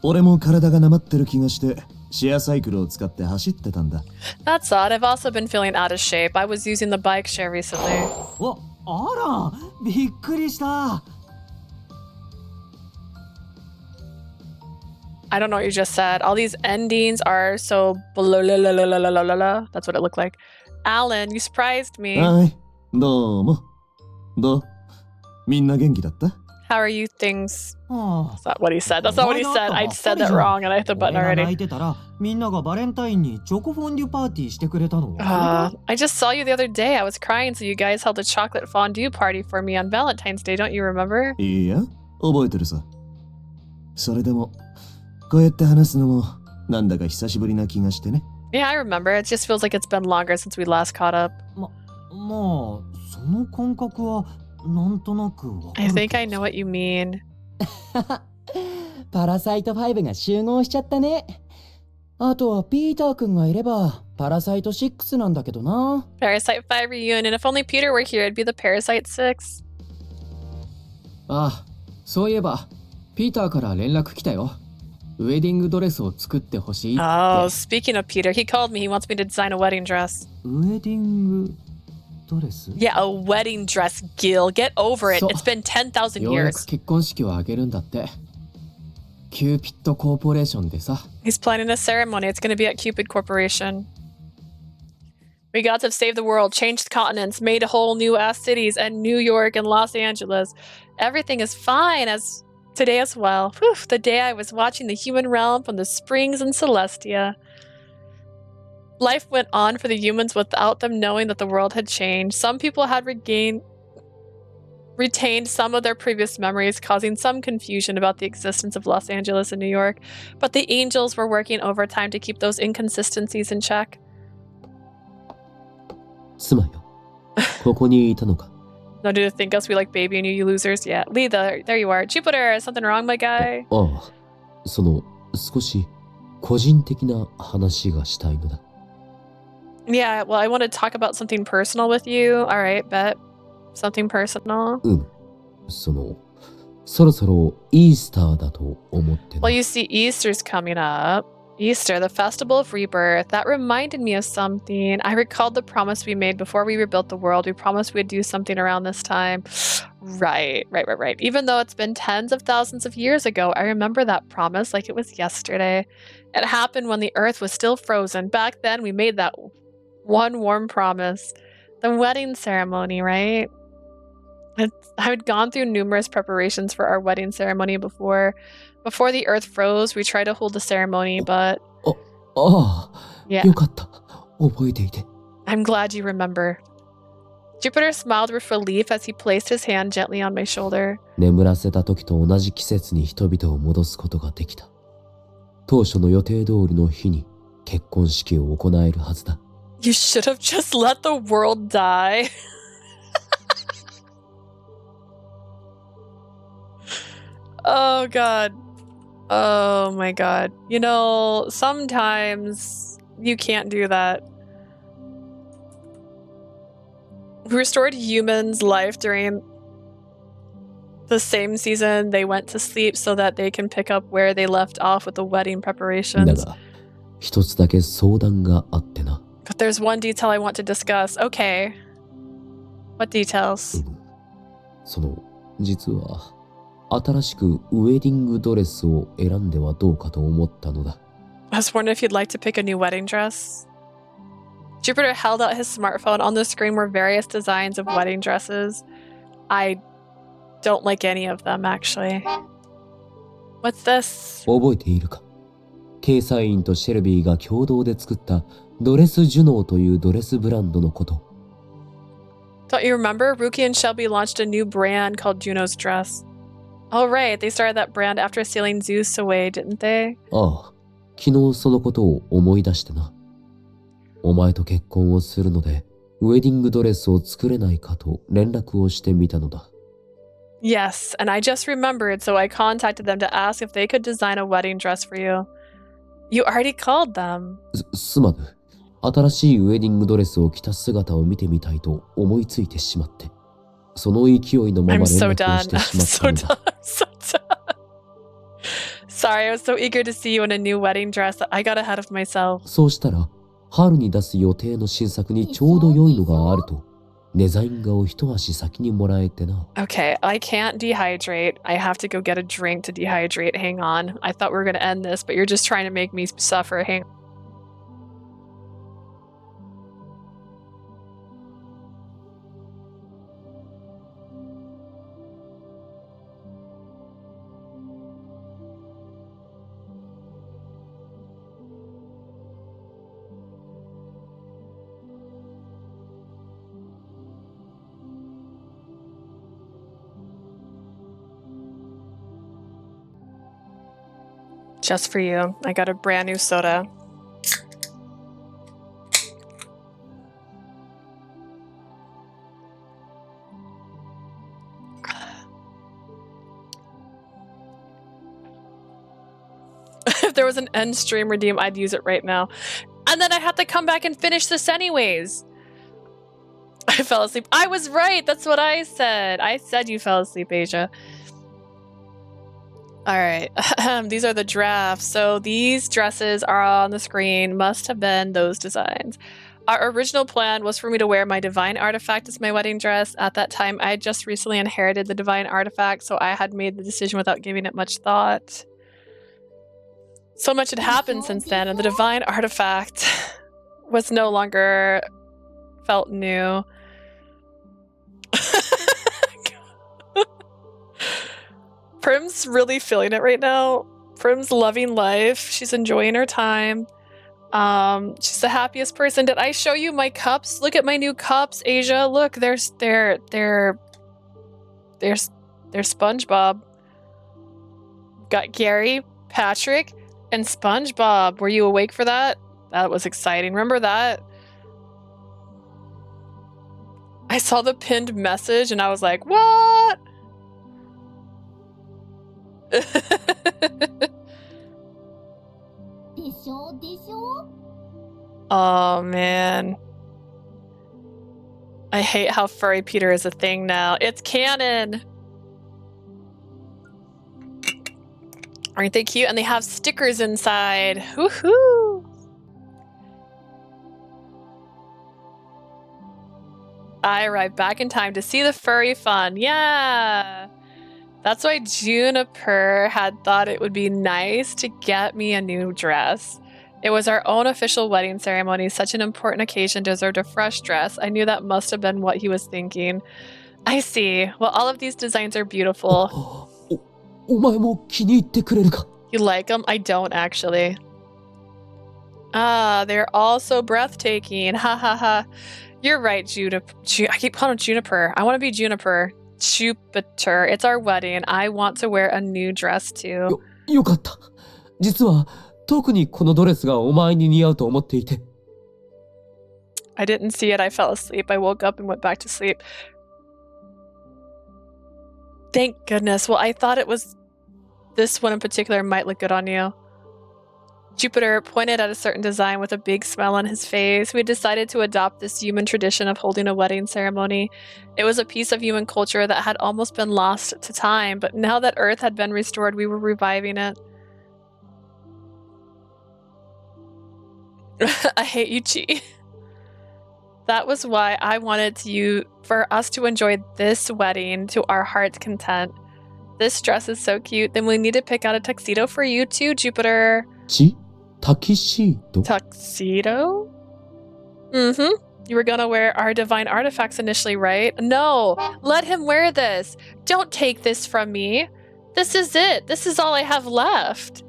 俺も体がなまってる気がしてシェアサイクルを使って走ってたんだ。That's odd. I've also been feeling out of shape. I was using the bike share recently. あら、びっくりした。I don't know what you just said. All these endings are so blah, blah, blah, blah, blah, blah, blah, blah. That's what it looked like. Alan, you surprised me. はい、どうも。どう？みんな元気だった？ How are you things? That's not what he said. That's not what he said. I said that wrong and I hit the button 俺が already. 泣いてたら、みんながバレンタインにチョコフォンデュパーティーしてくれたの。I just saw you the other day. I was crying, so you guys held a chocolate fondue party for me on Valentine's Day. Don't you remember? いいや、覚えてるさ。それでも、こうやって話すのもなんだか久しぶりな気がしてね。Yeah, I remember. It just feels like it's been longer since we last caught up. まあ、その感覚はなんとなくわかる。 I think I know what you mean. パラサイト5が集合しちゃったね。あとはピーターくんがいればパラサイト6なんだけどな。Parasite 5 reunion. If only Peter were here, it'd be the Parasite 6. ああ、そういえばピーターから連絡来たよ。ウェディングドレスを作ってほしいって。Oh, speaking of Peter, he called me. He wants me to design a wedding dress. ウェディングドレス？ Yeah, a wedding dress, Gil. Get over it. そう。 It's been 10,000ようやく years. 結婚式を挙げるんだって。キューピッドコーポレーションでさ。 He's planning a ceremony. It's going to be at Cupid Corporation. We got to save the world, changed continents, made whole new ass cities, and New York and Los Angeles. Everything is fine as today as well. Whew, the day I was watching the human realm from the springs in Celestia. Life went on for the humans without them knowing that the world had changed. Some people had retained some of their previous memories, causing some confusion about the existence of Los Angeles and New York, but the angels were working overtime to keep those inconsistencies in check. 妻よ、ここにいたのか。 No, do you think us we like babying you, you losers? Yeah. Lee, there you are. Jupiter, is something wrong, my guy? ああ、少し個人的な話がしたいのだ。 Yeah, well, I want to talk about something personal with you. All right, bet. Something personal. そろそろイースターだと思ってな。 Well, you see, Easter's coming up. Easter, the festival of rebirth. That reminded me of something. I recalled the promise we made before we rebuilt the world. We promised we'd do something around this time. Right. Even though it's been tens of thousands of years ago, I remember that promise like it was yesterday. It happened when the earth was still frozen. Back then, we made that one warm promise. The wedding ceremony, right? I had gone through numerous preparations for our wedding ceremony before. Before the earth froze, we tried to hold the ceremony, but... Yeah. よかった。覚えていて。 I'm glad you remember. Jupiter smiled with relief as he placed his hand gently on my shoulder. 眠らせた時と同じ季節に人々を戻すことができた。当初の予定通りの日に結婚式を行えるはずだ。 You should have just let the world die. Oh, God. Oh, my God. You know, sometimes you can't do that. We restored humans' life during the same season they went to sleep so that they can pick up where they left off with the wedding preparations. だが、一つだけ相談があってな。 But there's one detail I want to discuss. Okay. What details? 実は、新しくウェディングドレスを選んではどうかと思ったのだ。 I was wondering if you'd like to pick a new wedding dress. Jupiter held out his smartphone. On the screen were various designs of wedding dresses. I don't like any of them, actually. What's this? 覚えているか？掲載員とシェルビーが共同で作ったドレスジュノーというドレスブランドのこと。 Don't you remember? Ruki and Shelby launched a new brand called Juno's Dress. Oh, right. They started that brand after stealing Zeus away, didn't they? ああ、昨日そのことを思い出してな。お前と結婚をするので、ウェディングドレスを作れないかと連絡をしてみたのだ。 Yes, and I just remembered, so I contacted them to ask if they could design a wedding dress for you. You already called them. すまぬ。新しいウェディングドレスを着た姿を見てみたいと思いついてしまって。その勢いのまま連絡をしてしまったのだ。I'm so done. Sorry, I was so eager to see you in a new wedding dress that I got ahead of myself. そうしたら、春に出す予定の新作にちょうど良いのがあると、デザイン画を一足先にもらえてな。Okay, I can't dehydrate. I have to go get a drink to dehydrate. Hang on. I thought we were going to end this, but you're just trying to make me suffer. Hang on. Just for you. I got a brand new soda. If there was an end stream redeem, I'd use it right now. And then I had to come back and finish this anyways. I fell asleep. I was right. That's what I said. I said you fell asleep, Asia. All right. These are the drafts. So these dresses are on the screen. Must have been those designs. Our original plan was for me to wear my divine artifact as my wedding dress. At that time, I had just recently inherited the divine artifact, so I had made the decision without giving it much thought. So much had happened since then, and the divine artifact was no longer felt new. Prim's really feeling it right now. Prim's loving life. She's enjoying her time. She's the happiest person. Did I show you my cups? Look at my new cups, Asia. Look, they're There's SpongeBob. Got Gary, Patrick, and SpongeBob. Were you awake for that? That was exciting. Remember that? I saw the pinned message and I was like, what? Oh, man. I hate how Furry Peter is a thing now. It's canon! Aren't they cute? And they have stickers inside. Woohoo! I arrived back in time to see the furry fun. Yeah! That's why Juniper had thought it would be nice to get me a new dress. It was our own official wedding ceremony. Such an important occasion deserved a fresh dress. I knew that must have been what he was thinking. I see. Well, all of these designs are beautiful. お前も気に入ってくれるか? You like them? I don't actually. Ah, they're all so breathtaking. Ha ha ha. You're right, Juniper. I keep calling him Juniper. I want to be Juniper. Jupiter. It's our wedding. I want to wear a new dress too. よかった。実は特にこのドレスがお前に似合うと思っていて。I didn't see it. I fell asleep. I woke up and went back to sleep. Thank goodness. Well, I thought it was this one in particular might look good on you. Jupiter pointed at a certain design with a big smile on his face. We decided to adopt this human tradition of holding a wedding ceremony. It was a piece of human culture that had almost been lost to time, but now that Earth had been restored, we were reviving it. I hate you, Chi. That was why I wanted for us to enjoy this wedding to our heart's content. This dress is so cute. Then we need to pick out a tuxedo for you too, Jupiter. Tuxedo? Tuxedo? Mm-hmm. You were gonna wear our divine artifacts initially, right? No! Let him wear this! Don't take this from me! This is it! This is all I have left!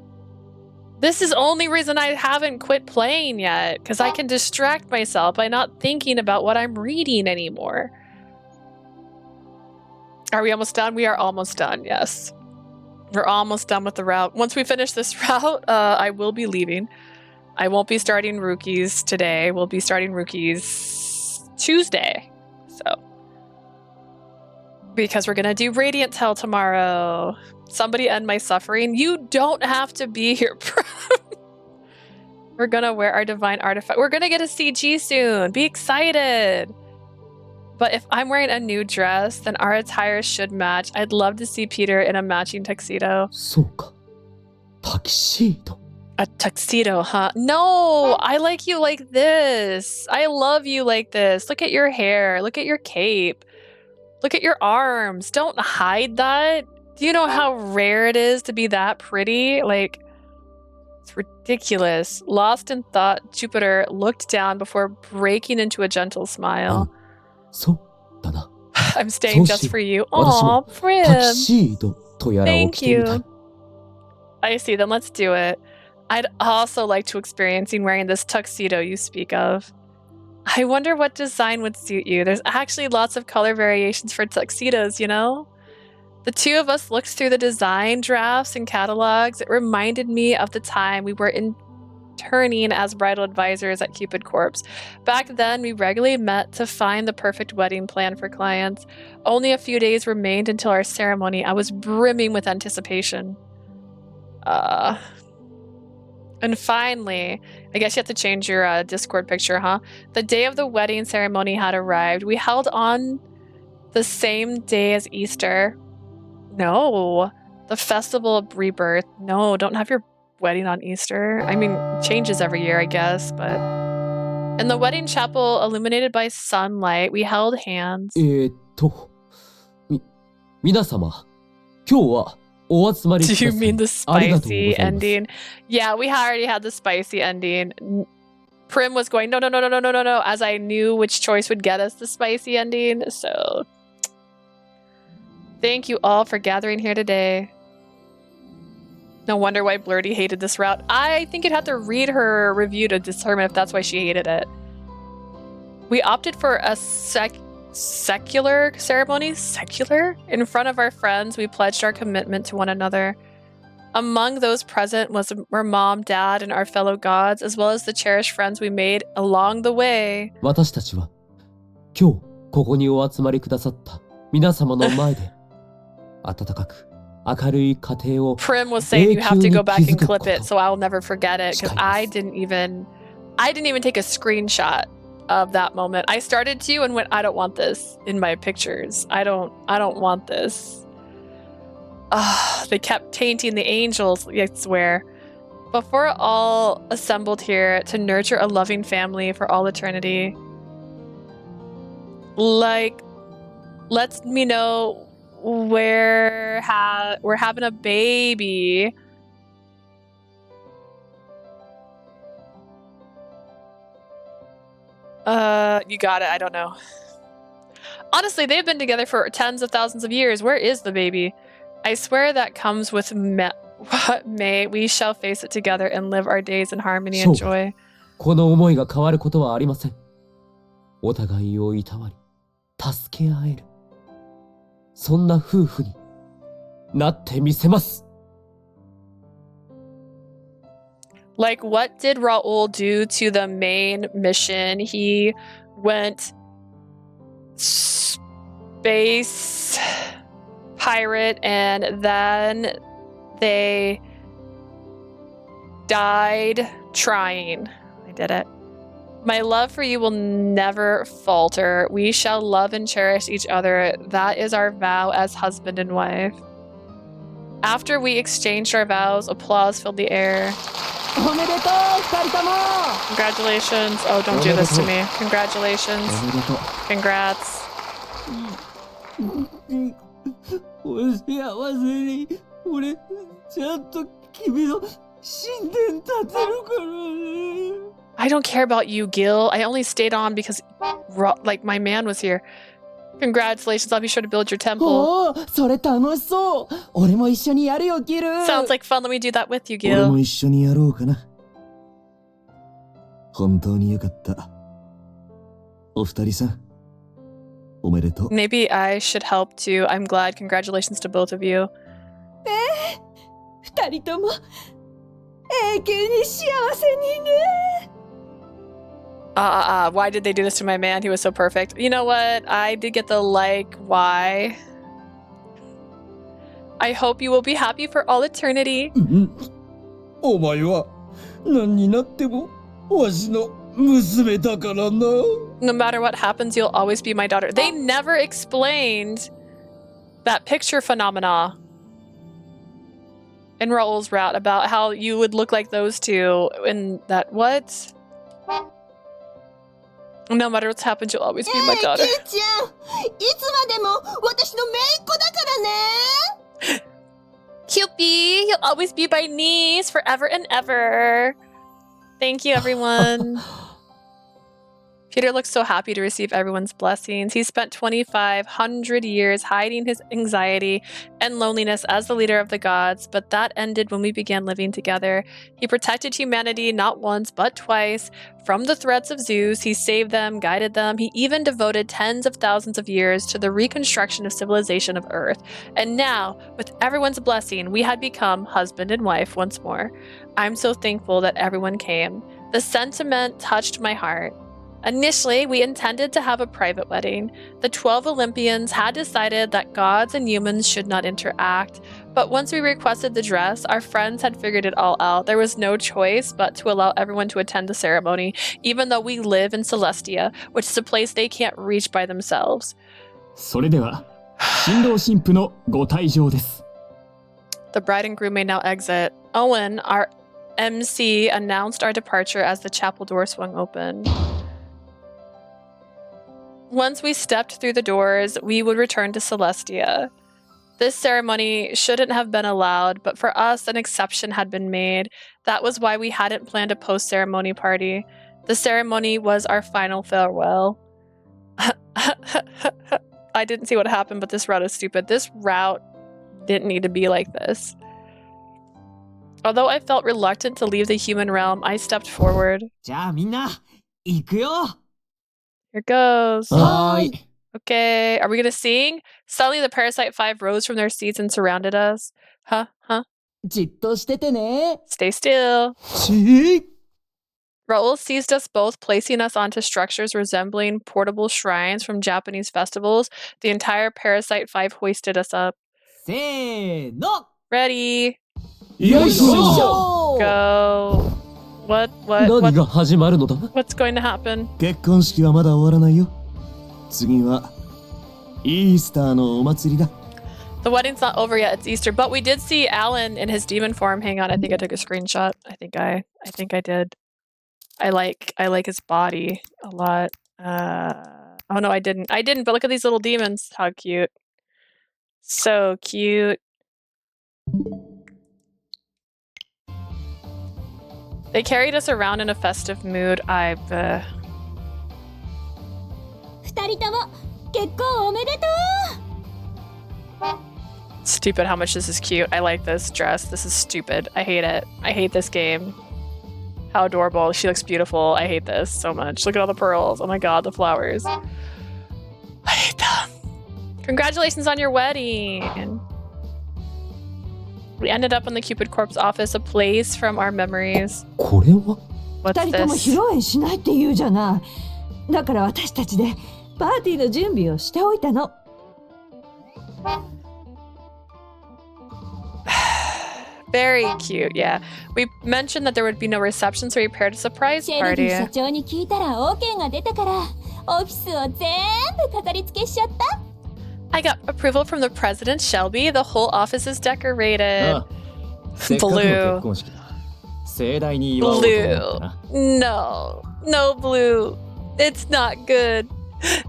This is the only reason I haven't quit playing yet, because I can distract myself by not thinking about what I'm reading anymore. Are we almost done? We are almost done, yes. We're almost done with the route. Once we finish this route, I will be leaving. I won't be starting Rookies today. We'll be starting Rookies Tuesday. So, because we're gonna do Radiant Hell tomorrow. Somebody end my suffering. You don't have to be here, bro. We're gonna wear our divine artifact. We're gonna get a CG soon. Be excited. But if I'm wearing a new dress, then our attire should match. I'd love to see Peter in a matching tuxedo. そうか。Tuxedo. A tuxedo, huh? No, I like you like this. I love you like this. Look at your hair. Look at your cape. Look at your arms. Don't hide that. Do you know how rare it is to be that pretty? Like, it's ridiculous. Lost in thought, Jupiter looked down before breaking into a gentle smile. そうだな。I'm staying just for you. Aw, Prim. タキシードとやらを着てみたい。 Thank you. I see, then let's do it. I'd also like to experiencing wearing this tuxedo you speak of. I wonder what design would suit you. There's actually lots of color variations for tuxedos, you know? The two of us looked through the design drafts and catalogs. It reminded me of the time we were interning as bridal advisors at Cupid Corps. Back then, we regularly met to find the perfect wedding plan for clients. Only a few days remained until our ceremony. I was brimming with anticipation. And finally, I guess you have to change your Discord picture, huh? The day of the wedding ceremony had arrived. We held on the same day as Easter. No, the festival of rebirth. No, don't have your wedding on Easter. I mean, changes every year, I guess, but... In the wedding chapel, illuminated by sunlight, we held hands. 皆様、今日は Do you mean the spicy ending? Yeah, we already had the spicy ending. Prim was going, no, as I knew which choice would get us the spicy ending. So, thank you all for gathering here today. No wonder why Blurty hated this route. I think you'd have to read her review to determine if that's why she hated it. We opted for a secular ceremony. Secular? In front of our friends, we pledged our commitment to one another. Among those present were mom, dad, and our fellow gods, as well as the cherished friends we made along the way. 私たちは今日ここにお集まりくださった皆様の前で温かく明るい家庭を Prim was saying you have to go back and clip it, so I'll never forget it because I didn't even take a screenshot of that moment. I started to and went, I don't want this in my pictures. I don't want this. They kept tainting the angels, I swear. But we're all assembled here to nurture a loving family for all eternity. Like, let me know we're having a baby. You got it. I don't know. Honestly, they've been together for tens of thousands of years. Where is the baby? I swear that comes with what may. We shall face it together and live our days in harmony and joy. この思いが変わることはありません。お互いをいたわり、助け合える。そんな夫婦になってみせます。Like, what did Raul do to the main mission? He went space pirate and then they died trying. I did it. My love for you will never falter. We shall love and cherish each other. That is our vow as husband and wife. After we exchanged our vows, applause filled the air. Congratulations. Oh, don't do this to me. Congratulations. Congrats. お幸せに俺ちゃんと君の神殿建てるからね。I don't care about you, Gil. I only stayed on because, like, my man was here. Congratulations. I'll be sure to build your temple. おお、それ楽しそう。俺も一緒にやるよ、ギル。Sounds like fun. Let me do that with you, Gil. 俺も一緒にやろうかな。本当によかった。お二人さん、おめでとう。Maybe I should help too. I'm glad. Congratulations to both of you. 二人とも永久に幸せにね。Why did they do this to my man? He was so perfect. You know what? I did get the like, why? I hope you will be happy for all eternity. お前は何になってもわしの娘だからな。No matter what happens, you'll always be my daughter. They never explained that picture phenomena in Raul's route about how you would look like those two in that what? No matter what's happened, you'll always be my daughter. キューちゃん、いつまでも私の姪っ子だからね。Cupid, you'll always be my niece forever and ever. Thank you, everyone. Peter looks so happy to receive everyone's blessings. He spent 2,500 years hiding his anxiety and loneliness as the leader of the gods, but that ended when we began living together. He protected humanity not once, but twice. From the threats of Zeus, he saved them, guided them. He even devoted tens of thousands of years to the reconstruction of civilization of Earth. And now, with everyone's blessing, we had become husband and wife once more. I'm so thankful that everyone came. The sentiment touched my heart. Initially, we intended to have a private wedding. The 12 Olympians had decided that gods and humans should not interact, but once we requested the dress, our friends had figured it all out. There was no choice but to allow everyone to attend the ceremony, even though we live in Celestia, which is a place they can't reach by themselves. それでは新郎新婦のご退場です。 The bride and groom may now exit. Owen, our MC, announced our departure as the chapel door swung open. Once we stepped through the doors, we would return to Celestia. This ceremony shouldn't have been allowed, but for us, an exception had been made. That was why we hadn't planned a post-ceremony party. The ceremony was our final farewell. I didn't see what happened, but this route is stupid. This route didn't need to be like this. Although I felt reluctant to leave the human realm, I stepped forward. じゃあみんな、行くよ。 Here goes. はーい。Okay, are we gonna sing? Suddenly the Parasite 5 rose from their seats and surrounded us. Huh? じっとしててね。 Stay still. ち Raoul seized us both, placing us onto structures resembling portable shrines from Japanese festivals. The entire Parasite 5 hoisted us up. せーの Ready? よいしょ Go.何が始まるのだ What's going to happen? 結婚式はまだ終わらないよ。次はイースターのお祭りだ。 The wedding's not over yet. It's Easter, but we did see Alan in his demon form. Hang on, I think I took a screenshot. I think I did. I like his body a lot. Oh no, I didn't. But look at these little demons. How cute. So cute. They carried us around in a festive mood. 二人とも結婚おめでと Stupid how much this is cute. I like this dress. This is stupid. I hate it. I hate this game. How adorable. She looks beautiful. I hate this so much. Look at all the pearls. Oh my god, the flowers. I hate them. Congratulations on your wedding. We ended up in the Cupid Corp's office, a place from our memories. これは What's 二人とも this? 披露宴しないって言うじゃない。だから私たちでパーティーの準備をしておいたの。Very cute, yeah. We mentioned that there would be no reception, so we prepared a う surprise シェルビー社 party. 長に聞いたら OK が出たからオフィスを全部飾り付けしちゃった I got approval from the president, Shelby. The whole office is decorated. ああせっかくの結婚式だ。盛大に祝おうと思ってな。 No blue. It's not good.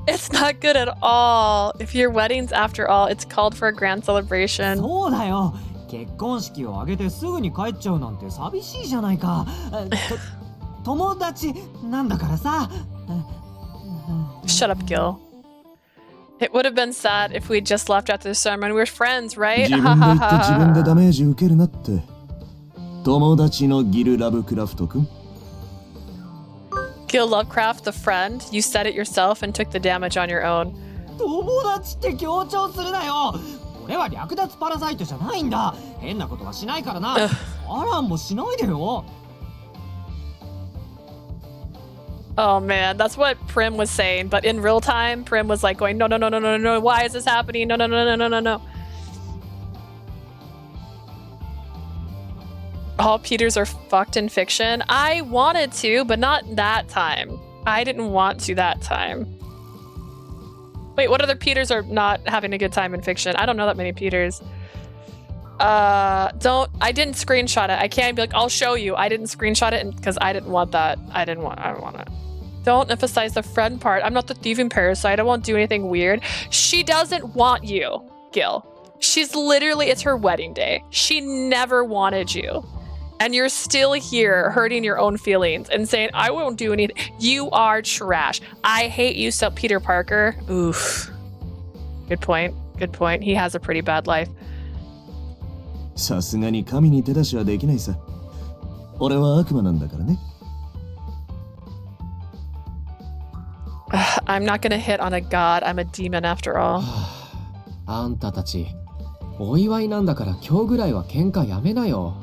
It's not good at all. If your wedding's after all, it's called for a grand celebration. そうだよ結婚式を挙げてすぐに帰っちゃうなんて寂しいじゃないか友達なんだからさ Shut up, Gil. It would have been sad if we just left after the ceremony. We're friends, right? 自分で言って自分でダメージ受けるなって。友達のギル・ラブクラフト君。 Gil Lovecraft, the friend. You said it yourself and took the damage on your own. 友達って強調するなよ俺は略奪パラサイトじゃないんだ変なことはしないからなアランもしないでよ Oh man, that's what Prim was saying. But in real time, Prim was like going, no. Why is this happening? No. All Peters are fucked in fiction. I wanted to, but not that time. I didn't want to that time. Wait, what other Peters are not having a good time in fiction? I don't know that many Peters. I didn't screenshot it. I can't be like, I'll show you. I didn't screenshot it because I didn't want that. I don't want it. Don't emphasize the friend part. I'm not the thieving parasite. I won't do anything weird. She doesn't want you, Gil. She's literally, it's her wedding day. She never wanted you. And you're still here hurting your own feelings and saying, I won't do anything. You are trash. I hate you so, Peter Parker. Oof. Good point. He has a pretty bad life. さすがに神に手出しはできないさ。俺は悪魔なんだからね。I'm not gonna hit on a god. I'm a demon after all. あんたたちお祝いなんだから今日ぐらいは喧嘩やめなよ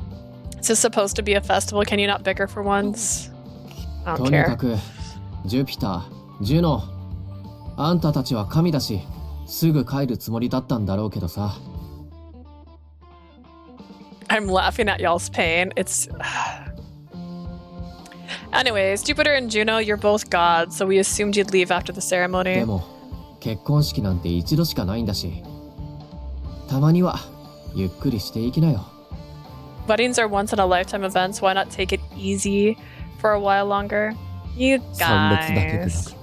Is this supposed to be a festival? Can you not bicker for once? I と don't に care. かくジュピタージュノあんたたちは神だしすぐ帰るつもりだったんだろうけどさ I'm laughing at y'all's pain. It's... Anyways, Jupiter and Juno, you're both gods, so we assumed you'd leave after the で ceremony. も結婚式なんて一度しかないんだしたまにはゆっくりしていきなよ Weddings are once-in-a-lifetime events. Why not take it easy for a while longer? You 参列だけでな guys. く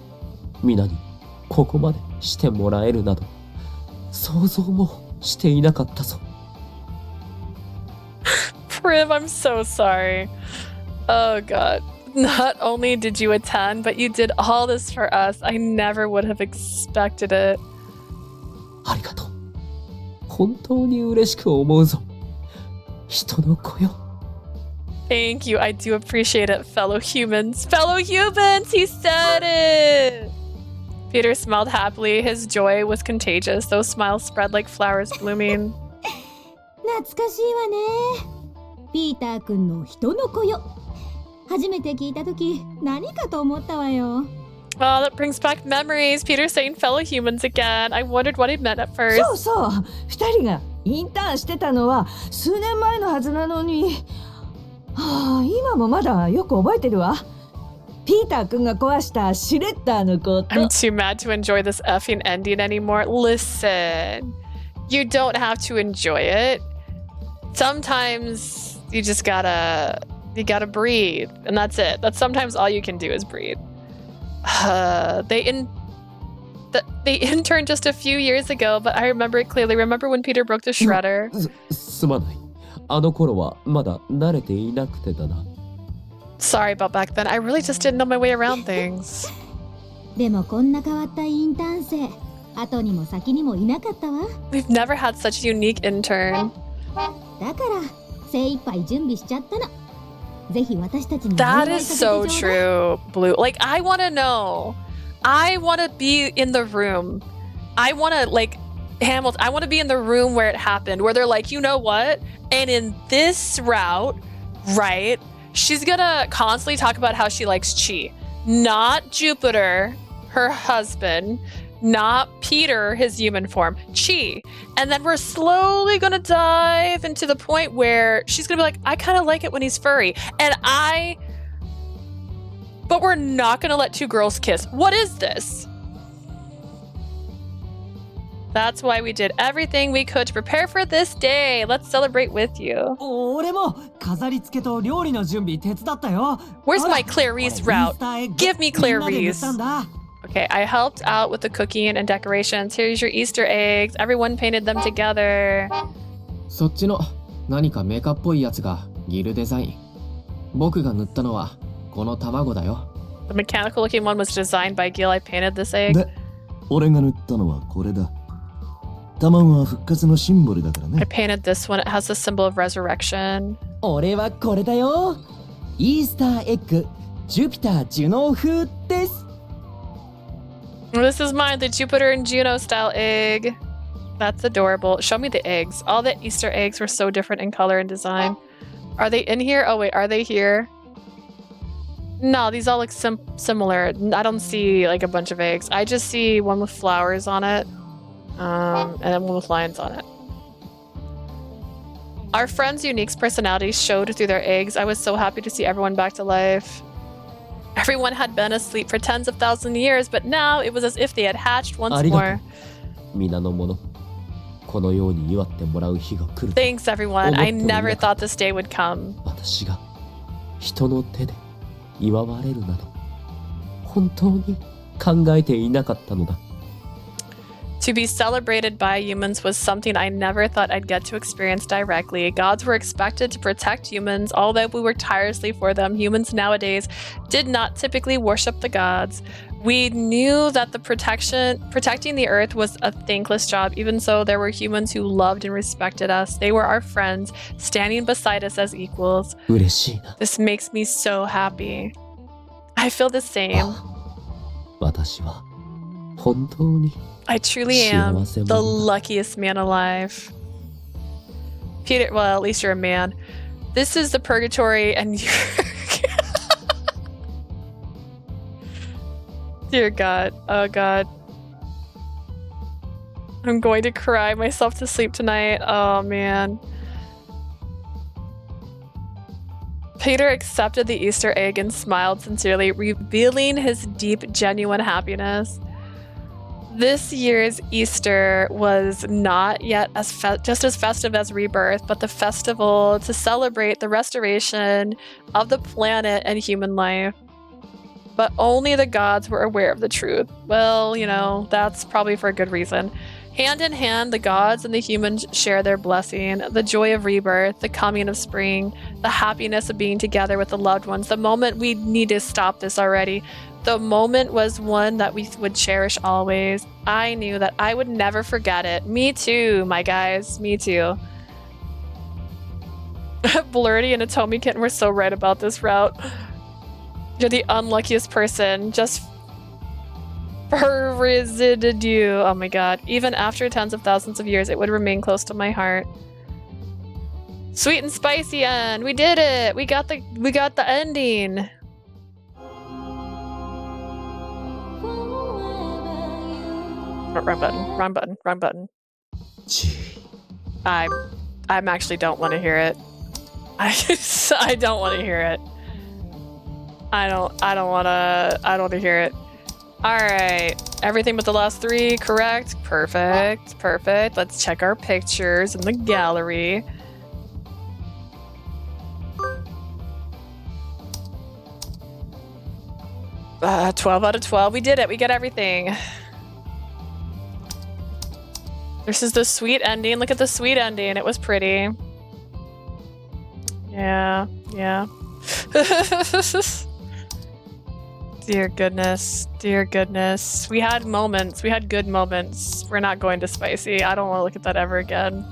皆にここまでしてもらえるなど想像もしていなかったぞ Priv, I'm so sorry. Oh god. Not only did you attend, but you did all this for us. I never would have expected it. ありがとう本当に嬉しく思うぞ人の子よ Thank you. I do appreciate it, fellow humans. Fellow humans! He said it! Peter smiled happily. His joy was contagious. Those smiles spread like flowers blooming. 懐かしいわね。ピーターくんの人の子よ。初めて聞いたとき、何かと思ったわよ。Oh, that brings back memories. Peter saying fellow humans again. I wondered what he meant at first. そうそう、二人がインターンしてたのは数年前のはずなのに、今もまだよく覚えてるわ。ピーターくんが壊したシュレッダーのこと。I'm too mad to enjoy this effing ending anymore. Listen, you don't have to enjoy it. Sometimes you just gotta breathe, and that's it. That's sometimes all you can do is breathe. They interned just a few years ago, but I remember it clearly. Remember when Peter broke the shredder? すまない。あの頃はまだ慣れていなくてだな。Sorry about back then. I really just didn't know my way around things. でもこんな変わったインターン生、後にも先にもいなかったわ。We've never had such a unique intern. だから精一杯準備しちゃったの。ぜひ私たちに。That is so true, Blue. Like, I want to know. I want to be in the room. I want to, like, Hamilton, I want to be in the room where it happened, where they're like, you know what? And in this route, right, she's gonna constantly talk about how she likes Chi. Not Jupiter, her husband, not Peter, his human form, Chi. And then we're slowly gonna dive into the point where she's gonna be like, I kind of like it when he's furry. But we're not gonna let two girls kiss. What is this? That's why we did everything we could to prepare for this day. Let's celebrate with you. 俺も飾り付けと料理の準備手伝ったよ。 Where's my Clarice route? Give me Clarice. Okay, I helped out with the cooking and decorations. Here's your Easter eggs. Everyone painted them together. そっちの何かメカっぽいやつがギルデザイン。僕が塗ったのはこの卵だよ。 The mechanical looking one was designed by Gil. I painted this egg. で、俺が塗ったのはこれだ。卵は復活のシンボルだからね。 I painted this one. It has the symbol of resurrection. 俺はこれだよ。イースターエッグ、ジュピター・ジュノー風です。This is mine, the Jupiter and Juno style egg. That's adorable. Show me the eggs. All the Easter eggs were so different in color and design. Are they in here? Oh wait, are they here? No, these all look similar. I don't see like a bunch of eggs. I just see one with flowers on it. And then one with lions on it. Our friends' unique personalities showed through their eggs. I was so happy to see everyone back to life. Everyone had been asleep for tens of thousands of years, but now it was as if they had hatched once more. 皆の者、このように祝ってもらう日が来る。 Thanks, everyone. I never thought this day would come. 私が人の手で祝われるなど、本当に考えていなかったのだ。 To be celebrated by humans was something I never thought I'd get to experience directly. Gods were expected to protect humans, although we worked tirelessly for them. Humans nowadays did not typically worship the gods. We knew that protecting the earth was a thankless job, even so there were humans who loved and respected us. They were our friends, standing beside us as equals. 嬉しいな。 This makes me so happy. I feel the same. 私は本当に I truly am the luckiest man alive. Peter, well, at least you're a man. This is the purgatory and you're... Dear God. Oh God. I'm going to cry myself to sleep tonight. Oh man. Peter accepted the Easter egg and smiled sincerely, revealing his deep, genuine happiness. This year's Easter was not yet just as festive as Rebirth, but the festival to celebrate the restoration of the planet and human life. But only the gods were aware of the truth. Well, you know, that's probably for a good reason. Hand in hand, the gods and the humans share their blessing, the joy of rebirth, the coming of spring, the happiness of being together with the loved ones. The moment we need to stop this already. The moment was one that we would cherish always. I knew that I would never forget it. Me too, my guys. Me too. Blurty and Atomi Kitten were so right about this route. You're the unluckiest person. Just Residue. Oh my god. Even after tens of thousands of years, it would remain close to my heart. Sweet and spicy end. We did it. We got the ending. Oh, wrong button. Wrong button. Wrong button. I actually don't want to hear it. I don't want to hear it. I don't want to hear it. All right. Everything but the last three correct. Perfect. Perfect. Let's check our pictures in the gallery. Uh, 12 out of 12. We did it. We get everything. This is the sweet ending. Look at the sweet ending. It was pretty. Yeah. Yeah. Dear goodness. Dear goodness. We had moments. We had good moments. We're not going to spicy. I don't want to look at that ever again.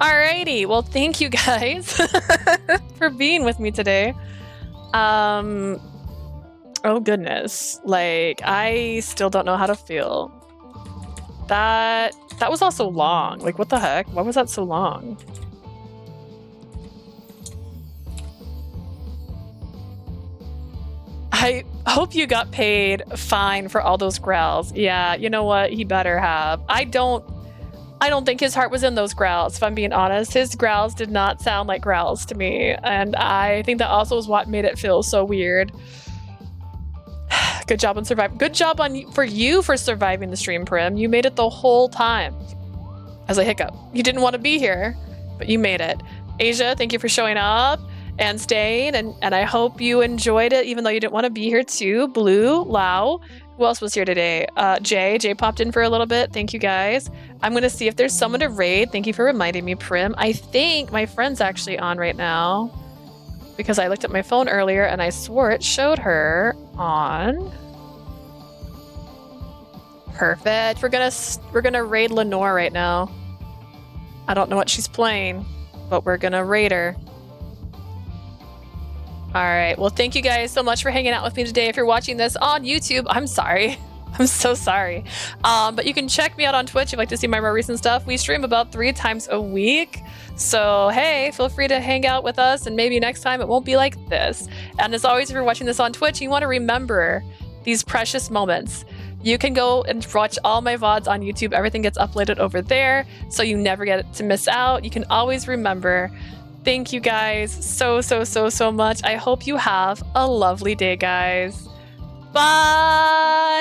Alrighty. Well, thank you guys for being with me today. Oh goodness. Like, I still don't know how to feel. That was also long. Like, what the heck? Why was that so long? I hope you got paid fine for all those growls. Yeah, you know what? He better have. I don't think his heart was in those growls, if I'm being honest. His growls did not sound like growls to me. And I think that also is what made it feel so weird. Good job on surviving. Good job for you for surviving the stream, Prim. You made it the whole time. As a hiccup. You didn't want to be here, but you made it. Asia, thank you for showing up and staying, and I hope you enjoyed it, even though you didn't want to be here too. Blue, Lau. Who else was here today? Jay popped in for a little bit. Thank you guys. I'm gonna see if there's someone to raid. Thank you for reminding me, Prim. I think my friend's actually on right now, because I looked at my phone earlier and I swore it showed her on. Perfect. We're gonna raid Lenore right now. I don't know what she's playing, but we're gonna raid her. All right. Well, thank you guys so much for hanging out with me today. If you're watching this on YouTube, I'm sorry. I'm so sorry. But you can check me out on Twitch if you'd like to see my more recent stuff. We stream about 3 times a week. So, hey, feel free to hang out with us, and maybe next time it won't be like this. And as always, if you're watching this on Twitch and you want to remember these precious moments, you can go and watch all my VODs on YouTube. Everything gets uploaded over there, so you never get to miss out. You can always remember. Thank you guys so much. I hope you have a lovely day, guys. Bye!